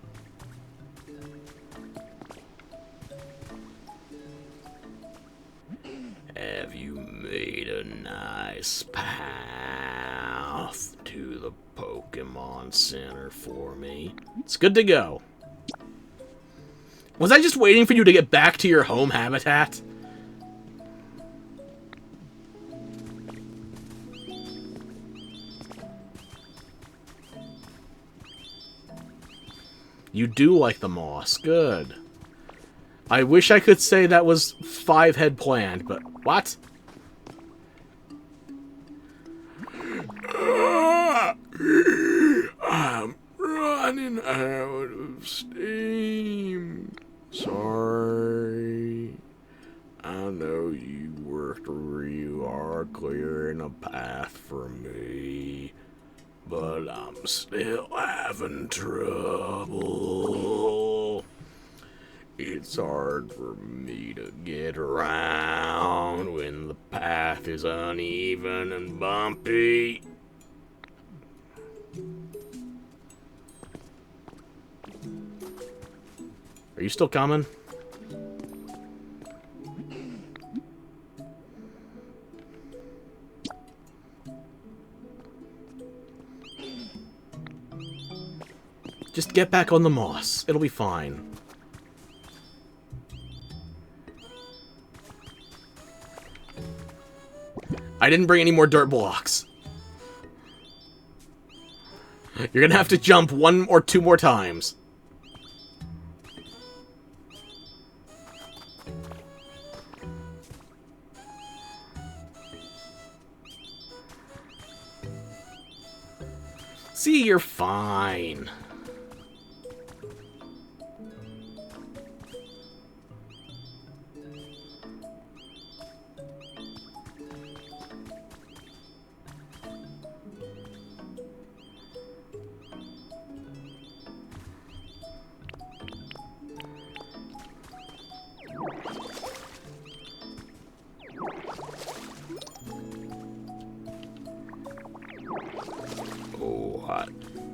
path to the Pokemon Center for me. It's good to go. Was I just waiting for you to get back to your home habitat? You do like the moss. Good. I wish I could say that was 5 head planned, but what? I'm running out of steam. Sorry. I know you worked real hard clearing a path for me, but I'm still having trouble. It's hard for me to get around when the path is uneven and bumpy. Are you still coming? Just get back on the moss. It'll be fine. I didn't bring any more dirt blocks. You're gonna have to jump 1 or 2 more times. See, you're fine.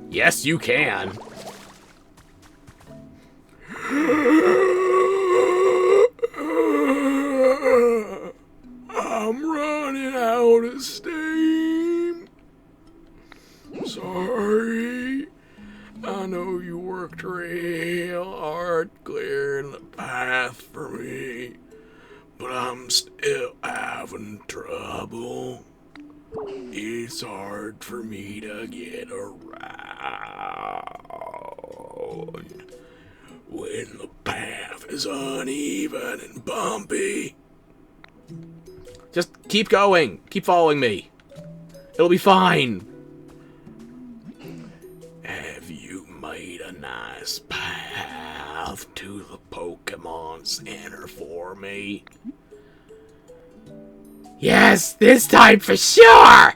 Yes, you can. I'm running out of steam. Sorry. I know you worked real hard clearing the path for me, but I'm still having trouble. It's hard for me to get around when the path is uneven and bumpy. Just keep going. Keep following me. It'll be fine. Have you made a nice path to the Pokemon Center for me? Yes, this time for sure!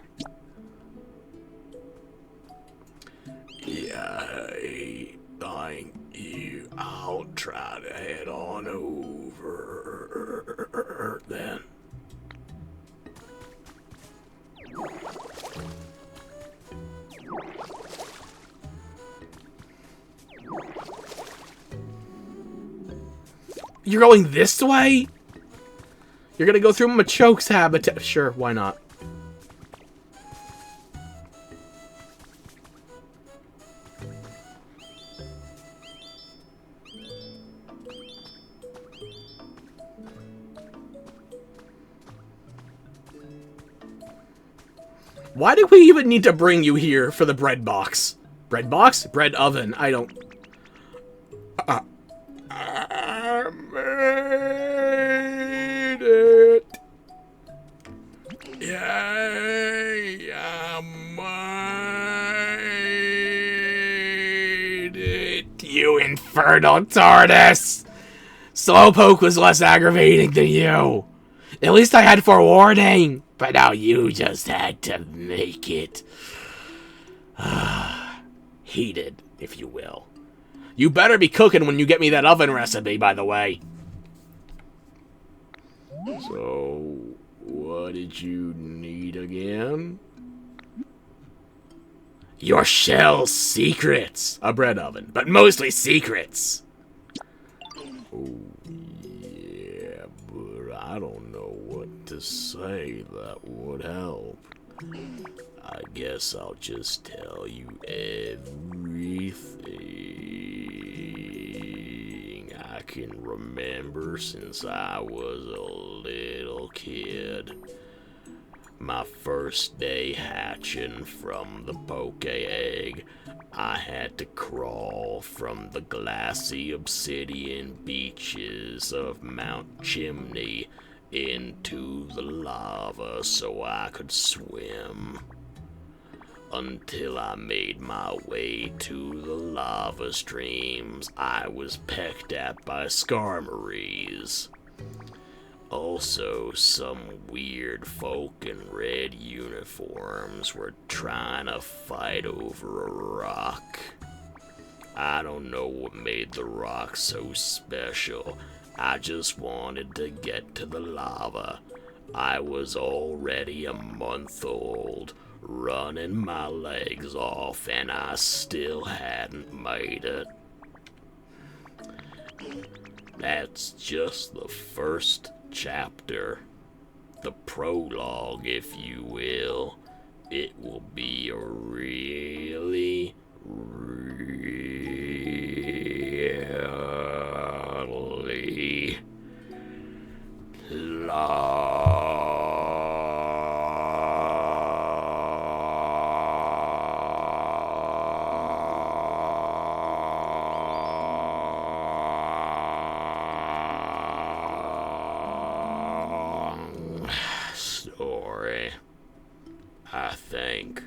Yay, thank you. I'll try to head on over then. You're going this way? You're gonna go through Machoke's habitat. Sure, why not? Why do we even need to bring you here for the bread box? Bread box? Bread oven. I don't... I made it. Yay, I made it. You infernal tortoise! Slowpoke was less aggravating than you. At least I had forewarning. But now you just had to make it. Heated, if you will. You better be cooking when you get me that oven recipe, by the way. So, what did you need again? Your shell's secrets. A bread oven. But mostly secrets. Oh, yeah, but I don't know what to say that would help. I guess I'll just tell you everything I can remember since I was a little kid. My first day hatching from the poke egg, I had to crawl from the glassy obsidian beaches of Mount Chimney into the lava so I could swim. Until I made my way to the lava streams, I was pecked at by skarmories. Also, some weird folk in red uniforms were trying to fight over a rock. I don't know what made the rock so special. I just wanted to get to the lava. I was already a month old, running my legs off, and I still hadn't made it. That's just the first chapter, the prologue, if you will. It will be a really, really long story, I think.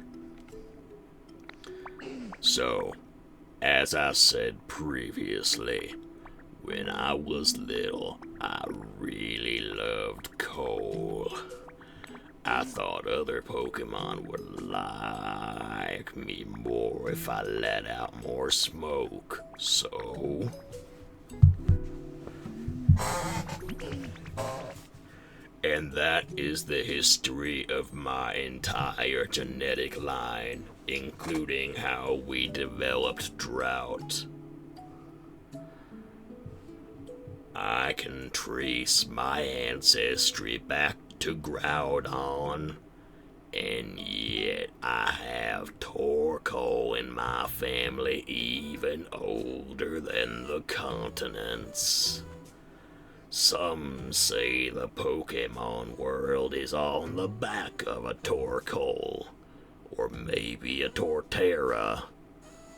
So, as I said previously, when I was little, I really loved coal. I thought other Pokemon would like me more if I let out more smoke, so... And that is the history of my entire genetic line, including how we developed drought. I can trace my ancestry back to Groudon, and yet I have Torkoal in my family even older than the continents. Some say the Pokemon world is on the back of a Torkoal, or maybe a Torterra,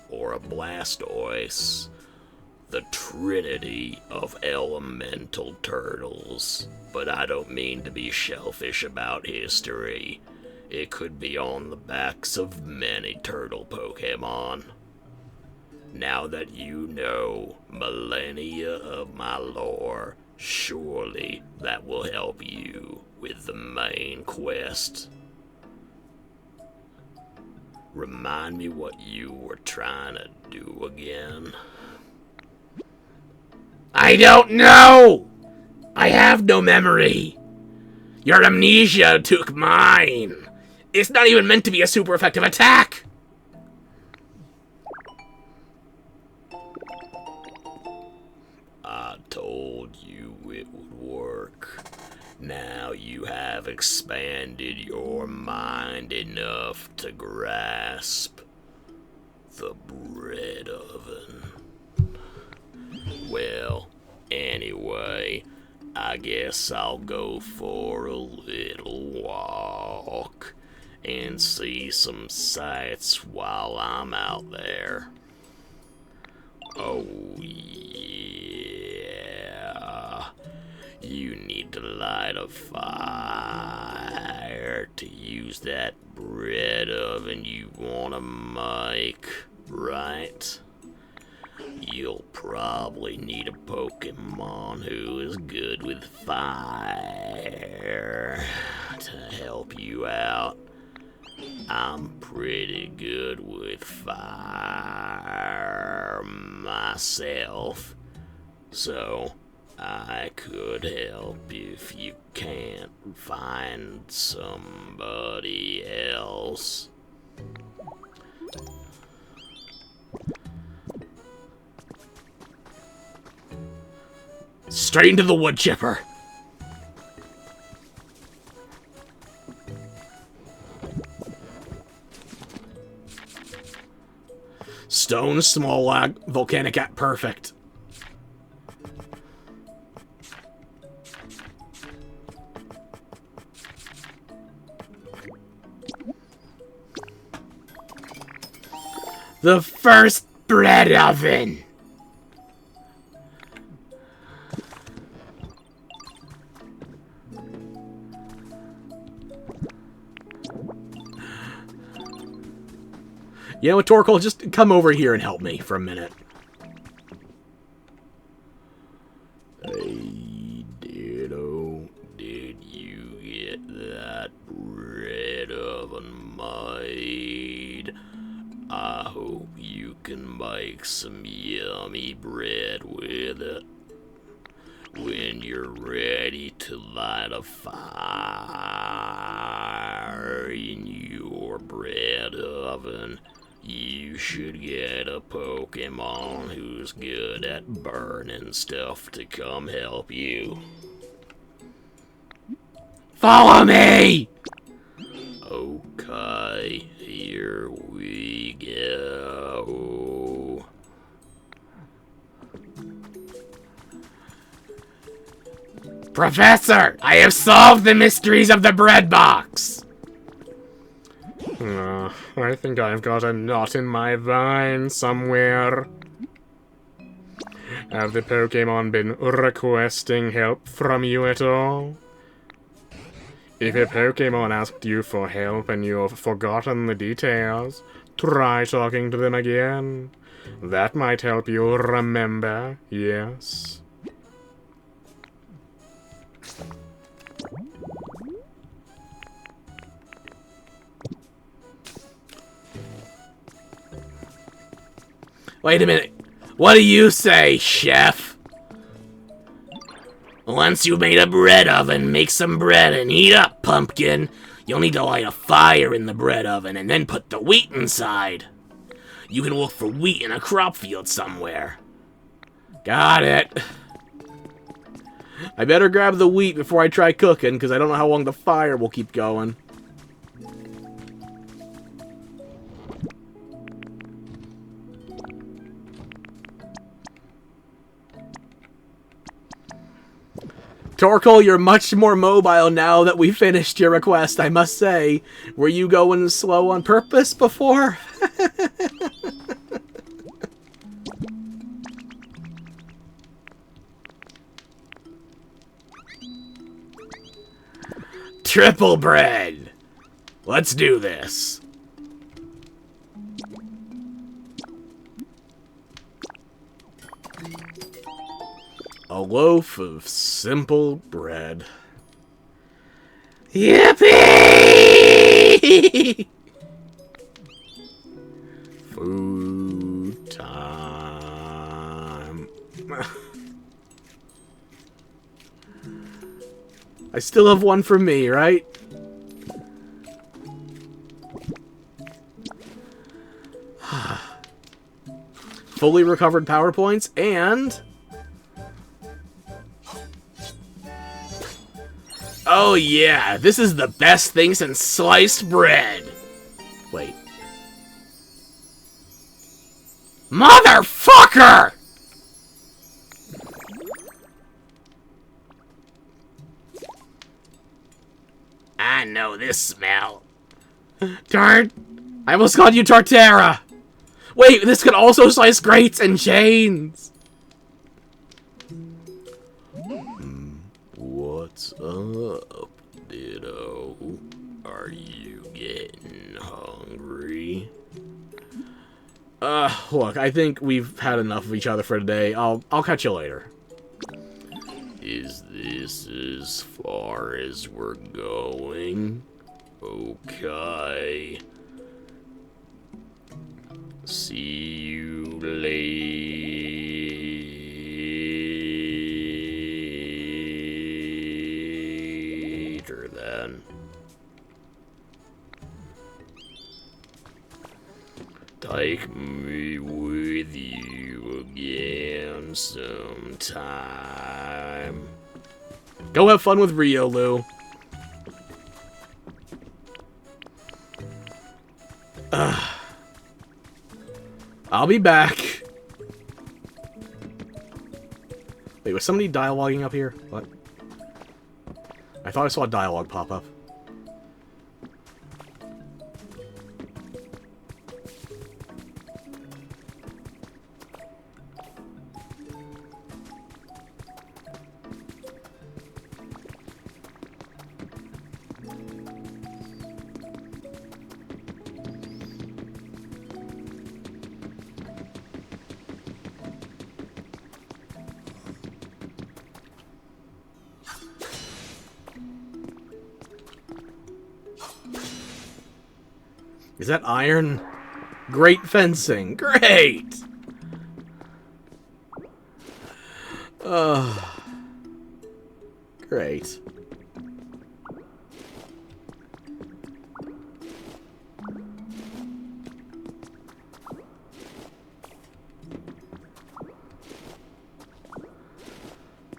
or a Blastoise, the trinity of elemental turtles. But I don't mean to be shellfish about history. It could be on the backs of many turtle Pokemon. Now that you know millennia of my lore, surely that will help you with the main quest. Remind me what you were trying to do again. I don't know! I have no memory. Your amnesia took mine. It's not even meant to be a super effective attack. I told you it would work. Now you have expanded your mind enough to grasp the bread oven. Well, anyway, I guess I'll go for a little walk and see some sights while I'm out there. Oh, yeah. You need to light a fire to use that bread oven you want to make, right? You'll probably need a Pokemon who is good with fire to help you out. I'm pretty good with fire myself, so I could help if you can't find somebody else. Straight into the wood chipper. Stone, small lag, volcanic at perfect. The first bread oven! You know what, Torkoal? Just come over here and help me for a minute. Hey, Ditto, did you get that bread oven made? I hope you can make some yummy bread with it. When you're ready to light a fire in your bread oven, you should get a Pokemon who's good at burning stuff to come help you. Follow me! Okay, here we go. Professor, I have solved the mysteries of the bread box! I think I've got a knot in my vine somewhere. Have the Pokemon been requesting help from you at all? If a Pokemon asked you for help and you've forgotten the details, try talking to them again. That might help you remember, yes. Wait a minute. What do you say, chef? Once you've made a bread oven, make some bread and heat up, pumpkin. You'll need to light a fire in the bread oven and then put the wheat inside. You can look for wheat in a crop field somewhere. Got it. I better grab the wheat before I try cooking, because I don't know how long the fire will keep going. Torkoal, you're much more mobile now that we finished your request, I must say. Were you going slow on purpose before? Triple bread. Let's do this. A loaf of simple bread. Yippee! Food time. I still have one for me, right? Fully recovered power points and... Oh yeah, this is the best thing since sliced bread. Wait. Motherfucker! I know this smell. Darn! I almost called you Torterra! Wait, this could also slice grates and chains! What's up, Ditto? Are you getting hungry? Look, I think we've had enough of each other for today. I'll catch you later. Is this as far as we're going? Okay. See you later then. Take me with you again sometime. Go have fun with Rio, Lou. I'll be back. Wait, was somebody dialoguing up here? What? I thought I saw a dialogue pop up. Is that iron? Great fencing. Great! Great.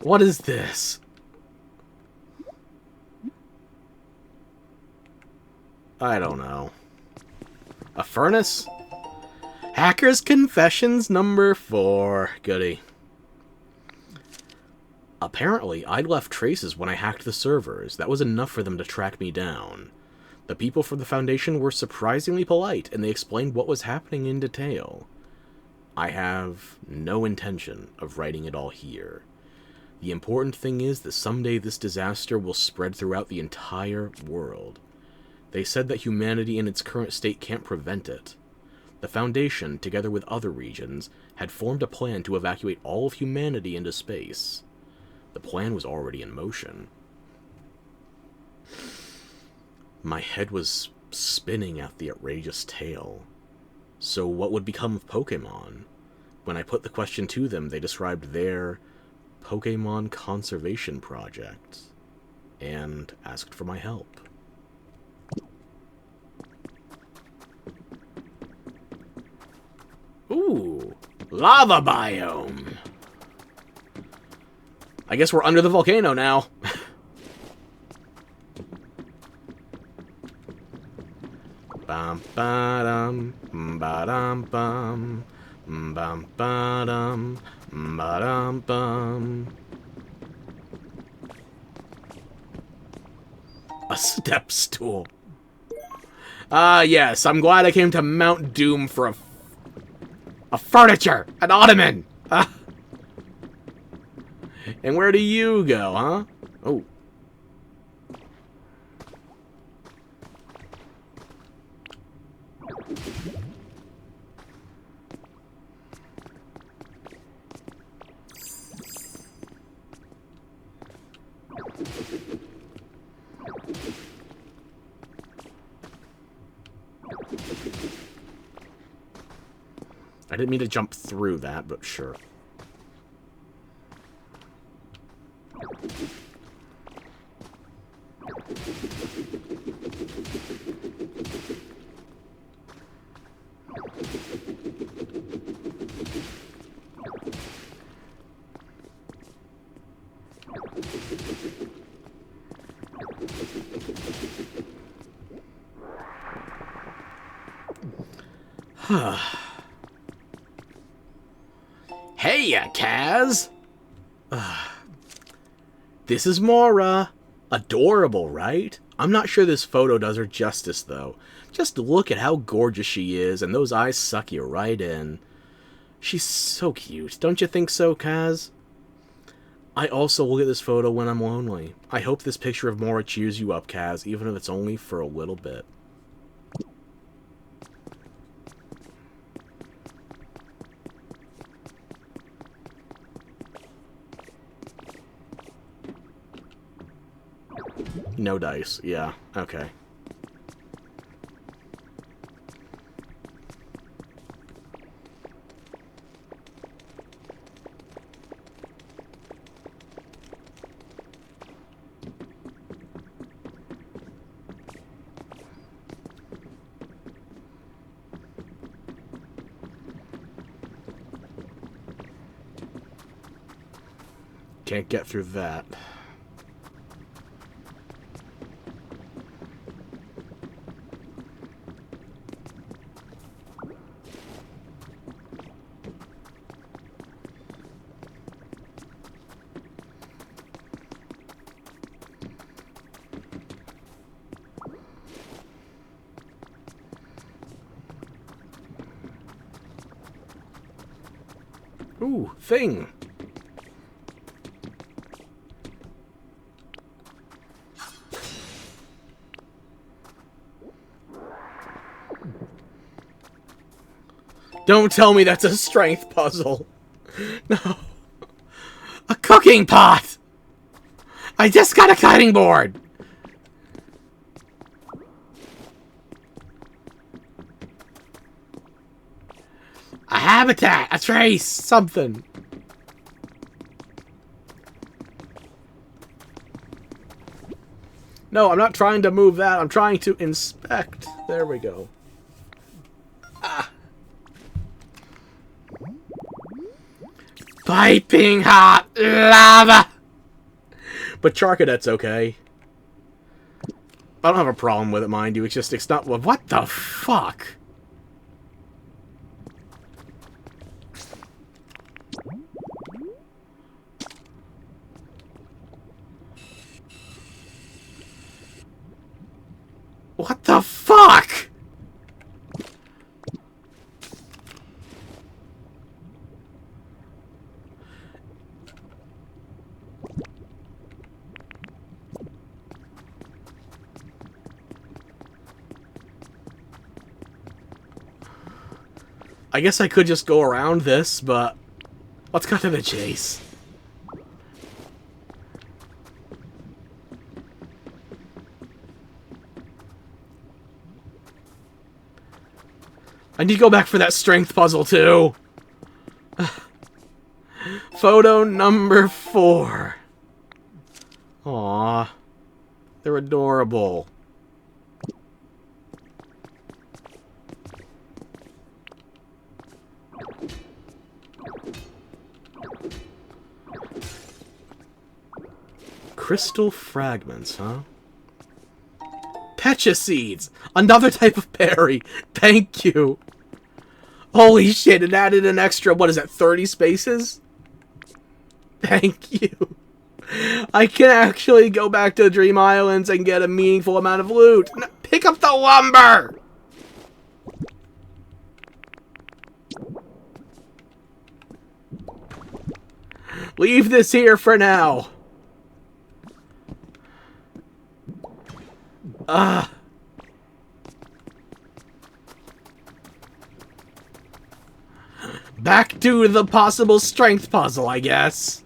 What is this? I don't know. A furnace? Hacker's Confessions number 4. Goody. Apparently, I'd left traces when I hacked the servers. That was enough for them to track me down. The people from the Foundation were surprisingly polite, and they explained what was happening in detail. I have no intention of writing it all here. The important thing is that someday this disaster will spread throughout the entire world. They said that humanity in its current state can't prevent it. The Foundation, together with other regions, had formed a plan to evacuate all of humanity into space. The plan was already in motion. My head was spinning at the outrageous tale. So what would become of Pokemon? When I put the question to them, they described their Pokemon conservation project and asked for my help. Ooh, lava biome. I guess we're under the volcano now. Bum ba dum ba dum bum bum ba dum ba dum bum. A step stool. Ah, yes. I'm glad I came to Mount Doom for a furniture, an ottoman. And where do you go, huh? Oh. I didn't mean to jump through that, but sure. Hey, Kaz! This is Mora. Adorable, right? I'm not sure this photo does her justice, though. Just look at how gorgeous she is, and those eyes suck you right in. She's so cute. Don't you think so, Kaz? I also look at this photo when I'm lonely. I hope this picture of Mora cheers you up, Kaz, even if it's only for a little bit. No dice. Yeah, okay. Can't get through that. Ooh, thing. Don't tell me that's a strength puzzle. No. A cooking pot! I just got a cutting board! A habitat! A trace! Something! No, I'm not trying to move that. I'm trying to inspect. There we go. Ah. Piping hot lava! But Charcadet's okay. I don't have a problem with it, mind you. It's just, it's not... What the fuck? What the fuck? I guess I could just go around this, but let's cut to the chase. I need to go back for that strength puzzle, too. Photo number 4. Aww. They're adorable. Crystal fragments, huh? Pecha seeds! Another type of berry! Thank you! Holy shit, it added an extra, what is that, 30 spaces? Thank you! I can actually go back to Dream Islands and get a meaningful amount of loot! Pick up the lumber! Leave this here for now! Back to the possible strength puzzle, I guess.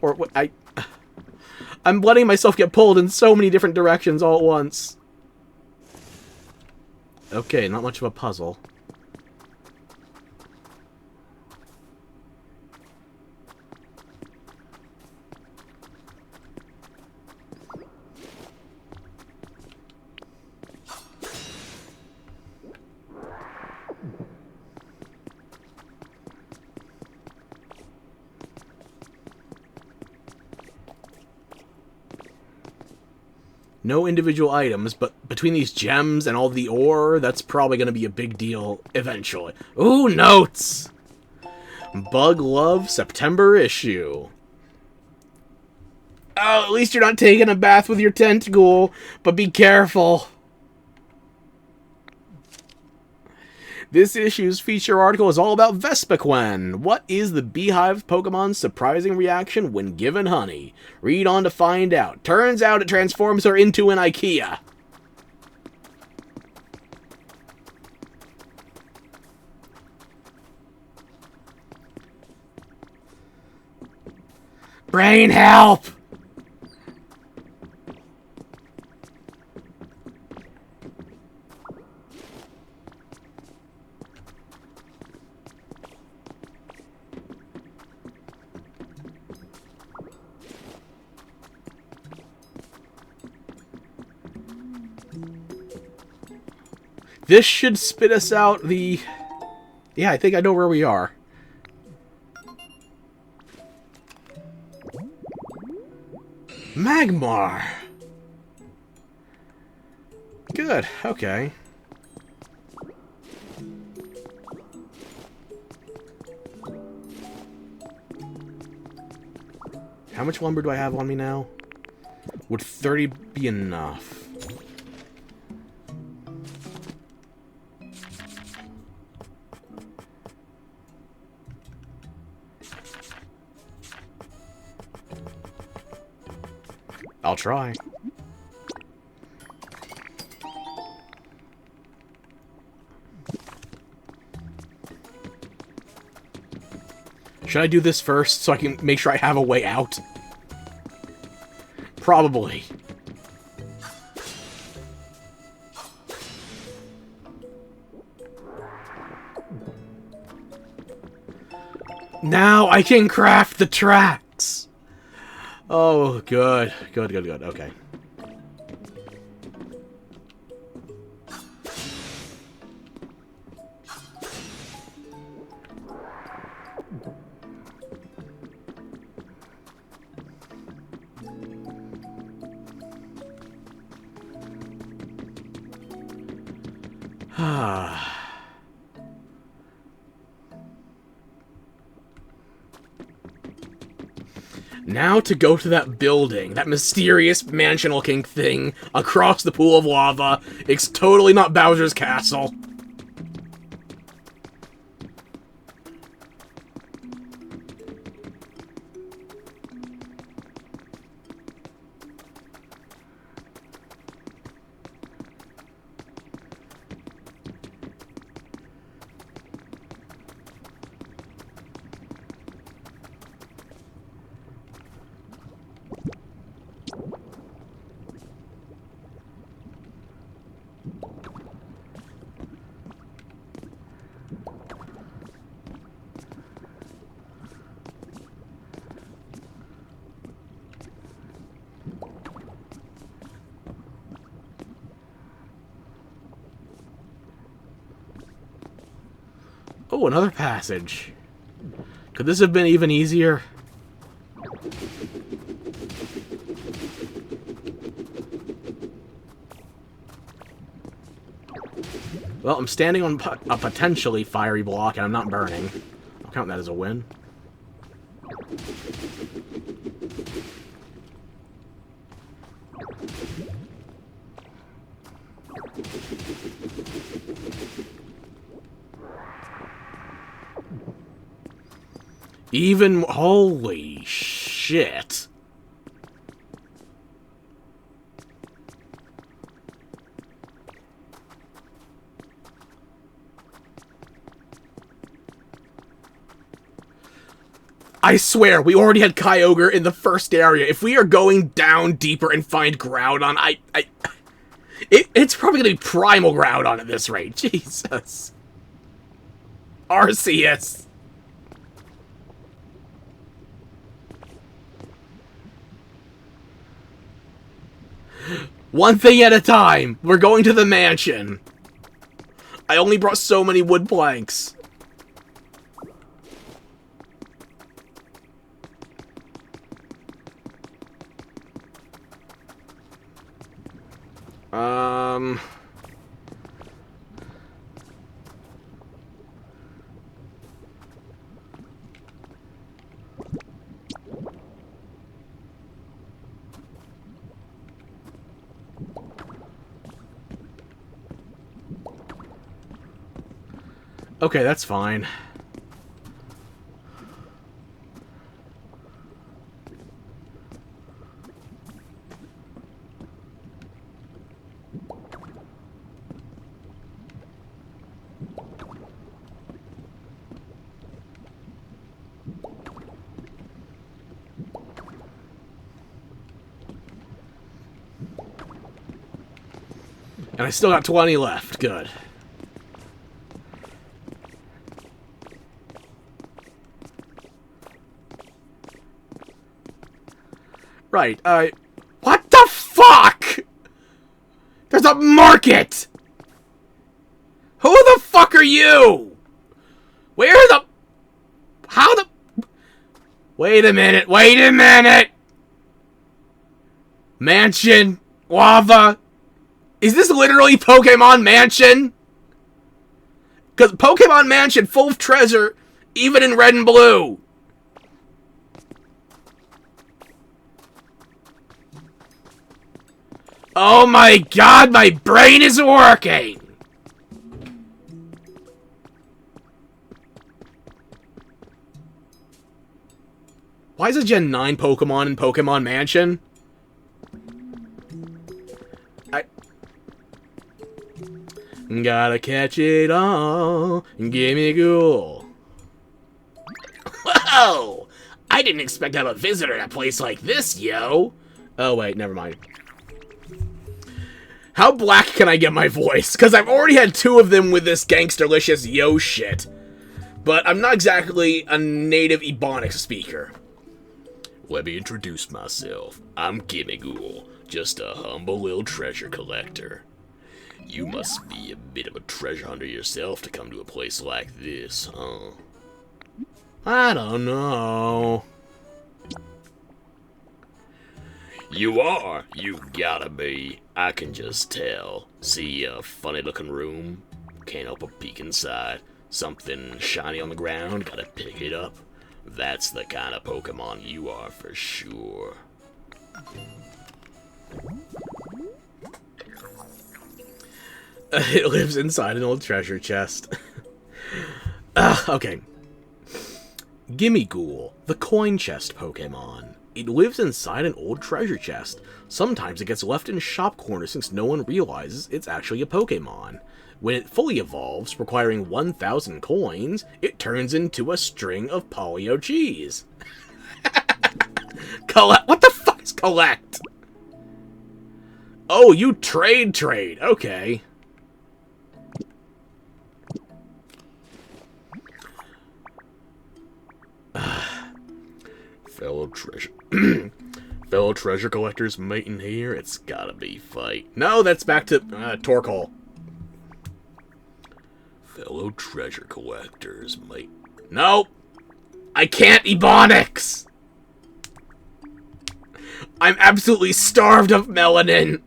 Or what? I'm letting myself get pulled in so many different directions all at once. Okay, not much of a puzzle. No individual items, but between these gems and all the ore, that's probably going to be a big deal eventually. Ooh, notes! Bug Love September issue. Oh, at least you're not taking a bath with your tentacle, but be careful. This issue's feature article is all about Vespiquen. What is the beehive Pokemon's surprising reaction when given honey? Read on to find out. Turns out it transforms her into an IKEA. Brain help! This should spit us out the... Yeah, I think I know where we are. Magmar! Good, okay. How much lumber do I have on me now? Would 30 be enough? try. Should I do this first so I can make sure I have a way out? Probably. Now I can craft the tracks! Oh, good. Good, good, good. Okay. Now to go to that building, that mysterious mansion-looking thing across the pool of lava. It's totally not Bowser's castle. Oh, another passage. Could this have been even easier? Well, I'm standing on a potentially fiery block, and I'm not burning. I'll count that as a win. Even... holy shit. I swear, we already had Kyogre in the first area. If we are going down deeper and find Groudon, it's probably gonna be Primal Groudon at this rate. Jesus. Arceus. One thing at a time. We're going to the mansion. I only brought so many wood planks. Okay, that's fine. And I still got 20 left. Good. Right, what the fuck? There's a market! Who the fuck are you? Where the... how the... wait a minute, wait a minute! Mansion, lava... is this literally Pokemon Mansion? Because Pokemon Mansion full of treasure, even in red and blue. Oh my god, my brain is working! Why is a Gen 9 Pokemon in Pokemon Mansion? Gotta catch it all. Gimme ghoul. Whoa! I didn't expect to have a visitor at a place like this, yo. Oh, wait, never mind. How black can I get my voice? Because I've already had 2 of them with this gangsterlicious yo shit. But I'm not exactly a native Ebonics speaker. Let me introduce myself. I'm Gimme Ghoul, just a humble little treasure collector. You must be a bit of a treasure hunter yourself to come to a place like this, huh? I don't know. You are. You gotta be. I can just tell. See a funny looking room? Can't help but peek inside. Something shiny on the ground? Gotta pick it up. That's the kind of Pokemon you are for sure. It lives inside an old treasure chest. Okay. Gimme Ghoul, the coin chest Pokemon. It lives inside an old treasure chest. Sometimes it gets left in shop corners since no one realizes it's actually a Pokemon. When it fully evolves, requiring 1,000 coins, it turns into a string of polio cheese. Collect. What the fuck is collect? Oh, you trade. Okay. Fellow treasure collectors mating here, it's gotta be fight. No, that's back to Torkoal. Fellow treasure collectors mate. Nope. I can't Ebonics. I'm absolutely starved of melanin.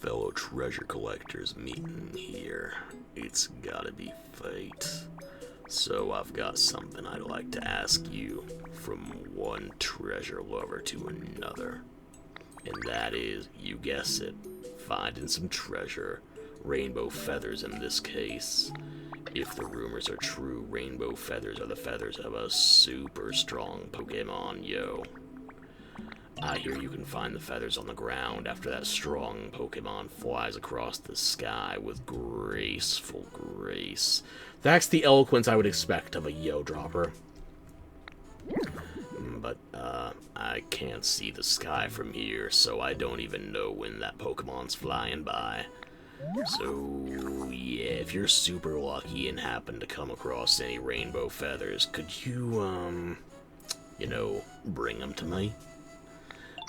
Fellow treasure collectors meeting here. It's gotta be fate. So I've got something I'd like to ask you from one treasure lover to another. And that is, you guess it, finding some treasure. Rainbow feathers in this case. If the rumors are true, rainbow feathers are the feathers of a super strong Pokemon, yo. I hear you can find the feathers on the ground after that strong Pokemon flies across the sky with graceful grace. That's the eloquence I would expect of a yo dropper. But, I can't see the sky from here, so I don't even know when that Pokemon's flying by. So, yeah, if you're super lucky and happen to come across any rainbow feathers, could you, bring them to me?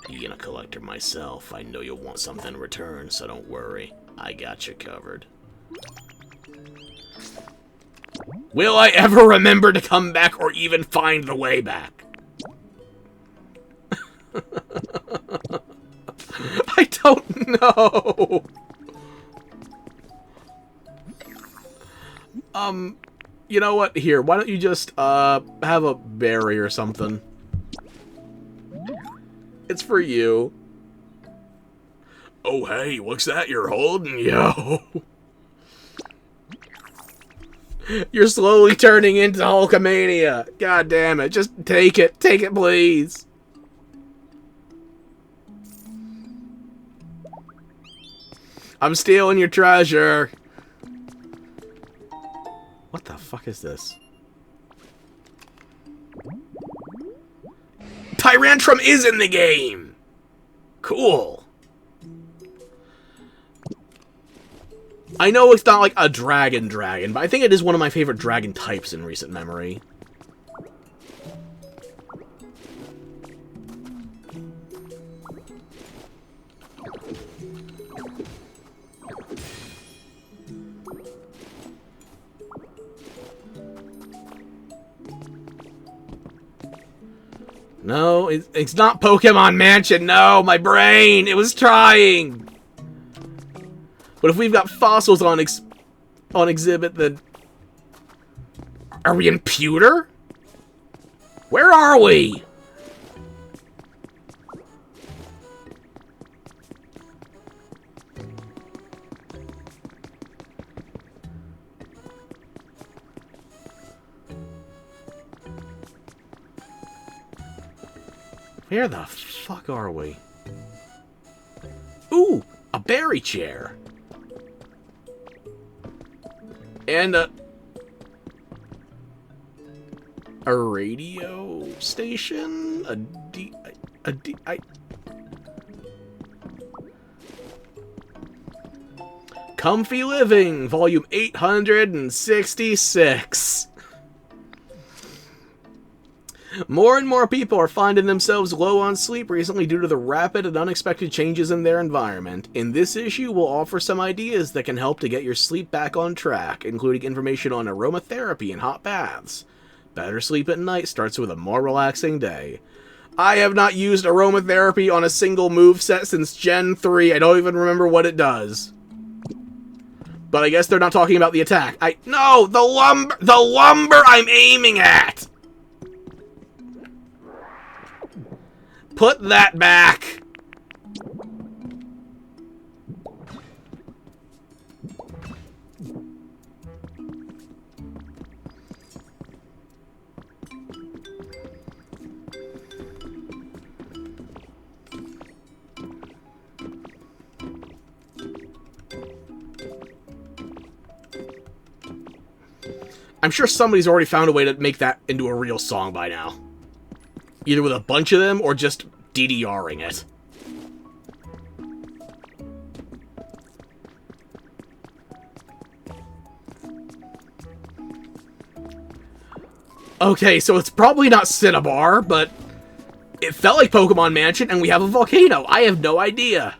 Being a collector myself, I know you'll want something in return, so don't worry. I got you covered. Will I ever remember to come back or even find the way back? I don't know. You know what? Here, why don't you just, have a berry or something? It's for you. Oh, hey, what's that you're holding, yo? You're slowly turning into Hulkamania. God damn it. Just take it. Take it, please. I'm stealing your treasure. What the fuck is this? Tyrantrum is in the game! Cool. I know it's not like a dragon, but I think it is one of my favorite dragon types in recent memory. No, it's not Pokemon Mansion. No, my brain. It was trying. But if we've got fossils on exhibit, then... Are we in Pewter? Where are we? Where the fuck are we? Ooh, a berry chair. And a radio station? Comfy Living, volume 866. More and more people are finding themselves low on sleep recently due to the rapid and unexpected changes in their environment. In this issue, we'll offer some ideas that can help to get your sleep back on track, including information on aromatherapy and hot baths. Better sleep at night starts with a more relaxing day. I have not used aromatherapy on a single moveset since Gen 3. I don't even remember what it does. But I guess they're not talking about the attack. No, the lumber I'm aiming at! Put that back! I'm sure somebody's already found a way to make that into a real song by now. Either with a bunch of them, or just DDRing it. Okay, so it's probably not Cinnabar, but it felt like Pokemon Mansion, and we have a volcano. I have no idea.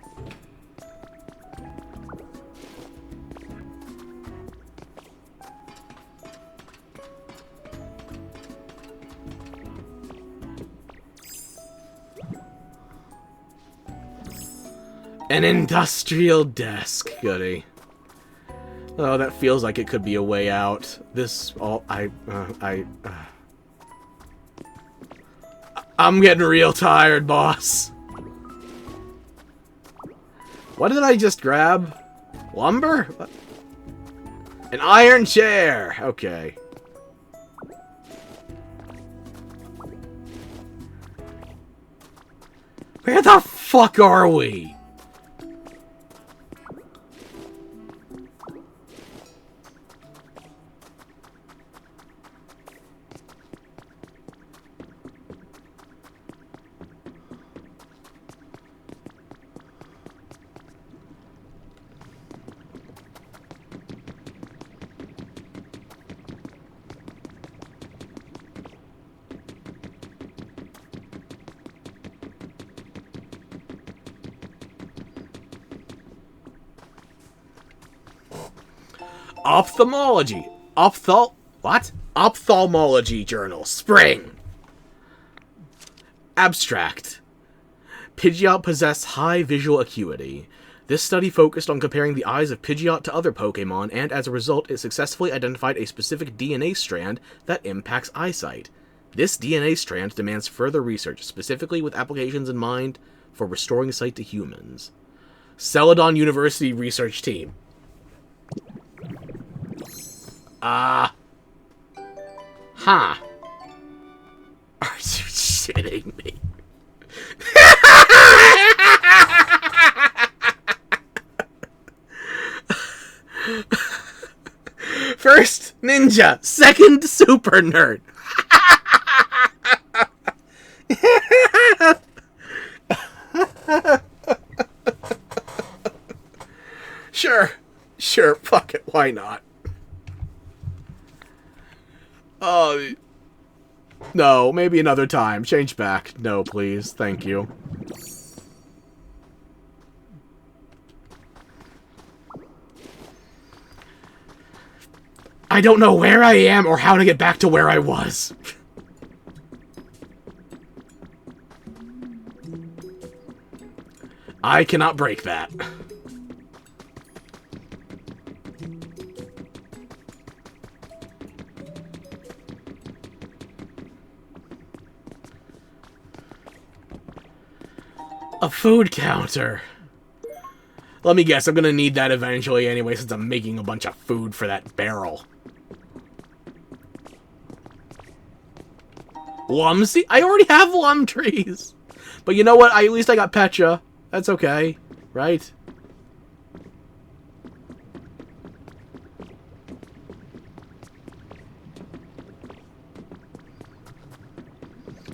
An industrial desk, goody. Oh, that feels like it could be a way out. I'm getting real tired, boss. What did I just grab? Lumber? What? An iron chair. Okay. Where the fuck are we? Ophthalmology. Ophthalmology journal. Spring. Abstract. Pidgeot possess high visual acuity. This study focused on comparing the eyes of Pidgeot to other Pokemon, and as a result, it successfully identified a specific DNA strand that impacts eyesight. This DNA strand demands further research, specifically with applications in mind for restoring sight to humans. Celadon University research team. Huh. Are you shitting me? First, ninja. Second, super nerd. Sure, fuck it, why not? Oh, no, maybe another time. Change back. No, please. Thank you. I don't know where I am or how to get back to where I was. I cannot break that. A food counter. Let me guess, I'm gonna need that eventually anyway, since I'm making a bunch of food for that barrel. Lum seed? I already have lum trees. But you know what? At least I got Petra. That's okay, right?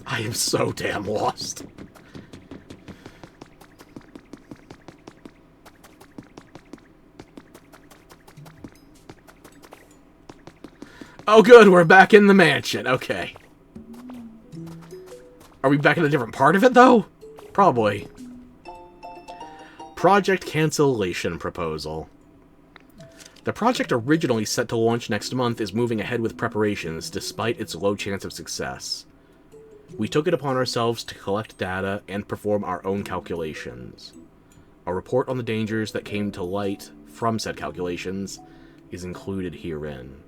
I am so damn lost. Oh good, we're back in the mansion. Okay. Are we back in a different part of it, though? Probably. Project cancellation proposal. The project originally set to launch next month is moving ahead with preparations, despite its low chance of success. We took it upon ourselves to collect data and perform our own calculations. A report on the dangers that came to light from said calculations is included herein.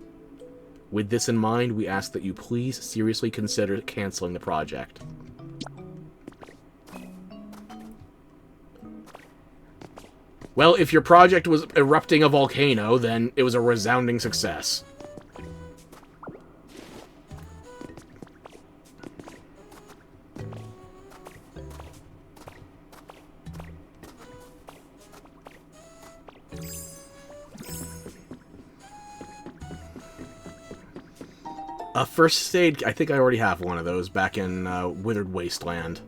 With this in mind, we ask that you please seriously consider canceling the project. Well, if your project was erupting a volcano, then it was a resounding success. First aid, I think I already have one of those back in Withered Wasteland.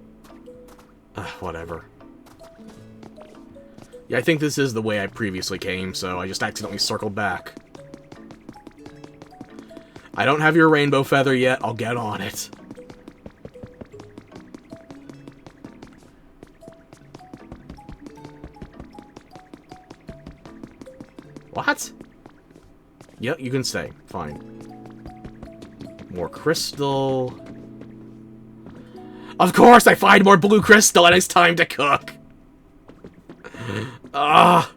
Whatever. Yeah, I think this is the way I previously came, so I just accidentally circled back. I don't have your rainbow feather yet, I'll get on it. What? Yeah, you can stay. Fine. More crystal. Of course, I find more blue crystal and it's time to cook. Ah.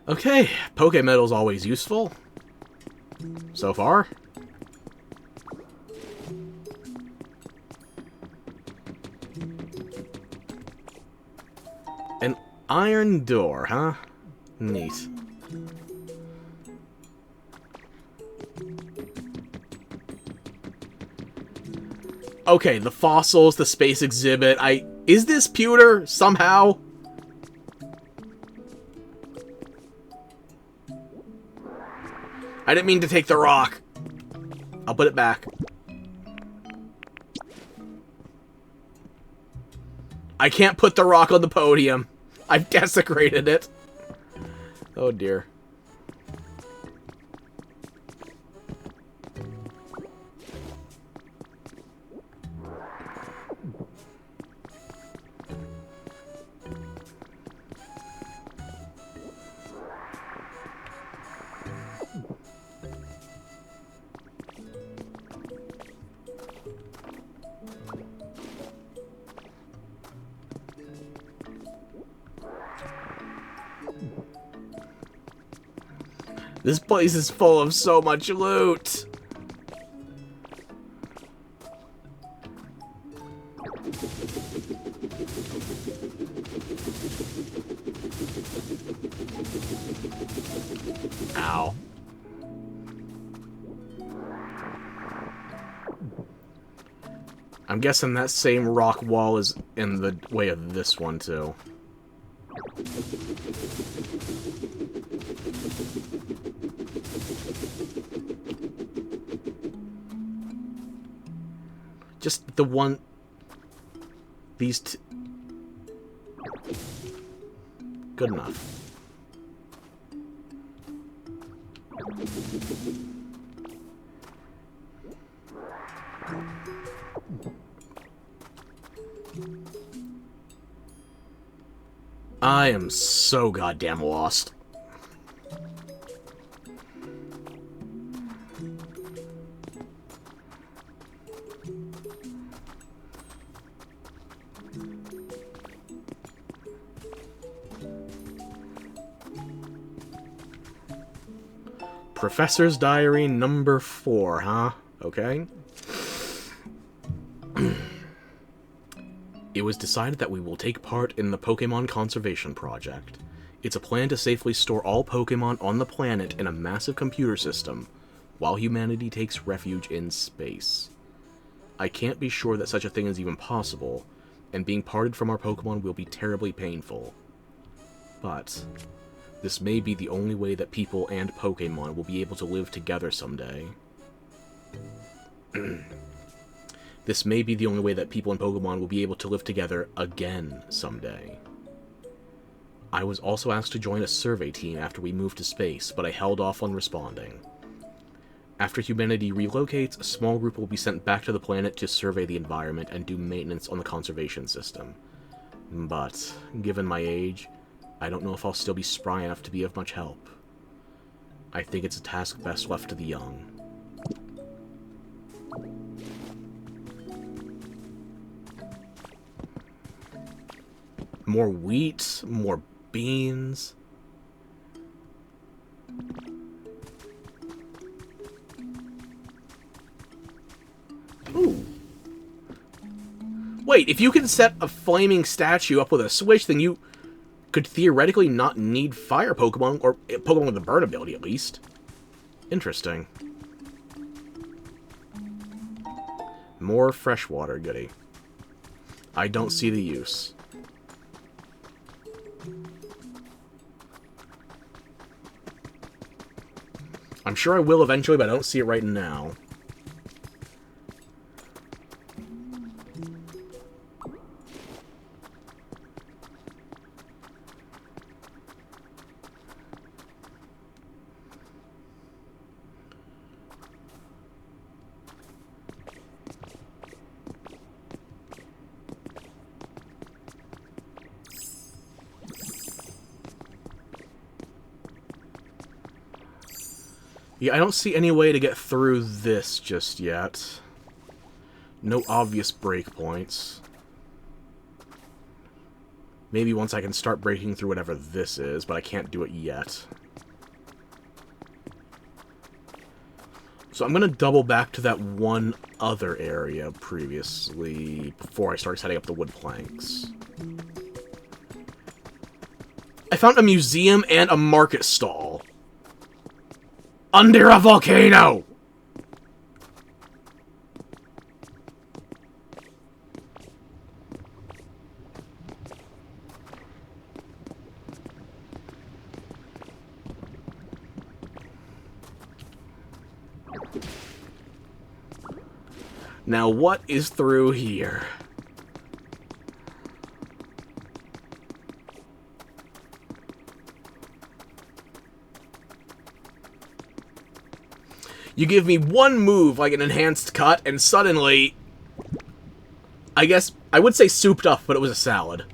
Okay, Poke Metal's always useful. So far. An iron door, huh? Neat. Okay, the fossils, the space exhibit, is this pewter, somehow? I didn't mean to take the rock. I'll put it back. I can't put the rock on the podium. I've desecrated it. Oh dear. This place is full of so much loot. Ow. I'm guessing that same rock wall is in the way of this one, too. Just the one... These two... Good enough. I am so goddamn lost. Professor's Diary number 4, huh? Okay. It was decided that we will take part in the Pokemon Conservation Project. It's a plan to safely store all Pokemon on the planet in a massive computer system, while humanity takes refuge in space. I can't be sure that such a thing is even possible, and being parted from our Pokemon will be terribly painful. But this may be the only way that people and Pokemon will be able to live together someday. This may be the only way that people and Pokemon will be able to live together again someday. I was also asked to join a survey team after we moved to space, but I held off on responding. After humanity relocates, a small group will be sent back to the planet to survey the environment and do maintenance on the conservation system. But, given my age, I don't know if I'll still be spry enough to be of much help. I think it's a task best left to the young. More wheat, more beans. Ooh. Wait, if you can set a flaming statue up with a switch, then you could theoretically not need fire Pokemon, or Pokemon with a burn ability at least. Interesting. More freshwater goodie. I don't see the use. I'm sure I will eventually, but I don't see it right now. Yeah, I don't see any way to get through this just yet. No obvious breakpoints. Maybe once I can start breaking through whatever this is, but I can't do it yet. So I'm going to double back to that one other area previously, before I start setting up the wood planks. I found a museum and a market stall. Under a volcano! Now what is through here? You give me one move, like an enhanced cut, and suddenly... I guess, I would say souped up, but it was a salad.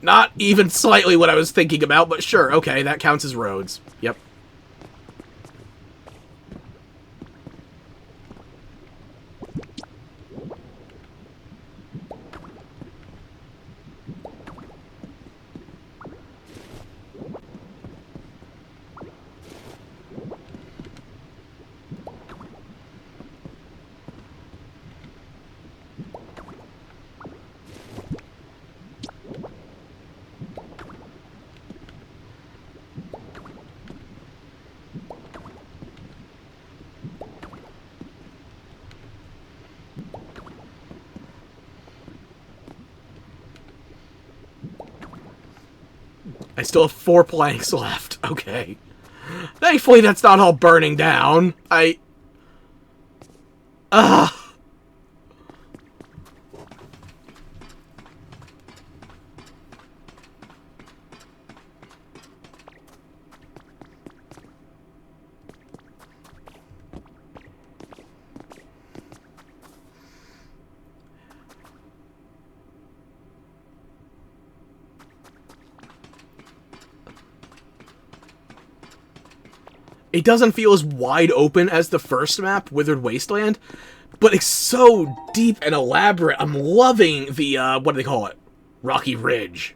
Not even slightly what I was thinking about, but sure, okay, that counts as roads. Yep. I still have 4 planks left. Okay. Thankfully, that's not all burning down. Ugh. It doesn't feel as wide open as the first map, Withered Wasteland, but it's so deep and elaborate. I'm loving the, what do they call it? Rocky Ridge.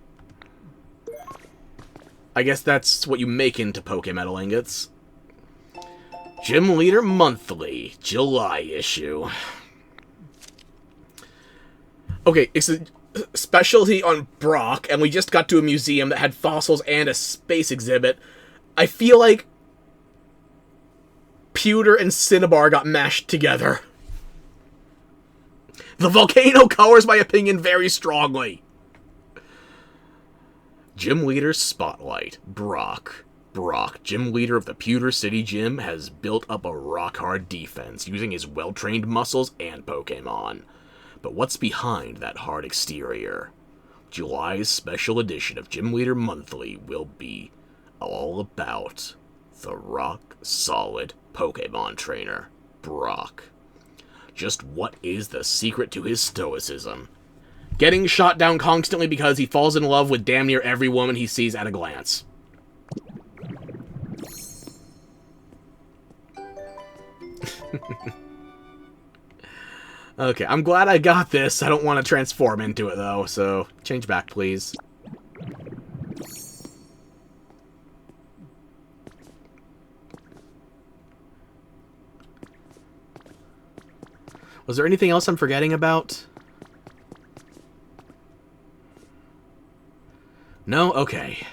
I guess that's what you make into Pokemetal ingots. Gym Leader Monthly, July issue. Okay, it's a specialty on Brock, and we just got to a museum that had fossils and a space exhibit. I feel like Pewter and Cinnabar got mashed together. The volcano colors my opinion very strongly. Gym Leader Spotlight, Brock. Brock, gym leader of the Pewter City Gym, has built up a rock-hard defense using his well-trained muscles and Pokemon. But what's behind that hard exterior? July's special edition of Gym Leader Monthly will be all about the rock-solid Pokemon trainer, Brock. Just what is the secret to his stoicism? Getting shot down constantly because he falls in love with damn near every woman he sees at a glance. Okay, I'm glad I got this. I don't want to transform into it, though, so change back, please. Was there anything else I'm forgetting about? No? Okay.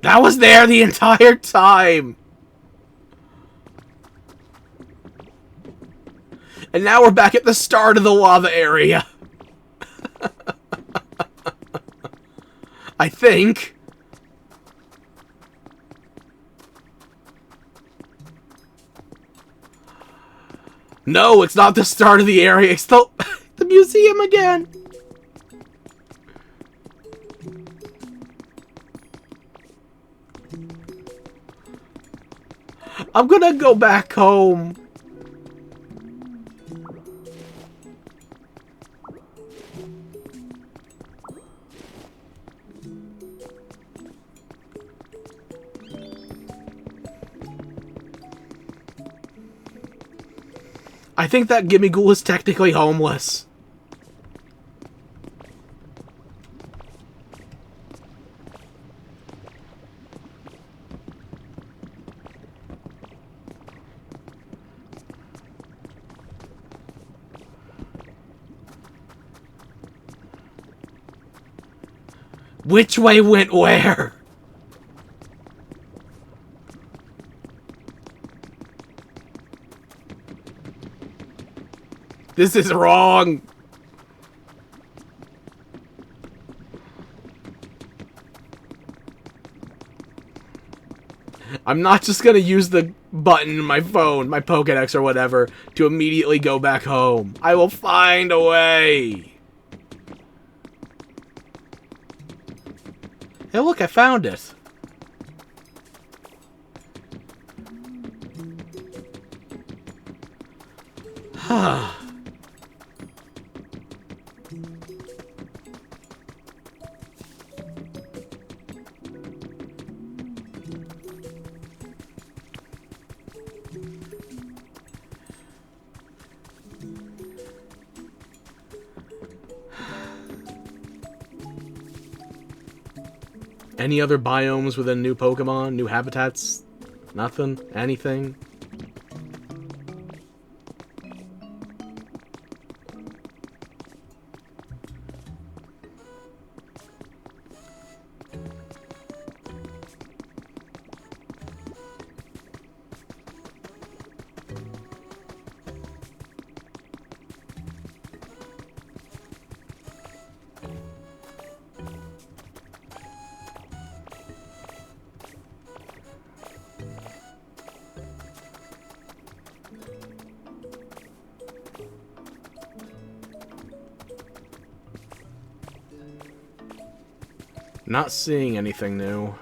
That was there the entire time! And now we're back at the start of the lava area. I think. No, it's not the start of the area. It's the museum again. I'm gonna go back home. I think that Gimme Ghoul is technically homeless. Which way went where? This is wrong. I'm not just gonna use the button in my phone, my Pokédex or whatever, to immediately go back home. I will find a way. Hey, look, I found it. Any other biomes within new Pokemon? New habitats? Nothing? Anything? Not seeing anything new.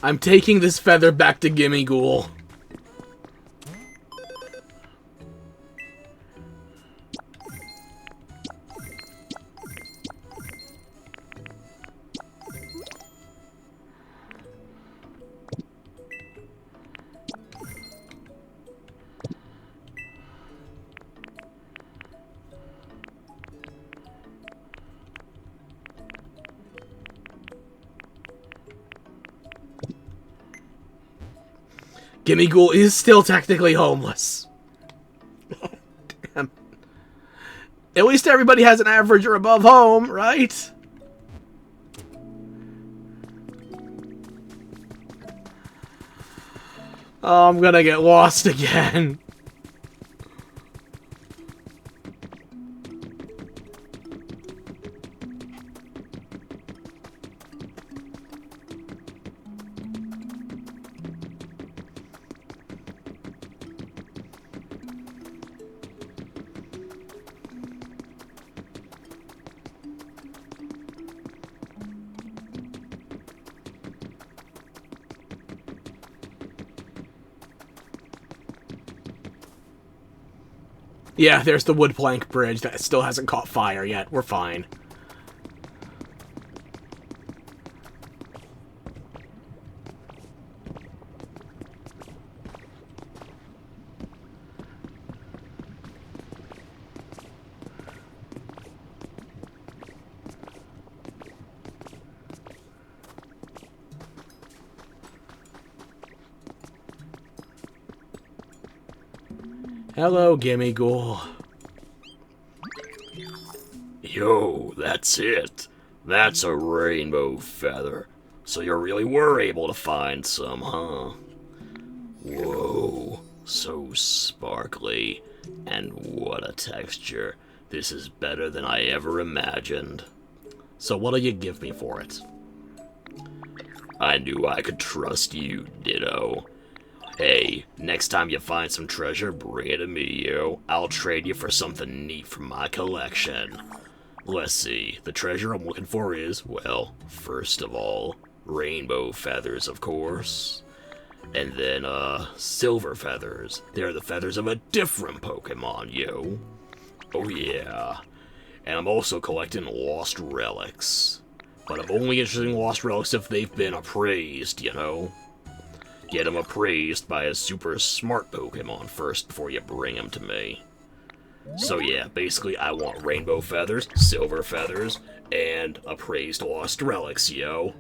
I'm taking this feather back to Gimme Ghoul. Gimme Ghoul is still technically homeless. Damn. At least everybody has an average or above home, right? Oh, I'm gonna get lost again. Yeah, there's the wood plank bridge that still hasn't caught fire yet. We're fine. Hello, Gimme Ghoul. Yo, that's it. That's a rainbow feather. So you really were able to find some, huh? Whoa, so sparkly. And what a texture. This is better than I ever imagined. So what'll you give me for it? I knew I could trust you, Ditto. Hey, next time you find some treasure, bring it to me, yo. I'll trade you for something neat from my collection. Let's see, the treasure I'm looking for is, well, first of all, rainbow feathers, of course. And then, silver feathers. They're the feathers of a different Pokemon, yo. Oh yeah. And I'm also collecting lost relics. But I'm only interested in lost relics if they've been appraised, you know? Get them appraised by a super smart Pokemon first before you bring them to me. So yeah, basically I want rainbow feathers, silver feathers, and appraised lost relics, yo.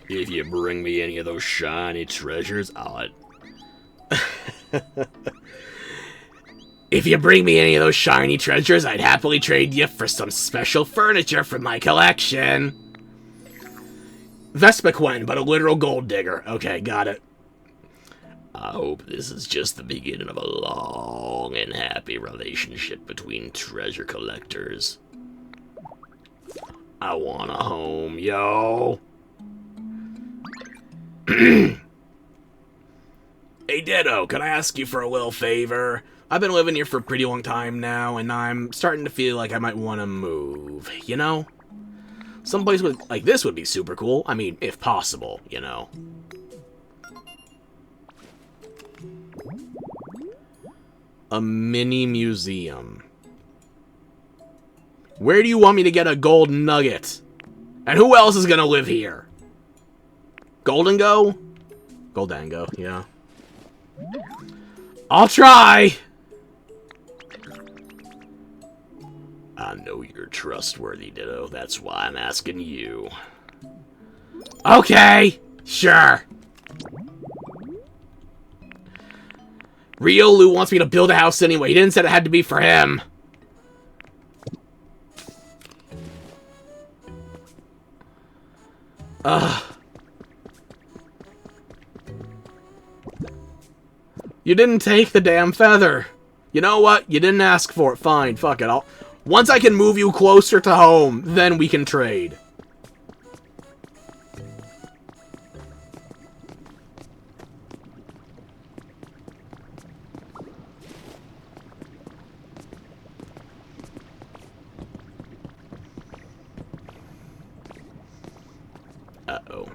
If you bring me any of those shiny treasures, If you bring me any of those shiny treasures, I'd happily trade you for some special furniture from my collection. Vespiquen, but a literal gold digger. Okay, got it. I hope this is just the beginning of a long and happy relationship between treasure collectors. I want a home, yo. Hey, Ditto, can I ask you for a little favor? I've been living here for a pretty long time now, and I'm starting to feel like I might want to move, you know? Someplace like this would be super cool. I mean, if possible, you know. A mini museum. Where do you want me to get a gold nugget? And who else is gonna live here? Goldengo? Goldango, yeah. I'll try! I know you're trustworthy, Ditto. That's why I'm asking you. Okay, sure. Riolu wants me to build a house anyway. He didn't say it had to be for him. Ugh. You didn't take the damn feather. You know what? You didn't ask for it. Fine, fuck it. Once I can move you closer to home, then we can trade. Uh-oh.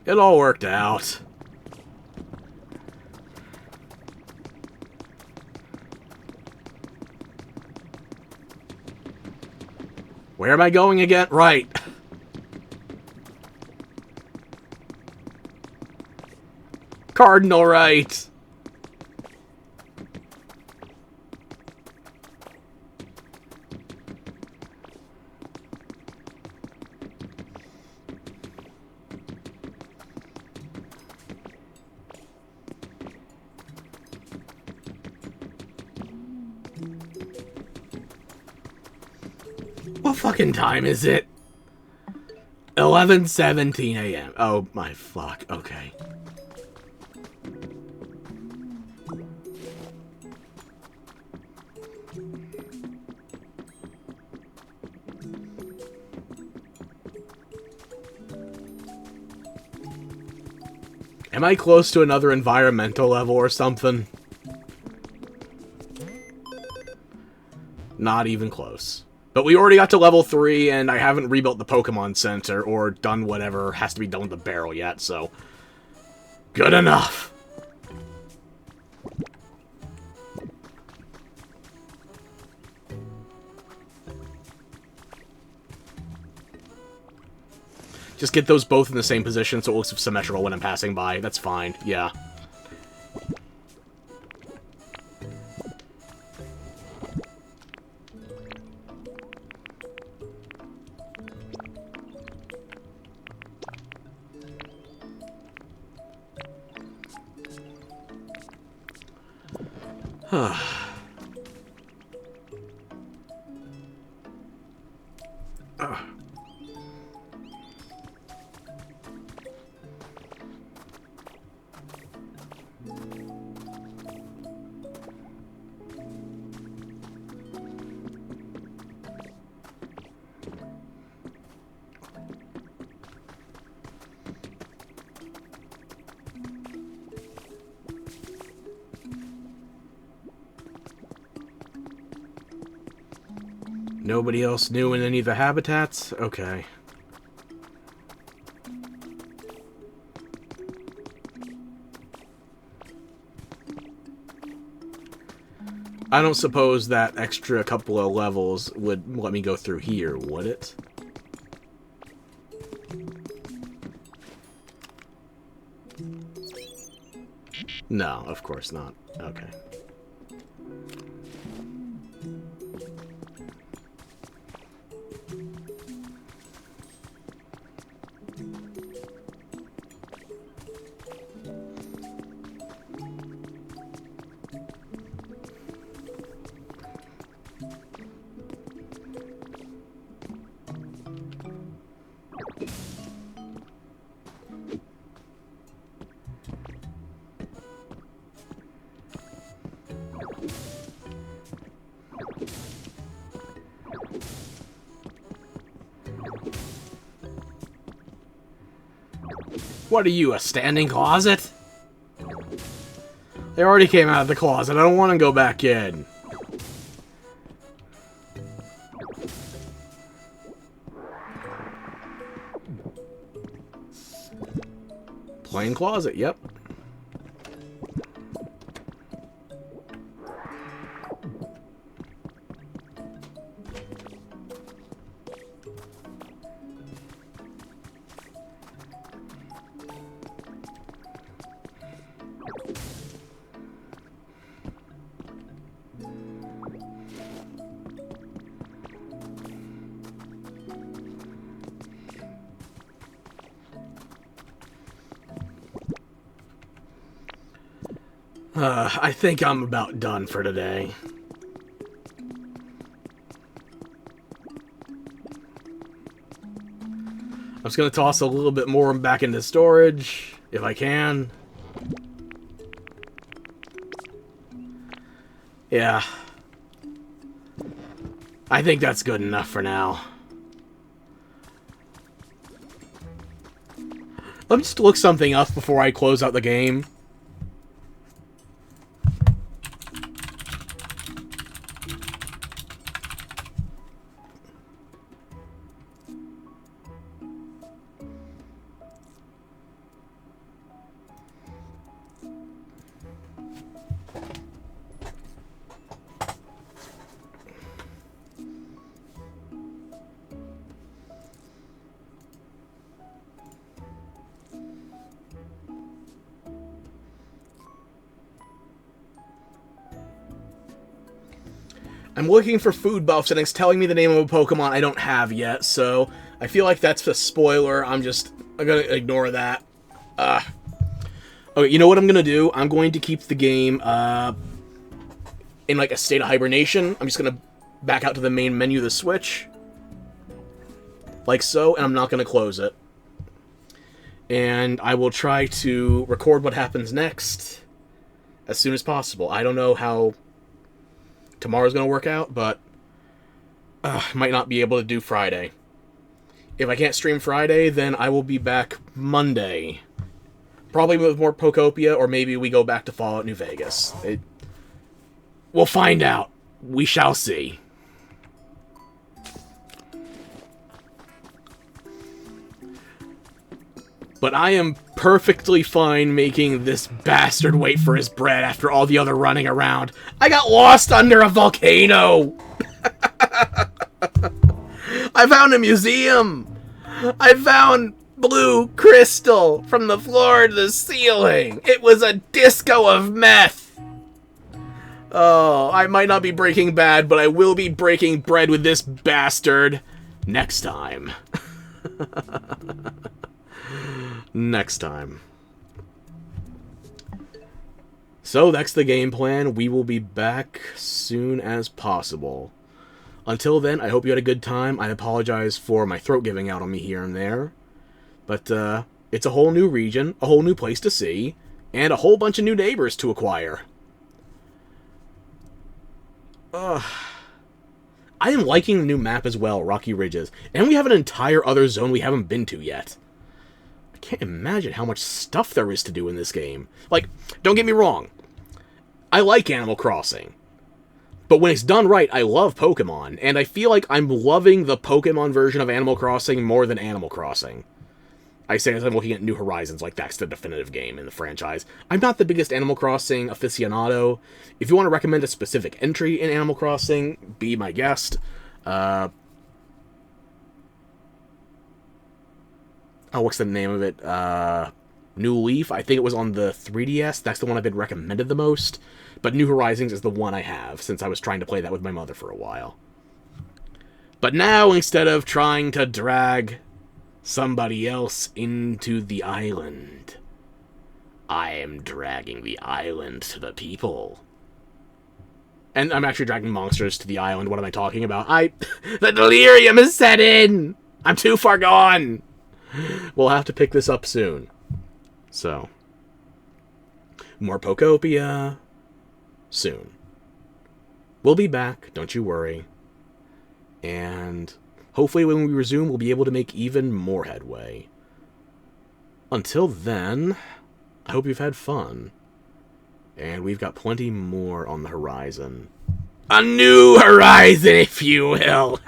It all worked out. Where am I going again? Right. Cardinal right. What fucking time is it? 11:17 a.m. Oh my fuck. Okay. Am I close to another environmental level or something? Not even close. But we already got to level 3, and I haven't rebuilt the Pokemon Center or done whatever has to be done with the barrel yet, so... good enough! Just get those both in the same position so it looks symmetrical when I'm passing by. That's fine, yeah. Nobody else new in any of the habitats? Okay. I don't suppose that extra couple of levels would let me go through here, would it? No, of course not. Okay. What are you, a standing closet? They already came out of the closet. I don't want to go back in. Plain closet, yep. I think I'm about done for today. I'm just going to toss a little bit more back into storage, if I can. Yeah. I think that's good enough for now. Let me just look something up before I close out the game. I'm looking for food buffs, and it's telling me the name of a Pokemon I don't have yet, so I feel like that's a spoiler. I'm gonna ignore that. Okay, you know what I'm gonna do? I'm going to keep the game in like a state of hibernation. I'm just gonna back out to the main menu of the Switch, like so, and I'm not gonna close it. And I will try to record what happens next as soon as possible. I don't know how tomorrow's gonna work out, but might not be able to do Friday. If I can't stream Friday, then I will be back Monday. Probably with more Pokopia, or maybe we go back to Fallout New Vegas. We'll find out. We shall see. But I am perfectly fine making this bastard wait for his bread after all the other running around. I got lost under a volcano! I found a museum! I found blue crystal from the floor to the ceiling! It was a disco of meth! Oh, I might not be Breaking Bad, but I will be breaking bread with this bastard next time. Next time. So that's the game plan. We will be back soon as possible. Until then, I hope you had a good time. I apologize for my throat giving out on me here and there. But it's a whole new region, a whole new place to see, and a whole bunch of new neighbors to acquire. I am liking the new map as well, Rocky Ridges. And we have an entire other zone we haven't been to yet. I can't imagine how much stuff there is to do in this game. Like, don't get me wrong. I like Animal Crossing. But when it's done right, I love Pokemon. And I feel like I'm loving the Pokemon version of Animal Crossing more than Animal Crossing. I say as I'm looking at New Horizons, like that's the definitive game in the franchise. I'm not the biggest Animal Crossing aficionado. If you want to recommend a specific entry in Animal Crossing, be my guest. What's the name of it? New Leaf. I think it was on the 3DS. That's the one I've been recommended the most. But New Horizons is the one I have, since I was trying to play that with my mother for a while. But now, instead of trying to drag somebody else into the island, I am dragging the island to the people. And I'm actually dragging monsters to the island. What am I talking about? The delirium is set in! I'm too far gone! We'll have to pick this up soon. So, more Pokopia soon. We'll be back, don't you worry. And hopefully when we resume, we'll be able to make even more headway. Until then, I hope you've had fun. And we've got plenty more on the horizon. A new horizon, if you will!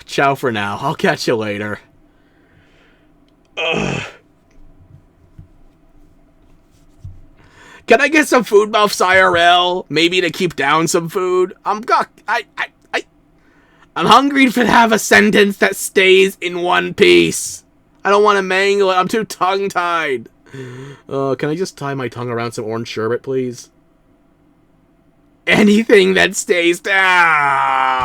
Ciao for now. I'll catch you later. Can I get some food buffs IRL? Maybe to keep down some food? I'm hungry to have a sentence that stays in one piece. I don't want to mangle it. I'm too tongue-tied. Can I just tie my tongue around some orange sherbet, please? Anything that stays down.